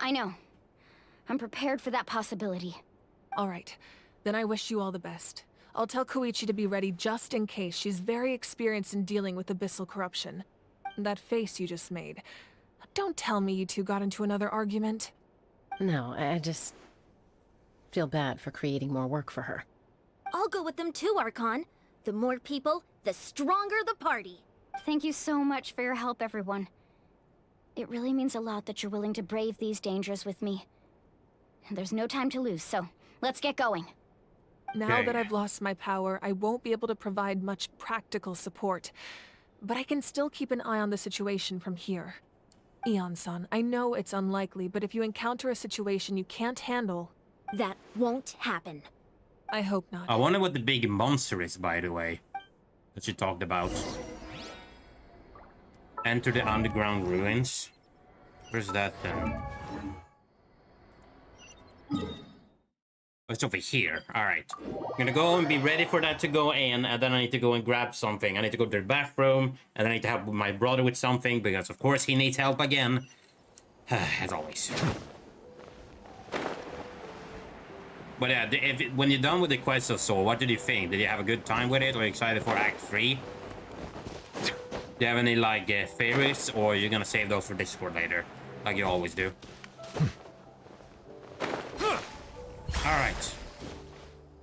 I know. I'm prepared for that possibility. All right. Then I wish you all the best. I'll tell Koichi to be ready just in case. She's very experienced in dealing with abyssal corruption. That face you just made. Don't tell me you two got into another argument. No, I just feel bad for creating more work for her. I'll go with them too, Archon. The more people, the stronger the party. Thank you so much for your help, everyone. It really means a lot that you're willing to brave these dangers with me. There's no time to lose, so let's get going. Now that I've lost my power, I won't be able to provide much practical support. But I can still keep an eye on the situation from here. Eon-san, I know it's unlikely, but if you encounter a situation you can't handle... That won't happen. I hope not. I wonder what the big monster is, by the way, that you talked about. Enter the underground ruins. Where's that then? Oh, it's over here. Alright. I'm gonna go and be ready for that to go in, and then I need to go and grab something. I need to go to the bathroom, and I need to help my brother with something, because of course he needs help again. As always. But yeah, when you're done with the Quest of Soul, what did you think? Did you have a good time with it? Or are you excited for Act 3? Do you have any, like, theories? Or are you gonna save those for Discord later? Like you always do. Alright.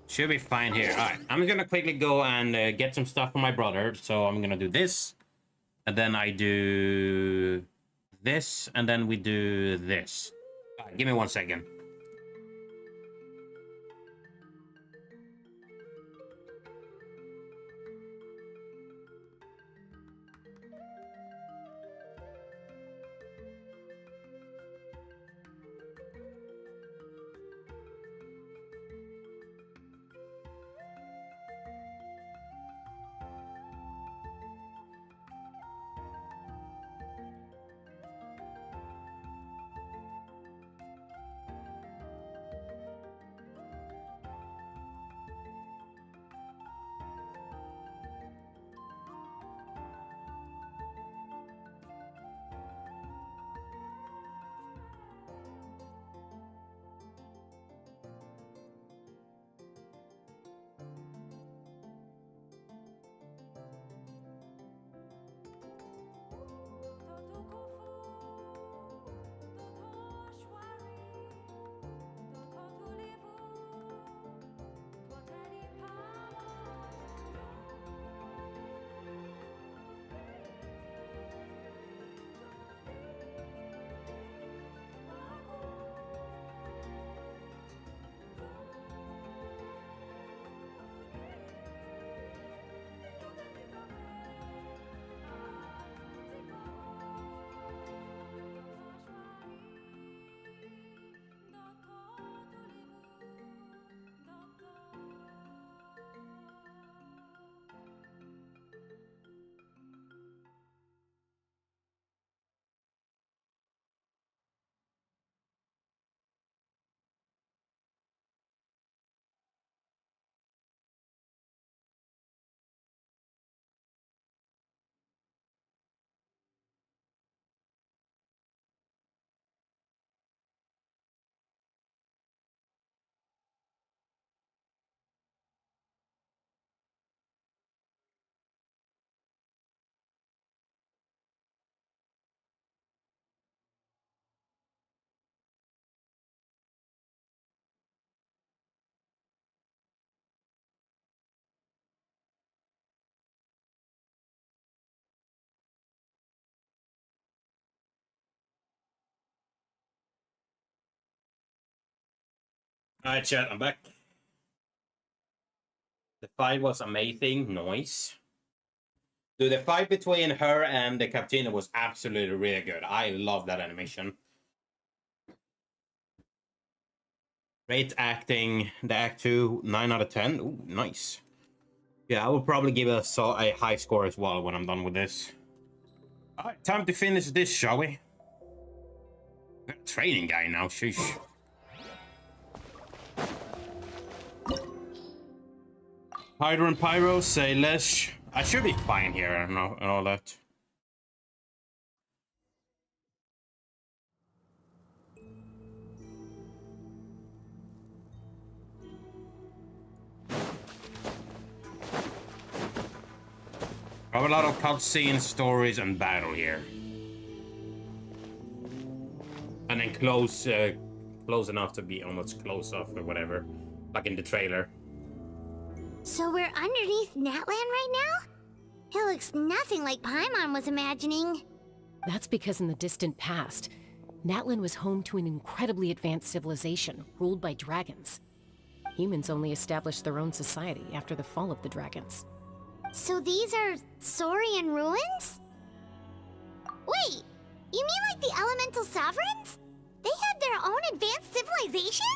Should be fine here. Alright, I'm gonna quickly go and get some stuff for my brother. So I'm gonna do this. And then I do this, and then we do this. Give me 1 second. Alright, chat, I'm back. The fight was amazing. Nice. Dude, the fight between her and the Captain was absolutely really good. I love that animation. Great acting. The Act 2, 9 out of 10. Ooh, nice. Yeah, I will probably give it a high score as well when I'm done with this. Alright, time to finish this, shall we? We're a training guy now, sheesh. Hydro and Pyro, say less. I should be fine here and all that. I have a lot of cutscenes, stories, and battle here. And then close enough to be almost close off or whatever, like in the trailer. So we're underneath Natlan right now? It looks nothing like Paimon was imagining. That's because in the distant past, Natlan was home to an incredibly advanced civilization ruled by dragons. Humans only established their own society after the fall of the dragons. So these are Saurian ruins? Wait, you mean like the elemental sovereigns? They had their own advanced civilization?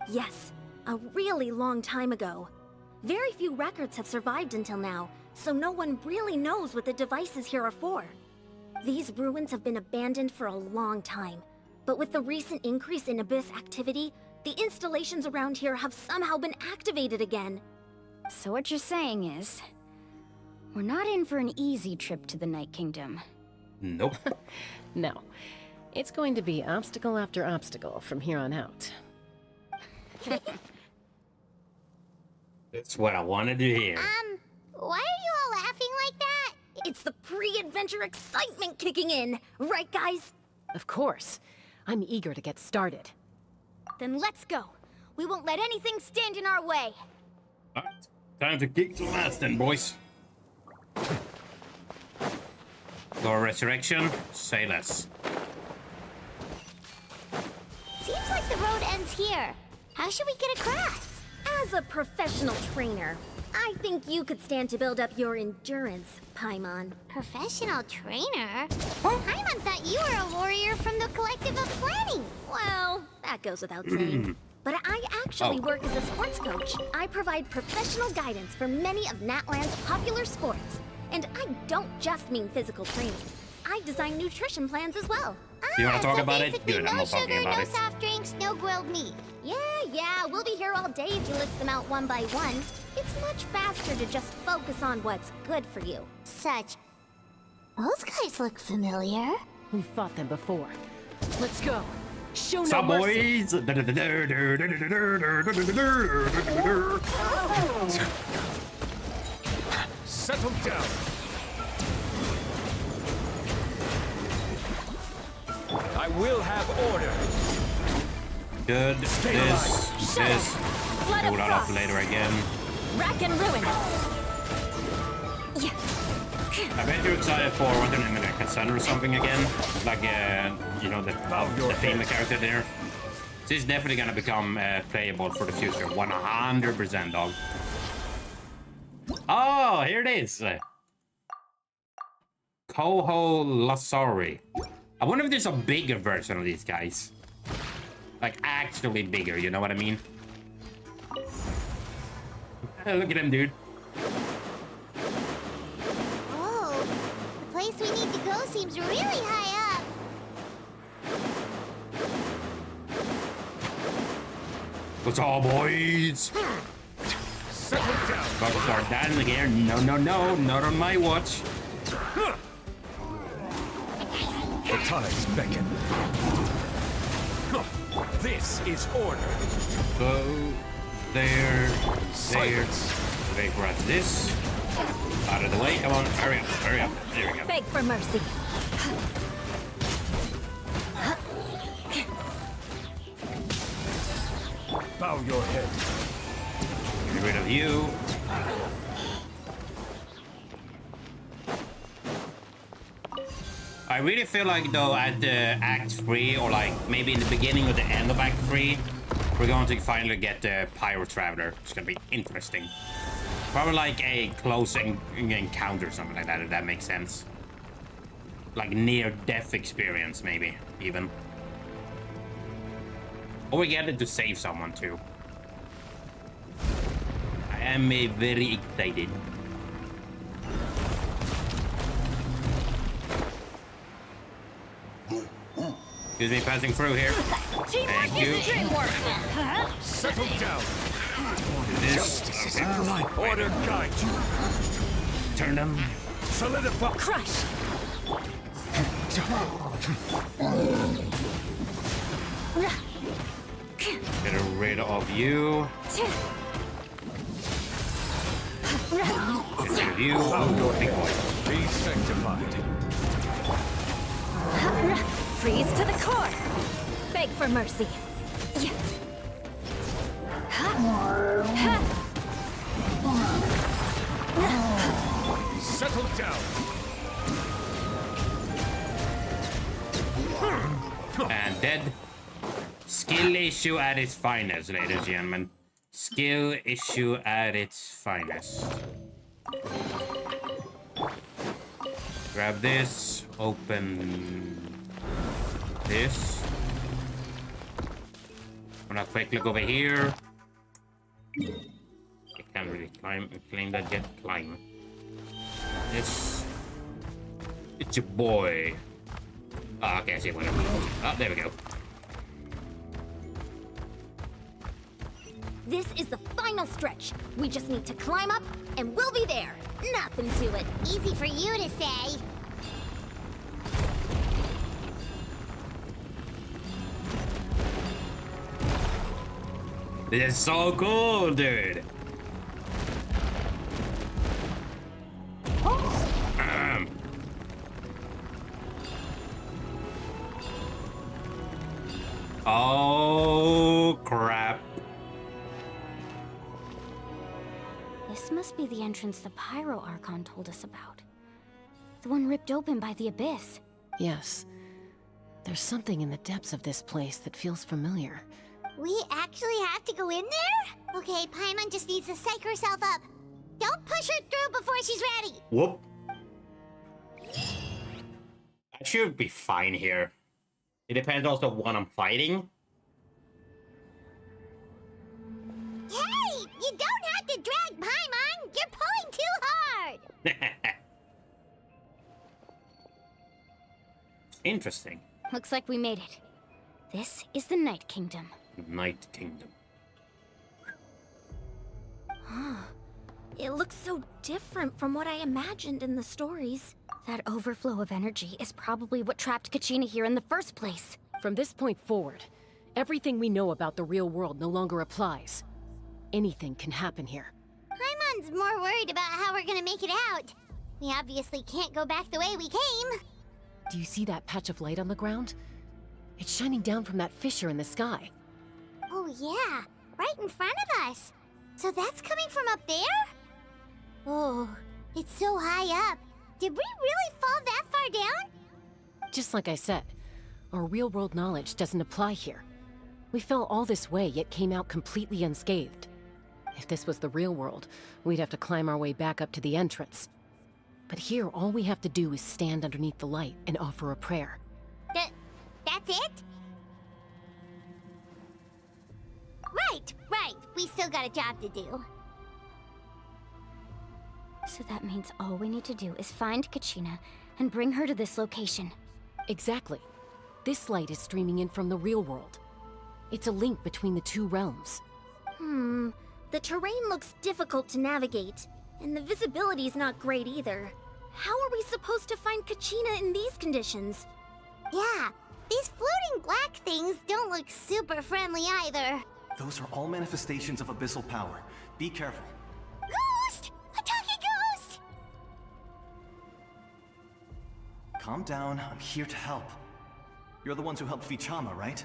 Yes, a really long time ago. Very few records have survived until now, so no one really knows what the devices here are for. These ruins have been abandoned for a long time, but with the recent increase in Abyss activity, the installations around here have somehow been activated again. So what you're saying is, we're not in for an easy trip to the Night Kingdom. Nope. No. It's going to be obstacle after obstacle from here on out. That's what I wanted to hear. Why are you all laughing like that? It's the pre-adventure excitement kicking in, right guys? Of course. I'm eager to get started. Then let's go. We won't let anything stand in our way. Alright, time to kick some ass then, boys. Or resurrection? Say less. Seems like the road ends here. How should we get across? As a professional trainer, I think you could stand to build up your endurance, Paimon. Professional trainer? Paimon thought you were a warrior from the Collective of Planning. Well, that goes without saying. But I actually work as a sports coach. I provide professional guidance for many of Natlan's popular sports. And I don't just mean physical training. I design nutrition plans as well. You want to talk so about it? basically Good, I'm no not talking sugar, about no it. soft drinks, no grilled meat. Yeah, we'll be here all day if you list them out one by one. It's much faster to just focus on what's good for you. Those guys look familiar. We've fought them before. Let's go. Show no Some mercy. boys. Settle down. I will have order. Good. This. Hold that up later again. Rack and ruin. I bet you're excited for what the name of the Cassandra or something again. Like, you know, the female character there. This is definitely gonna become playable for the future. 100%, dog. Oh, here it is. Coho Lasari. I wonder if there's a bigger version of these guys. Like, actually bigger, you know what I mean? Look at him, dude. Oh, the place we need to go seems really high up. What's up, boys? Settle down. About to start dancing again. No, not on my watch. The tides beckon. This is order. Go there. Wait for us. This. Out of the way. Come on. Hurry up. There we go. Beg for mercy. Bow your head. Get rid of you. I really feel like, though, at Act 3, or like maybe in the beginning or the end of Act 3, we're going to finally get the Pyro Traveler. It's gonna be interesting. Probably like a close encounter or something like that, if that makes sense. Like near-death experience, maybe, even. Or we get it to save someone, too. I am very excited. Excuse me, passing through here. Thank you. Settle down. This. Order guide you. Turn them. Solidify. Crush. Get rid of you. Get rid of you. Big boy. Be sanctified. Freeze to the core. Beg for mercy. Settle down. And dead. Skill issue at its finest, ladies and gentlemen. Skill issue at its finest. Grab this. Open this. I'm gonna quick look over here. I can't really claim that yet. Climb. This. It's your boy. Oh, okay, I see what I mean. Oh, there we go. This is the final stretch. We just need to climb up, and we'll be there. Nothing to it. Easy for you to say. This is so cool, dude. Oh, crap. This must be the entrance the Pyro Archon told us about. The one ripped open by the abyss. Yes. There's something in the depths of this place that feels familiar. We actually have to go in there? Okay, Paimon just needs to psych herself up. Don't push her through before she's ready. Whoop. I should be fine here. It depends also what I'm fighting. Hey! You don't have to drag Paimon! You're pulling too hard! Interesting. Looks like we made it. This is the Night Kingdom. Night Kingdom. It looks so different from what I imagined in the stories. That overflow of energy is probably what trapped Kachina here in the first place. From this point forward, everything we know about the real world no longer applies. Anything can happen here. Paimon's more worried about how we're gonna make it out. We obviously can't go back the way we came. Do you see that patch of light on the ground? It's shining down from that fissure in the sky. Oh yeah, right in front of us. So that's coming from up there? Oh, it's so high up. Did we really fall that far down? Just like I said, our real-world knowledge doesn't apply here. We fell all this way, yet came out completely unscathed. If this was the real world, we'd have to climb our way back up to the entrance. But here, all we have to do is stand underneath the light and offer a prayer. That's it? Right. We still got a job to do. So that means all we need to do is find Kachina and bring her to this location. Exactly. This light is streaming in from the real world. It's a link between the two realms. The terrain looks difficult to navigate, and the visibility's not great either. How are we supposed to find Kachina in these conditions? Yeah, these floating black things don't look super friendly either. Those are all manifestations of abyssal power. Be careful. Ghost! A talking ghost! Calm down, I'm here to help. You're the ones who helped Vichama, right?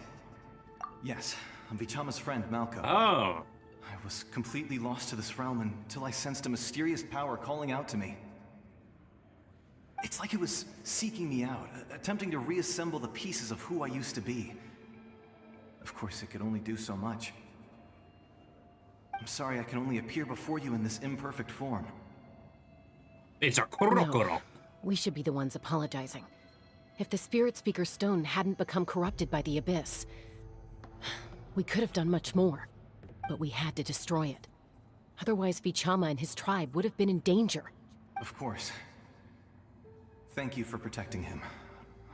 Yes, I'm Vichama's friend, Malko. Oh. I was completely lost to this realm until I sensed a mysterious power calling out to me. It's like it was seeking me out, attempting to reassemble the pieces of who I used to be. Of course, it could only do so much. I'm sorry I can only appear before you in this imperfect form. It's a Kurokuro. No, we should be the ones apologizing. If the Spirit Speaker Stone hadn't become corrupted by the Abyss, we could have done much more. But we had to destroy it. Otherwise, Vichama and his tribe would have been in danger. Of course. Thank you for protecting him.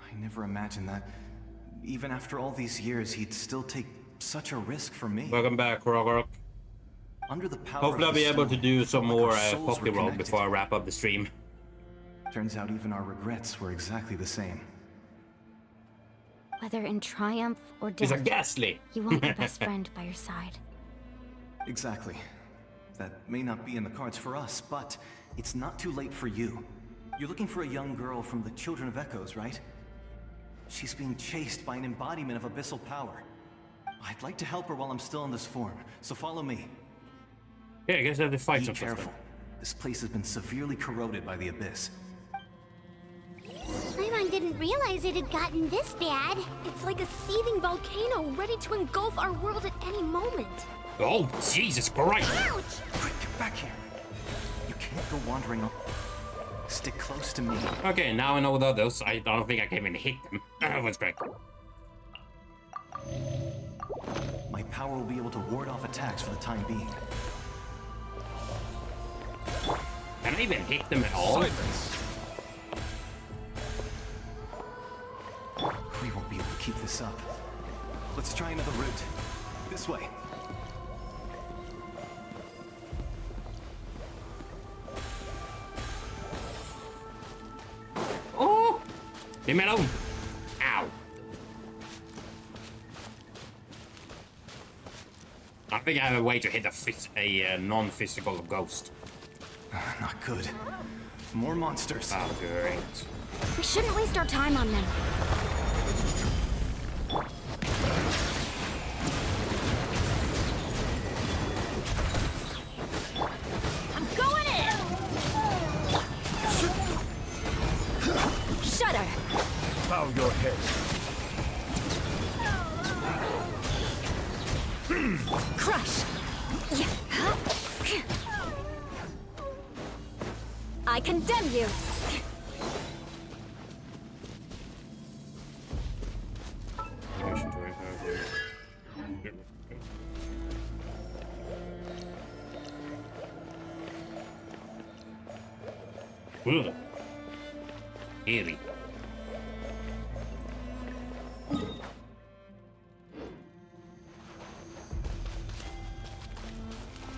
I never imagined that, even after all these years, he'd still take such a risk for me. Welcome back, Kurokuro. Under the power Hopefully I'll be able to do some more Poké Roll connected. before I wrap up the stream. Turns out even our regrets were exactly the same. Whether in triumph or He's death, a ghastly. you want your best friend by your side. Exactly. That may not be in the cards for us, but it's not too late for you. You're looking for a young girl from the Children of Echoes, right? She's being chased by an embodiment of abyssal power. I'd like to help her while I'm still in this form, so follow me. Yeah, I guess I have to fight Be some careful. This place has been severely corroded by the Abyss. Paimon didn't realize it had gotten this bad. It's like a seething volcano ready to engulf our world at any moment. Oh, Jesus Christ! Ouch! Quick, get back here. You can't go wandering on. Stick close to me. Okay, now I know what those. I don't think I can even hit them. That was great. My power will be able to ward off attacks for the time being. Can I even hit them at all? Silence. We won't be able to keep this up. Let's try another route. This way. Oh! Leave me alone! Ow! I think I have a way to hit a non-physical ghost. Not good. More monsters. Oh, great. We shouldn't waste our time on them. I'm going in! Bow your head. Crush! I condemn you! Ugh. Eerie.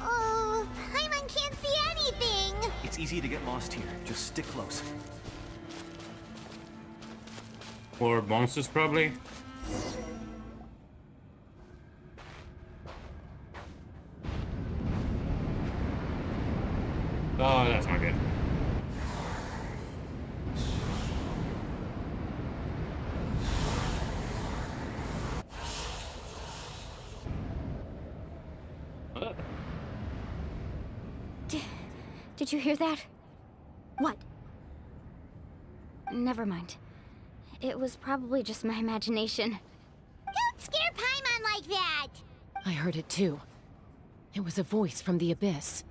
Oh, Paimon can't see anything! It's easy to get lost here. Just stick close. Or monsters, probably. Oh, that's not good. Did you hear that? What? Never mind. It was probably just my imagination. Don't scare Paimon like that! I heard it too. It was a voice from the abyss.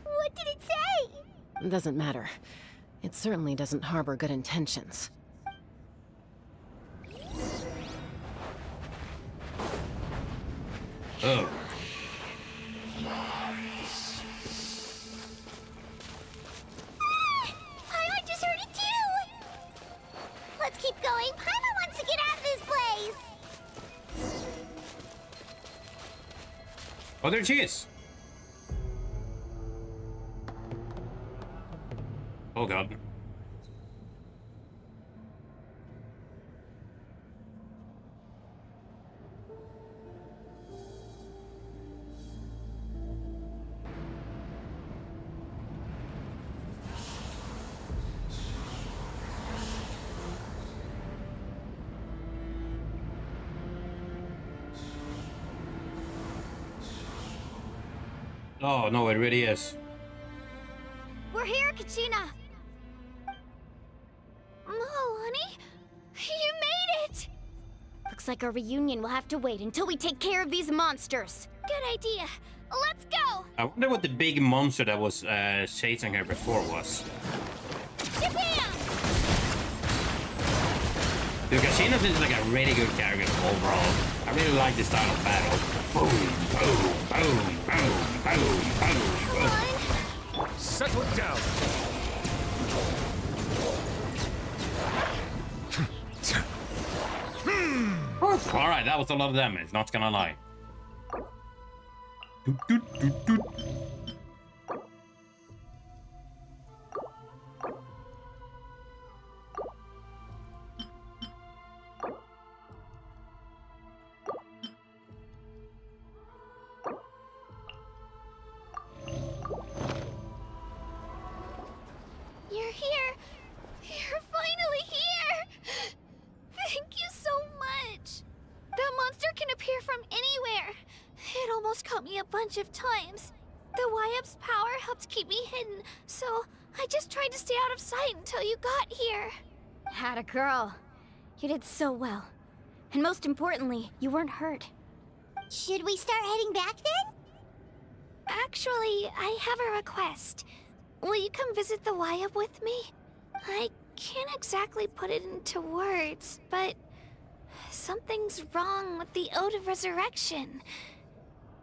What did it say? Doesn't matter. It certainly doesn't harbor good intentions. Oh. Paimon just heard it too! Let's keep going. Paimon wants to get out of this place! Oh, there she is. Oh god. Oh no, it really is. We're here, Kachina! Oh, honey? You made it! Looks like our reunion will have to wait until we take care of these monsters. Good idea. Let's go! I wonder what the big monster that was chasing her before was. Japan! Dude, Kashina is like a really good character overall. I really like this style of battle. Boom, boom, boom, boom, boom, boom, boom. Settle down. Alright, that was a lot of damage, not gonna lie. Doot, doot, doot, doot. You're here! You're finally here! Thank you so much! That monster can appear from anywhere. It almost caught me a bunch of times. The Wyap's power helped keep me hidden, so I just tried to stay out of sight until you got here. Atta girl. You did so well. And most importantly, you weren't hurt. Should we start heading back then? Actually, I have a request. Will you come visit the Wyap with me? I can't exactly put it into words, but something's wrong with the Ode of Resurrection.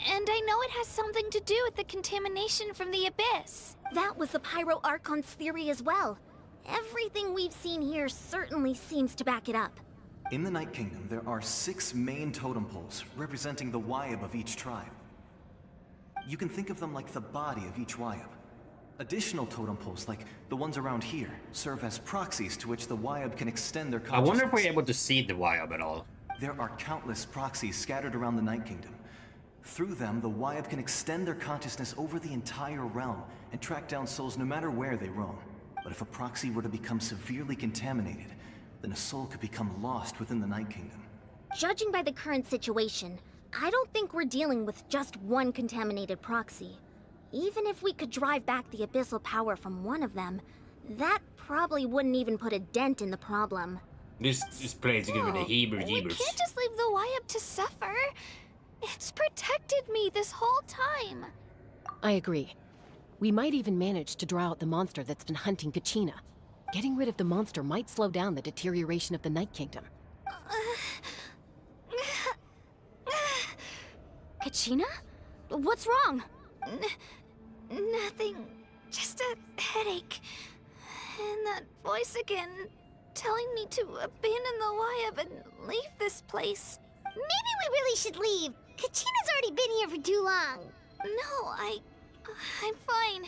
And I know it has something to do with the contamination from the Abyss. That was the Pyro Archon's theory as well. Everything we've seen here certainly seems to back it up. In the Night Kingdom, there are 6 main totem poles representing the Wyap of each tribe. You can think of them like the body of each Wyap. Additional totem poles, like the ones around here, serve as proxies to which the Wyap can extend their I consciousness. wonder if we're able to see the Wyap at all. There are countless proxies scattered around the Night Kingdom. Through them, the Wyap can extend their consciousness over the entire realm and track down souls no matter where they roam. But if a proxy were to become severely contaminated, then a soul could become lost within the Night Kingdom. Judging by the current situation, I don't think we're dealing with just one contaminated proxy. Even if we could drive back the abyssal power from one of them, That probably wouldn't even put a dent in the problem. This place is giving me the We heebie-jeebers. can't just leave the Wyab to suffer. It's protected me this whole time. I agree. We might even manage to draw out the monster that's been hunting Kachina. Getting rid of the monster might slow down the deterioration of the Night Kingdom. Kachina? What's wrong? Nothing. Just a headache. And that voice again, telling me to abandon the Wyab and leave this place. Maybe we really should leave. Kachina's already been here for too long. No, I'm fine.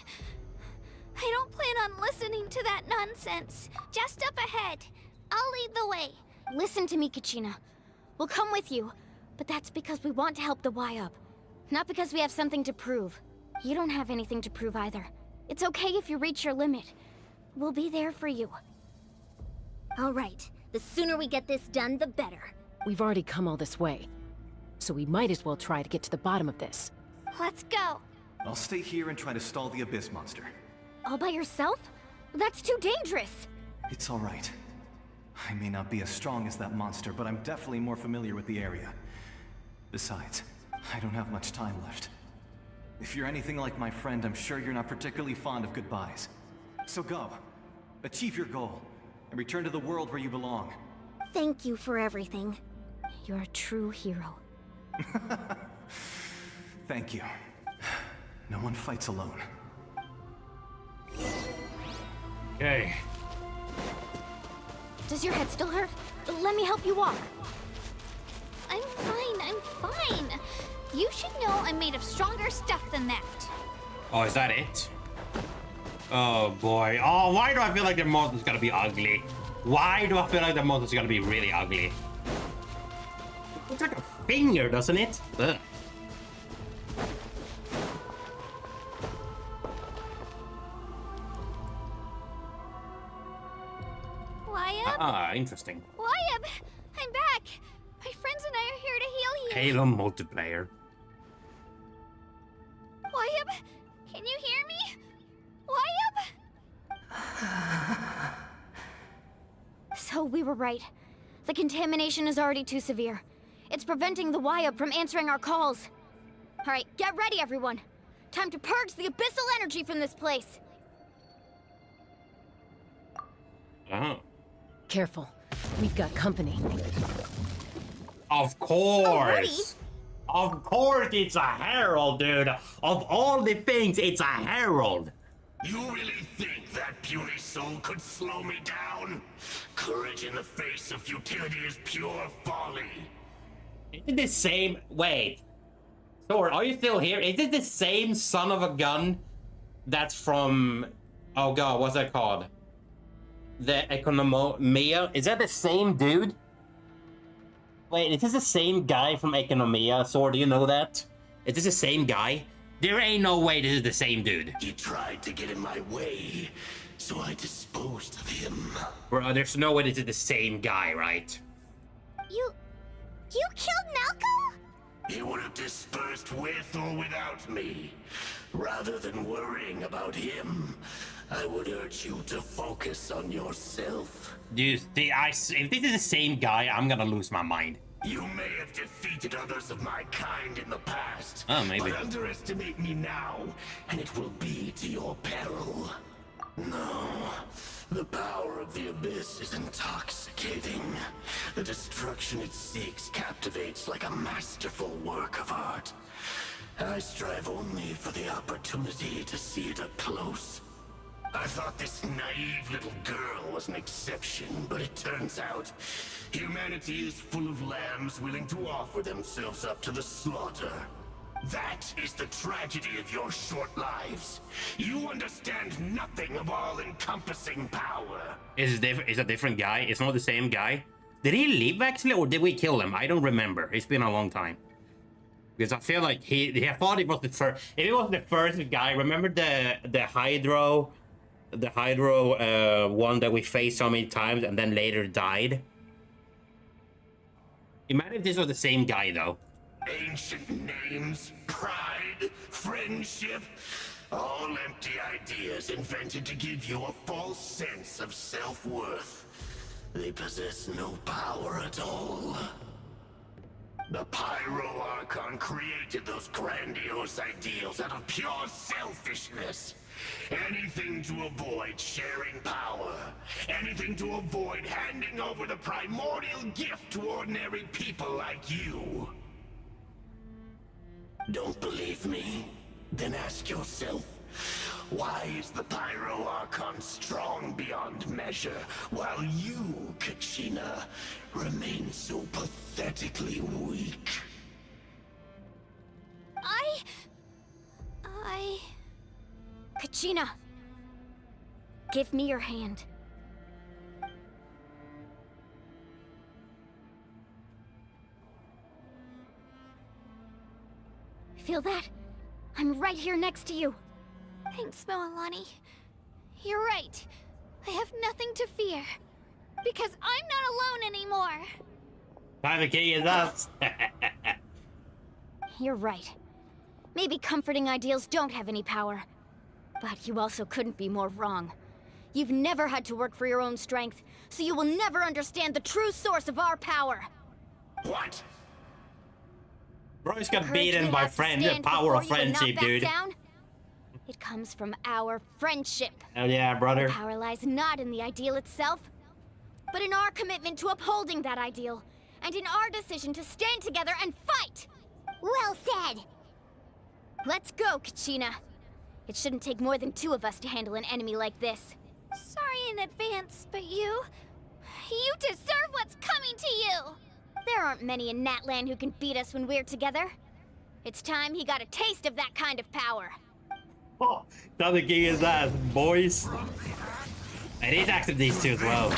I don't plan on listening to that nonsense. Just up ahead. I'll lead the way. Listen to me, Kachina. We'll come with you, but that's because we want to help the Wyab. Not because we have something to prove. You don't have anything to prove either. It's okay if you reach your limit. We'll be there for you. All right. The sooner we get this done, the better. We've already come all this way, so we might as well try to get to the bottom of this. Let's go. I'll stay here and try to stall the Abyss monster. All by yourself? That's too dangerous. It's all right. I may not be as strong as that monster, but I'm definitely more familiar with the area. Besides, I don't have much time left. If you're anything like my friend, I'm sure you're not particularly fond of goodbyes. So go. Achieve your goal, and return to the world where you belong. Thank you for everything. You're a true hero. Thank you. No one fights alone. Okay. Does your head still hurt? Let me help you walk. I'm fine. You should know I'm made of stronger stuff than that. Oh, is that it? Oh boy. Oh, why do I feel like the monster's gonna be ugly? Why do I feel like the monster's gonna be really ugly? Looks like a finger, doesn't it? Ugh. Wyab? Ah, interesting. Wyab! I'm back! My friends and I are here to heal you. Halo multiplayer. Wyab? Can you hear me? Wyab? So we were right. The contamination is already too severe. It's preventing the Wyab from answering our calls. Alright, get ready everyone. Time to purge the abyssal energy from this place. Oh. Careful. We've got company. Of course. Of course it's a herald, dude. Of all the things, it's a herald. You really think that puny soul could slow me down? Courage in the face of futility is pure folly. Is it the same? Wait. Thor, are you still here? Is it the same son of a gun that's from... Oh god, what's that called? The Economia? Is that the same dude? Wait, is this the same guy from Economia? Sor, do you know that? Is this the same guy? There ain't no way this is the same dude. He tried to get in my way, so I disposed of him. Bro, there's no way this is the same guy, right? You killed Malcolm? He would have dispersed with or without me. Rather than worrying about him, I would urge you to focus on yourself. Dude, if this is the same guy, I'm gonna lose my mind. You may have defeated others of my kind in the past. Oh, maybe. But underestimate me now, and it will be to your peril. No, the power of the Abyss is intoxicating. The destruction it seeks captivates like a masterful work of art. I strive only for the opportunity to see it up close. I thought this naive little girl was an exception, but it turns out humanity is full of lambs willing to offer themselves up to the slaughter. That is the tragedy of your short lives. You understand nothing of all-encompassing power. Is a different guy? It's not the same guy? Did he leave actually, or did we kill him? I don't remember. It's been a long time. Because I feel like I thought it was the first. If it was the first guy, remember the Hydro one that we faced so many times and then later died? Imagine if this was the same guy though. Ancient names, pride, friendship. All empty ideas invented to give you a false sense of self-worth. They possess no power at all. The Pyro Archon created those grandiose ideals out of pure selfishness. Anything to avoid sharing power. Anything to avoid handing over the primordial gift to ordinary people like you. Don't believe me? Then ask yourself, why is the Pyro Archon strong beyond measure, while you, Kachina, remain so pathetically weak? Kachina, give me your hand. Feel that? I'm right here next to you. Thanks, Moalani. You're right. I have nothing to fear. Because I'm not alone anymore. Time to kick his ass. You're right. Maybe comforting ideals don't have any power. But you also couldn't be more wrong. You've never had to work for your own strength, so you will never understand the true source of our power. What? Bro's got beaten by the power of friendship, dude. Down? It comes from our friendship. Hell yeah, brother. The power lies not in the ideal itself, but in our commitment to upholding that ideal, and in our decision to stand together and fight! Well said! Let's go, Kachina. It shouldn't take more than 2 of us to handle an enemy like this. Sorry in advance, but you deserve what's coming to you! There aren't many in Natlan who can beat us when we're together. It's time he got a taste of that kind of power. Oh, time to kick his ass, boys. And he's active these two as well.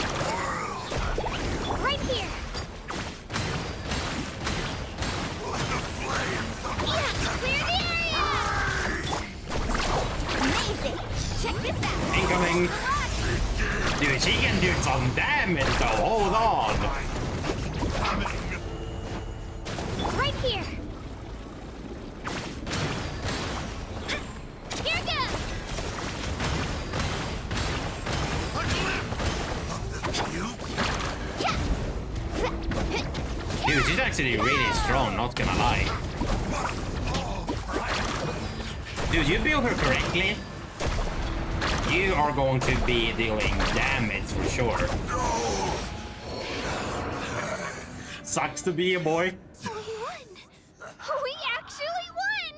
Right here! Yeah, clear the area! Amazing! Check this out! Incoming! Dude, she can do some damage though, hold on! Right here! Here goes! Dude, she's actually really strong, not gonna lie. Dude, you build her correctly, you are going to be dealing damage for sure. Sucks to be a boy. We won! We actually won!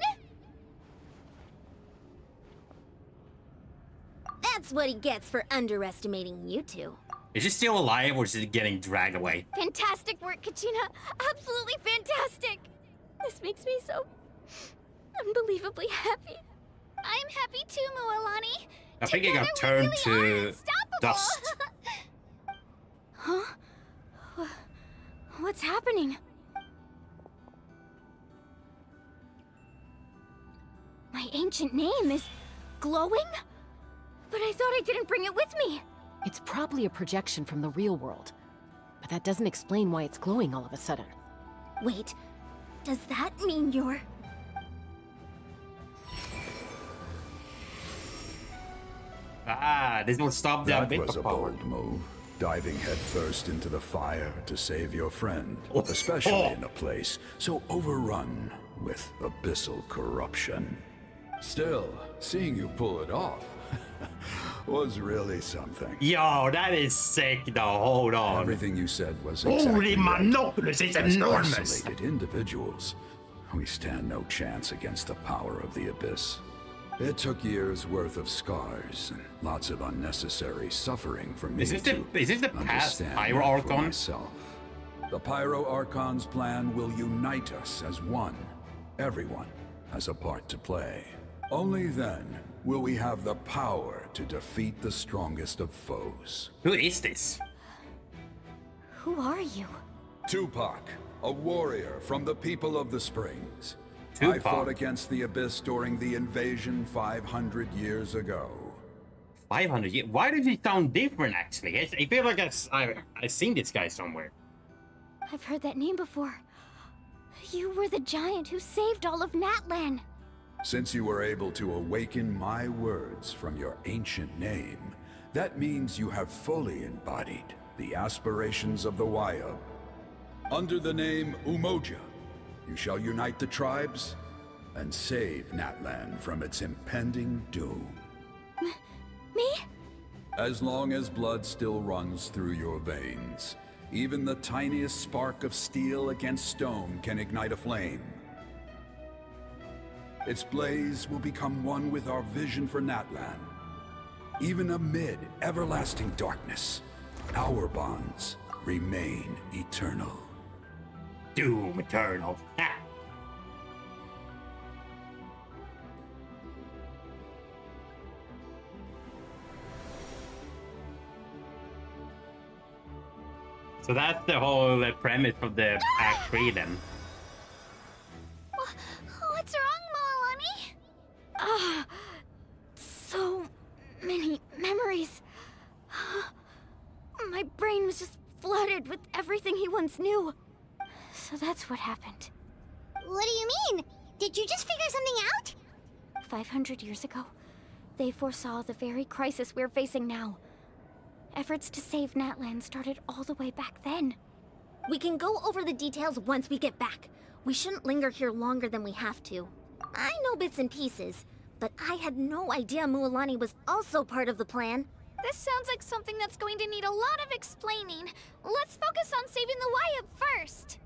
That's what he gets for underestimating you two. Is she still alive or is she getting dragged away? Fantastic work, Kachina. Absolutely fantastic. This makes me so unbelievably happy. I'm happy too, Moalani. I think it got turned to dust. Huh? What's happening? My ancient name is glowing? But I thought I didn't bring it with me. It's probably a projection from the real world. But that doesn't explain why it's glowing all of a sudden. Wait, does that mean you're... Ah, this will stop that bit was of a power. bold move, diving headfirst into the fire to save your friend, especially in a place so overrun with abyssal corruption. Still, seeing you pull it off was really something. Yo, that is sick though, hold on. Everything you said was Holy exactly right. monoculus, it's As enormous. isolated individuals, we stand no chance against the power of the Abyss. It took years worth of scars and lots of unnecessary suffering for me Is this to the past understand Pyro that for Archon? myself. The Pyro Archon's plan will unite us as one. Everyone has a part to play. Only then will we have the power to defeat the strongest of foes. Who is this? Who are you? Tupac, a warrior from the people of the Springs. Tupac? I fought against the Abyss during the invasion 500 years ago. 500 years? Why does he sound different actually? I feel like I've seen this guy somewhere. I've heard that name before. You were the giant who saved all of Natlan. Since you were able to awaken my words from your ancient name, that means you have fully embodied the aspirations of the Wyab. Under the name Umoja, you shall unite the tribes and save Natlan from its impending doom. Me? As long as blood still runs through your veins, even the tiniest spark of steel against stone can ignite a flame. Its blaze will become one with our vision for Natlan. Even amid everlasting darkness, our bonds remain eternal. Doom eternal. Ha! So that's the whole premise of the Act 3 then. What's wrong, Milani? Ah, so many memories. My brain was just flooded with everything he once knew. So that's what happened. What do you mean? Did you just figure something out? 500 years ago, they foresaw the very crisis we're facing now. Efforts to save Natlan started all the way back then. We can go over the details once we get back. We shouldn't linger here longer than we have to. I know bits and pieces, but I had no idea Mualani was also part of the plan. This sounds like something that's going to need a lot of explaining. Let's focus on saving the Wyab first.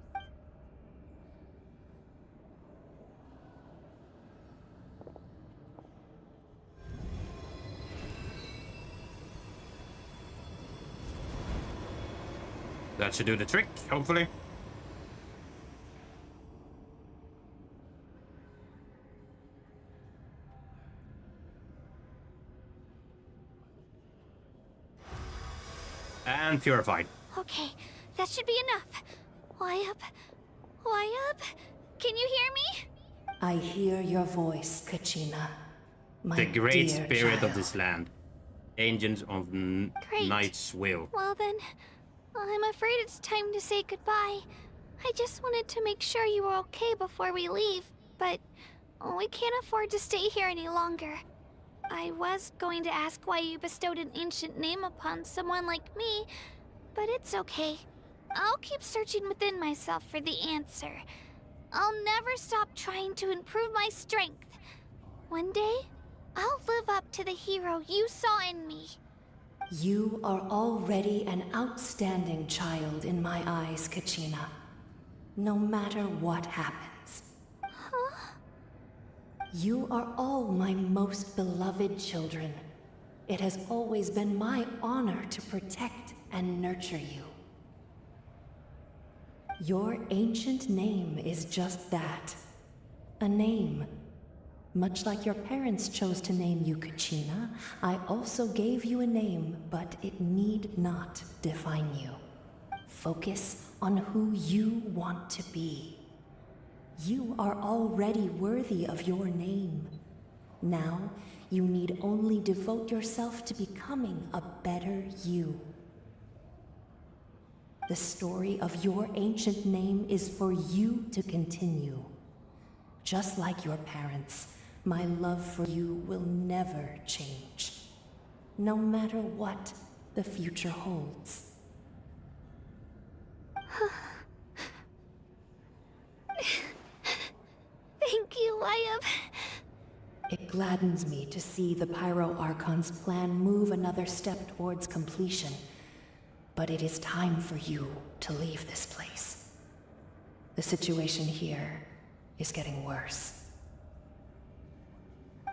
That should do the trick, hopefully. And purified. Okay, that should be enough. Wyab? Wyab? Can you hear me? I hear your voice, Kachina. My The great dear spirit child. of this land. Agents of Great. Night's Will. Well then, I'm afraid it's time to say goodbye. I just wanted to make sure you were okay before we leave, but we can't afford to stay here any longer. I was going to ask why you bestowed an ancient name upon someone like me, but it's okay. I'll keep searching within myself for the answer. I'll never stop trying to improve my strength. One day, I'll live up to the hero you saw in me. You are already an outstanding child in my eyes, Kachina. No matter what happens. Huh? You are all my most beloved children. It has always been my honor to protect and nurture you. Your ancient name is just that. A name. Much like your parents chose to name you Kachina, I also gave you a name, but it need not define you. Focus on who you want to be. You are already worthy of your name. Now, you need only devote yourself to becoming a better you. The story of your ancient name is for you to continue. Just like your parents, my love for you will never change, no matter what the future holds. Thank you, Wyab. It gladdens me to see the Pyro Archon's plan move another step towards completion, but it is time for you to leave this place. The situation here is getting worse.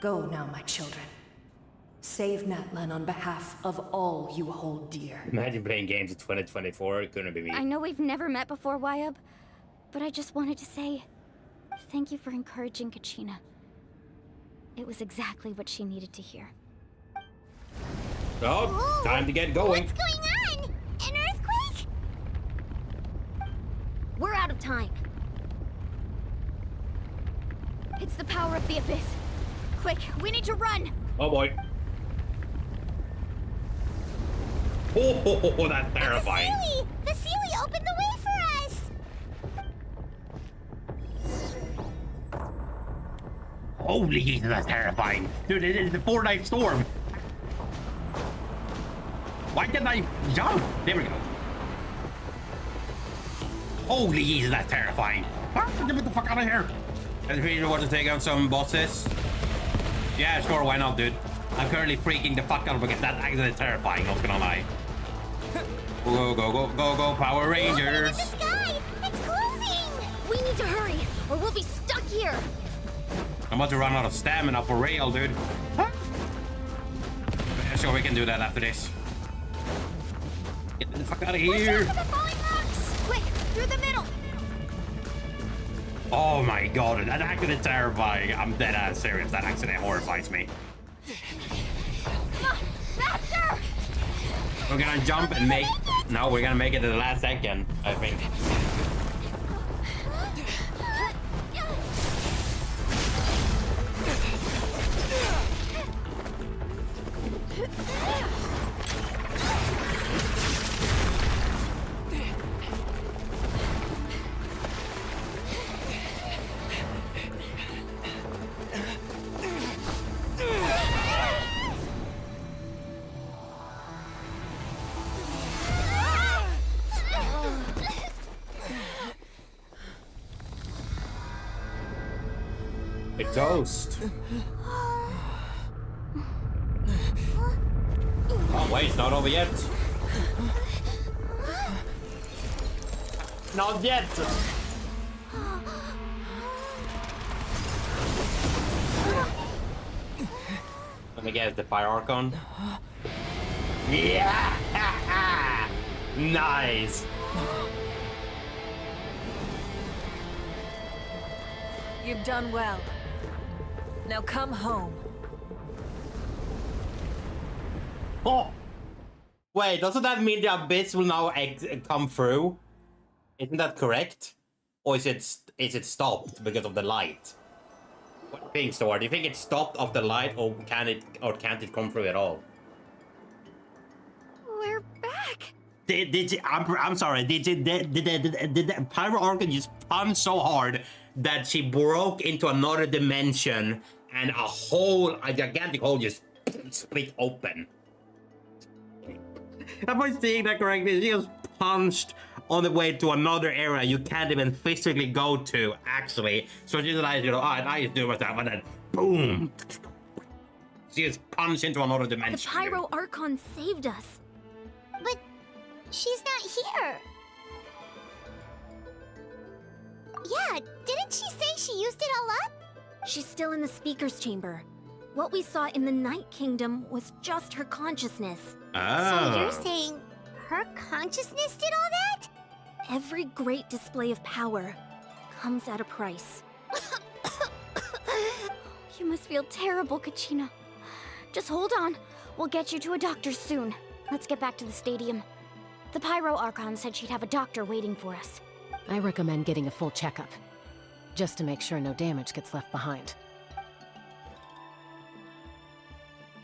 Go now, my children. Save Natlan on behalf of all you hold dear. Imagine playing games in 2024, it couldn't be me. I know we've never met before, Wyab, but I just wanted to say thank you for encouraging Kachina. It was exactly what she needed to hear. Oh, time to get going. What's going on? An earthquake? We're out of time. It's the power of the Abyss. Quick, we need to run! Oh boy. Oh, that's terrifying. The Sealy opened the way for us! Holy Jesus, that's terrifying. Dude, it is the Fortnite storm. Why can't I jump? There we go. Holy Jesus, that's terrifying. Get the fuck out of here. And if you want to take out some bosses, yeah, sure, why not, dude? I'm currently freaking the fuck out because that's actually terrifying, not gonna lie. Go, go, go, go, go, Power Rangers. Look at the sky! It's closing! We need to hurry, or we'll be stuck here. I'm about to run out of stamina for real, dude. Yeah, sure, we can do that after this. Get the fuck out of here. Quick, through the middle. Oh my god, that's actually terrifying. I'm dead ass serious. That actually horrifies me. Faster! We're gonna jump and make... No, we're gonna make it to the last second, I think. A ghost. Oh wait, it's not over yet. Not yet. Let me get the fire archon. Yeah! Nice. You've done well. Now come home. Oh! Wait, doesn't that mean the abyss will now come through? Isn't that correct? Or is it stopped because of the light? What do you think, Sora? Do you think it's stopped of the light, or can't it come through at all? We're back. Did you, I'm sorry. Did the Pyro Archon just punch so hard that she broke into another dimension and a gigantic hole just split open? Am I seeing that correctly? She just punched on the way to another area you can't even physically go to, actually. So she's like, you know, I just do myself, and then boom. She just punched into another dimension. The Pyro Archon saved us. But she's not here. Yeah, didn't she say she used it all up? She's still in the speaker's chamber. What we saw in the Night Kingdom was just her consciousness. So you're saying her consciousness did all that? Every great display of power comes at a price. You must feel terrible, Kachina. Just hold on. We'll get you to a doctor soon. Let's get back to the stadium. The Pyro Archon said she'd have a doctor waiting for us. I recommend getting a full checkup, just to make sure no damage gets left behind.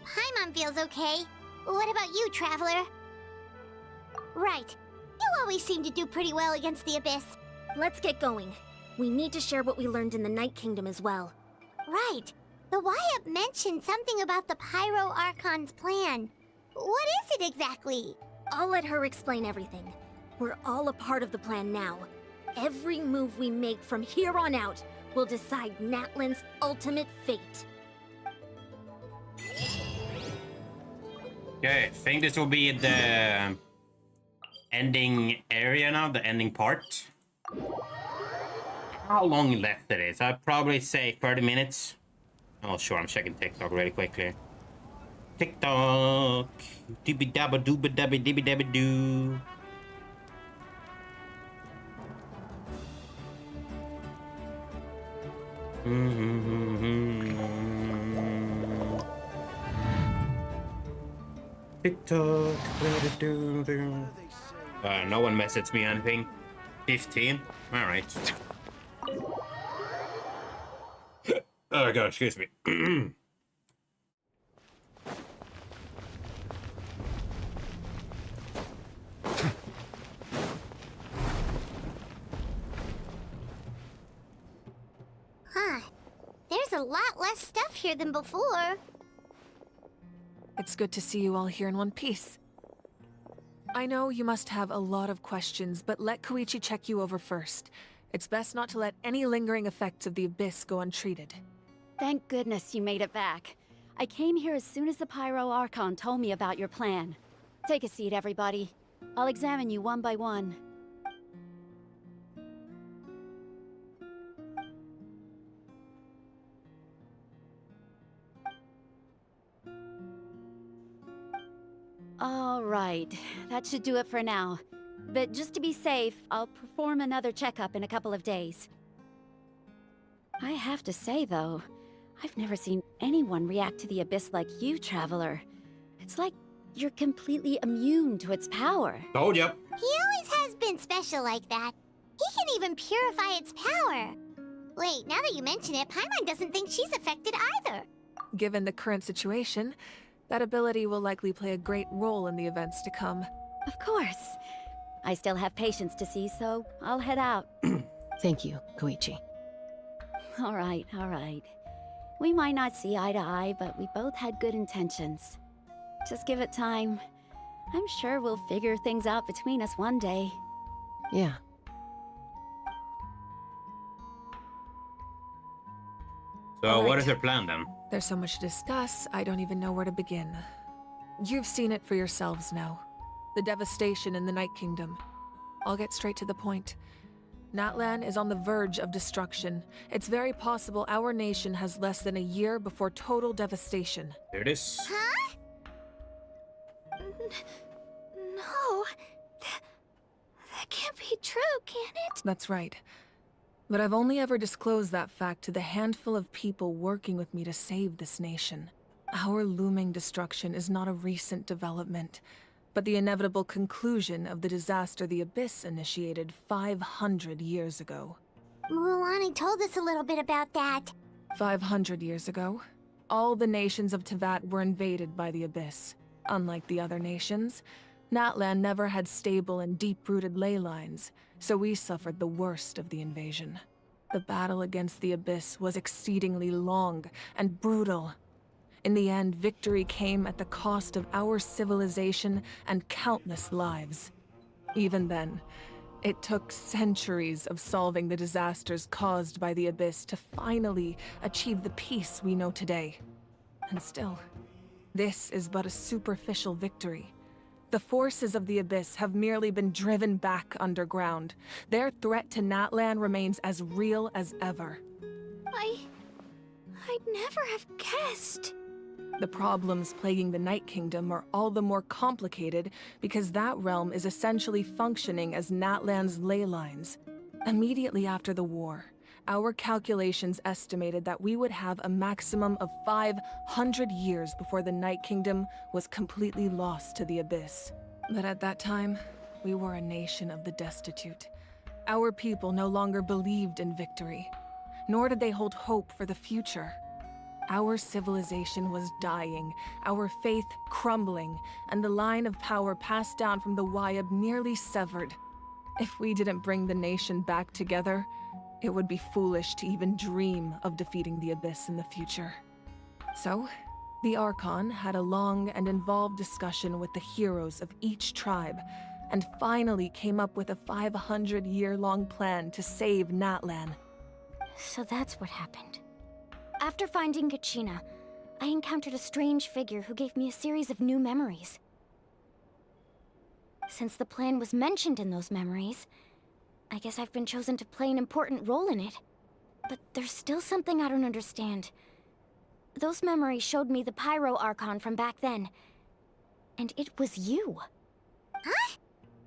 Paimon feels okay. What about you, Traveler? Right. You always seem to do pretty well against the Abyss. Let's get going. We need to share what we learned in the Night Kingdom as well. Right. The Wyap mentioned something about the Pyro Archon's plan. What is it exactly? I'll let her explain everything. We're all a part of the plan now. Every move we make from here on out will decide Natlan's ultimate fate. Okay, I think this will be the ending area now, the ending part. How long left it is? I'd probably say 30 minutes. Oh, sure, I'm checking TikTok really quickly. TikTok. Dibby dabba dooba dabby dibby dabby doo. TikTok. No one messaged me anything. 15. All right. Oh god, excuse me. Huh. There's a a lot less stuff here than before. It's good to see you all here in one piece. I know you must have a lot of questions, but let Koichi check you over first. It's best not to let any lingering effects of the Abyss go untreated. Thank goodness you made it back. I came here as soon as the Pyro Archon told me about your plan. Take a seat, everybody. I'll examine you one by one. All right, that should do it for now. But just to be safe, I'll perform another checkup in a couple of days. I have to say, though, I've never seen anyone react to the Abyss like you, Traveler. It's like you're completely immune to its power. Told ya. He always has been special like that. He can even purify its power. Wait, now that you mention it, Paimon doesn't think she's affected either. Given the current situation, that ability will likely play a great role in the events to come. Of course. I still have patients to see, so I'll head out. Thank you, Koichi. All right, all right. We might not see eye to eye, but we both had good intentions. Just give it time. I'm sure we'll figure things out between us one day. Yeah. So what is your plan then? There's so much to discuss, I don't even know where to begin. You've seen it for yourselves now. The devastation in the Night Kingdom. I'll get straight to the point. Natlan is on the verge of destruction. It's very possible our nation has less than a year before total devastation. There it is. Huh? No. That can't be true, can it? That's right. But I've only ever disclosed that fact to the handful of people working with me to save this nation. Our looming destruction is not a recent development, but the inevitable conclusion of the disaster the Abyss initiated 500 years ago. Mulani told us a little bit about that. 500 years ago, all the nations of Teyvat were invaded by the Abyss. Unlike the other nations, Natlan never had stable and deep-rooted ley lines, so we suffered the worst of the invasion. The battle against the Abyss was exceedingly long and brutal. In the end, victory came at the cost of our civilization and countless lives. Even then, it took centuries of solving the disasters caused by the Abyss to finally achieve the peace we know today. And still, this is but a superficial victory. The forces of the Abyss have merely been driven back underground. Their threat to Natlan remains as real as ever. I'd never have guessed. The problems plaguing the Night Kingdom are all the more complicated because that realm is essentially functioning as Natlan's ley lines. Immediately after the war, our calculations estimated that we would have a maximum of 500 years before the Night Kingdom was completely lost to the Abyss. But at that time, we were a nation of the destitute. Our people no longer believed in victory, nor did they hold hope for the future. Our civilization was dying, our faith crumbling, and the line of power passed down from the Wayab nearly severed. If we didn't bring the nation back together, it would be foolish to even dream of defeating the Abyss in the future. So, the Archon had a long and involved discussion with the heroes of each tribe, and finally came up with a 500-year-long plan to save Natlan. So that's what happened. After finding Kachina, I encountered a strange figure who gave me a series of new memories. Since the plan was mentioned in those memories, I guess I've been chosen to play an important role in it. But there's still something I don't understand. Those memories showed me the Pyro Archon from back then. And it was you. Huh?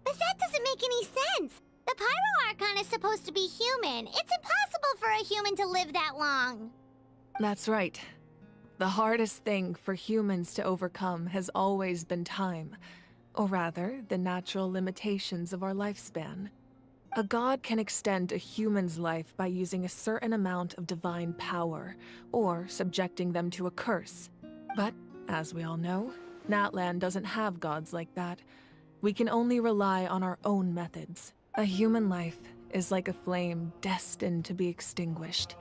But that doesn't make any sense. The Pyro Archon is supposed to be human. It's impossible for a human to live that long. That's right. The hardest thing for humans to overcome has always been time. Or rather, the natural limitations of our lifespan. A god can extend a human's life by using a certain amount of divine power, or subjecting them to a curse. But, as we all know, Natlan doesn't have gods like that. We can only rely on our own methods. A human life is like a flame destined to be extinguished.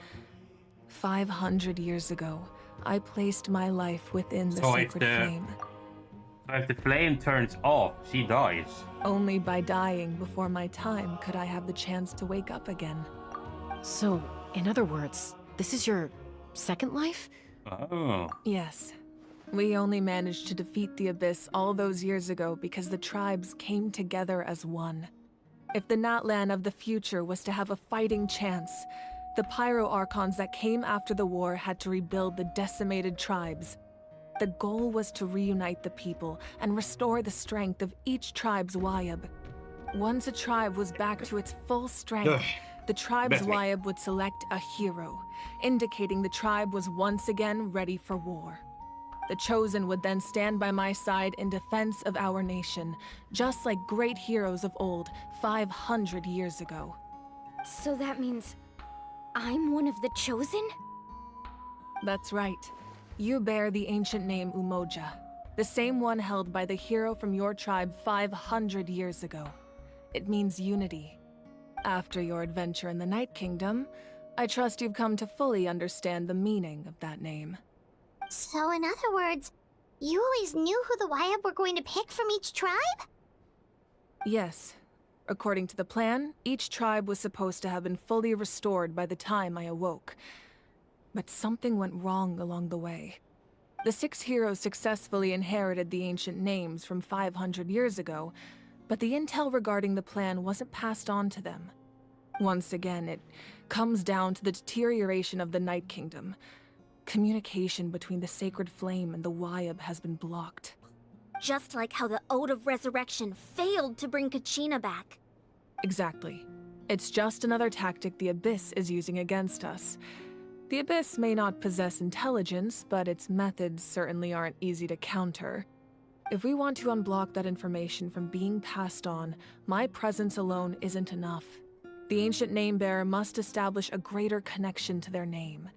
500 years ago, I placed my life within the sacred flame. So if the flame turns off, she dies. Only by dying before my time could I have the chance to wake up again. So, in other words, this is your second life? Oh. Yes. We only managed to defeat the Abyss all those years ago because the tribes came together as one. If the Natlan of the future was to have a fighting chance, the Pyro Archons that came after the war had to rebuild the decimated tribes. The goal was to reunite the people and restore the strength of each tribe's Wayab. Once a tribe was back to its full strength, the tribe's Wayab would select a hero, indicating the tribe was once again ready for war. The Chosen would then stand by my side in defense of our nation, just like great heroes of old, 500 years ago. So that means I'm one of the Chosen? That's right. You bear the ancient name Umoja, the same one held by the hero from your tribe 500 years ago. It means unity. After your adventure in the Night Kingdom, I trust you've come to fully understand the meaning of that name. So in other words, you always knew who the Wayab were going to pick from each tribe? Yes. According to the plan, each tribe was supposed to have been fully restored by the time I awoke. But something went wrong along the way. The 6 heroes successfully inherited the ancient names from 500 years ago, but the intel regarding the plan wasn't passed on to them. Once again, it comes down to the deterioration of the Night Kingdom. Communication between the Sacred Flame and the Wayab has been blocked. Just like how the Ode of Resurrection failed to bring Kachina back. Exactly. It's just another tactic the Abyss is using against us. The Abyss may not possess intelligence, but its methods certainly aren't easy to counter. If we want to unblock that information from being passed on, my presence alone isn't enough. The ancient name-bearer must establish a greater connection to their name.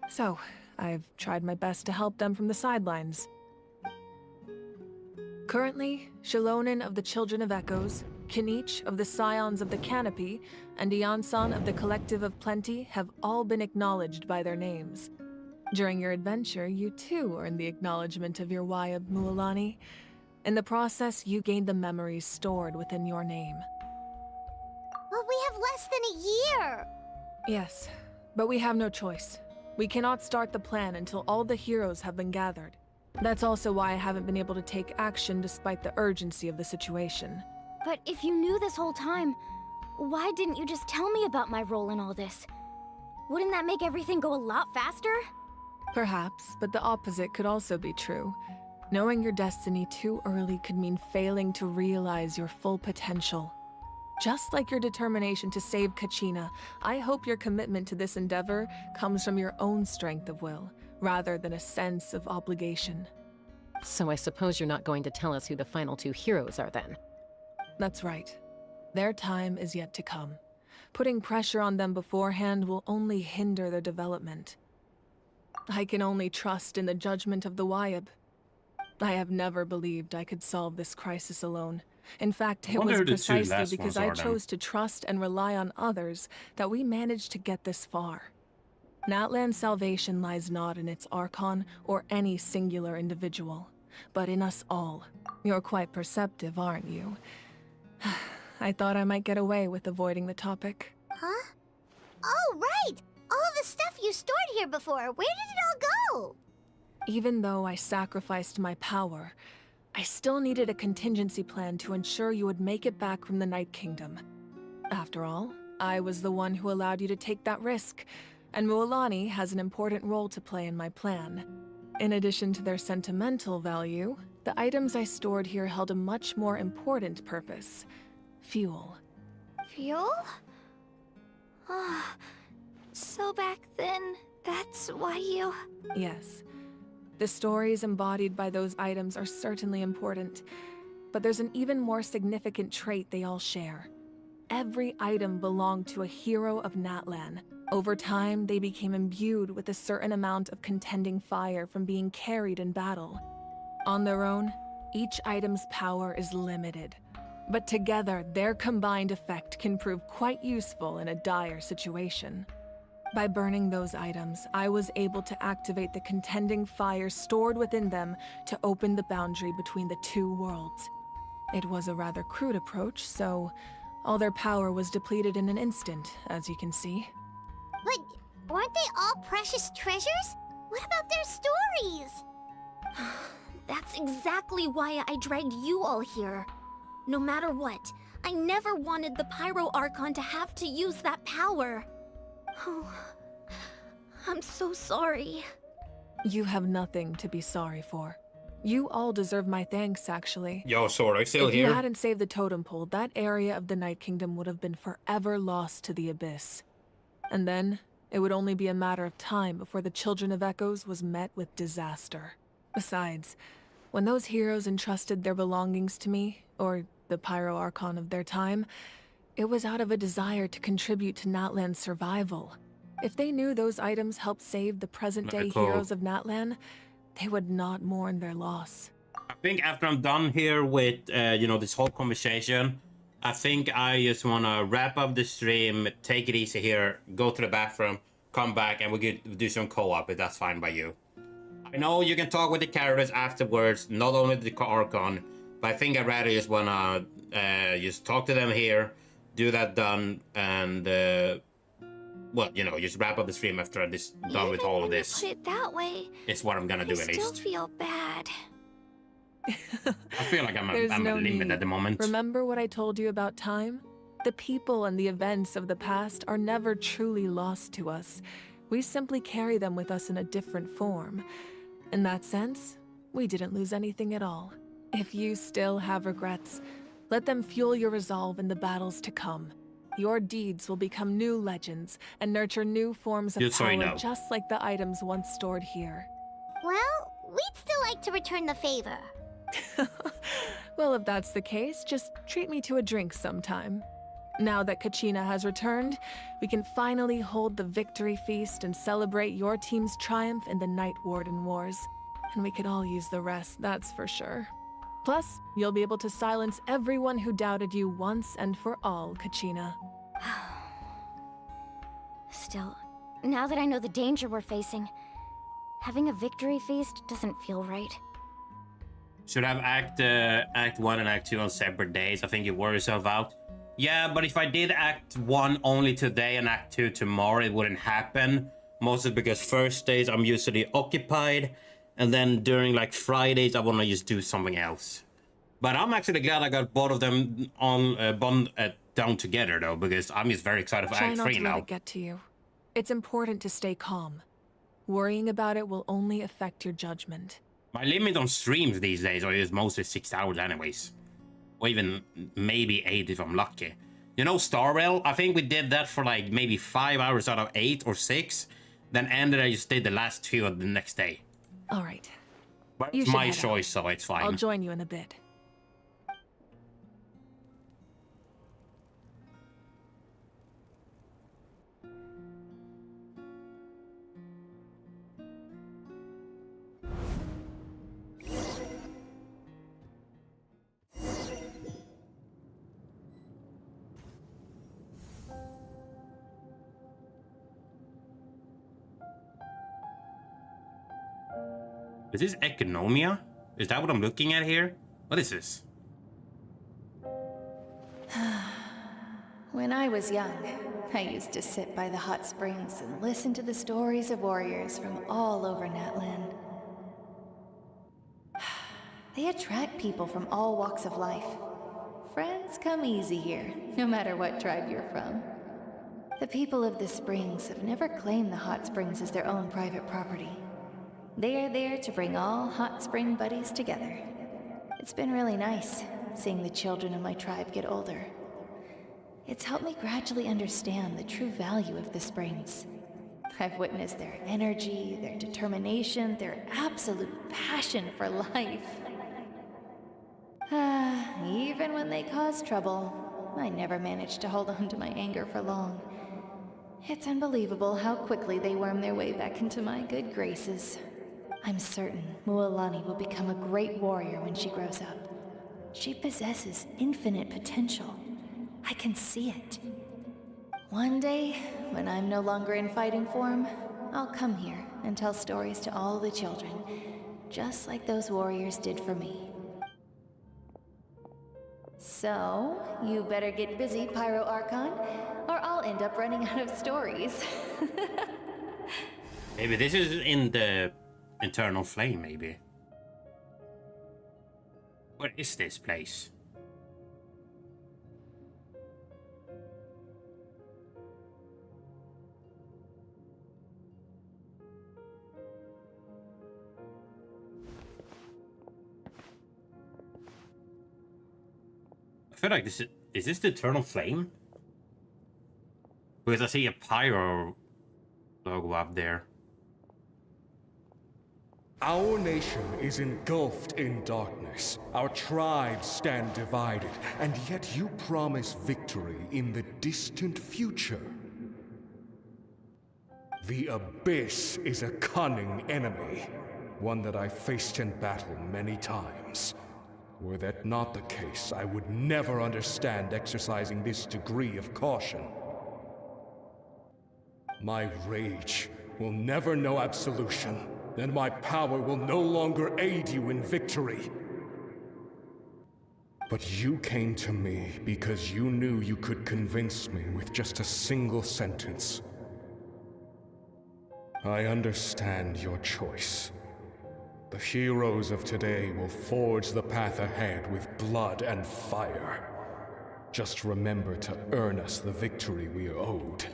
So, I've tried my best to help them from the sidelines. Currently, Shalonin of the Children of Echoes, Kinich of the Scions of the Canopy, and Iansan of the Collective of Plenty have all been acknowledged by their names. During your adventure, you too earned the acknowledgement of your Wayab, Mualani. In the process, you gained the memories stored within your name. But we have less than a year! Yes, but we have no choice. We cannot start the plan until all the heroes have been gathered. That's also why I haven't been able to take action despite the urgency of the situation. But if you knew this whole time, why didn't you just tell me about my role in all this? Wouldn't that make everything go a lot faster? Perhaps, but the opposite could also be true. Knowing your destiny too early could mean failing to realize your full potential. Just like your determination to save Kachina, I hope your commitment to this endeavor comes from your own strength of will, rather than a sense of obligation. So I suppose you're not going to tell us who the final 2 heroes are then? That's right. Their time is yet to come. Putting pressure on them beforehand will only hinder their development. I can only trust in the judgment of the Wayab. I have never believed I could solve this crisis alone. In fact, it was precisely because I chose to trust and rely on others that we managed to get this far. Natlan's salvation lies not in its Archon or any singular individual, but in us all. You're quite perceptive, aren't you? I thought I might get away with avoiding the topic. Huh? Oh, right! All the stuff you stored here before, where did it all go? Even though I sacrificed my power, I still needed a contingency plan to ensure you would make it back from the Night Kingdom. After all, I was the one who allowed you to take that risk, and Mualani has an important role to play in my plan. In addition to their sentimental value, the items I stored here held a much more important purpose: fuel. Fuel? So back then, that's why you... Yes. The stories embodied by those items are certainly important, but there's an even more significant trait they all share. Every item belonged to a hero of Natlan. Over time, they became imbued with a certain amount of contending fire from being carried in battle. On their own, each item's power is limited, but together, their combined effect can prove quite useful in a dire situation. By burning those items, I was able to activate the contending fire stored within them to open the boundary between the two worlds. It was a rather crude approach, so all their power was depleted in an instant, as you can see. But weren't they all precious treasures? What about their stories? That's exactly why I dragged you all here. No matter what, I never wanted the Pyro Archon to have to use that power. Oh, I'm so sorry. You have nothing to be sorry for. You all deserve my thanks, actually. Yo, Sora, still If here? you hadn't saved the totem pole, that area of the Night Kingdom would have been forever lost to the Abyss. And then, it would only be a matter of time before the Children of Echoes was met with disaster. Besides, when those heroes entrusted their belongings to me, or the Pyro Archon of their time, it was out of a desire to contribute to Natlan's survival. If they knew those items helped save the present-day Cool. heroes of Natlan, they would not mourn their loss. I think after I'm done here with, this whole conversation, I think I just want to wrap up the stream, take it easy here, go to the bathroom, come back, and we could do some co-op if that's fine by you. I know you can talk with the characters afterwards, not only the Archon, but I think I'd rather just want to just talk to them here, do that done, and, just wrap up the stream after I'm done with all of this. Put it that way. It's what I'm gonna do at I still least. feel bad. I feel like I'm There's a no limit need. at the moment. Remember what I told you about time? The people and the events of the past are never truly lost to us. We simply carry them with us in a different form. In that sense, we didn't lose anything at all. If you still have regrets, let them fuel your resolve in the battles to come. Your deeds will become new legends and nurture new forms of Just so power, you know. just like the items once stored here. Well, we'd still like to return the favor. Well, if that's the case, just treat me to a drink sometime. Now that Kachina has returned, we can finally hold the victory feast and celebrate your team's triumph in the Night Warden Wars. And we could all use the rest, that's for sure. Plus, you'll be able to silence everyone who doubted you once and for all, Kachina. Still, now that I know the danger we're facing, having a victory feast doesn't feel right. Should have Act 1 and Act 2 on separate days. I think you wore yourself out. Yeah, but if I did Act 1 only today and Act 2 tomorrow, it wouldn't happen. Mostly because first days I'm usually occupied, and then during like Fridays I want to just do something else. But I'm actually glad I got both of them on down together though, because I'm just very excited for Try Act not 3 to now. let it get to you. It's important to stay calm. Worrying about it will only affect your judgment. My limit on streams these days is mostly 6 hours anyways. Or even maybe 8 if I'm lucky. You know Star Rail? I think we did that for like maybe 5 hours out of 8 or 6. Then ended I just did the last 2 of the next day. All right. But You it's should my head out. choice, so it's fine. I'll join you in a bit. Is this Economia? Is that what I'm looking at here? What is this? When I was young, I used to sit by the hot springs and listen to the stories of warriors from all over Natlan. They attract people from all walks of life. Friends come easy here, no matter what tribe you're from. The people of the springs have never claimed the hot springs as their own private property. They are there to bring all hot spring buddies together. It's been really nice, seeing the children of my tribe get older. It's helped me gradually understand the true value of the springs. I've witnessed their energy, their determination, their absolute passion for life. Even when they cause trouble, I never managed to hold on to my anger for long. It's unbelievable how quickly they worm their way back into my good graces. I'm certain Mualani will become a great warrior when she grows up. She possesses infinite potential. I can see it. One day, when I'm no longer in fighting form, I'll come here and tell stories to all the children, just like those warriors did for me. So, you better get busy, Pyro Archon, or I'll end up running out of stories. Maybe this is in the Eternal Flame, maybe. What is this place? I feel like this is this the Eternal Flame? Because I see a Pyro logo up there. Our nation is engulfed in darkness. Our tribes stand divided, and yet you promise victory in the distant future. The Abyss is a cunning enemy, one that I faced in battle many times. Were that not the case, I would never understand exercising this degree of caution. My rage will never know absolution, and my power will no longer aid you in victory. But you came to me because you knew you could convince me with just a single sentence. I understand your choice. The heroes of today will forge the path ahead with blood and fire. Just remember to earn us the victory we are owed.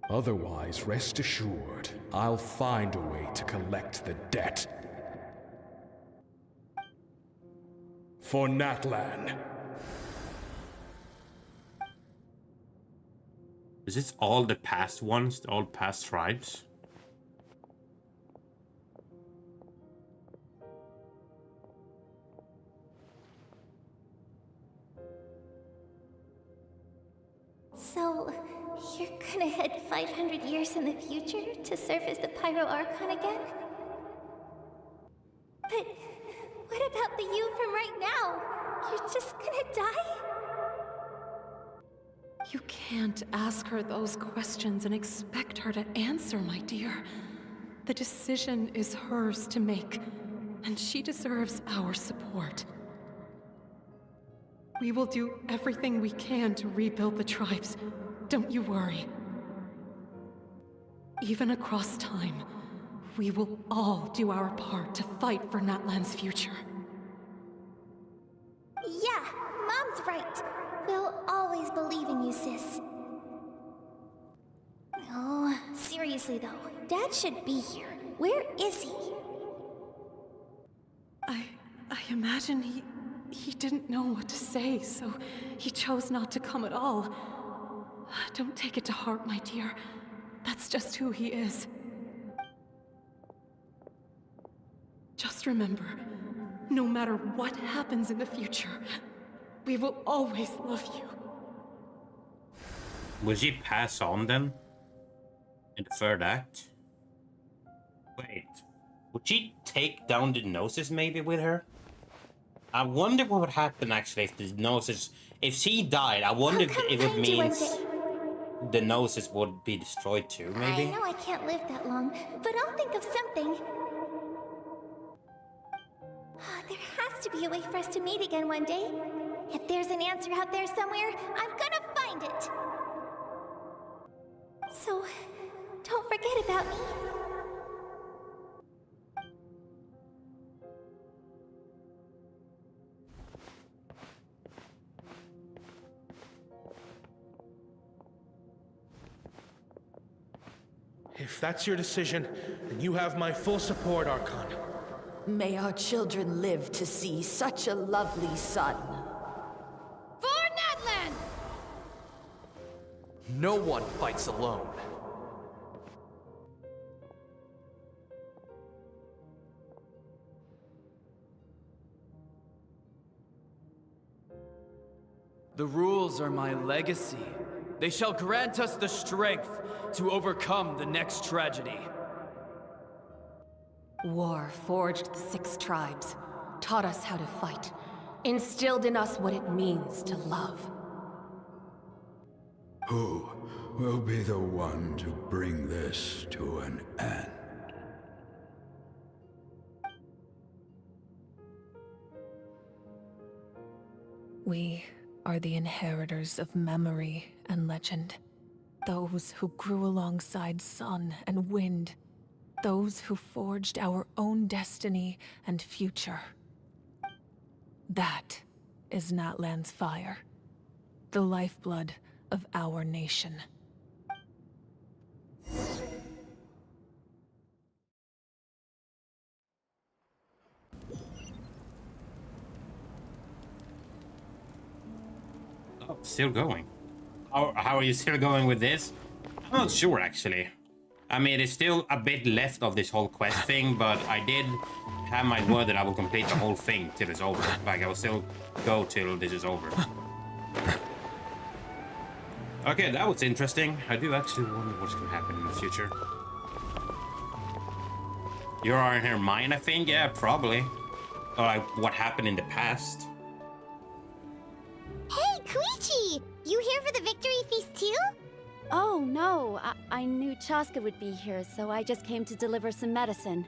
Otherwise, rest assured, I'll find a way to collect the debt. For Natlan. Is this all the past ones, all past tribes? So, you're gonna head 500 years in the future to serve as the Pyro Archon again? But what about the you from right now? You're just gonna die? You can't ask her those questions and expect her to answer, my dear. The decision is hers to make, and she deserves our support. We will do everything we can to rebuild the tribes. Don't you worry. Even across time, we will all do our part to fight for Natlan's future. Yeah, Mom's right. We'll always believe in you, sis. Oh, seriously though, Dad should be here. Where is he? I imagine he didn't know what to say, so he chose not to come at all. Don't take it to heart, my dear. That's just who he is. Just remember, no matter what happens in the future, we will always love you. Will she pass on then? In the third act? Wait, would she take down the Gnosis maybe with her? I wonder what would happen actually if the Gnosis... If she died, I wonder if it means the Gnosis would be destroyed too, maybe? I know I can't live that long, but I'll think of something. There has to be a way for us to meet again one day. If there's an answer out there somewhere, I'm gonna find it. So, don't forget about me. If that's your decision, then you have my full support, Archon. May our children live to see such a lovely son. For Natlan! No one fights alone. The rules are my legacy. They shall grant us the strength to overcome the next tragedy. War forged the 6 tribes, taught us how to fight, instilled in us what it means to love. Who will be the one to bring this to an end? We are the inheritors of memory and legend. Those who grew alongside sun and wind. Those who forged our own destiny and future. That is Natlan's fire. The lifeblood of our nation. Oh, still going. How are you still going with this? I'm not sure, actually. I mean, there's still a bit left of this whole quest thing, but I did have my word that I will complete the whole thing till it's over. Like, I will still go till this is over. Okay, that was interesting. I do actually wonder what's going to happen in the future. You are in her mind, I think? Yeah, probably. Or like, what happened in the past. Hey, Koichi! You here for the victory feast too? Oh, no. I knew Chaska would be here, so I just came to deliver some medicine.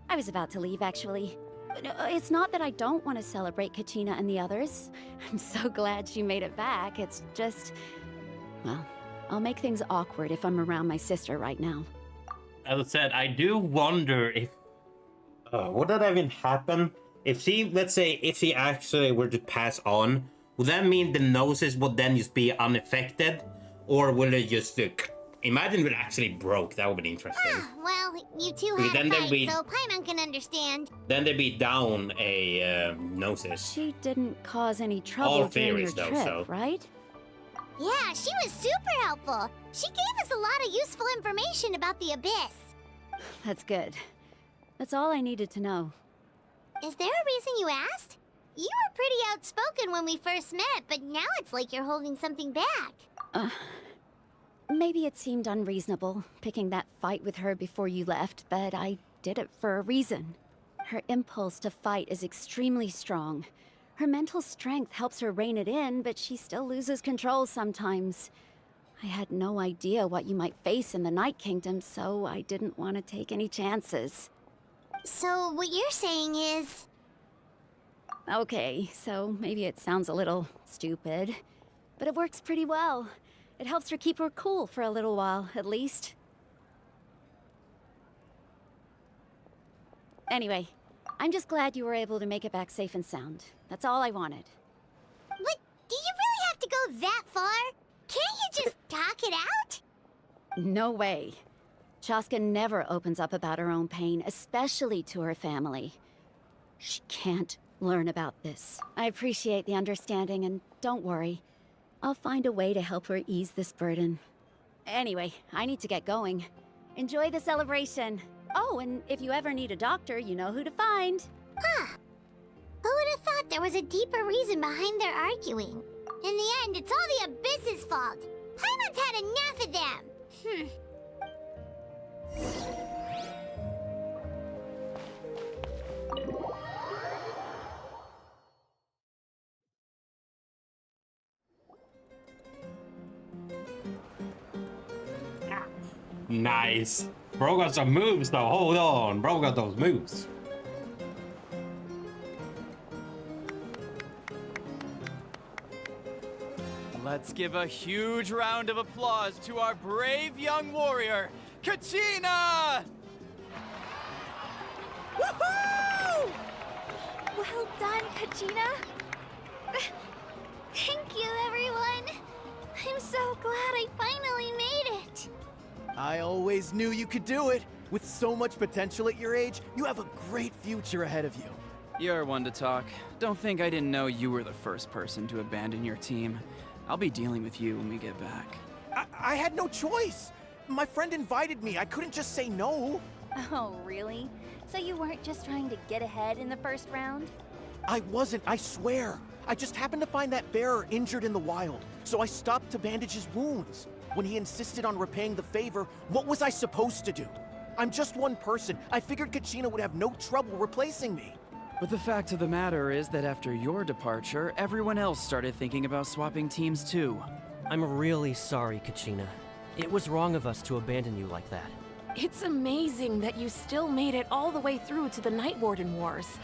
I was about to leave, actually. It's not that I don't want to celebrate Kachina and the others. I'm so glad she made it back. It's just... well, I'll make things awkward if I'm around my sister right now. As I said, I do wonder if... would that even happen? If she, let's say, if she actually were to pass on, would that mean the noses would then just be unaffected? Or will it just... imagine it actually broke. That would be interesting. Well, you two had then a fight, be, so Paimon can understand. Then they'd be down a noses. She didn't cause any trouble All during your theories, though, trip, so. right? Yeah, she was super helpful. She gave us a lot of useful information about the Abyss. That's good. That's all I needed to know. Is there a reason you asked? You were pretty outspoken when we first met, but now it's like you're holding something back. Maybe it seemed unreasonable, picking that fight with her before you left, but I did it for a reason. Her impulse to fight is extremely strong. Her mental strength helps her rein it in, but she still loses control sometimes. I had no idea what you might face in the Night Kingdom, so I didn't want to take any chances. So what you're saying is... Okay, so maybe it sounds a little stupid, but it works pretty well. It helps her keep her cool for a little while, at least. Anyway, I'm just glad you were able to make it back safe and sound. That's all I wanted. But do you really have to go that far? Can't you just talk it out? No way. Chaska never opens up about her own pain, especially to her family. She can't learn about this. I appreciate the understanding, and don't worry. I'll find a way to help her ease this burden. Anyway, I need to get going. Enjoy the celebration. Oh, and if you ever need a doctor, you know who to find. Huh. Who would have thought there was a deeper reason behind their arguing? In the end, it's all the Abyss's fault. Paimon's had enough of them. Nice. Bro got some moves though. Hold on. Bro got those moves. Let's give a huge round of applause to our brave young warrior, Kachina! Woohoo! Well done, Kachina. Thank you, everyone. I'm so glad I finally made it. I always knew you could do it. With so much potential at your age, you have a great future ahead of you. You're one to talk. Don't think I didn't know you were the first person to abandon your team. I'll be dealing with you when we get back. I had no choice. My friend invited me. I couldn't just say no. Oh, really? So you weren't just trying to get ahead in the first round? I wasn't, I swear. I just happened to find that bearer injured in the wild, so I stopped to bandage his wounds. When he insisted on repaying the favor, what was I supposed to do? I'm just one person. I figured Kachina would have no trouble replacing me. But the fact of the matter is that after your departure, everyone else started thinking about swapping teams too. I'm really sorry, Kachina. It was wrong of us to abandon you like that. It's amazing that you still made it all the way through to the Night Warden Wars.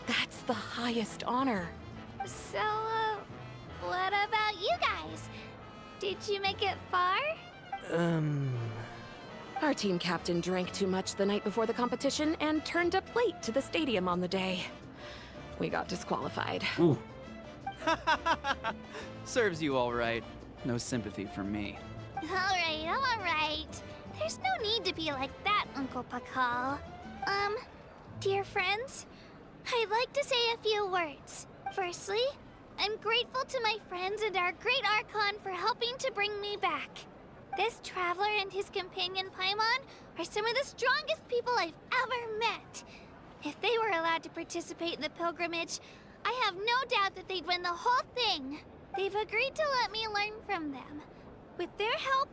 That's the highest honor. So, what about you guys? Did you make it far? Our team captain drank too much the night before the competition and turned up late to the stadium on the day. We got disqualified. Ooh. Serves you all right. No sympathy from me. Alright. There's no need to be like that, Uncle Pakal. Dear friends, I'd like to say a few words. Firstly, I'm grateful to my friends and our great Archon for helping to bring me back. This traveler and his companion Paimon are some of the strongest people I've ever met. If they were allowed to participate in the pilgrimage, I have no doubt that they'd win the whole thing. They've agreed to let me learn from them. With their help,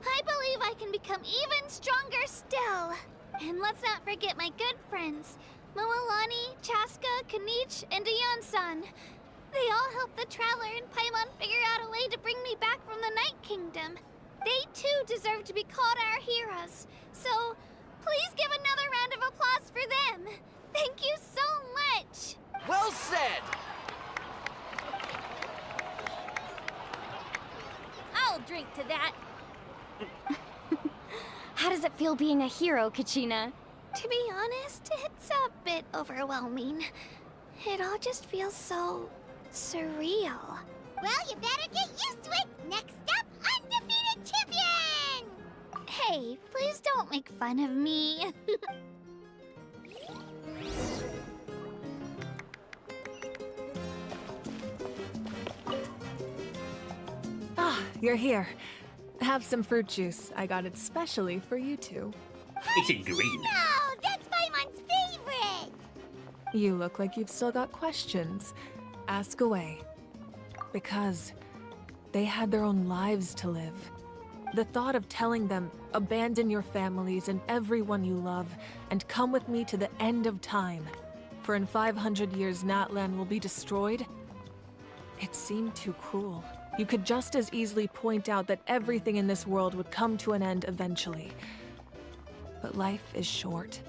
I believe I can become even stronger still. And let's not forget my good friends, Moalani, Chaska, Kanich, and Aeon-san. They all helped the Traveler and Paimon figure out a way to bring me back from the Night Kingdom. They too deserve to be called our heroes. So, please give another round of applause for them. Thank you so much. Well said! I'll drink to that. How does it feel being a hero, Kachina? To be honest, it's a bit overwhelming. It all just feels so surreal. Well, you better get used to it. Next up, undefeated champion! Hey, please don't make fun of me. Ah, you're here. Have some fruit juice. I got it specially for you two. Is it green? No, that's Paimon's favorite! You look like you've still got questions. Ask away. Because they had their own lives to live. The thought of telling them, abandon your families and everyone you love, and come with me to the end of time, for in 500 years Natlan will be destroyed, it seemed too cruel. You could just as easily point out that everything in this world would come to an end eventually. But life is short.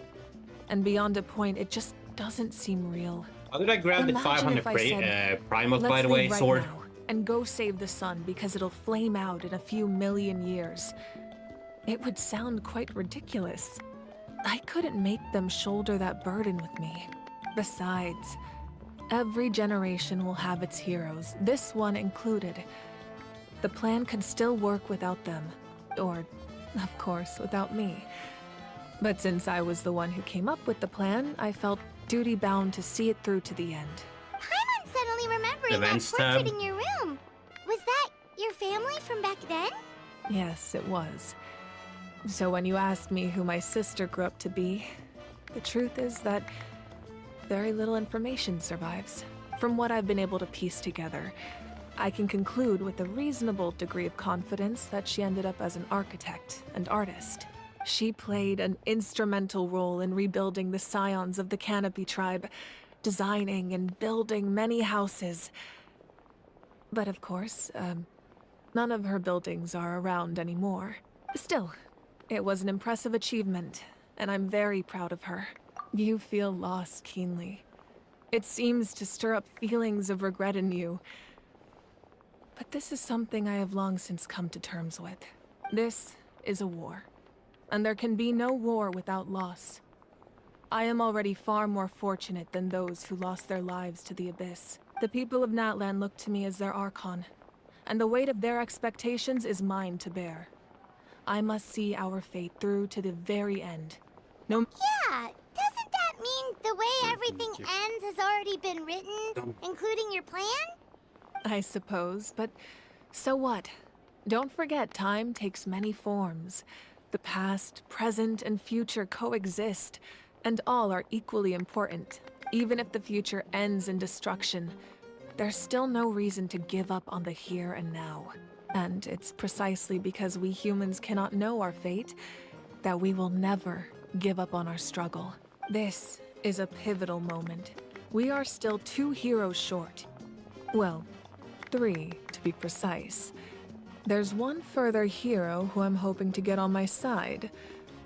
And beyond a point, it just doesn't seem real. How did I grab the Imagine 500 if I said, Primals, by "Let's the way, leave right sword? now and go save the sun because it'll flame out in a few million years." It would sound quite ridiculous. I couldn't make them shoulder that burden with me. Besides, every generation will have its heroes, this one included. The plan could still work without them. Or, of course, without me. But since I was the one who came up with the plan, I felt duty-bound to see it through to the end. Paimon suddenly remembering that Events portrait tab. in your room. Was that your family from back then? Yes, it was. So when you asked me who my sister grew up to be, the truth is that very little information survives. From what I've been able to piece together, I can conclude with a reasonable degree of confidence that she ended up as an architect and artist. She played an instrumental role in rebuilding the scions of the Canopy tribe, designing and building many houses. But of course, none of her buildings are around anymore. Still, it was an impressive achievement, and I'm very proud of her. You feel loss keenly. It seems to stir up feelings of regret in you. But this is something I have long since come to terms with. This is a war. And there can be no war without loss. I am already far more fortunate than those who lost their lives to the Abyss. The people of Natlan look to me as their Archon, and the weight of their expectations is mine to bear. I must see our fate through to the very end. No. Yeah, doesn't that mean the way everything ends has already been written, including your plan? I suppose, but so what? Don't forget, time takes many forms. The past, present, and future coexist, and all are equally important. Even if the future ends in destruction, there's still no reason to give up on the here and now. And it's precisely because we humans cannot know our fate that we will never give up on our struggle. This is a pivotal moment. We are still 2 heroes short. Well, 3 to be precise. There's one further hero who I'm hoping to get on my side,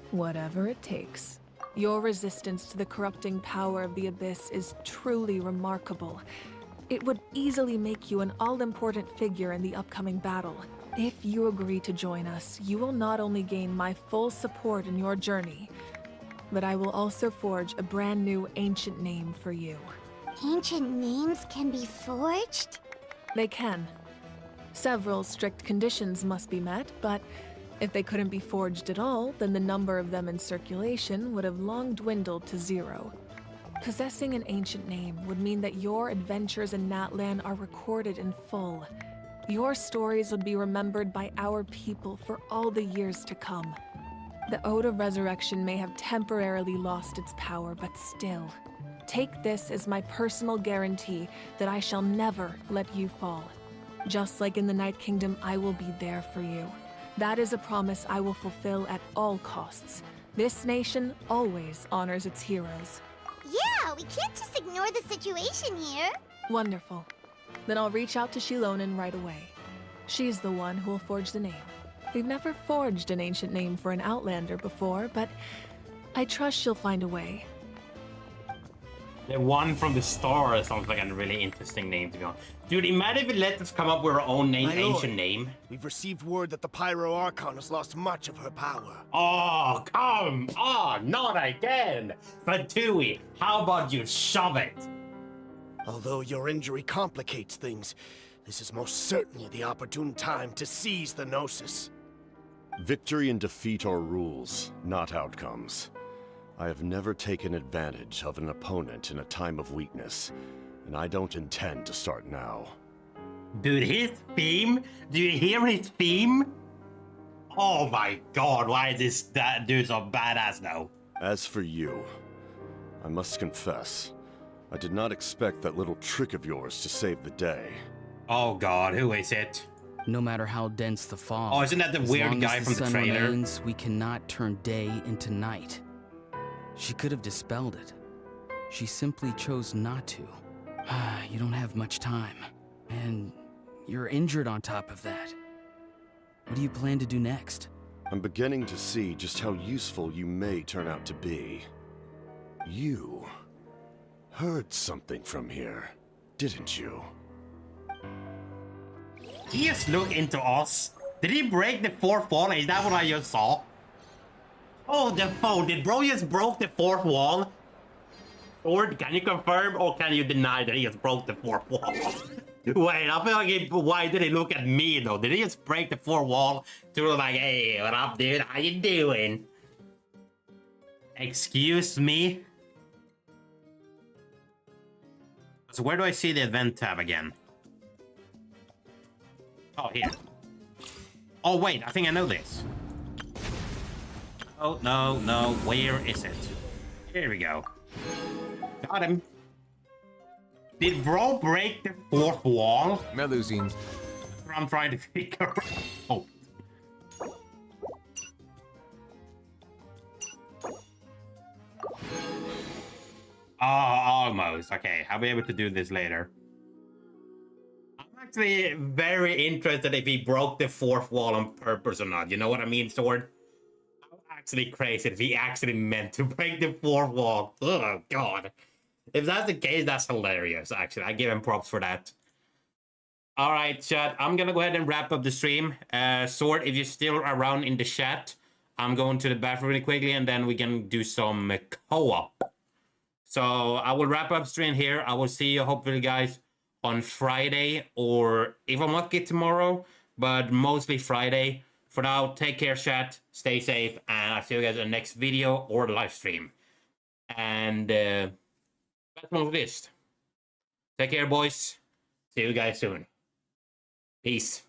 whatever it takes. Your resistance to the corrupting power of the Abyss is truly remarkable. It would easily make you an all-important figure in the upcoming battle. If you agree to join us, you will not only gain my full support in your journey, but I will also forge a brand new ancient name for you. Ancient names can be forged? They can. Several strict conditions must be met, but if they couldn't be forged at all, then the number of them in circulation would have long dwindled to 0. Possessing an ancient name would mean that your adventures in Natlan are recorded in full. Your stories would be remembered by our people for all the years to come. The Ode of Resurrection may have temporarily lost its power, but still, take this as my personal guarantee that I shall never let you fall. Just like in the Night Kingdom, I will be there for you. That is a promise I will fulfill at all costs. This nation always honors its heroes. Yeah, we can't just ignore the situation here. Wonderful. Then I'll reach out to Shilonen right away. She's the one who will forge the name. We've never forged an ancient name for an Outlander before, but I trust she'll find a way. The one from the star sounds like a really interesting name, to be honest. Dude, imagine if it let us come up with our own name, My lord, ancient name. We've received word that the Pyro Archon has lost much of her power. Oh, come on, not again! Fatui, how about you shove it? Although your injury complicates things, this is most certainly the opportune time to seize the Gnosis. Victory and defeat are rules, not outcomes. I have never taken advantage of an opponent in a time of weakness, and I don't intend to start now. Dude, his theme? Do you hear his theme? Oh my god, why is that dude so badass now? As for you, I must confess, I did not expect that little trick of yours to save the day. Oh god, who is it? No matter how dense the fog, oh, isn't that the weird guy from the trailer? Remains, we cannot turn day into night. She could have dispelled it. She simply chose not to. You don't have much time. And you're injured on top of that. What do you plan to do next? I'm beginning to see just how useful you may turn out to be. You heard something from here, didn't you? He just looked into us. Did he break the fourth wall? Is that what I just saw? Oh, the phone. Did bro just broke the fourth wall? Or can you confirm or can you deny that he just broke the fourth wall? Wait, I feel like why did he look at me though? Did he just break the fourth wall to like, hey, what up, dude? How you doing? Excuse me? So where do I see the event tab again? Oh, here. Oh, wait, I think I know this. Oh, no, no, where is it? Here we go. Got him. Did bro break the fourth wall? Melusine. That's what I'm trying to figure out. Oh, almost. Okay, I'll be able to do this later. I'm actually very interested if he broke the fourth wall on purpose or not. You know what I mean, Sword? I'm actually crazy if he actually meant to break the fourth wall. Oh, God. If that's the case, that's hilarious, actually. I give him props for that. All right, chat. I'm going to go ahead and wrap up the stream. Sword, if you're still around in the chat, I'm going to the bathroom really quickly, and then we can do some co-op. So I will wrap up stream here. I will see you, hopefully, guys, on Friday, or if I'm lucky, tomorrow, but mostly Friday. For now, take care, chat. Stay safe, and I'll see you guys in the next video or live stream. And that's one list. Take care, boys. See you guys soon. Peace.